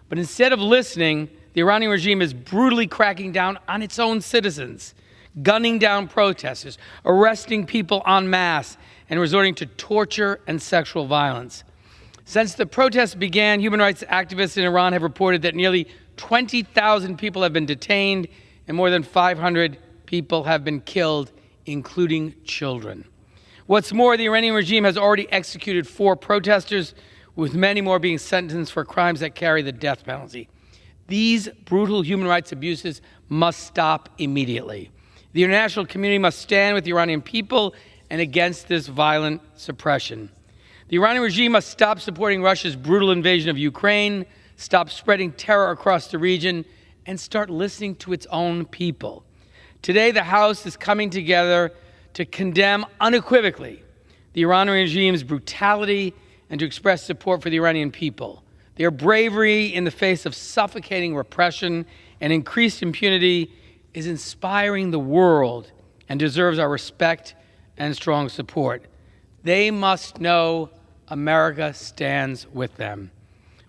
But instead of listening, the Iranian regime is brutally cracking down on its own citizens, gunning down protesters, arresting people en masse, and resorting to torture and sexual violence. Since the protests began, human rights activists in Iran have reported that nearly 20,000 people have been detained and more than 500 people have been killed, including children. What's more, the Iranian regime has already executed 4 protesters, with many more being sentenced for crimes that carry the death penalty. These brutal human rights abuses must stop immediately. The international community must stand with the Iranian people and against this violent suppression. The Iranian regime must stop supporting Russia's brutal invasion of Ukraine, stop spreading terror across the region, and start listening to its own people. Today, the House is coming together to condemn unequivocally the Iranian regime's brutality and to express support for the Iranian people. Their bravery in the face of suffocating repression and increased impunity is inspiring the world and deserves our respect and strong support. They must know America stands with them.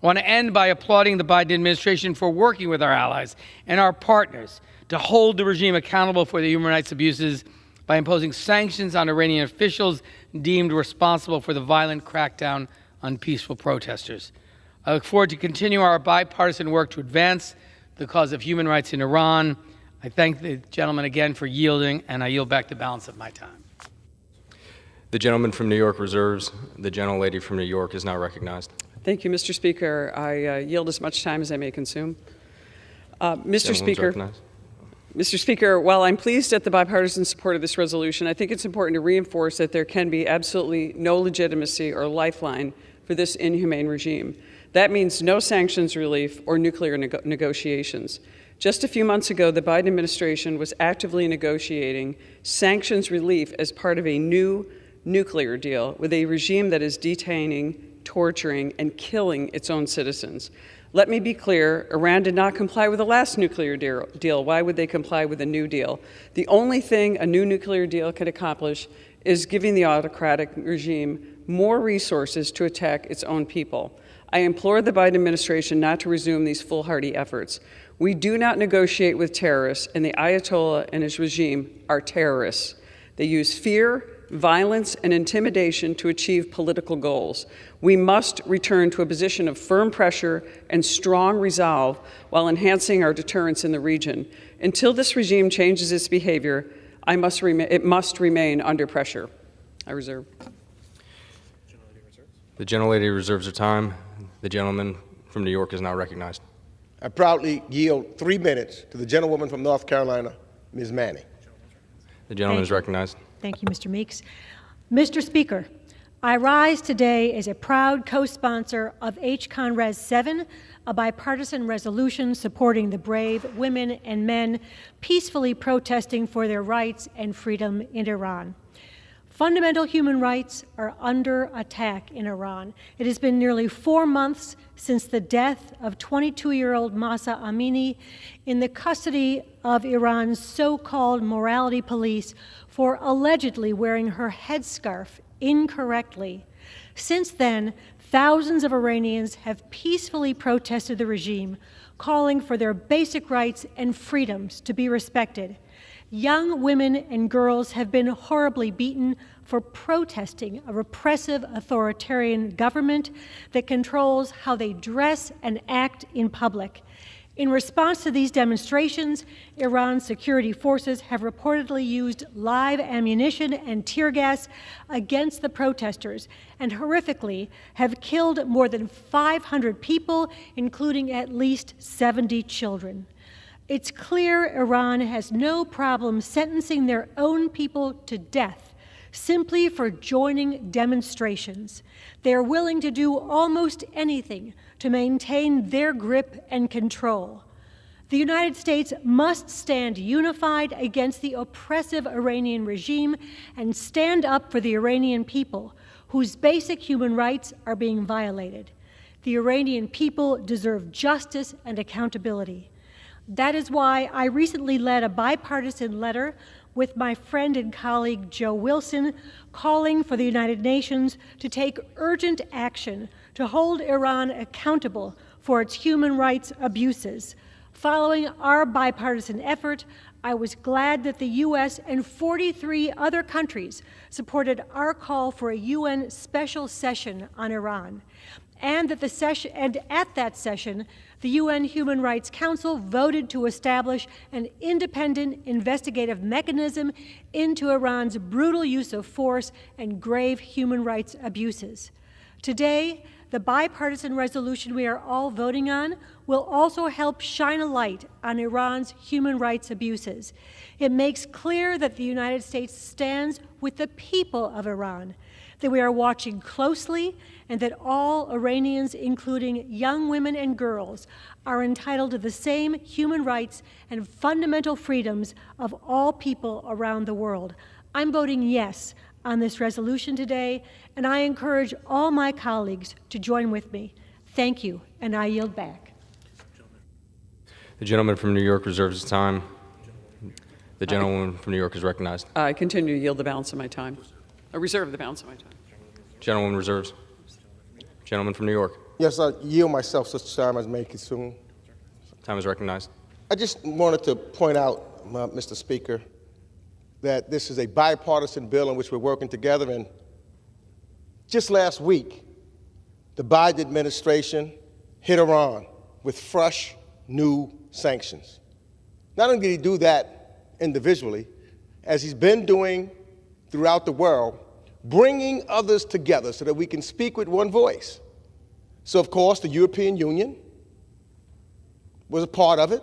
I want to end by applauding the Biden administration for working with our allies and our partners to hold the regime accountable for the human rights abuses by imposing sanctions on Iranian officials deemed responsible for the violent crackdown on peaceful protesters. I look forward to continuing our bipartisan work to advance the cause of human rights in Iran. I thank the gentleman again for yielding, and I yield back the balance of my time. The gentleman from New York reserves. The gentlelady from New York is now recognized. Thank you, Mr. Speaker. I yield as much time as I may consume. Mr. Speaker, while I'm pleased at the bipartisan support of this resolution, I think it's important to reinforce that there can be absolutely no legitimacy or lifeline for this inhumane regime. That means no sanctions relief or nuclear negotiations. Just a few months ago, the Biden administration was actively negotiating sanctions relief as part of a new nuclear deal with a regime that is detaining, torturing, and killing its own citizens. Let me be clear, Iran did not comply with the last nuclear deal. Why would they comply with a new deal? The only thing a new nuclear deal can accomplish is giving the autocratic regime more resources to attack its own people. I implore the Biden administration not to resume these foolhardy efforts. We do not negotiate with terrorists, and the Ayatollah and his regime are terrorists. They use fear, violence, and intimidation to achieve political goals. We must return to a position of firm pressure and strong resolve while enhancing our deterrence in the region. Until this regime changes its behavior, it must remain under pressure. I reserve. The gentlelady reserves her time. The gentleman from New York is now recognized. I proudly yield 3 minutes to the gentlewoman from North Carolina, Ms. Manning. The gentleman is recognized. Thank you, Mr. Meeks. Mr. Speaker, I rise today as a proud co-sponsor of HCON Res 7, a bipartisan resolution supporting the brave women and men peacefully protesting for their rights and freedom in Iran. Fundamental human rights are under attack in Iran. It has been nearly 4 months since the death of 22-year-old Mahsa Amini in the custody of Iran's so-called morality police for allegedly wearing her headscarf incorrectly. Since then, thousands of Iranians have peacefully protested the regime, calling for their basic rights and freedoms to be respected. Young women and girls have been horribly beaten for protesting a repressive authoritarian government that controls how they dress and act in public. In response to these demonstrations, Iran's security forces have reportedly used live ammunition and tear gas against the protesters and horrifically have killed more than 500 people, including at least 70 children. It's clear Iran has no problem sentencing their own people to death simply for joining demonstrations. They are willing to do almost anything to maintain their grip and control. The United States must stand unified against the oppressive Iranian regime and stand up for the Iranian people, whose basic human rights are being violated. The Iranian people deserve justice and accountability. That is why I recently led a bipartisan letter with my friend and colleague Joe Wilson, calling for the United Nations to take urgent action to hold Iran accountable for its human rights abuses. Following our bipartisan effort, I was glad that the U.S. and 43 other countries supported our call for a UN special session on Iran, and at that session, the UN Human Rights Council voted to establish an independent investigative mechanism into Iran's brutal use of force and grave human rights abuses. Today, the bipartisan resolution we are all voting on will also help shine a light on Iran's human rights abuses. It makes clear that the United States stands with the people of Iran, that we are watching closely, and that all Iranians, including young women and girls, are entitled to the same human rights and fundamental freedoms of all people around the world. I'm voting yes on this resolution today, and I encourage all my colleagues to join with me. Thank you, and I yield back. The gentleman from New York reserves his time. The gentlewoman from New York is recognized. I continue to yield the balance of my time. I reserve the balance of my time. Gentleman reserves. Gentleman from New York. Yes, I yield myself, Sister Time, as make it soon. Time is recognized. I just wanted to point out, Mr. Speaker, that this is a bipartisan bill in which we're working together. And just last week, the Biden administration hit Iran with fresh new sanctions. Not only did he do that individually, as he's been doing throughout the world, bringing others together so that we can speak with one voice. So, of course, the European Union was a part of it.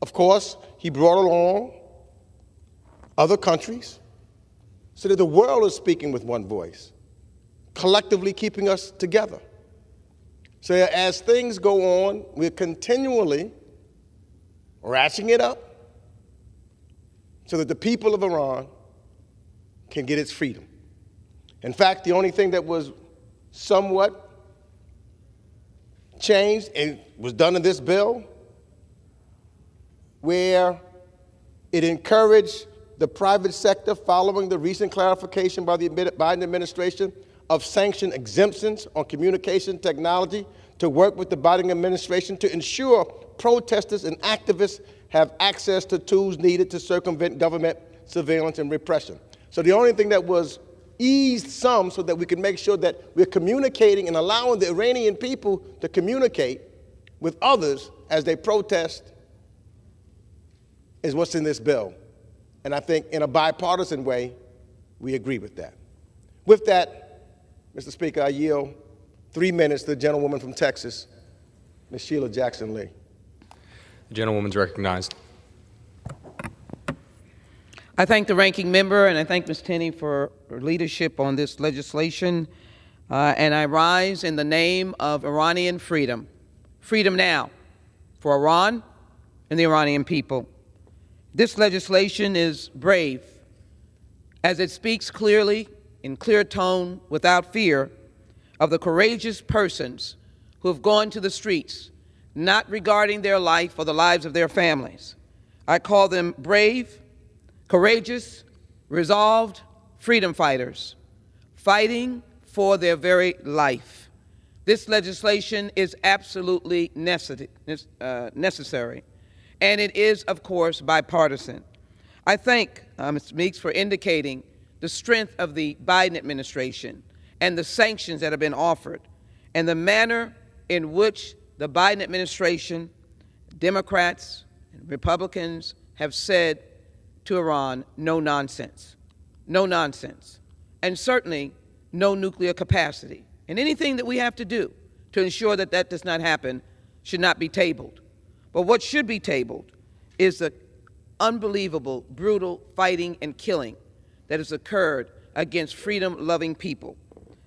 Of course, he brought along other countries so that the world is speaking with one voice, collectively keeping us together. So as things go on, we're continually ratcheting it up so that the people of Iran can get its freedom. In fact, the only thing that was somewhat changed and was done in this bill, where it encouraged the private sector, following the recent clarification by the Biden administration of sanction exemptions on communication technology, to work with the Biden administration to ensure protesters and activists have access to tools needed to circumvent government surveillance and repression. So the only thing that was eased some so that we can make sure that we're communicating and allowing the Iranian people to communicate with others as they protest is what's in this bill. And I think in a bipartisan way, we agree with that. With that, Mr. Speaker, I yield 3 minutes to the gentlewoman from Texas, Ms. Sheila Jackson Lee. The gentlewoman's recognized. I thank the ranking member, and I thank Ms. Tenney for her leadership on this legislation. And I rise in the name of Iranian freedom. Freedom now for Iran and the Iranian people. This legislation is brave, as it speaks clearly, in clear tone, without fear, of the courageous persons who have gone to the streets, not regarding their life or the lives of their families. I call them brave, courageous, resolved freedom fighters, fighting for their very life. This legislation is absolutely necessary, and it is, of course, bipartisan. I thank Mr. Meeks for indicating the strength of the Biden administration and the sanctions that have been offered, and the manner in which the Biden administration, Democrats and Republicans have said to Iran, no nonsense, and certainly no nuclear capacity. And anything that we have to do to ensure that that does not happen should not be tabled. But what should be tabled is the unbelievable, brutal fighting and killing that has occurred against freedom-loving people.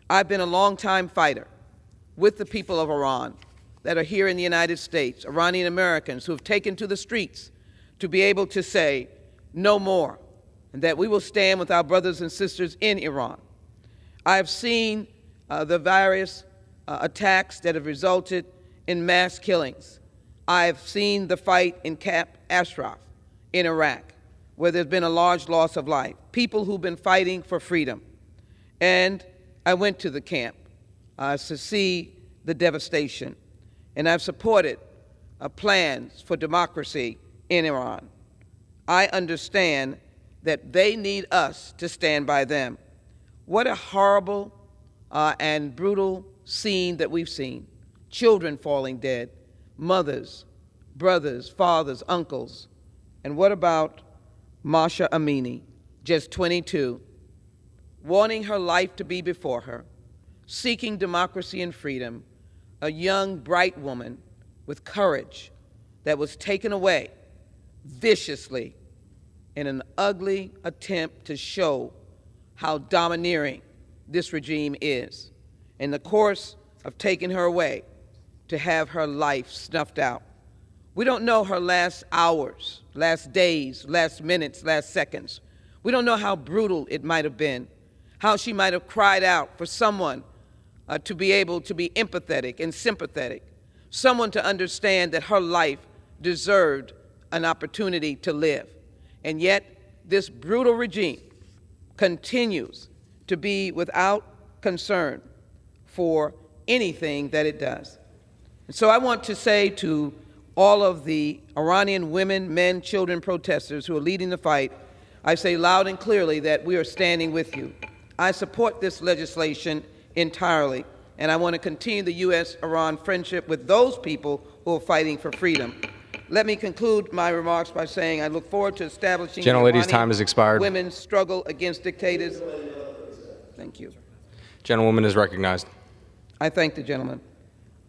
I've been a long-time fighter with the people of Iran that are here in the United States, Iranian Americans who have taken to the streets to be able to say no more, and that we will stand with our brothers and sisters in Iran. I have seen the various attacks that have resulted in mass killings. I have seen the fight in Camp Ashraf in Iraq, where there's been a large loss of life, people who've been fighting for freedom. And I went to the camp to see the devastation, and I've supported plans for democracy in Iran. I understand that they need us to stand by them. What a horrible and brutal scene that we've seen. Children falling dead, mothers, brothers, fathers, uncles. And what about Masha Amini, just 22, wanting her life to be before her, seeking democracy and freedom, a young, bright woman with courage that was taken away viciously in an ugly attempt to show how domineering this regime is, in the course of taking her away to have her life snuffed out. We don't know her last hours, last days, last minutes, last seconds. We don't know how brutal it might have been, how she might have cried out for someone to be able to be empathetic and sympathetic, someone to understand that her life deserved an opportunity to live. And yet, this brutal regime continues to be without concern for anything that it does. And so I want to say to all of the Iranian women, men, children, protesters who are leading the fight, I say loud and clearly that we are standing with you. I support this legislation entirely, and I want to continue the U.S.-Iran friendship with those people who are fighting for freedom. Let me conclude my remarks by saying I look forward to establishing Gentlelady's time has expired. Women's struggle against dictators. Thank you. Gentlewoman is recognized. I thank the gentleman.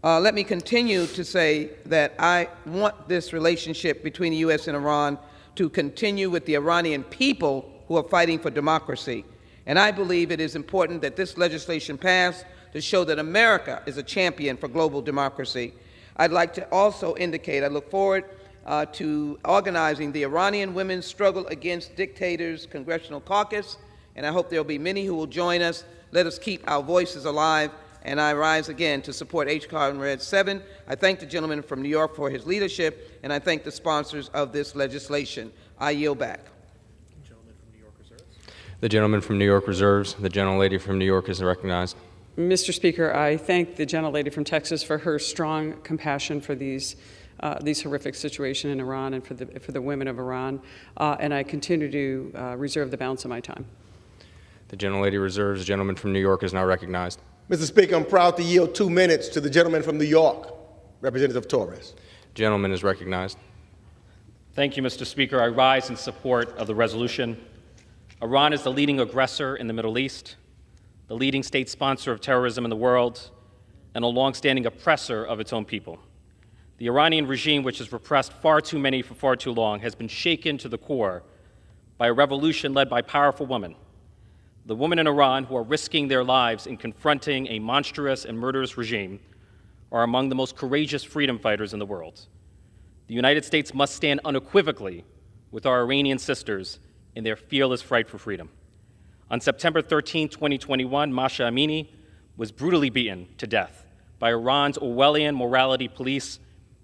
Let me continue to say that I want this relationship between the U.S. and Iran to continue with the Iranian people who are fighting for democracy. And I believe it is important that this legislation pass to show that America is a champion for global democracy. I'd like to also indicate I look forward to organizing the Iranian Women's Struggle Against Dictators Congressional Caucus, and I hope there will be many who will join us. Let us keep our voices alive, and I rise again to support H. Conrad 7. I thank the gentleman from New York for his leadership, and I thank the sponsors of this legislation. I yield back. The gentleman from New York reserves. The gentlelady from New York is recognized. Mr. Speaker, I thank the gentlelady from Texas for her strong compassion for these horrific situation in Iran and for the women of Iran, and I continue to reserve the balance of my time. The gentlelady reserves. The gentleman from New York is now recognized. Mr. Speaker, I'm proud to yield 2 minutes to the gentleman from New York, Representative Torres. Gentleman is recognized. Thank you, Mr. Speaker. I rise in support of the resolution. Iran is the leading aggressor in the Middle East, the leading state sponsor of terrorism in the world, and a longstanding oppressor of its own people. The Iranian regime, which has repressed far too many for far too long, has been shaken to the core by a revolution led by powerful women. The women in Iran who are risking their lives in confronting a monstrous and murderous regime are among the most courageous freedom fighters in the world. The United States must stand unequivocally with our Iranian sisters in their fearless fight for freedom. On September 13, 2021, Masha Amini was brutally beaten to death by Iran's Orwellian morality police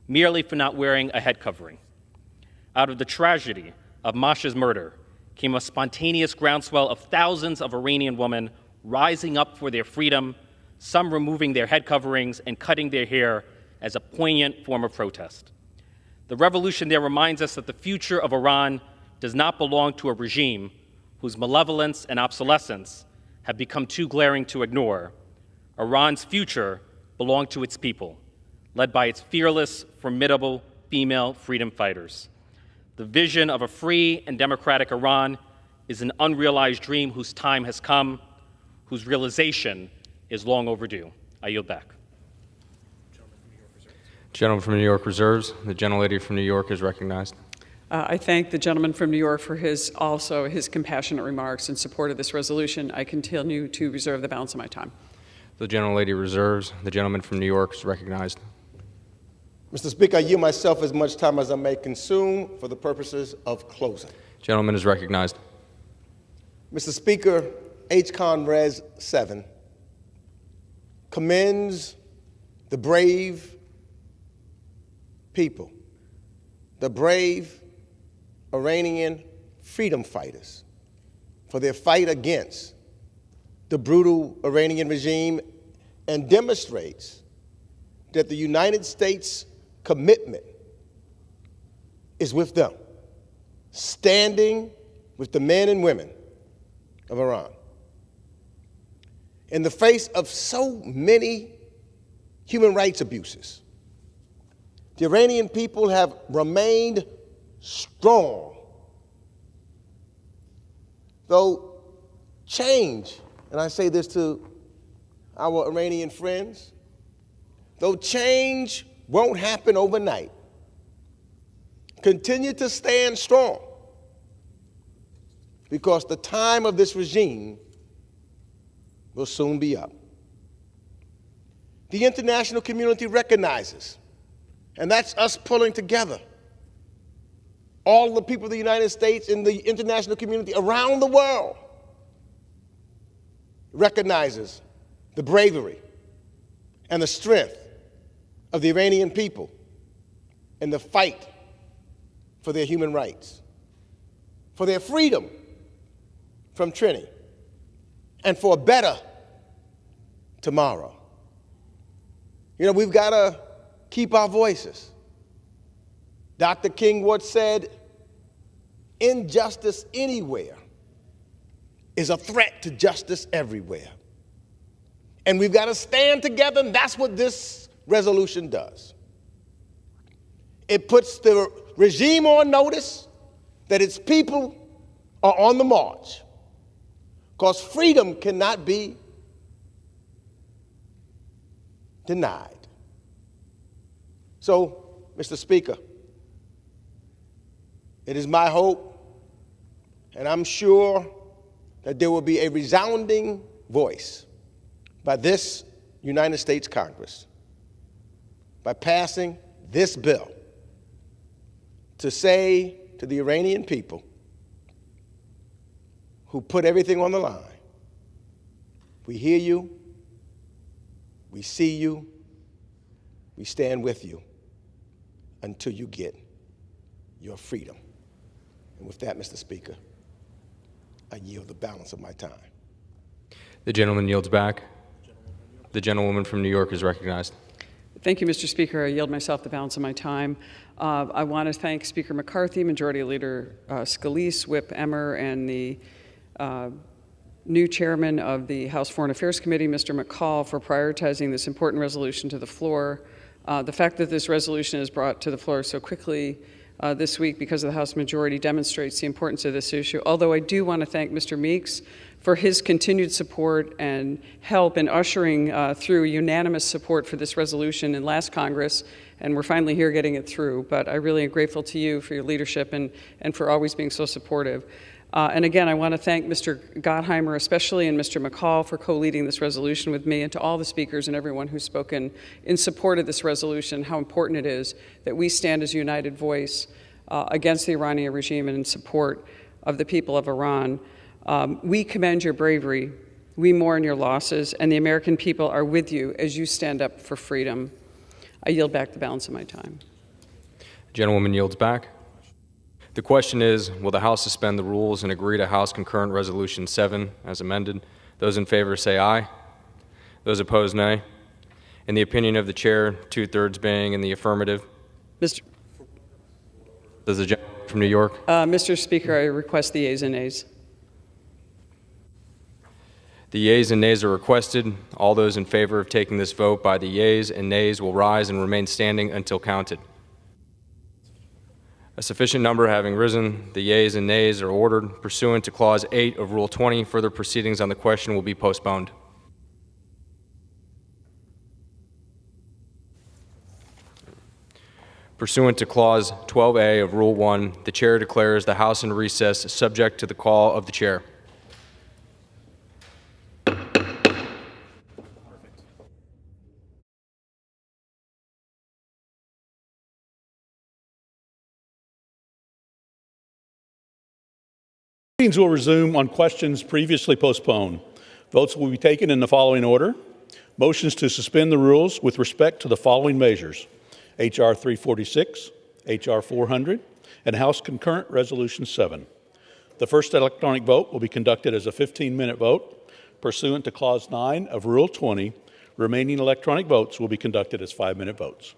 merely for not wearing a head covering. Out of the tragedy of Masha's murder came a spontaneous groundswell of thousands of Iranian women rising up for their freedom, some removing their head coverings and cutting their hair as a poignant form of protest. The revolution there reminds us that the future of Iran does not belong to a regime whose malevolence and obsolescence have become too glaring to ignore. Iran's future belongs to its people, led by its fearless, formidable female freedom fighters. The vision of a free and democratic Iran is an unrealized dream whose time has come, whose realization is long overdue. I yield back. Gentleman from New York reserves. The gentlelady from New York is recognized. I thank the gentleman from New York for his compassionate remarks in support of this resolution. I continue to reserve the balance of my time. The gentlelady reserves. The gentleman from New York is recognized. Mr. Speaker, I yield myself as much time as I may consume for the purposes of closing. Gentleman is recognized. Mr. Speaker, H-Con Res 7 commends the brave people, the brave Iranian freedom fighters for their fight against the brutal Iranian regime and demonstrates that the United States commitment is with them, standing with the men and women of Iran. In the face of so many human rights abuses, the Iranian people have remained strong. Though change, and I say this to our Iranian friends, though change won't happen overnight, continue to stand strong, because the time of this regime will soon be up. The international community recognizes, and that's us pulling together, all the people of the United States and the international community around the world recognizes the bravery and the strength of the Iranian people in the fight for their human rights, for their freedom from tyranny, and for a better tomorrow. You know, we've got to keep our voices. Dr. King once said, injustice anywhere is a threat to justice everywhere. And we've got to stand together, and that's what this resolution does. It puts the regime on notice that its people are on the march, because freedom cannot be denied. So, Mr. Speaker, it is my hope, and I'm sure that there will be a resounding voice by this United States Congress by passing this bill to say to the Iranian people who put everything on the line, we hear you, we see you, we stand with you until you get your freedom. And with that, Mr. Speaker, I yield the balance of my time. The gentleman yields back. The gentlewoman from New York is recognized. Thank you, Mr. Speaker. I yield myself the balance of my time. I want to thank Speaker McCarthy, Majority Leader Scalise, Whip Emmer, and the new chairman of the House Foreign Affairs Committee, Mr. McCall, for prioritizing this important resolution to the floor. The fact that this resolution is brought to the floor so quickly this week because of the House majority demonstrates the importance of this issue. Although I do want to thank Mr. Meeks for his continued support and help in ushering through unanimous support for this resolution in last Congress, and we're finally here getting it through. But I really am grateful to you for your leadership and for always being so supportive. And again, I want to thank Mr. Gottheimer especially and Mr. McCall for co-leading this resolution with me, and to all the speakers and everyone who's spoken in support of this resolution, how important it is that we stand as a united voice against the Iranian regime and in support of the people of Iran. We commend your bravery, we mourn your losses, and the American people are with you as you stand up for freedom. I yield back the balance of my time. Gentlewoman yields back. The question is, will the House suspend the rules and agree to House Concurrent Resolution 7 as amended? Those in favor say aye. Those opposed, nay. In the opinion of the chair, 2/3 being in the affirmative. Mr. Does the gentleman from New York? Mr. Speaker, I request the yeas and nays. The yeas and nays are requested. All those in favor of taking this vote by the yeas and nays will rise and remain standing until counted. A sufficient number having risen, the yeas and nays are ordered. Pursuant to Clause 8 of Rule 20, further proceedings on the question will be postponed. Pursuant to Clause 12A of Rule 1, the Chair declares the House in recess subject to the call of the Chair. Meetings will resume on questions previously postponed. Votes will be taken in the following order. Motions to suspend the rules with respect to the following measures: H.R. 346, H.R. 400, and House Concurrent Resolution 7. The first electronic vote will be conducted as a 15-minute vote. Pursuant to Clause 9 of Rule 20, remaining electronic votes will be conducted as 5-minute votes.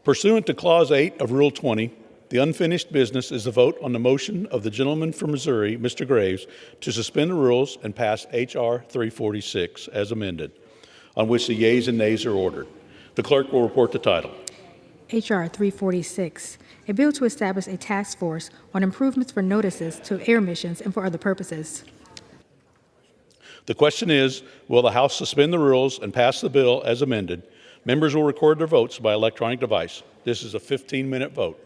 Pursuant to Clause 8 of Rule 20, the unfinished business is the vote on the motion of the gentleman from Missouri, Mr. Graves, to suspend the rules and pass H.R. 346 as amended, on which the yeas and nays are ordered. The clerk will report the title. H.R. 346, a bill to establish a task force on improvements for notices to air missions and for other purposes. The question is, will the House suspend the rules and pass the bill as amended? Members will record their votes by electronic device. This is a 15-minute vote.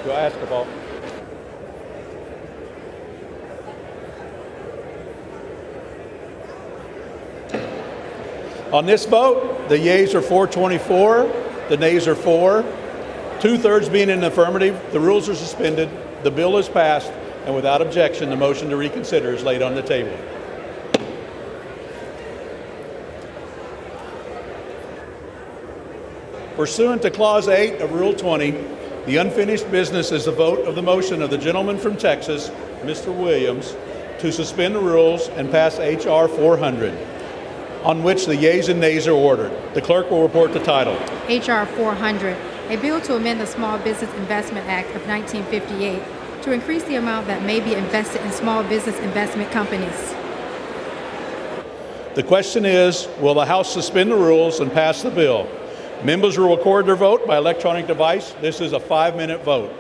Do I ask a vote? On this vote, the yeas are 424, the nays are 4. 2/3 being in the affirmative, the rules are suspended, the bill is passed, and without objection, the motion to reconsider is laid on the table. Pursuant to Clause 8 of Rule 20, the unfinished business is the vote of the motion of the gentleman from Texas, Mr. Williams, to suspend the rules and pass H.R. 400, on which the yeas and nays are ordered. The clerk will report the title. H.R. 400, a bill to amend the Small Business Investment Act of 1958 to increase the amount that may be invested in small business investment companies. The question is, will the House suspend the rules and pass the bill? Members will record their vote by electronic device. This is a 5-minute vote.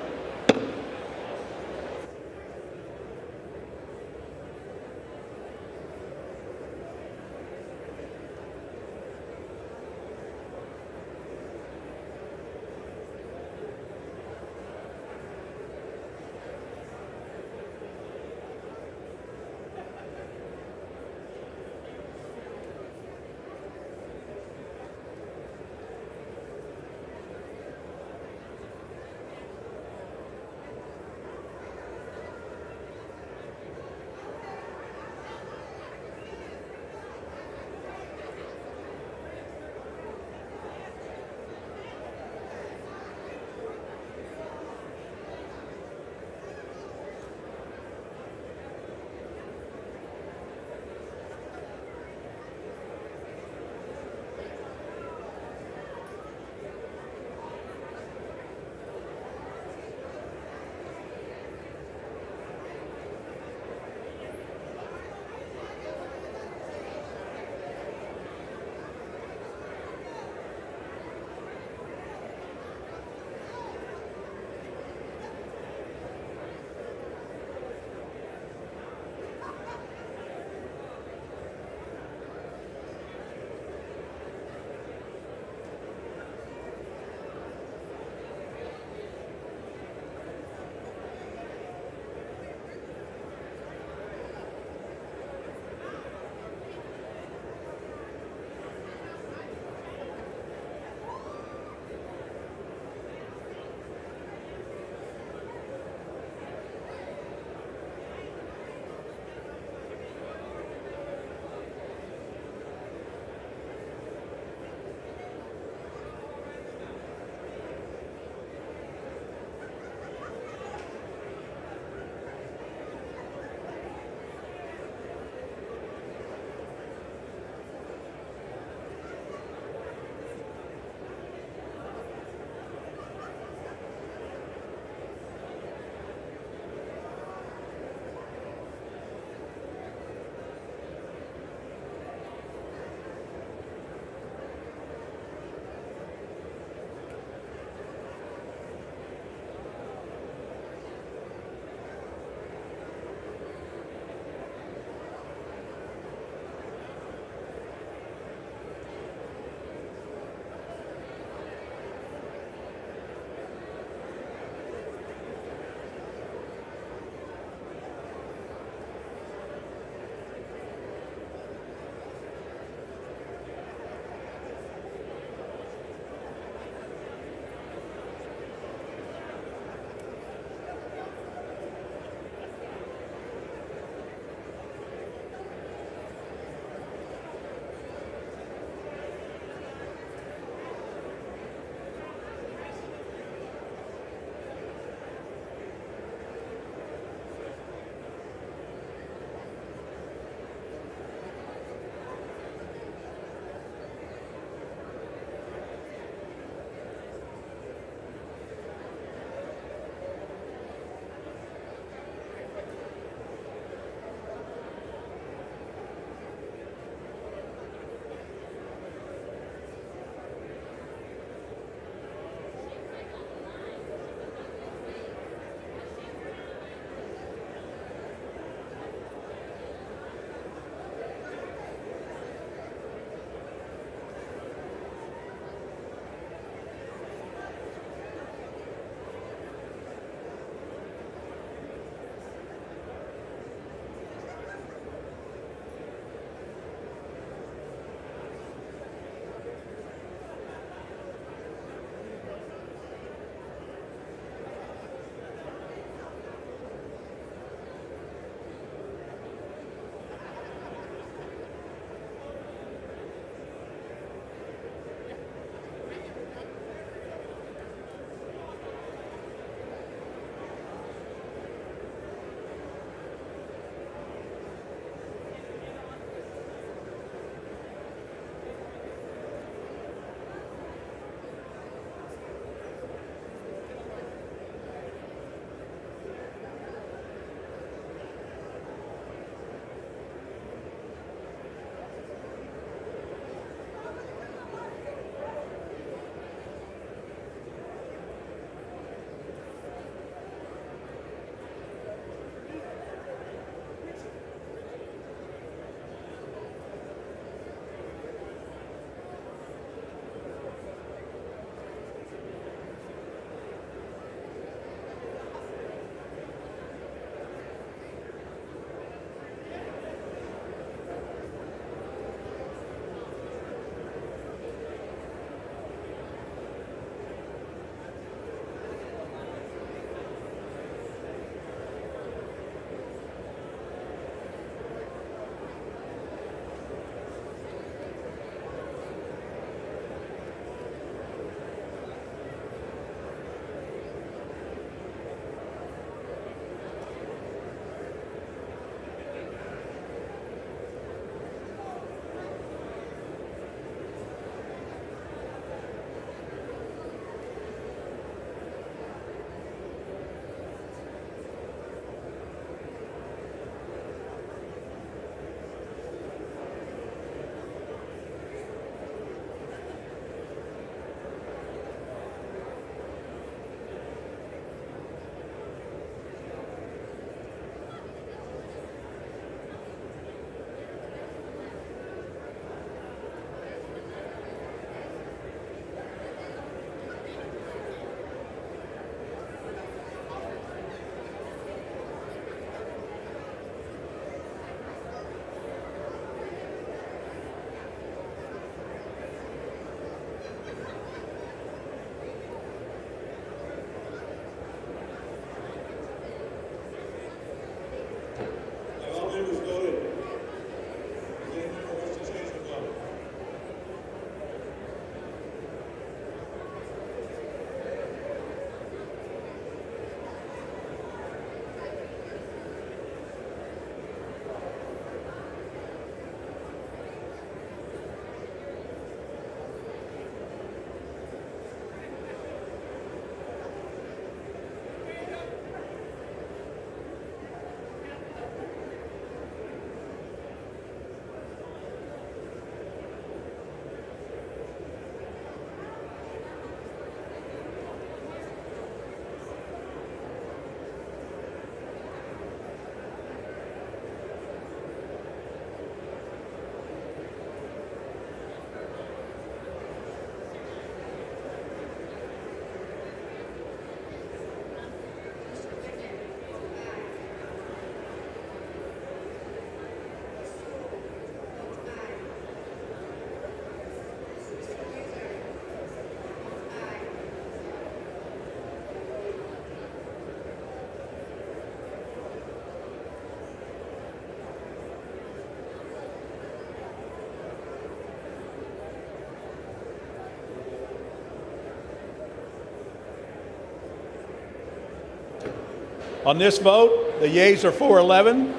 On this vote, the yeas are 411,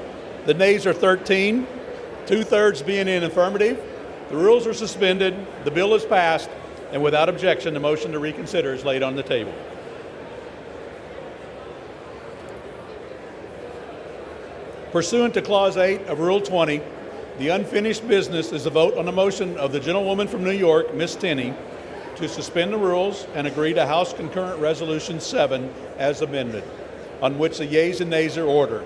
the nays are 13, 2/3 being in affirmative. The rules are suspended, the bill is passed, and without objection, the motion to reconsider is laid on the table. Pursuant to Clause 8 of Rule 20, the unfinished business is a vote on the motion of the gentlewoman from New York, Ms. Tenney, to suspend the rules and agree to House Concurrent Resolution 7 as amended, on which the yeas and nays are ordered.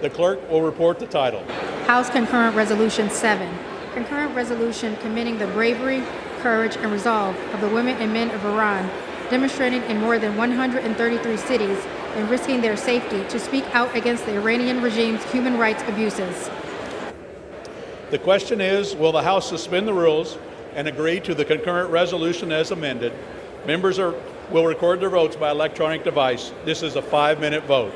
The clerk will report the title. House Concurrent Resolution 7. Concurrent resolution commending the bravery, courage, and resolve of the women and men of Iran, demonstrating in more than 133 cities and risking their safety to speak out against the Iranian regime's human rights abuses. The question is, will the House suspend the rules and agree to the concurrent resolution as amended? Members will record their votes by electronic device. This is a 5-minute vote.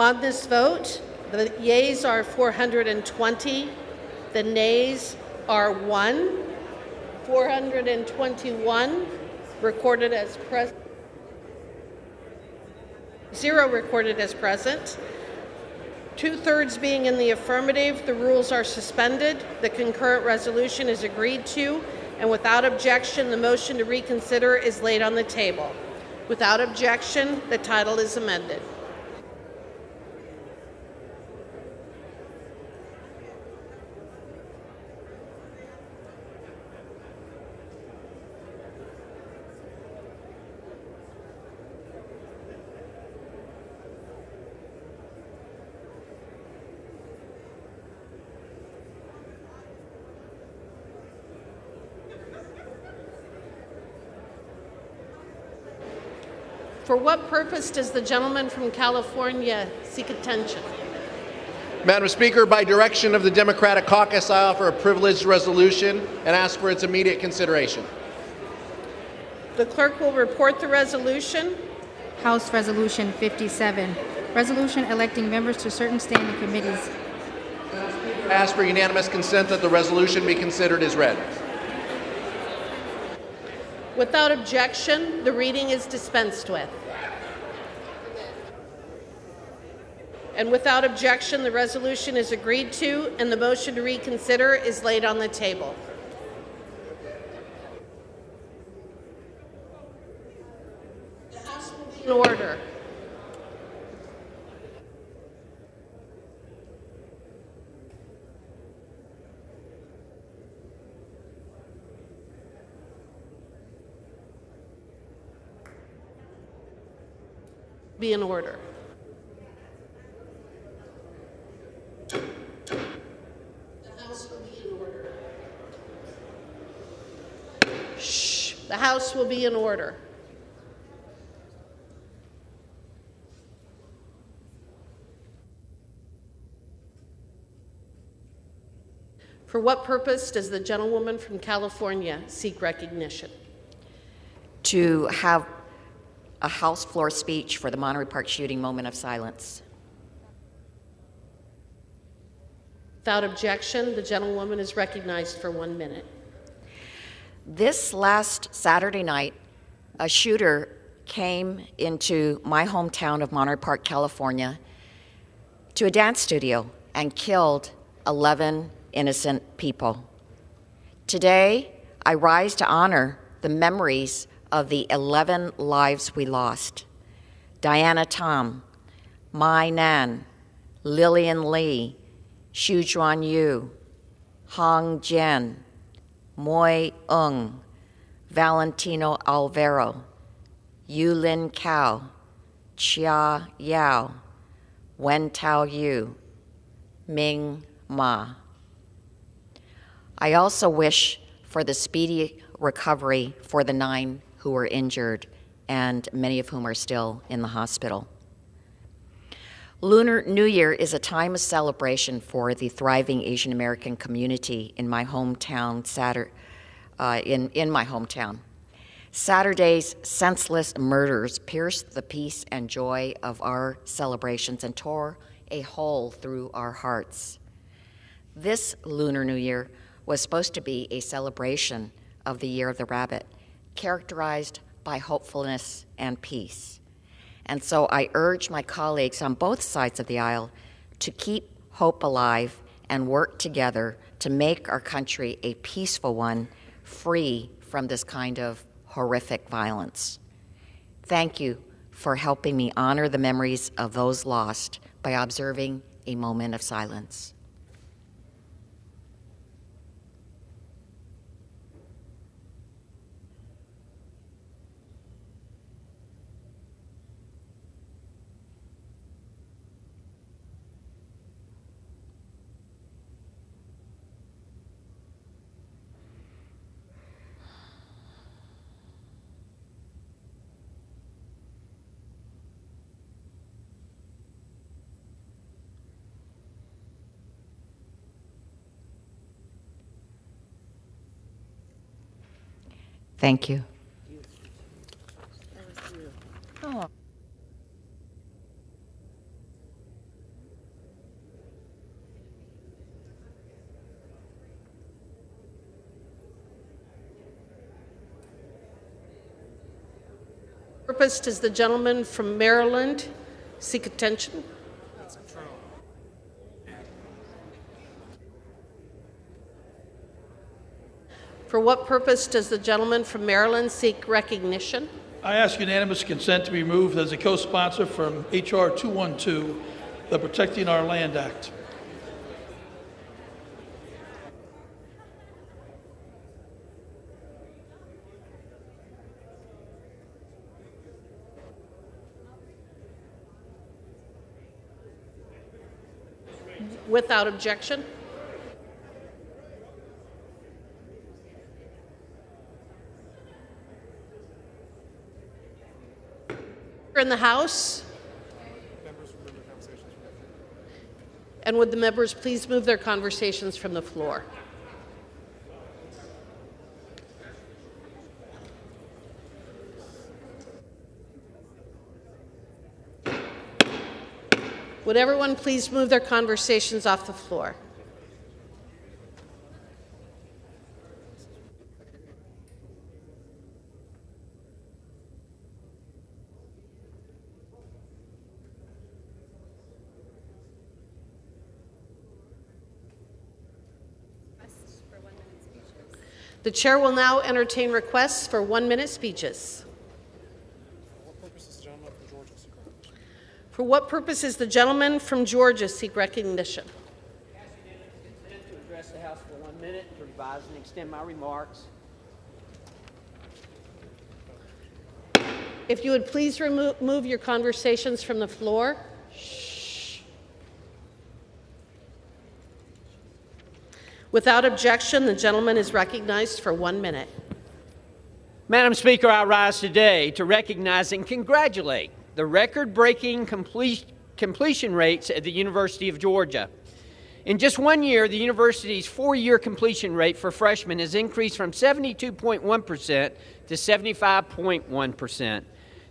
On this vote, the yeas are 420, the nays are 1. 421 recorded as present. 0 recorded as present. 2/3 being in the affirmative, the rules are suspended. The concurrent resolution is agreed to, and without objection, the motion to reconsider is laid on the table. Without objection, the title is amended. For what purpose does the gentleman from California seek attention? Madam Speaker, by direction of the Democratic Caucus, I offer a privileged resolution and ask for its immediate consideration. The clerk will report the resolution. House Resolution 57, resolution electing members to certain standing committees. I ask for unanimous consent that the resolution be considered as read. Without objection, the reading is dispensed with. And without objection, the resolution is agreed to, and the motion to reconsider is laid on the table. The House will be in order. Be in order. The House will be in order. Shh. The House will be in order. For what purpose does the gentlewoman from California seek recognition? To have a House floor speech for the Monterey Park shooting moment of silence. Without objection, the gentlewoman is recognized for 1 minute. This last Saturday night, a shooter came into my hometown of Monterey Park, California, to a dance studio and killed 11 innocent people. Today, I rise to honor the memories of the 11 lives we lost. Diana Tom, Mai Nan, Lillian Lee, Xu Zhuan Yu, Hong Jian, Moi Ung, Valentino Alvaro, Yulin Cao, Chia Yao, Wen Tao Yu, Ming Ma. I also wish for the speedy recovery for the 9 who were injured, and many of whom are still in the hospital. Lunar New Year is a time of celebration for the thriving Asian American community in my hometown, in my hometown. Saturday's senseless murders pierced the peace and joy of our celebrations and tore a hole through our hearts. This Lunar New Year was supposed to be a celebration of the Year of the Rabbit, characterized by hopefulness and peace. And so I urge my colleagues on both sides of the aisle to keep hope alive and work together to make our country a peaceful one, free from this kind of horrific violence. Thank you for helping me honor the memories of those lost by observing a moment of silence. Thank you. Oh. Purpose, does the gentleman from Maryland seek attention? For what purpose does the gentleman from Maryland seek recognition? I ask unanimous consent to be moved as a co-sponsor from H.R. 212, the Protecting Our Land Act. Without objection. In the House? And would the members please move their conversations from the floor? Would everyone please move their conversations off the floor? The chair will now entertain requests for 1-minute speeches. For what purpose is the gentleman from Georgia seek recognition? To address the House for 1 minute, to revise and extend my remarks. If you would please move your conversations from the floor. Without objection, the gentleman is recognized for 1 minute. Madam Speaker, I rise today to recognize and congratulate the record-breaking completion rates at the University of Georgia. In just 1 year, the university's 4-year completion rate for freshmen has increased from 72.1% to 75.1%.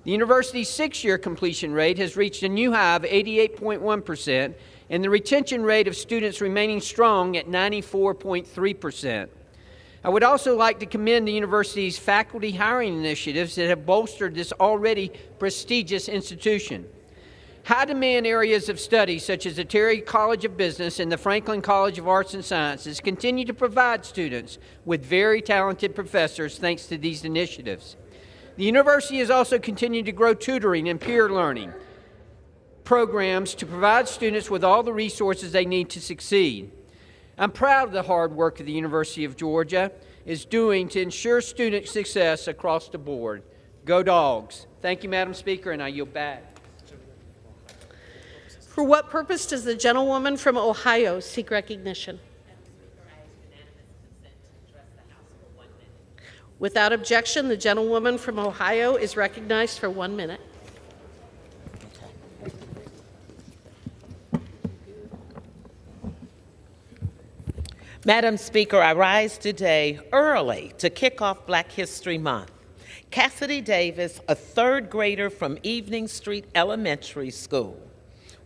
The university's 6-year completion rate has reached a new high of 88.1%, and the retention rate of students remaining strong at 94.3%. I would also like to commend the university's faculty hiring initiatives that have bolstered this already prestigious institution. High-demand areas of study, such as the Terry College of Business and the Franklin College of Arts and Sciences, continue to provide students with very talented professors thanks to these initiatives. The university has also continued to grow tutoring and peer learning programs to provide students with all the resources they need to succeed. I'm proud of the hard work the University of Georgia is doing to ensure student success across the board. Go Dogs. Thank you, Madam Speaker, and I yield back. For what purpose does the gentlewoman from Ohio seek recognition? Without objection, the gentlewoman from Ohio is recognized for 1 minute. Madam Speaker, I rise today early to kick off Black History Month. Cassidy Davis, a 3rd grader from Evening Street Elementary School.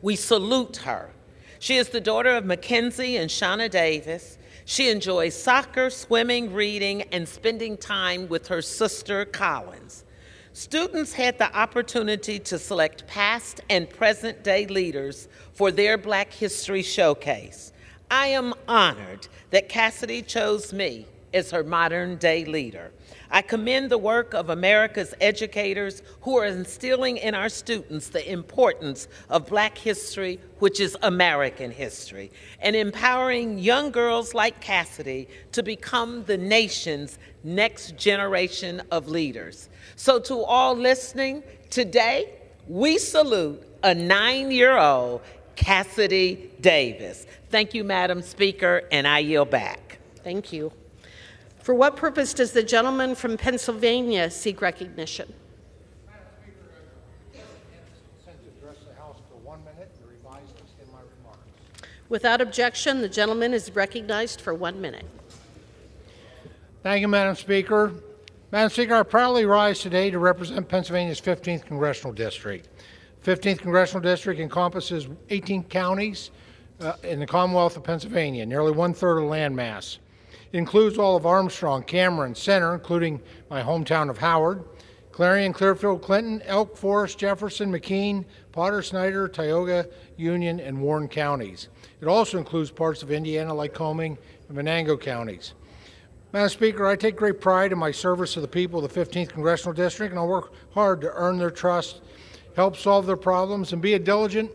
We salute her. She is the daughter of Mackenzie and Shauna Davis. She enjoys soccer, swimming, reading, and spending time with her sister, Collins. Students had the opportunity to select past and present day leaders for their Black History Showcase. I am honored that Cassidy chose me as her modern day leader. I commend the work of America's educators who are instilling in our students the importance of Black history, which is American history, and empowering young girls like Cassidy to become the nation's next generation of leaders. So to all listening, today we salute a 9-year-old Cassidy Davis. Thank you, Madam Speaker, and I yield back. Thank you. For what purpose does the gentleman from Pennsylvania seek recognition? Madam Speaker, I consent to address the House for 1 minute to revise and extend my remarks. Without objection, the gentleman is recognized for 1 minute. Thank you, Madam Speaker. Madam Speaker, I proudly rise today to represent Pennsylvania's 15th Congressional District. 15th Congressional District encompasses 18 counties in the Commonwealth of Pennsylvania, nearly 1/3 of the land mass. It includes all of Armstrong, Cameron, Center, including my hometown of Howard, Clarion, Clearfield, Clinton, Elk Forest, Jefferson, McKean, Potter, Snyder, Tioga, Union, and Warren counties. It also includes parts of Indiana, Lycoming, and Venango counties. Madam Speaker, I take great pride in my service to the people of the 15th Congressional District, and I'll work hard to earn their trust, help solve their problems, and be a diligent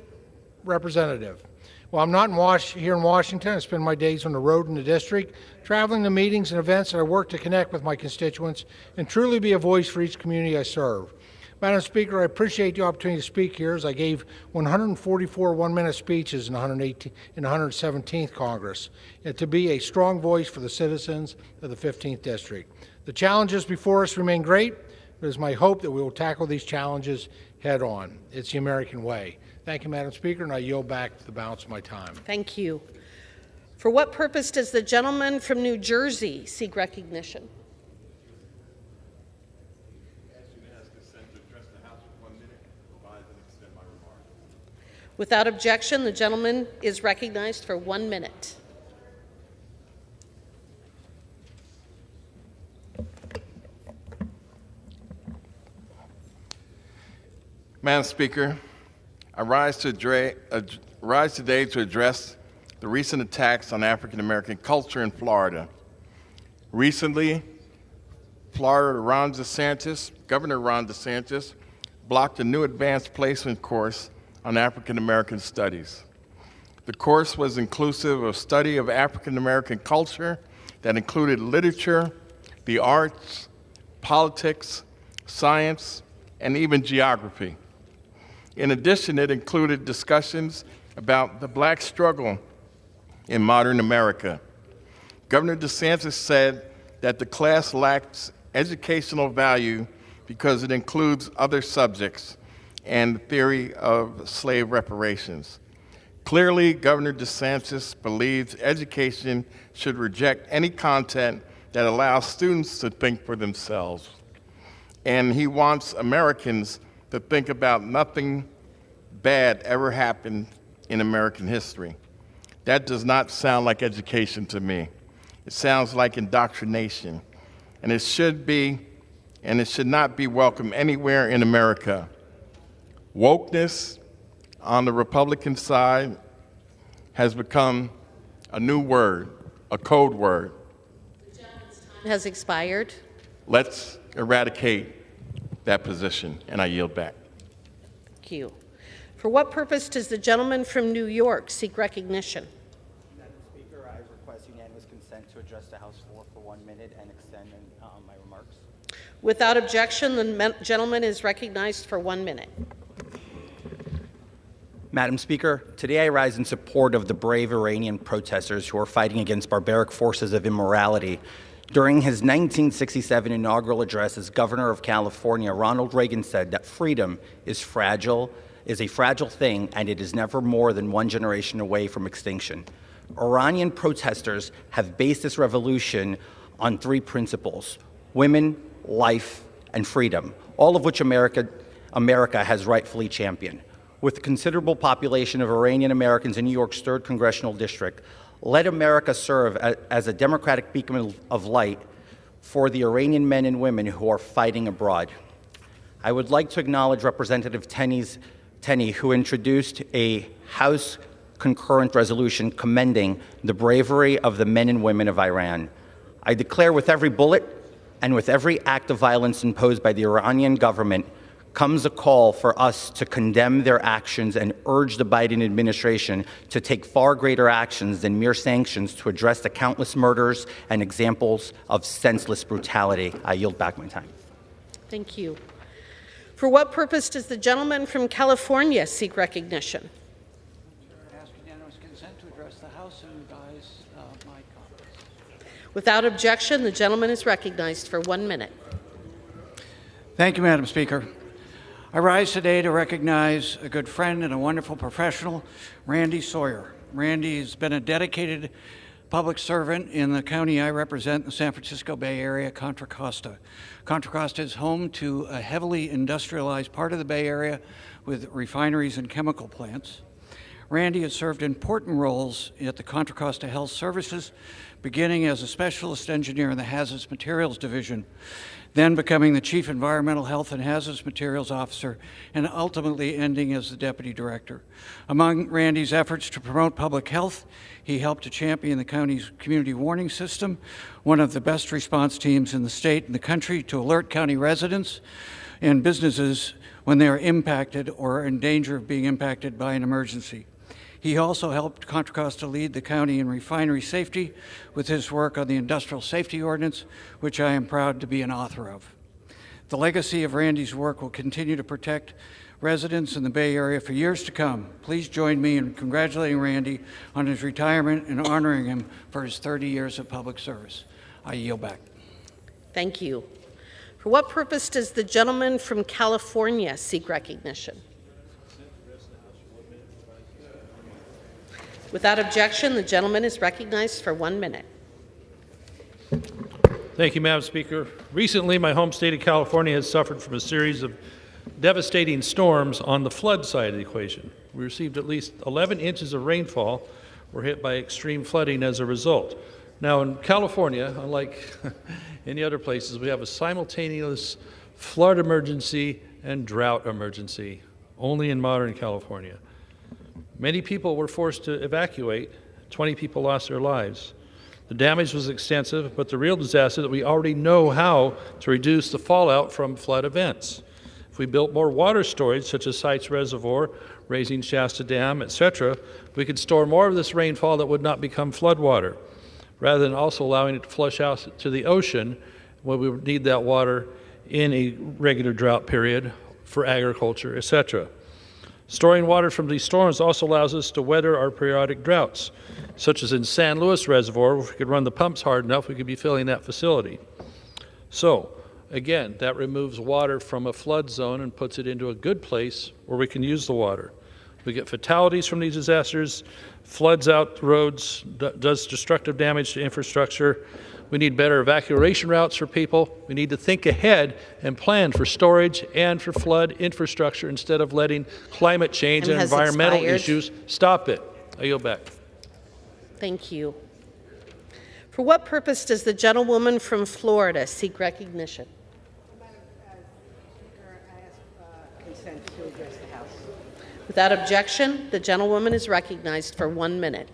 representative. While I'm not here in Washington, I spend my days on the road in the district, traveling to meetings and events, and I work to connect with my constituents and truly be a voice for each community I serve. Madam Speaker, I appreciate the opportunity to speak here, as I gave 144 one-minute speeches in the 117th Congress, and to be a strong voice for the citizens of the 15th District. The challenges before us remain great, but it is my hope that we will tackle these challenges head on. It's the American way. Thank you, Madam Speaker, and I yield back the balance of my time. Thank you. For what purpose does the gentleman from New Jersey seek recognition? Without objection, the gentleman is recognized for 1 minute. Madam Speaker, I rise today to address the recent attacks on African American culture in Florida. Recently, Governor Ron DeSantis blocked a new advanced placement course on African American studies. The course was inclusive of study of African American culture that included literature, the arts, politics, science, and even geography. In addition, it included discussions about the Black struggle in modern America. Governor DeSantis said that the class lacks educational value because it includes other subjects and the theory of slave reparations. Clearly, Governor DeSantis believes education should reject any content that allows students to think for themselves. And he wants Americans to think about nothing bad ever happened in American history. That does not sound like education to me. It sounds like indoctrination. And it should not be welcome anywhere in America. Wokeness on the Republican side has become a new word, a code word. The gentleman's time has expired. Let's eradicate that position, and I yield back. Thank you. For what purpose does the gentleman from New York seek recognition? Madam Speaker, I request unanimous consent to address the House floor for 1 minute and extend my remarks. Without objection, the gentleman is recognized for 1 minute. Madam Speaker, today I rise in support of the brave Iranian protesters who are fighting against barbaric forces of immorality. During his 1967 inaugural address as governor of California, Ronald Reagan said that freedom is a fragile thing, and it is never more than one generation away from extinction. Iranian protesters have based this revolution on 3 principles: women, life, and freedom, all of which America has rightfully championed. With a considerable population of Iranian Americans in New York's 3rd Congressional District, let America serve as a democratic beacon of light for the Iranian men and women who are fighting abroad. I would like to acknowledge Representative Tenney, who introduced a House concurrent resolution commending the bravery of the men and women of Iran. I declare with every bullet and with every act of violence imposed by the Iranian government comes a call for us to condemn their actions and urge the Biden administration to take far greater actions than mere sanctions to address the countless murders and examples of senseless brutality. I yield back my time. Thank you. For what purpose does the gentleman from California seek recognition? I ask unanimous consent to address the House and revise my comments. Without objection, the gentleman is recognized for 1 minute. Thank you, Madam Speaker. I rise today to recognize a good friend and a wonderful professional, Randy Sawyer. Randy has been a dedicated public servant in the county I represent, the San Francisco Bay Area, Contra Costa. Contra Costa is home to a heavily industrialized part of the Bay Area with refineries and chemical plants. Randy has served important roles at the Contra Costa Health Services, beginning as a specialist engineer in the Hazardous Materials Division, then becoming the Chief Environmental Health and Hazardous Materials Officer, and ultimately ending as the Deputy Director. Among Randy's efforts to promote public health, he helped to champion the county's community warning system, one of the best response teams in the state and the country to alert county residents and businesses when they are impacted or are in danger of being impacted by an emergency. He also helped Contra Costa lead the county in refinery safety with his work on the Industrial Safety Ordinance, which I am proud to be an author of. The legacy of Randy's work will continue to protect residents in the Bay Area for years to come. Please join me in congratulating Randy on his retirement and honoring him for his 30 years of public service. I yield back. Thank you. For what purpose does the gentleman from California seek recognition? Without objection, the gentleman is recognized for 1 minute. Thank you, Madam Speaker. Recently, my home state of California has suffered from a series of devastating storms on the flood side of the equation. We received at least 11 inches of rainfall, were hit by extreme flooding as a result. Now in California, unlike any other places, we have a simultaneous flood emergency and drought emergency, only in modern California. Many people were forced to evacuate. 20 people lost their lives. The damage was extensive, but the real disaster that we already know how to reduce the fallout from flood events. If we built more water storage, such as Sites Reservoir, raising Shasta Dam, etc., we could store more of this rainfall that would not become floodwater, rather than also allowing it to flush out to the ocean when we would need that water in a regular drought period for agriculture, etc. Storing water from these storms also allows us to weather our periodic droughts, such as in San Luis Reservoir, where if we could run the pumps hard enough, we could be filling that facility. So, again, that removes water from a flood zone and puts it into a good place where we can use the water. We get fatalities from these disasters, floods out roads, does destructive damage to infrastructure. We need better evacuation routes for people. We need to think ahead and plan for storage and for flood infrastructure instead of letting climate change and environmental issues stop it. I yield back. Thank you. For what purpose does the gentlewoman from Florida seek recognition? Madam Speaker, I ask consent to address the House. Without objection, the gentlewoman is recognized for 1 minute.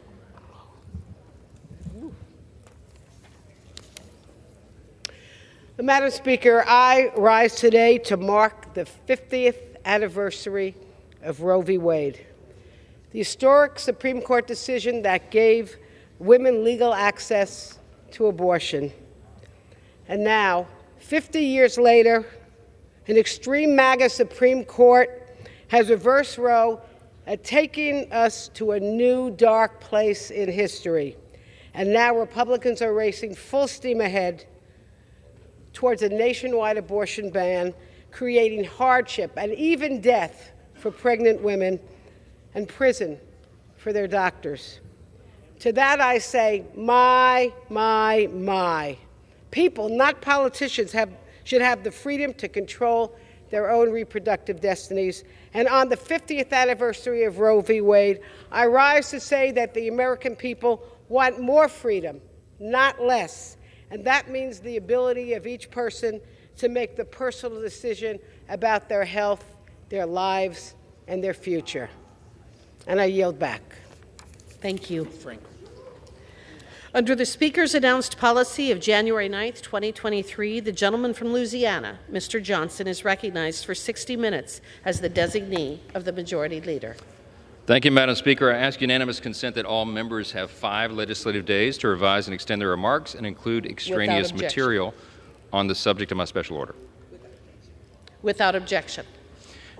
Madam Speaker, I rise today to mark the 50th anniversary of Roe v. Wade, the historic Supreme Court decision that gave women legal access to abortion. And now, 50 years later, an extreme MAGA Supreme Court has reversed Roe, taking us to a new dark place in history. And now Republicans are racing full steam ahead towards a nationwide abortion ban, creating hardship and even death for pregnant women and prison for their doctors. To that I say, my. People, not politicians, should have the freedom to control their own reproductive destinies. And on the 50th anniversary of Roe v. Wade, I rise to say that the American people want more freedom, not less. And that means the ability of each person to make the personal decision about their health, their lives, and their future. And I yield back. Thank you. Under the Speaker's announced policy of January 9th, 2023, the gentleman from Louisiana, Mr. Johnson, is recognized for 60 minutes as the designee of the Majority Leader. Thank you, Madam Speaker. I ask unanimous consent that all members have 5 legislative days to revise and extend their remarks and include extraneous material on the subject of my special order. Without objection.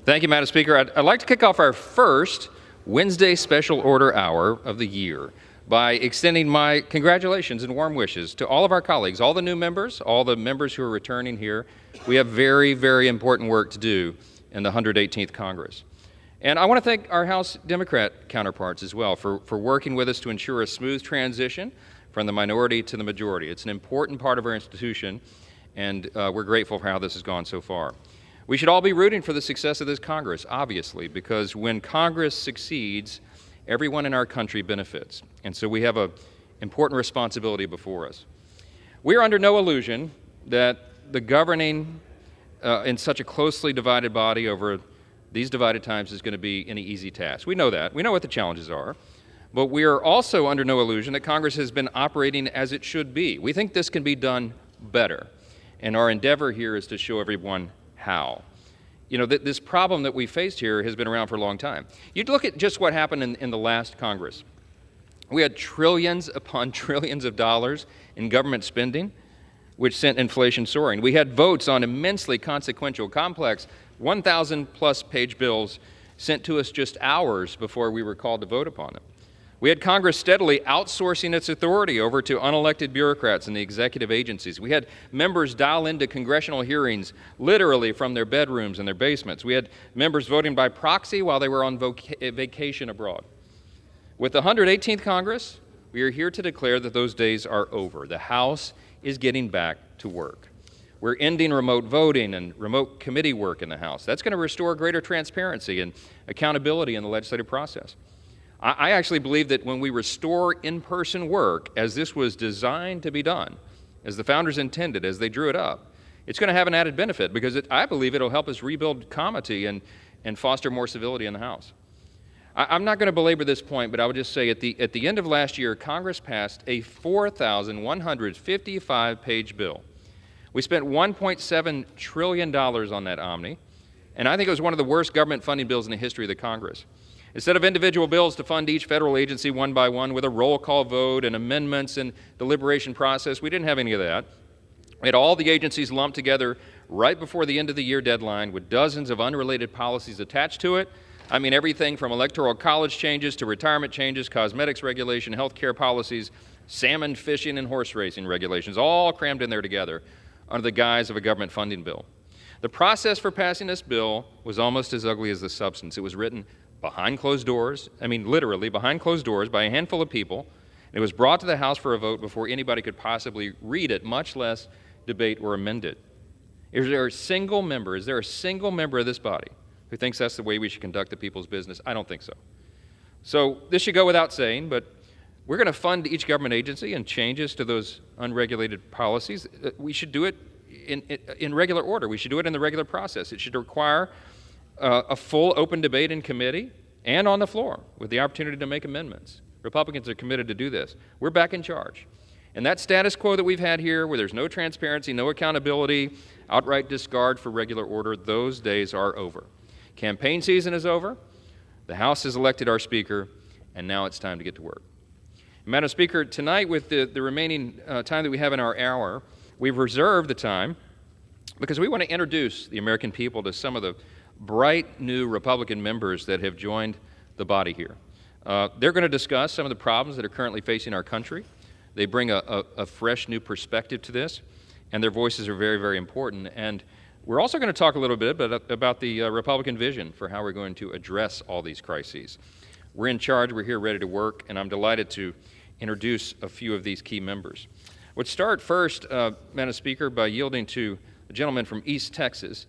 Thank you, Madam Speaker. I'd like to kick off our first Wednesday special order hour of the year by extending my congratulations and warm wishes to all of our colleagues, all the new members, all the members who are returning here. We have very, very important work to do in the 118th Congress. And I want to thank our House Democrat counterparts as well for working with us to ensure a smooth transition from the minority to the majority. It's an important part of our institution, and we're grateful for how this has gone so far. We should all be rooting for the success of this Congress, obviously, because when Congress succeeds, everyone in our country benefits. And so we have an important responsibility before us. We are under no illusion that the governing in such a closely divided body over these divided times is going to be any easy task. We know that. We know what the challenges are. But we are also under no illusion that Congress has been operating as it should be. We think this can be done better. And our endeavor here is to show everyone how. You know, this problem that we faced here has been around for a long time. You'd look at just what happened in the last Congress. We had trillions upon trillions of dollars in government spending, which sent inflation soaring. We had votes on immensely consequential, complex, 1,000-plus page bills sent to us just hours before we were called to vote upon them. We had Congress steadily outsourcing its authority over to unelected bureaucrats in the executive agencies. We had members dial into congressional hearings literally from their bedrooms and their basements. We had members voting by proxy while they were on vacation abroad. With the 118th Congress, we are here to declare that those days are over. The House is getting back to work. We're ending remote voting and remote committee work in the House. That's going to restore greater transparency and accountability in the legislative process. I actually believe that when we restore in-person work, as this was designed to be done, as the founders intended, as they drew it up, it's going to have an added benefit because I believe it'll help us rebuild comity and foster more civility in the House. I'm not going to belabor this point, but I would just say at the end of last year, Congress passed a 4,155-page bill. We spent $1.7 trillion on that Omni, and I think it was one of the worst government funding bills in the history of the Congress. Instead of individual bills to fund each federal agency one by one with a roll call vote and amendments and deliberation process, we didn't have any of that. We had all the agencies lumped together right before the end of the year deadline with dozens of unrelated policies attached to it. I mean, everything from electoral college changes to retirement changes, cosmetics regulation, health care policies, salmon fishing and horse racing regulations, all crammed in there together under the guise of a government funding bill. The process for passing this bill was almost as ugly as the substance. It was written behind closed doors, I mean literally behind closed doors by a handful of people. It was brought to the House for a vote before anybody could possibly read it, much less debate or amend it. Is there a single member of this body who thinks that's the way we should conduct the people's business? I don't think so. So this should go without saying, but we're going to fund each government agency and changes to those unregulated policies. We should do it in regular order. We should do it in the regular process. It should require a full open debate in committee and on the floor with the opportunity to make amendments. Republicans are committed to do this. We're back in charge. And that status quo that we've had here, where there's no transparency, no accountability, outright discard for regular order, those days are over. Campaign season is over. The House has elected our Speaker, and now it's time to get to work. Madam Speaker, tonight with the remaining time that we have in our hour, we've reserved the time because we want to introduce the American people to some of the bright new Republican members that have joined the body here. They're going to discuss some of the problems that are currently facing our country. They bring a fresh new perspective to this, and their voices are very, very important. And we're also going to talk a little bit about the Republican vision for how we're going to address all these crises. We're in charge, we're here ready to work, and I'm delighted to introduce a few of these key members. We'll start first, Madam Speaker, by yielding to a gentleman from East Texas,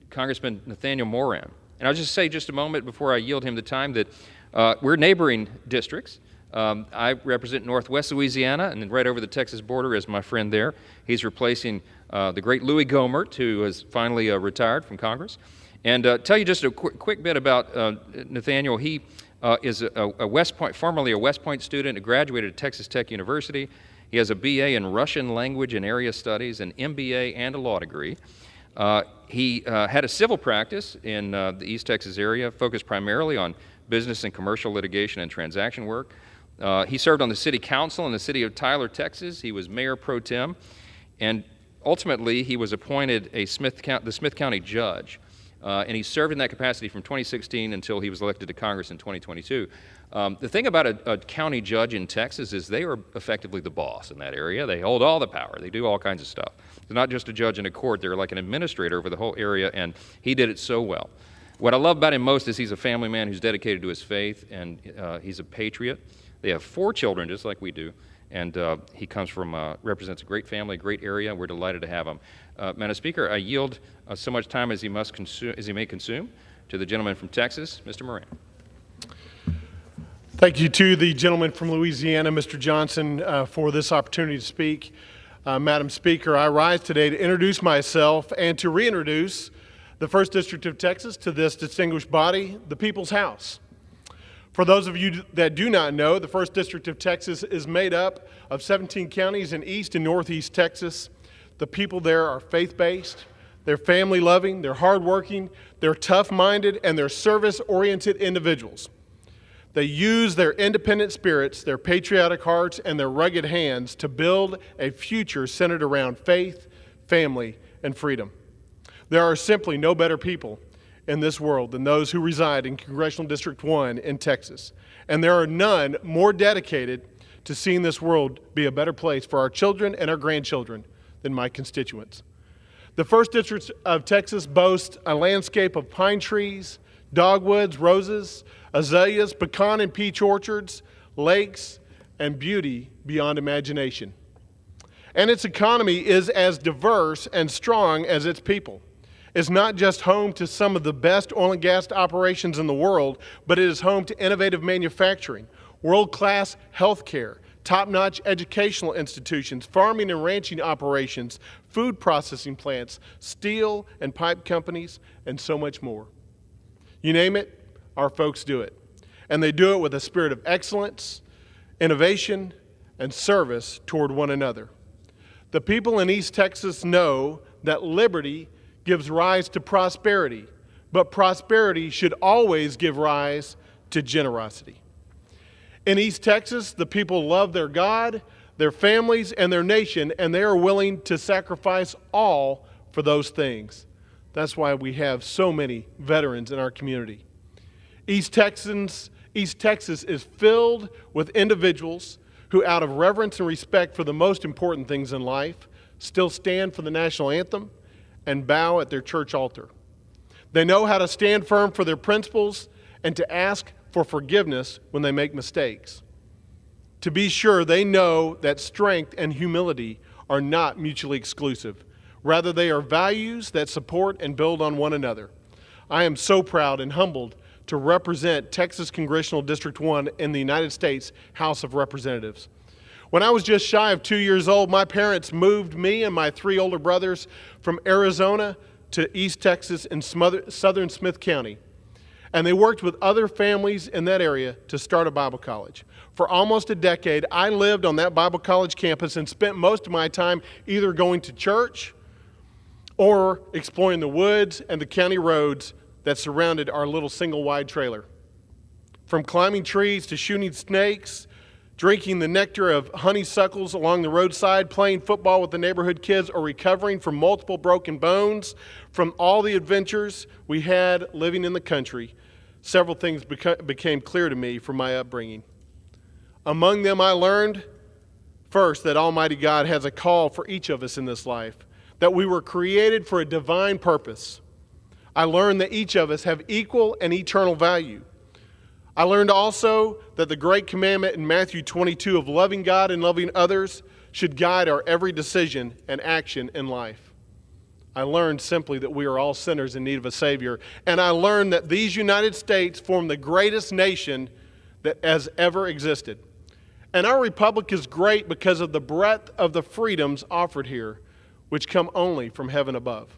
Congressman Nathaniel Moran. And I'll just say just a moment before I yield him the time that we're neighboring districts. I represent Northwest Louisiana, and then right over the Texas border is my friend there. He's replacing the great Louis Gohmert, who has finally retired from Congress. And tell you just a quick bit about Nathaniel. He is formerly a West Point student, graduated at Texas Tech University. He has a BA in Russian language and area studies, an MBA, and a law degree. He had a civil practice in the East Texas area, focused primarily on business and commercial litigation and transaction work. He served on the city council in the city of Tyler, Texas. He was mayor pro tem, and ultimately he was appointed the Smith County judge. And he served in that capacity from 2016 until he was elected to Congress in 2022. The thing about a county judge in Texas is they are effectively the boss in that area. They hold all the power. They do all kinds of stuff. They're not just a judge in a court. They're like an administrator over the whole area, and he did it so well. What I love about him most is he's a family man who's dedicated to his faith, and he's a patriot. They have 4 children, just like we do, and he represents a great family, a great area. We're delighted to have him. Madam Speaker, I yield so much time as he may consume to the gentleman from Texas, Mr. Moran. Thank you to the gentleman from Louisiana, Mr. Johnson, for this opportunity to speak. Madam Speaker, I rise today to introduce myself and to reintroduce the 1st District of Texas to this distinguished body, the People's House. For those of you that do not know, the 1st District of Texas is made up of 17 counties in East and Northeast Texas. The people there are faith-based, they're family-loving, they're hardworking, they're tough-minded, and they're service-oriented individuals. They use their independent spirits, their patriotic hearts, and their rugged hands to build a future centered around faith, family, and freedom. There are simply no better people in this world than those who reside in Congressional District 1 in Texas. And there are none more dedicated to seeing this world be a better place for our children and our grandchildren than my constituents. The 1st District of Texas boasts a landscape of pine trees, dogwoods, roses, azaleas, pecan and peach orchards, lakes, and beauty beyond imagination. And its economy is as diverse and strong as its people. It's not just home to some of the best oil and gas operations in the world, but it is home to innovative manufacturing, world-class health care, top-notch educational institutions, farming and ranching operations, food processing plants, steel and pipe companies, and so much more. You name it, our folks do it. And they do it with a spirit of excellence, innovation, and service toward one another. The people in East Texas know that liberty gives rise to prosperity, but prosperity should always give rise to generosity. In East Texas, the people love their God, their families, and their nation, and they are willing to sacrifice all for those things. That's why we have so many veterans in our community. East Texas is filled with individuals who, out of reverence and respect for the most important things in life, still stand for the national anthem and bow at their church altar. They know how to stand firm for their principles and to ask for forgiveness when they make mistakes. To be sure, they know that strength and humility are not mutually exclusive. Rather, they are values that support and build on one another. I am so proud and humbled to represent Texas Congressional District 1 in the United States House of Representatives. When I was just shy of 2 years old, my parents moved me and my 3 older brothers from Arizona to East Texas in southern Smith County. And they worked with other families in that area to start a Bible college. For almost a decade, I lived on that Bible college campus and spent most of my time either going to church or exploring the woods and the county roads that surrounded our little single-wide trailer. From climbing trees to shooting snakes, drinking the nectar of honeysuckles along the roadside, playing football with the neighborhood kids, or recovering from multiple broken bones, from all the adventures we had living in the country, several things became clear to me from my upbringing. Among them, I learned, first, that Almighty God has a call for each of us in this life, that we were created for a divine purpose. I learned that each of us have equal and eternal value. I learned also that the great commandment in Matthew 22 of loving God and loving others should guide our every decision and action in life. I learned simply that we are all sinners in need of a Savior. And I learned that these United States form the greatest nation that has ever existed. And our republic is great because of the breadth of the freedoms offered here, which come only from heaven above.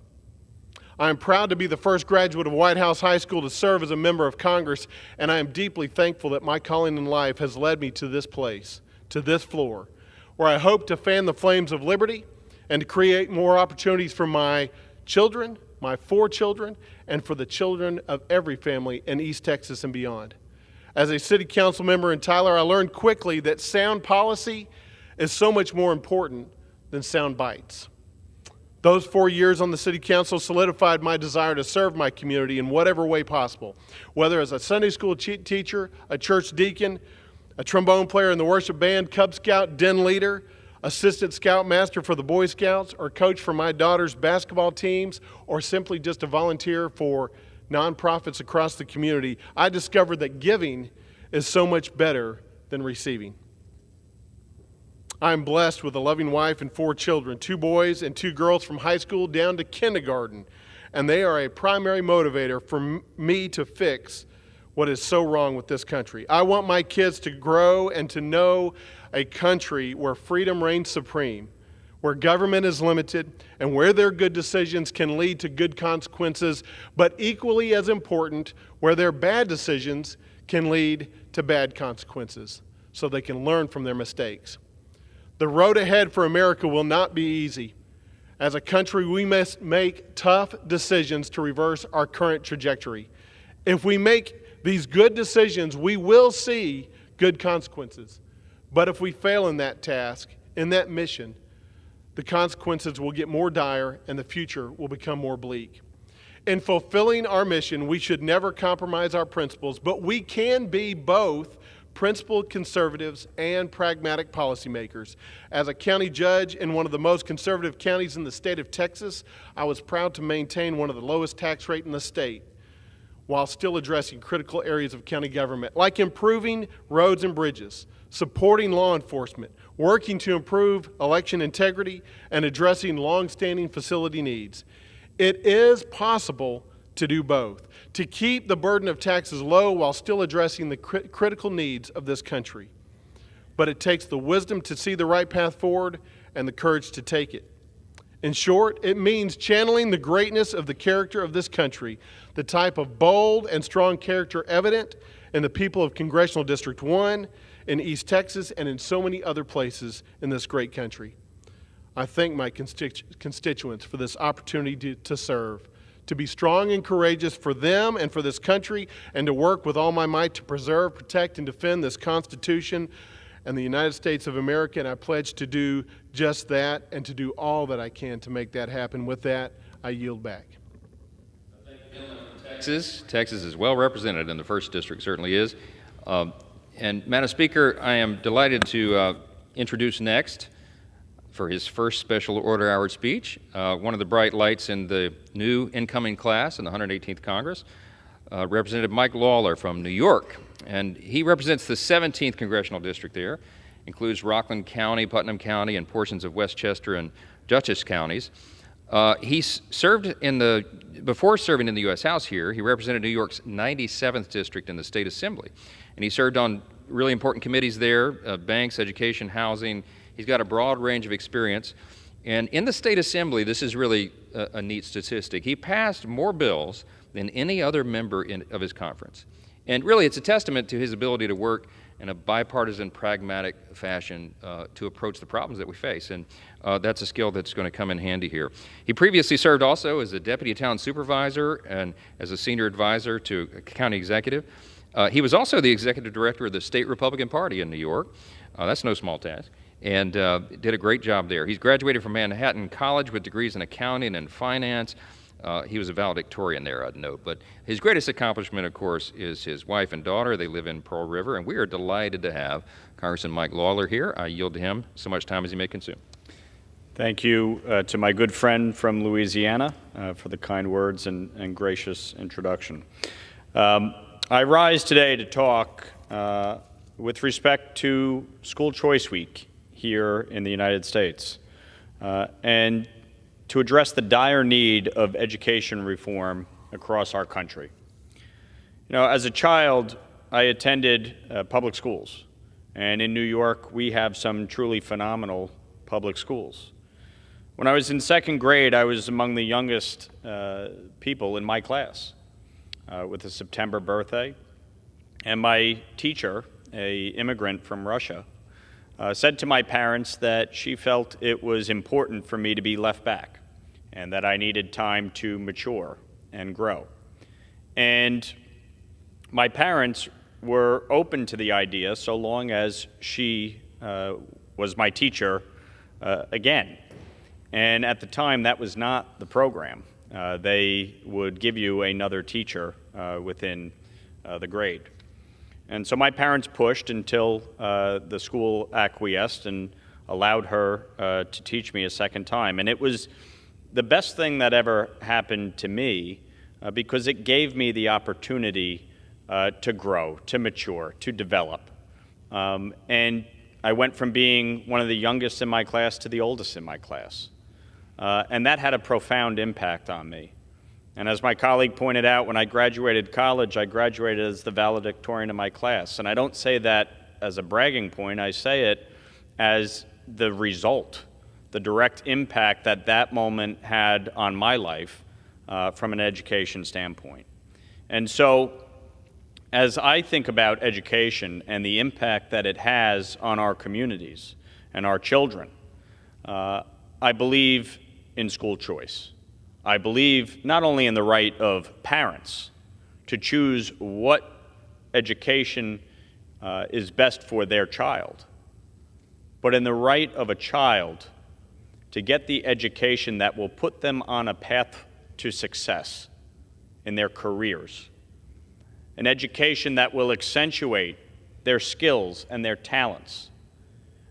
I am proud to be the first graduate of White House High School to serve as a member of Congress, and I am deeply thankful that my calling in life has led me to this place, to this floor, where I hope to fan the flames of liberty and to create more opportunities for my children, my 4 children, and for the children of every family in East Texas and beyond. As a city council member in Tyler, I learned quickly that sound policy is so much more important than sound bites. Those 4 years on the city council solidified my desire to serve my community in whatever way possible, whether as a Sunday school teacher, a church deacon, a trombone player in the worship band, Cub Scout den leader, assistant scoutmaster for the Boy Scouts, or coach for my daughter's basketball teams, or simply just a volunteer for nonprofits across the community. I discovered that giving is so much better than receiving. I am blessed with a loving wife and 4 children, 2 boys and 2 girls from high school down to kindergarten, and they are a primary motivator for me to fix what is so wrong with this country. I want my kids to grow and to know a country where freedom reigns supreme, where government is limited, and where their good decisions can lead to good consequences, but equally as important, where their bad decisions can lead to bad consequences, so they can learn from their mistakes. The road ahead for America will not be easy. As a country, we must make tough decisions to reverse our current trajectory. If we make these good decisions, we will see good consequences. But if we fail in that task, in that mission, the consequences will get more dire and the future will become more bleak. In fulfilling our mission, we should never compromise our principles, but we can be both principled conservatives and pragmatic policymakers. As a county judge in one of the most conservative counties in the state of Texas, I was proud to maintain one of the lowest tax rates in the state while still addressing critical areas of county government, like improving roads and bridges, supporting law enforcement, working to improve election integrity, and addressing long-standing facility needs. It is possible to do both, to keep the burden of taxes low while still addressing the critical needs of this country. But it takes the wisdom to see the right path forward and the courage to take it. In short, it means channeling the greatness of the character of this country, the type of bold and strong character evident in the people of Congressional District 1, in East Texas, and in so many other places in this great country. I thank my constituents for this opportunity to serve, to be strong and courageous for them and for this country, and to work with all my might to preserve, protect, and defend this Constitution and the United States of America, and I pledge to do just that and to do all that I can to make that happen. With that, I yield back. Texas is well represented in the 1st District, certainly is. And Madam Speaker, I am delighted to introduce next, for his first special order hour speech, one of the bright lights in the new incoming class in the 118th Congress, Representative Mike Lawler from New York. And he represents the 17th Congressional District there, includes Rockland County, Putnam County, and portions of Westchester and Dutchess counties. He served before serving in the U.S. House here, he represented New York's 97th District in the State Assembly. And he served on really important committees there, banks, education, housing. He's got a broad range of experience. And in the State Assembly, this is really a neat statistic. He passed more bills than any other member of his conference. And really, it's a testament to his ability to work in a bipartisan, pragmatic fashion to approach the problems that we face. And that's a skill that's going to come in handy here. He previously served also as a deputy town supervisor and as a senior advisor to a county executive. He was also the executive director of the State Republican Party in New York. That's no small task. And did a great job there. He's graduated from Manhattan College with degrees in accounting and finance. He was a valedictorian there, I'd note. But his greatest accomplishment, of course, is his wife and daughter. They live in Pearl River, and we are delighted to have Congressman Mike Lawler here. I yield to him so much time as he may consume. Thank you to my good friend from Louisiana for the kind words and gracious introduction. I rise today to talk with respect to School Choice Week here in the United States, and to address the dire need of education reform across our country. You know, as a child, I attended public schools, and in New York, we have some truly phenomenal public schools. When I was in 2nd grade, I was among the youngest people in my class with a September birthday, and my teacher, an immigrant from Russia, said to my parents that she felt it was important for me to be left back and that I needed time to mature and grow. And my parents were open to the idea so long as she was my teacher again. And at the time, that was not the program. They would give you another teacher within the grade. And so my parents pushed until the school acquiesced and allowed her to teach me a second time. And it was the best thing that ever happened to me because it gave me the opportunity to grow, to mature, to develop. And I went from being one of the youngest in my class to the oldest in my class. And that had a profound impact on me. And as my colleague pointed out, when I graduated college, I graduated as the valedictorian of my class. And I don't say that as a bragging point, I say it as the result, the direct impact that that moment had on my life from an education standpoint. And so, as I think about education and the impact that it has on our communities and our children, I believe in school choice. I believe not only in the right of parents to choose what education is best for their child, but in the right of a child to get the education that will put them on a path to success in their careers, an education that will accentuate their skills and their talents.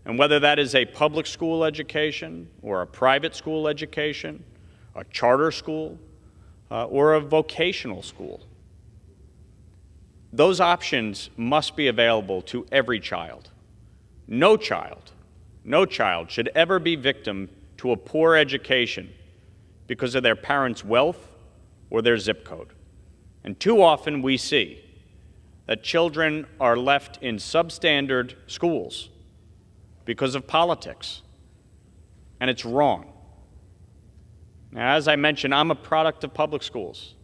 And whether that is a public school education or a private school education, a charter school, or a vocational school, those options must be available to every child. No child should ever be victim to a poor education because of their parents' wealth or their zip code. And too often we see that children are left in substandard schools because of politics, and it's wrong. Now, as I mentioned, I'm a product of public schools.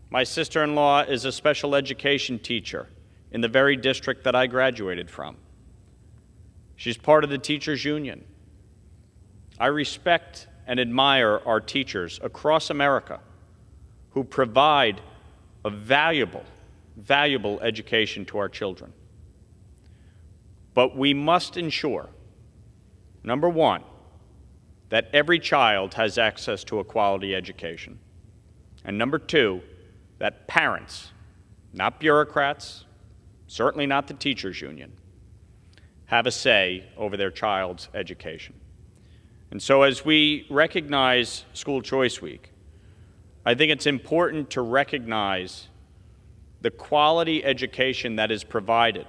My sister-in-law is a special education teacher in the very district that I graduated from. She's part of the teachers' union. I respect and admire our teachers across America who provide a valuable education to our children. But we must ensure, number one, that every child has access to a quality education. And number two, that parents, not bureaucrats, certainly not the teachers' union, have a say over their child's education. And so as we recognize School Choice Week, I think it's important to recognize the quality education that is provided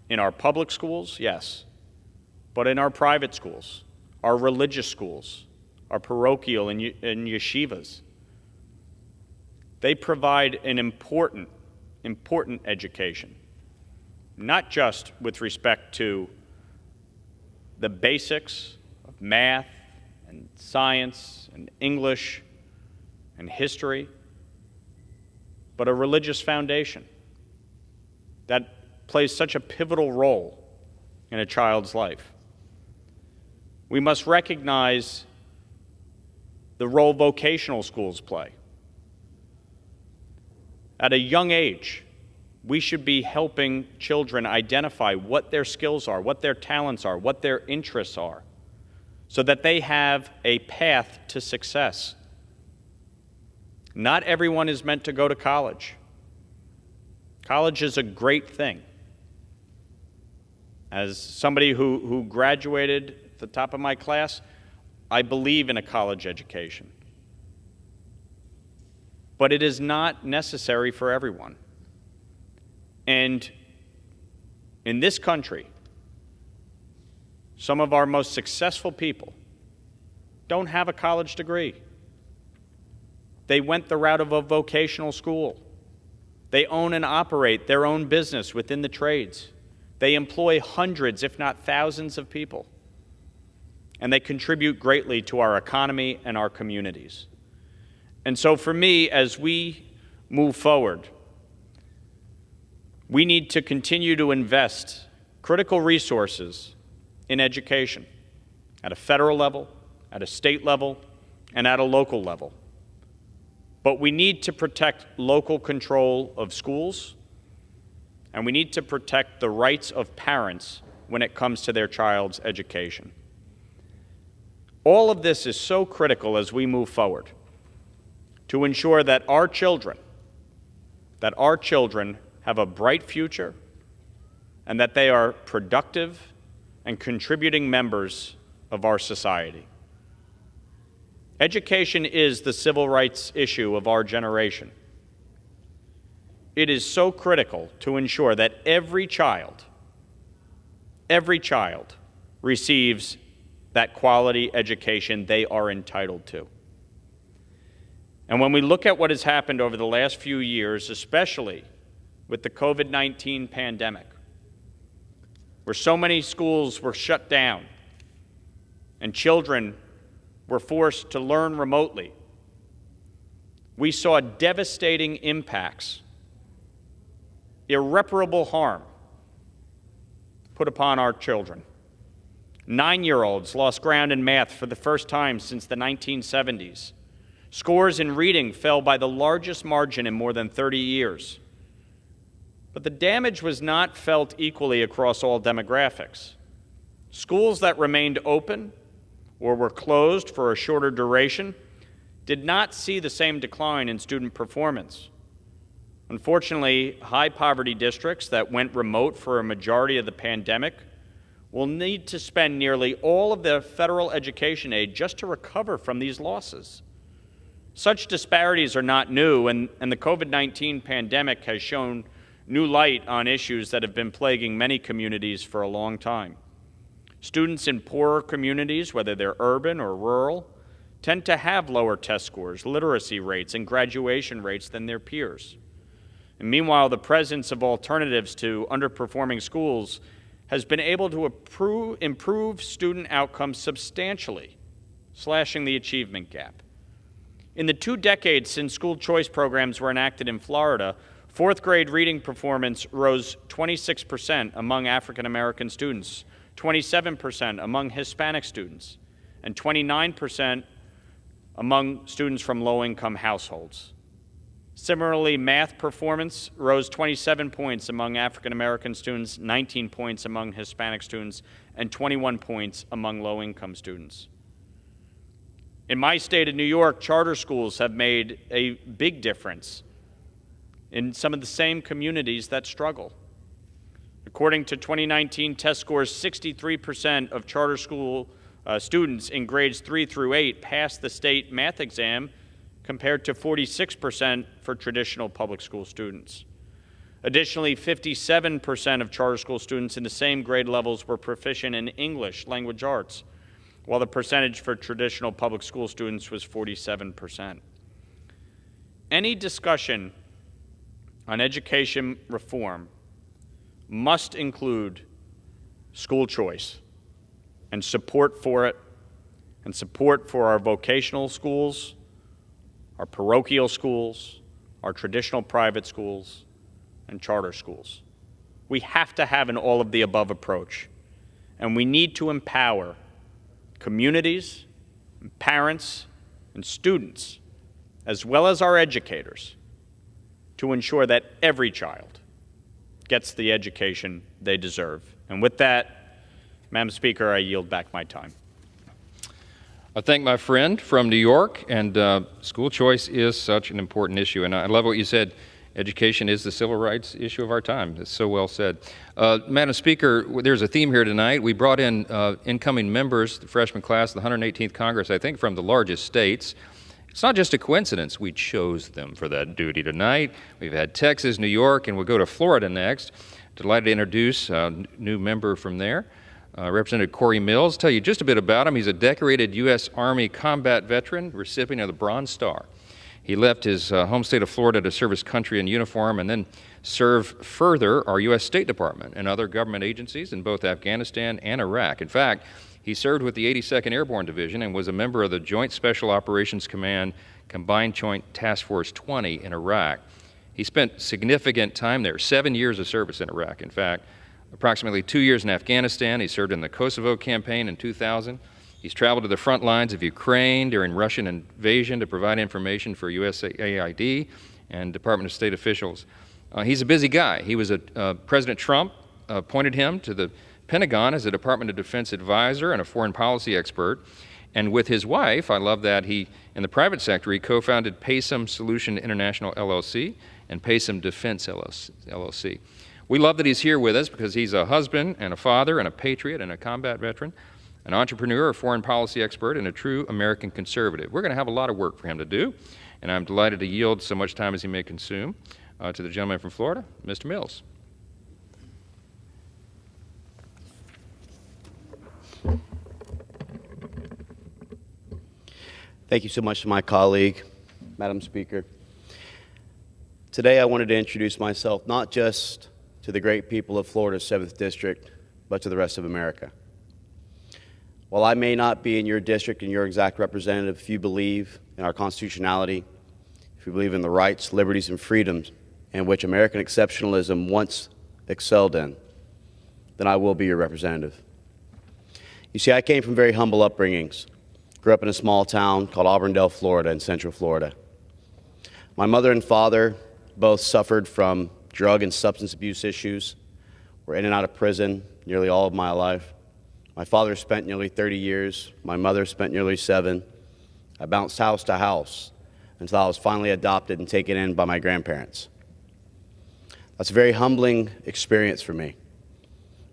in our public schools, yes, but in our private schools, our religious schools, our parochial and yeshivas. They provide an important education, not just with respect to the basics of math and science and English and history, but a religious foundation that plays such a pivotal role in a child's life. We must recognize the role vocational schools play. At a young age, we should be helping children identify what their skills are, what their talents are, what their interests are, so that they have a path to success. Not everyone is meant to go to college. College is a great thing. As somebody who graduated at the top of my class, I believe in a college education. But it is not necessary for everyone. And in this country, some of our most successful people don't have a college degree. They went the route of a vocational school. They own and operate their own business within the trades. They employ hundreds, if not thousands, of people. And they contribute greatly to our economy and our communities. And so for me, as we move forward, we need to continue to invest critical resources in education at a federal level, at a state level, and at a local level. But we need to protect local control of schools, and we need to protect the rights of parents when it comes to their child's education. All of this is so critical as we move forward to ensure that our children have a bright future and that they are productive and contributing members of our society. Education is the civil rights issue of our generation. It is so critical to ensure that every child receives that quality education they are entitled to. And when we look at what has happened over the last few years, especially with the COVID-19 pandemic, where so many schools were shut down and children were forced to learn remotely, we saw devastating impacts, irreparable harm put upon our children. 9-year-olds lost ground in math for the first time since the 1970s. Scores in reading fell by the largest margin in more than 30 years. But the damage was not felt equally across all demographics. Schools that remained open or were closed for a shorter duration did not see the same decline in student performance. Unfortunately, high-poverty districts that went remote for a majority of the pandemic will need to spend nearly all of their federal education aid just to recover from these losses. Such disparities are not new, and the COVID-19 pandemic has shown new light on issues that have been plaguing many communities for a long time. Students in poorer communities, whether they're urban or rural, tend to have lower test scores, literacy rates, and graduation rates than their peers. And meanwhile, the presence of alternatives to underperforming schools has been able to improve student outcomes substantially, slashing the achievement gap. In the 2 decades since school choice programs were enacted in Florida, 4th grade reading performance rose 26% among African American students, 27% among Hispanic students, and 29% among students from low-income households. Similarly, math performance rose 27 points among African American students, 19 points among Hispanic students, and 21 points among low-income students. In my state of New York, charter schools have made a big difference in some of the same communities that struggle. According to 2019 test scores, 63% of charter school students in grades 3 through 8 passed the state math exam, compared to 46% for traditional public school students. Additionally, 57% of charter school students in the same grade levels were proficient in English language arts, while the percentage for traditional public school students was 47%. Any discussion on education reform must include school choice and support for it, and support for our vocational schools, our parochial schools, our traditional private schools, and charter schools. We have to have an all-of-the-above approach, and we need to empower communities, and parents, and students, as well as our educators, to ensure that every child gets the education they deserve. And with that, Madam Speaker, I yield back my time. I thank my friend from New York, and school choice is such an important issue. And I love what you said. Education is the civil rights issue of our time. It's so well said. Madam Speaker, there's a theme here tonight. We brought in incoming members, the freshman class of the 118th Congress, I think from the largest states. It's not just a coincidence we chose them for that duty tonight. We've had Texas, New York, and we'll go to Florida next. Delighted to introduce a new member from there. Representative Corey Mills, tell you just a bit about him. He's a decorated U.S. Army combat veteran, recipient of the Bronze Star. He left his home state of Florida to serve his country in uniform and then serve further our U.S. State Department and other government agencies in both Afghanistan and Iraq. In fact, he served with the 82nd Airborne Division and was a member of the Joint Special Operations Command Combined Joint Task Force 20 in Iraq. He spent significant time there, 7 years of service in Iraq, in fact. Approximately 2 years in Afghanistan. He served in the Kosovo campaign in 2000. He's traveled to the front lines of Ukraine during Russian invasion to provide information for USAID and Department of State officials. He's a busy guy. He was President Trump appointed him to the Pentagon as a Department of Defense advisor and a foreign policy expert. And with his wife, I love that in the private sector, he co-founded Paysum Solution International LLC and Paysum Defense LLC. We love that he's here with us because he's a husband and a father and a patriot and a combat veteran, an entrepreneur, a foreign policy expert, and a true American conservative. We're going to have a lot of work for him to do, and I'm delighted to yield so much time as he may consume to the gentleman from Florida, Mr. Mills. Thank you so much to my colleague, Madam Speaker. Today I wanted to introduce myself not just to the great people of Florida's 7th District, but to the rest of America. While I may not be in your district and your exact representative, if you believe in our constitutionality, if you believe in the rights, liberties, and freedoms in which American exceptionalism once excelled in, then I will be your representative. You see, I came from very humble upbringings. Grew up in a small town called Auburndale, Florida, in Central Florida. My mother and father both suffered from drug and substance abuse issues, were in and out of prison nearly all of my life. My father spent nearly 30 years. My mother spent nearly 7. I bounced house to house until I was finally adopted and taken in by my grandparents. That's a very humbling experience for me.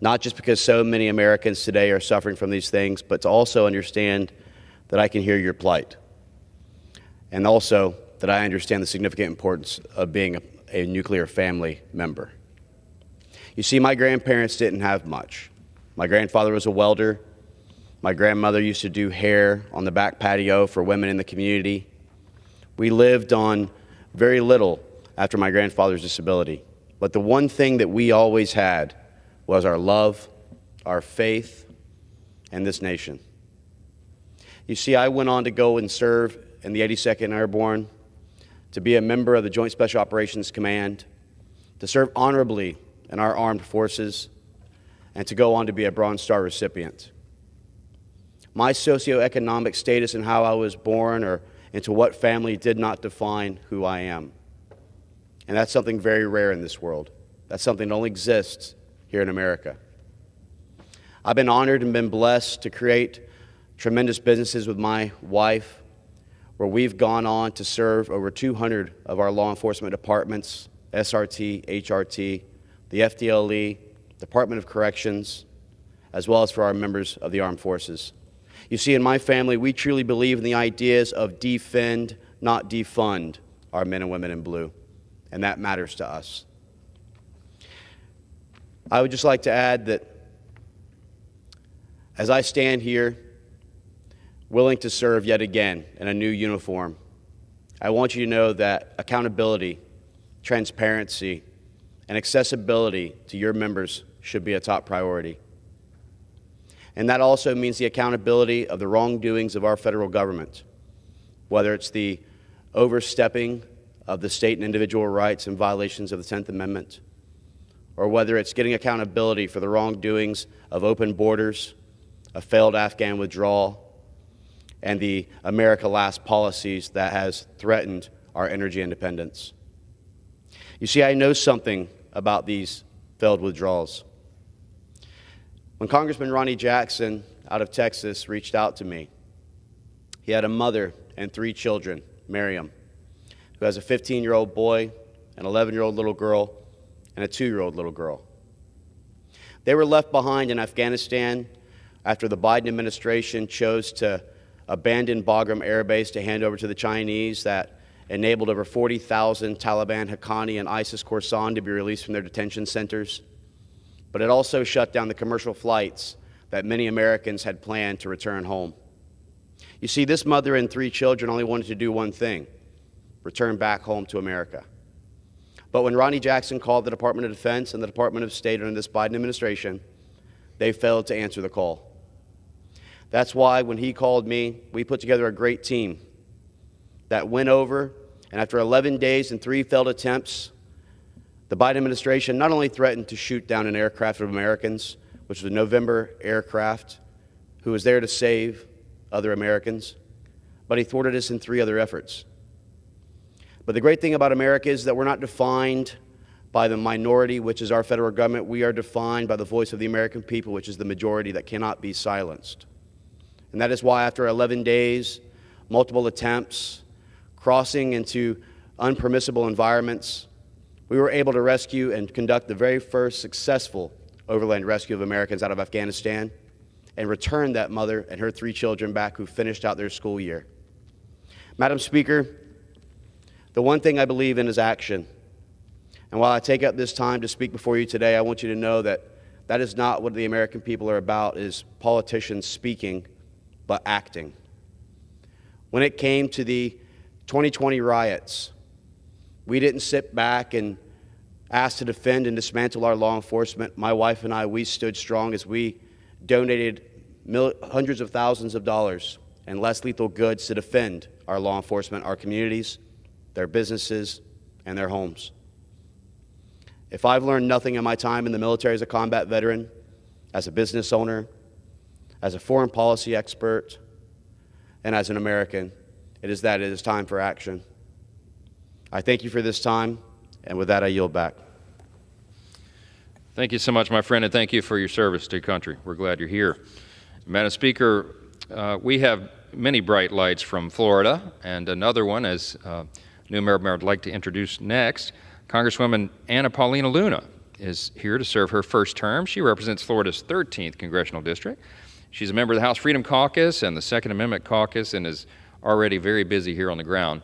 Not just because so many Americans today are suffering from these things, but to also understand that I can hear your plight. And also that I understand the significant importance of being a nuclear family member. You see, my grandparents didn't have much. My grandfather was a welder. My grandmother used to do hair on the back patio for women in the community. We lived on very little after my grandfather's disability. But the one thing that we always had was our love, our faith, and this nation. You see, I went on to go and serve in the 82nd Airborne, to be a member of the Joint Special Operations Command, to serve honorably in our armed forces, and to go on to be a Bronze Star recipient. My socioeconomic status and how I was born or into what family did not define who I am. And that's something very rare in this world. That's something that only exists here in America. I've been honored and been blessed to create tremendous businesses with my wife, where we've gone on to serve over 200 of our law enforcement departments, SRT, HRT, the FDLE, Department of Corrections, as well as for our members of the armed forces. You see, in my family, we truly believe in the ideas of defend, not defund our men and women in blue, and that matters to us. I would just like to add that as I stand here, willing to serve yet again in a new uniform, I want you to know that accountability, transparency, and accessibility to your members should be a top priority. And that also means the accountability of the wrongdoings of our federal government, whether it's the overstepping of the state and individual rights and violations of the 10th Amendment, or whether it's getting accountability for the wrongdoings of open borders, a failed Afghan withdrawal, and the America Last policies that has threatened our energy independence. You see, I know something about these failed withdrawals. When Congressman Ronnie Jackson out of Texas reached out to me, he had a mother and 3 children, Miriam, who has a 15-year-old boy, an 11-year-old little girl, and a 2-year-old little girl. They were left behind in Afghanistan after the Biden administration chose to abandon Bagram Air Base to hand over to the Chinese. That enabled over 40,000 Taliban, Haqqani, and ISIS Khorasan to be released from their detention centers. But it also shut down the commercial flights that many Americans had planned to return home. You see, this mother and 3 children only wanted to do one thing: return back home to America. But when Ronnie Jackson called the Department of Defense and the Department of State under this Biden administration, they failed to answer the call. That's why when he called me, we put together a great team that went over, and after 11 days and 3 failed attempts, the Biden administration not only threatened to shoot down an aircraft of Americans, which was a November aircraft, who was there to save other Americans, but he thwarted us in 3 other efforts. But the great thing about America is that we're not defined by the minority, which is our federal government. We are defined by the voice of the American people, which is the majority that cannot be silenced. And that is why after 11 days, multiple attempts, crossing into unpermissible environments, we were able to rescue and conduct the very first successful overland rescue of Americans out of Afghanistan and return that mother and her 3 children back who finished out their school year. Madam Speaker, the one thing I believe in is action. And while I take up this time to speak before you today, I want you to know that that is not what the American people are about, is politicians speaking, but acting. When it came to the 2020 riots. We didn't sit back and ask to defend and dismantle our law enforcement. My wife and I, we stood strong as we donated hundreds of thousands of dollars and less lethal goods to defend our law enforcement, our communities, their businesses, and their homes. If I've learned nothing in my time in the military as a combat veteran, as a business owner, as a foreign policy expert, and as an American, it is that it is time for action. I thank you for this time, and with that, I yield back. Thank you so much, my friend, and thank you for your service to your country. We're glad you're here. Madam Speaker, we have many bright lights from Florida, and another one, as new member would like to introduce next, Congresswoman Anna Paulina Luna is here to serve her first term. She represents Florida's 13th Congressional District. She's a member of the House Freedom Caucus and the Second Amendment Caucus and is already very busy here on the ground.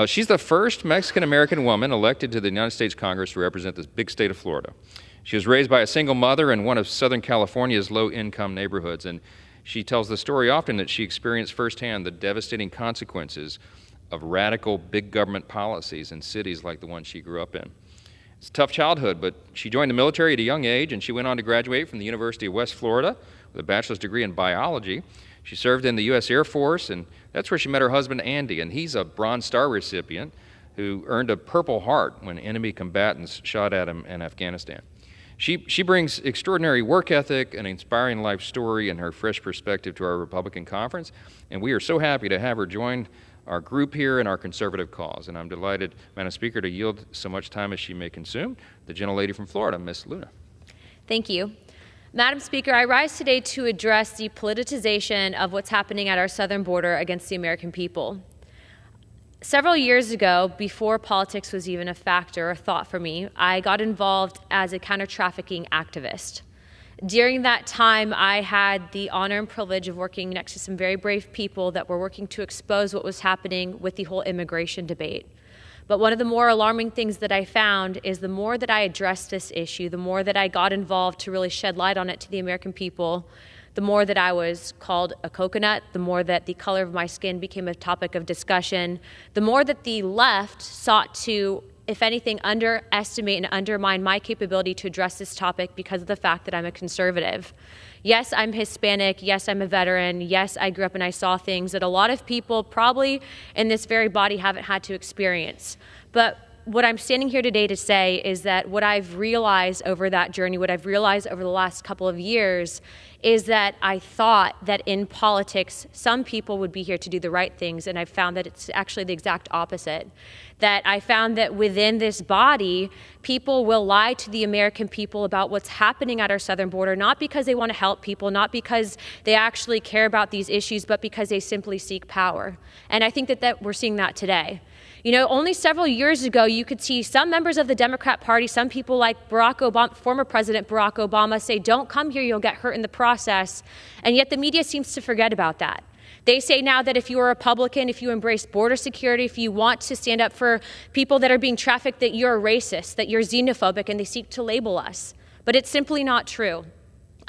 She's the first Mexican-American woman elected to the United States Congress to represent this big state of Florida. She was raised by a single mother in one of Southern California's low-income neighborhoods, and she tells the story often that she experienced firsthand the devastating consequences of radical big government policies in cities like the one she grew up in. It's a tough childhood, but she joined the military at a young age, and she went on to graduate from the University of West Florida with a bachelor's degree in biology. She served in the U.S. Air Force, and that's where she met her husband, Andy, and he's a Bronze Star recipient who earned a Purple Heart when enemy combatants shot at him in Afghanistan. She brings extraordinary work ethic, an inspiring life story, and her fresh perspective to our Republican conference, and we are so happy to have her join our group here in our conservative cause. And I'm delighted, Madam Speaker, to yield so much time as she may consume. The gentlelady from Florida, Ms. Luna. Thank you. Madam Speaker, I rise today to address the politicization of what's happening at our southern border against the American people. Several years ago, before politics was even a factor or thought for me, I got involved as a counter-trafficking activist. During that time, I had the honor and privilege of working next to some very brave people that were working to expose what was happening with the whole immigration debate. But one of the more alarming things that I found is the more that I addressed this issue, the more that I got involved to really shed light on it to the American people, the more that I was called a coconut, the more that the color of my skin became a topic of discussion, the more that the left sought to, if anything, underestimate and undermine my capability to address this topic because of the fact that I'm a conservative. Yes, I'm Hispanic. Yes, I'm a veteran. Yes, I grew up and I saw things that a lot of people probably in this very body haven't had to experience. But what I'm standing here today to say is that what I've realized over that journey, what I've realized over the last couple of years, is that I thought that in politics, some people would be here to do the right things, and I've found that it's actually the exact opposite. That I found that within this body, people will lie to the American people about what's happening at our southern border, not because they want to help people, not because they actually care about these issues, but because they simply seek power. And I think that we're seeing that today. You know, only several years ago, you could see some members of the Democrat Party, some people like Barack Obama, former President Barack Obama, say, don't come here, you'll get hurt in the process. And yet the media seems to forget about that. They say now that if you're a Republican, if you embrace border security, if you want to stand up for people that are being trafficked, that you're a racist, that you're xenophobic, and they seek to label us. But it's simply not true.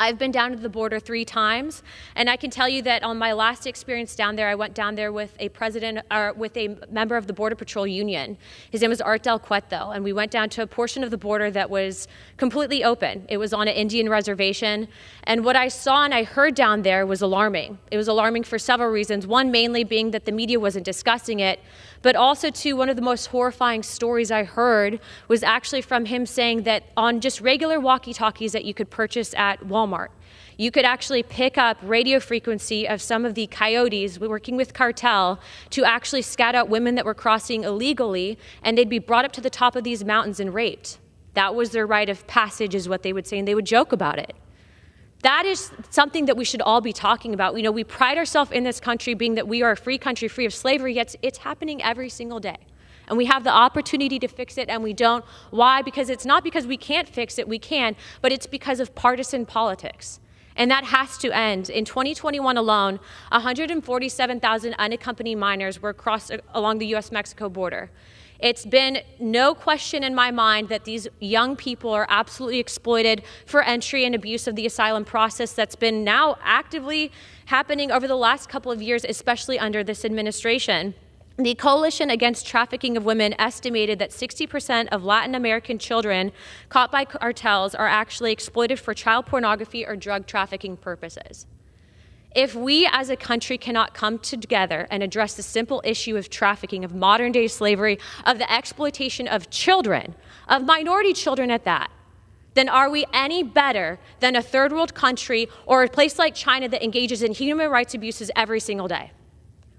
I've been down to the border 3 times, and I can tell you that on my last experience down there, I went down there with a member of the Border Patrol Union. His name was Art Del Cueto, and we went down to a portion of the border that was completely open. It was on an Indian reservation, and what I saw and I heard down there was alarming. It was alarming for several reasons, one mainly being that the media wasn't discussing it, but also, too, one of the most horrifying stories I heard was actually from him saying that on just regular walkie-talkies that you could purchase at Walmart, you could actually pick up radio frequency of some of the coyotes working with cartel to actually scout out women that were crossing illegally, and they'd be brought up to the top of these mountains and raped. That was their rite of passage, is what they would say, and they would joke about it. That is something that we should all be talking about. You know, we pride ourselves in this country being that we are a free country, free of slavery, yet it's happening every single day. And we have the opportunity to fix it, and we don't. Why? Because it's not because we can't fix it, we can, but it's because of partisan politics. And that has to end. In 2021 alone, 147,000 unaccompanied minors were crossed along the U.S.-Mexico border. It's been no question in my mind that these young people are absolutely exploited for entry and abuse of the asylum process that's been now actively happening over the last couple of years, especially under this administration. The Coalition Against Trafficking of Women estimated that 60% of Latin American children caught by cartels are actually exploited for child pornography or drug trafficking purposes. If we as a country cannot come together and address the simple issue of trafficking, of modern-day slavery, of the exploitation of children, of minority children at that, then are we any better than a third world country or a place like China that engages in human rights abuses every single day?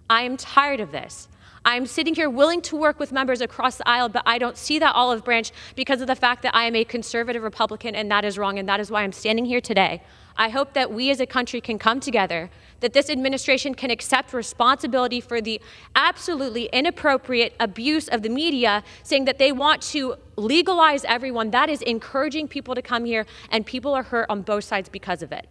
I am tired of this. I'm sitting here willing to work with members across the aisle, but I don't see that olive branch because of the fact that I am a conservative Republican, and that is wrong, and that is why I'm standing here today. I hope that we as a country can come together, that this administration can accept responsibility for the absolutely inappropriate abuse of the media, saying that they want to legalize everyone. That is encouraging people to come here, and people are hurt on both sides because of it.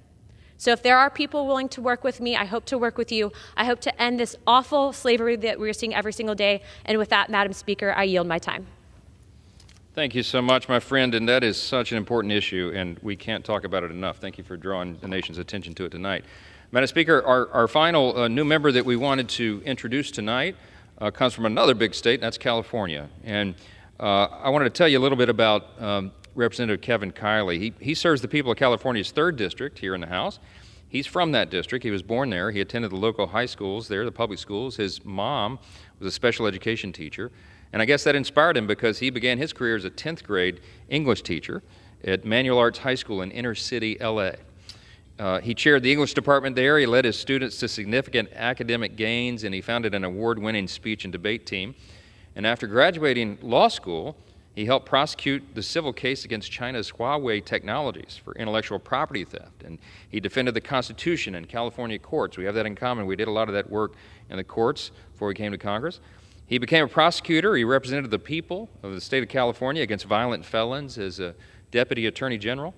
So if there are people willing to work with me, I hope to work with you. I hope to end this awful slavery that we're seeing every single day. And with that, Madam Speaker, I yield my time. Thank you so much, my friend, and that is such an important issue, and we can't talk about it enough. Thank you for drawing the nation's attention to it tonight. Madam Speaker, our final new member that we wanted to introduce tonight comes from another big state, and that's California. And I wanted to tell you a little bit about Representative Kevin Kiley. He serves the people of California's 3rd District here in the House. He's from that district. He was born there. He attended the local high schools there, the public schools. His mom was a special education teacher. And I guess that inspired him because he began his career as a 10th grade English teacher at Manual Arts High School in inner city LA. He chaired the English department there. He led his students to significant academic gains, and he founded an award-winning speech and debate team. And after graduating law school, he helped prosecute the civil case against China's Huawei Technologies for intellectual property theft. And he defended the Constitution in California courts. We have that in common. We did a lot of that work in the courts before he came to Congress. He became a prosecutor. He represented the people of the state of California against violent felons as a deputy attorney general.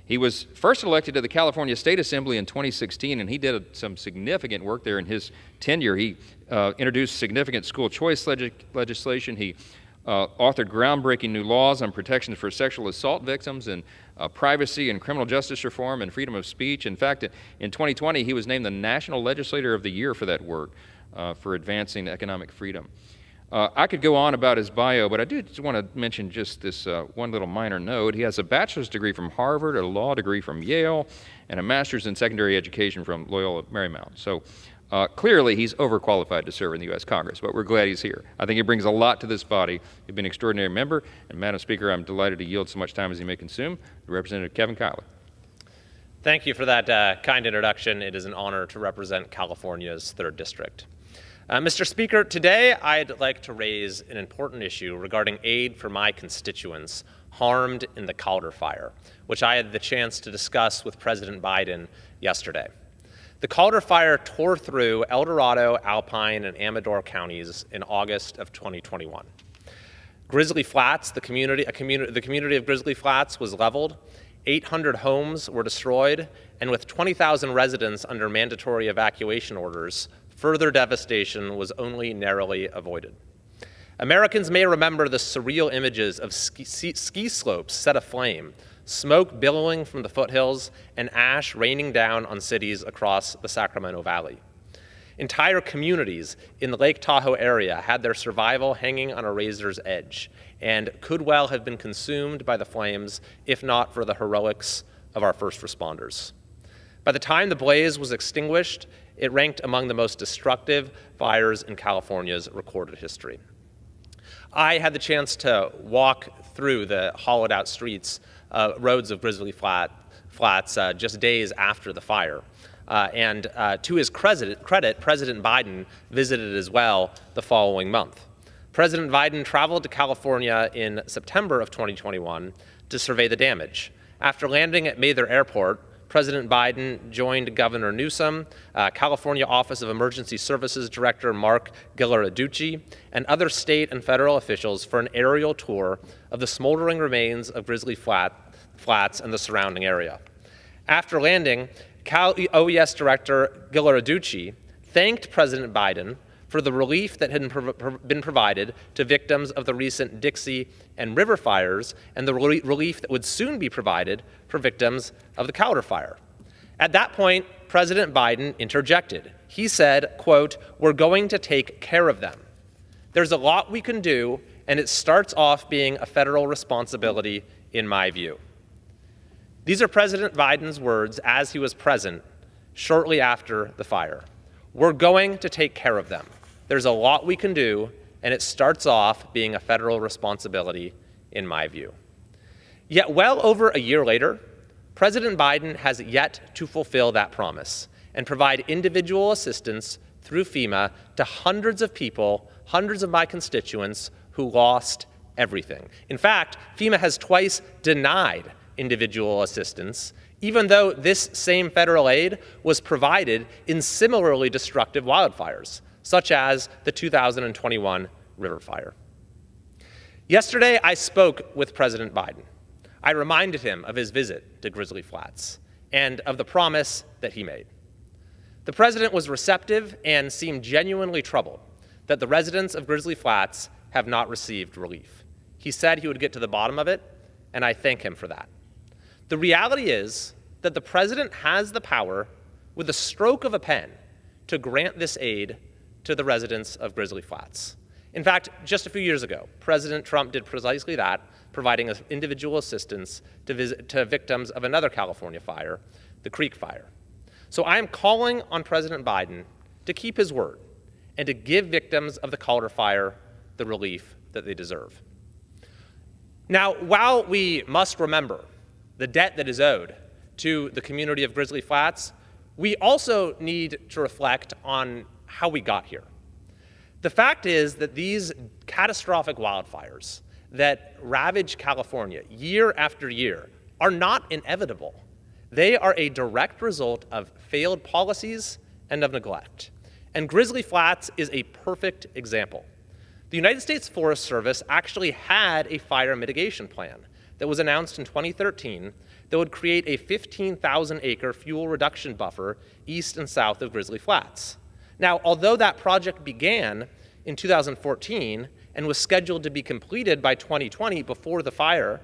He was first elected to the California State Assembly in 2016, and he did some significant work there in his tenure. He introduced significant school choice legislation. He authored groundbreaking new laws on protections for sexual assault victims and privacy and criminal justice reform and freedom of speech. In fact, in 2020, he was named the National Legislator of the Year for that work, for advancing economic freedom. I could go on about his bio, but I do just want to mention just this one little minor note. He has a bachelor's degree from Harvard, a law degree from Yale, and a master's in secondary education from Loyola Marymount. So clearly he's overqualified to serve in the U.S. Congress, but we're glad he's here. I think he brings a lot to this body. He's been an extraordinary member, and Madam Speaker, I'm delighted to yield so much time as he may consume. Representative Kevin Kiley. Thank you for that kind introduction. It is an honor to represent California's 3rd District. Mr. Speaker, today I'd like to raise an important issue regarding aid for my constituents harmed in the Calder Fire, which I had the chance to discuss with President Biden yesterday. The Calder Fire tore through El Dorado, Alpine, and Amador counties in August of 2021. Grizzly Flats, the community of Grizzly Flats was leveled, 800 homes were destroyed, and with 20,000 residents under mandatory evacuation orders, further devastation was only narrowly avoided. Americans may remember the surreal images of ski slopes set aflame, smoke billowing from the foothills, and ash raining down on cities across the Sacramento Valley. Entire communities in the Lake Tahoe area had their survival hanging on a razor's edge and could well have been consumed by the flames if not for the heroics of our first responders. By the time the blaze was extinguished, it ranked among the most destructive fires in California's recorded history. I had the chance to walk through the hollowed-out streets, roads of Grizzly Flats just days after the fire. And to his credit, President Biden visited as well the following month. President Biden traveled to California in September of 2021 to survey the damage. After landing at Mather Airport, President Biden joined Governor Newsom, California Office of Emergency Services Director Mark Ghilarducci, and other state and federal officials for an aerial tour of the smoldering remains of Grizzly Flats and the surrounding area. After landing, Cal OES Director Ghilarducci thanked President Biden for the relief that had been provided to victims of the recent Dixie and River fires and the relief that would soon be provided for victims of the Calder Fire. At that point, President Biden interjected. He said, quote, "We're going to take care of them." There's a lot we can do, and it starts off being a federal responsibility, in my view. These are President Biden's words as he was present shortly after the fire. We're going to take care of them. There's a lot we can do, and it starts off being a federal responsibility, in my view. Yet well over a year later, President Biden has yet to fulfill that promise and provide individual assistance through FEMA to hundreds of people, hundreds of my constituents who lost everything. In fact, FEMA has twice denied individual assistance, even though this same federal aid was provided in similarly destructive wildfires, such as the 2021 River Fire. Yesterday, I spoke with President Biden. I reminded him of his visit to Grizzly Flats and of the promise that he made. The president was receptive and seemed genuinely troubled that the residents of Grizzly Flats have not received relief. He said he would get to the bottom of it, and I thank him for that. The reality is that the president has the power, with a stroke of a pen, to grant this aid to the residents of Grizzly Flats. In fact, just a few years ago, President Trump did precisely that, providing individual assistance to victims of another California fire, the Creek Fire. So I am calling on President Biden to keep his word and to give victims of the Calder Fire the relief that they deserve. Now, while we must remember the debt that is owed to the community of Grizzly Flats, we also need to reflect on how we got here. The fact is that these catastrophic wildfires that ravage California year after year are not inevitable. They are a direct result of failed policies and of neglect. And Grizzly Flats is a perfect example. The United States Forest Service actually had a fire mitigation plan that was announced in 2013 that would create a 15,000-acre fuel reduction buffer east and south of Grizzly Flats. Now, although that project began in 2014 and was scheduled to be completed by 2020 before the fire,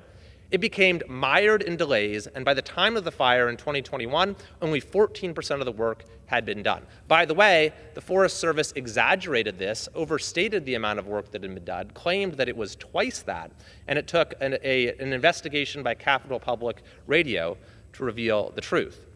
it became mired in delays, and by the time of the fire in 2021, only 14% of the work had been done. By the way, the Forest Service exaggerated this, overstated the amount of work that had been done, claimed that it was twice that, and it took an investigation by Capitol Public Radio to reveal the truth.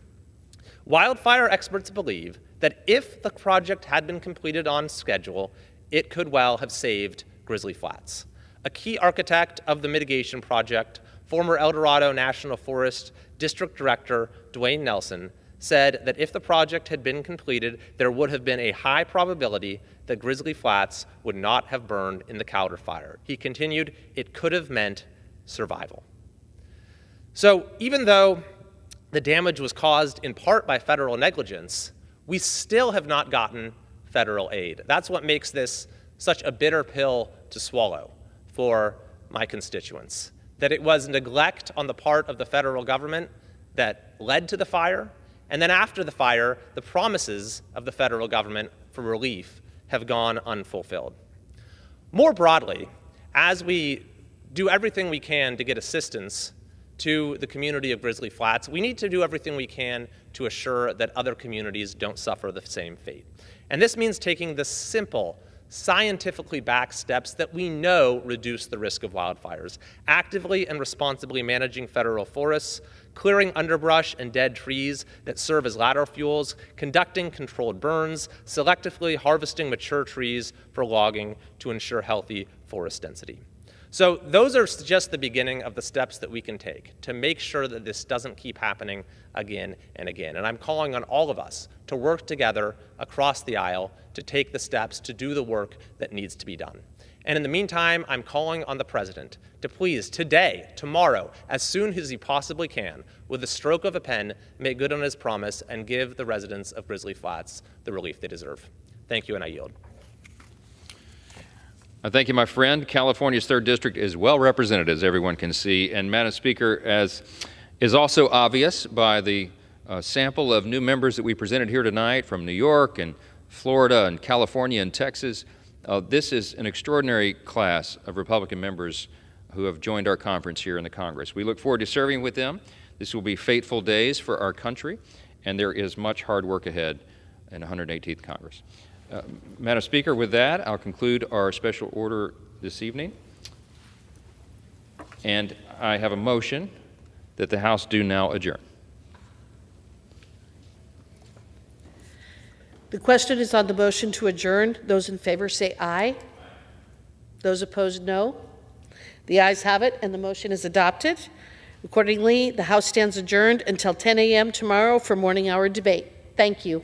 Wildfire experts believe that if the project had been completed on schedule, it could well have saved Grizzly Flats. A key architect of the mitigation project, former El Dorado National Forest District Director Dwayne Nelson, said that if the project had been completed, there would have been a high probability that Grizzly Flats would not have burned in the Calder Fire. He continued, it could have meant survival. So even though the damage was caused in part by federal negligence, we still have not gotten federal aid. That's what makes this such a bitter pill to swallow for my constituents, that it was neglect on the part of the federal government that led to the fire, and then after the fire, the promises of the federal government for relief have gone unfulfilled. More broadly, as we do everything we can to get assistance to the community of Grizzly Flats, we need to do everything we can to assure that other communities don't suffer the same fate. And this means taking the simple, scientifically backed steps that we know reduce the risk of wildfires, actively and responsibly managing federal forests, clearing underbrush and dead trees that serve as ladder fuels, conducting controlled burns, selectively harvesting mature trees for logging to ensure healthy forest density. So those are just the beginning of the steps that we can take to make sure that this doesn't keep happening again and again. And I'm calling on all of us to work together across the aisle to take the steps to do the work that needs to be done. And in the meantime, I'm calling on the president to please, today, tomorrow, as soon as he possibly can, with the stroke of a pen, make good on his promise and give the residents of Grizzly Flats the relief they deserve. Thank you, and I yield. Thank you, my friend. California's 3rd District is well represented, as everyone can see. And, Madam Speaker, as is also obvious by the sample of new members that we presented here tonight from New York and Florida and California and Texas, this is an extraordinary class of Republican members who have joined our conference here in the Congress. We look forward to serving with them. This will be fateful days for our country, and there is much hard work ahead in 118th Congress. Madam Speaker, with that, I'll conclude our special order this evening. And I have a motion that the House do now adjourn. The question is on the motion to adjourn. Those in favor say aye. Those opposed, no. The ayes have it, and the motion is adopted. Accordingly, the House stands adjourned until 10 a.m. tomorrow for morning hour debate. Thank you.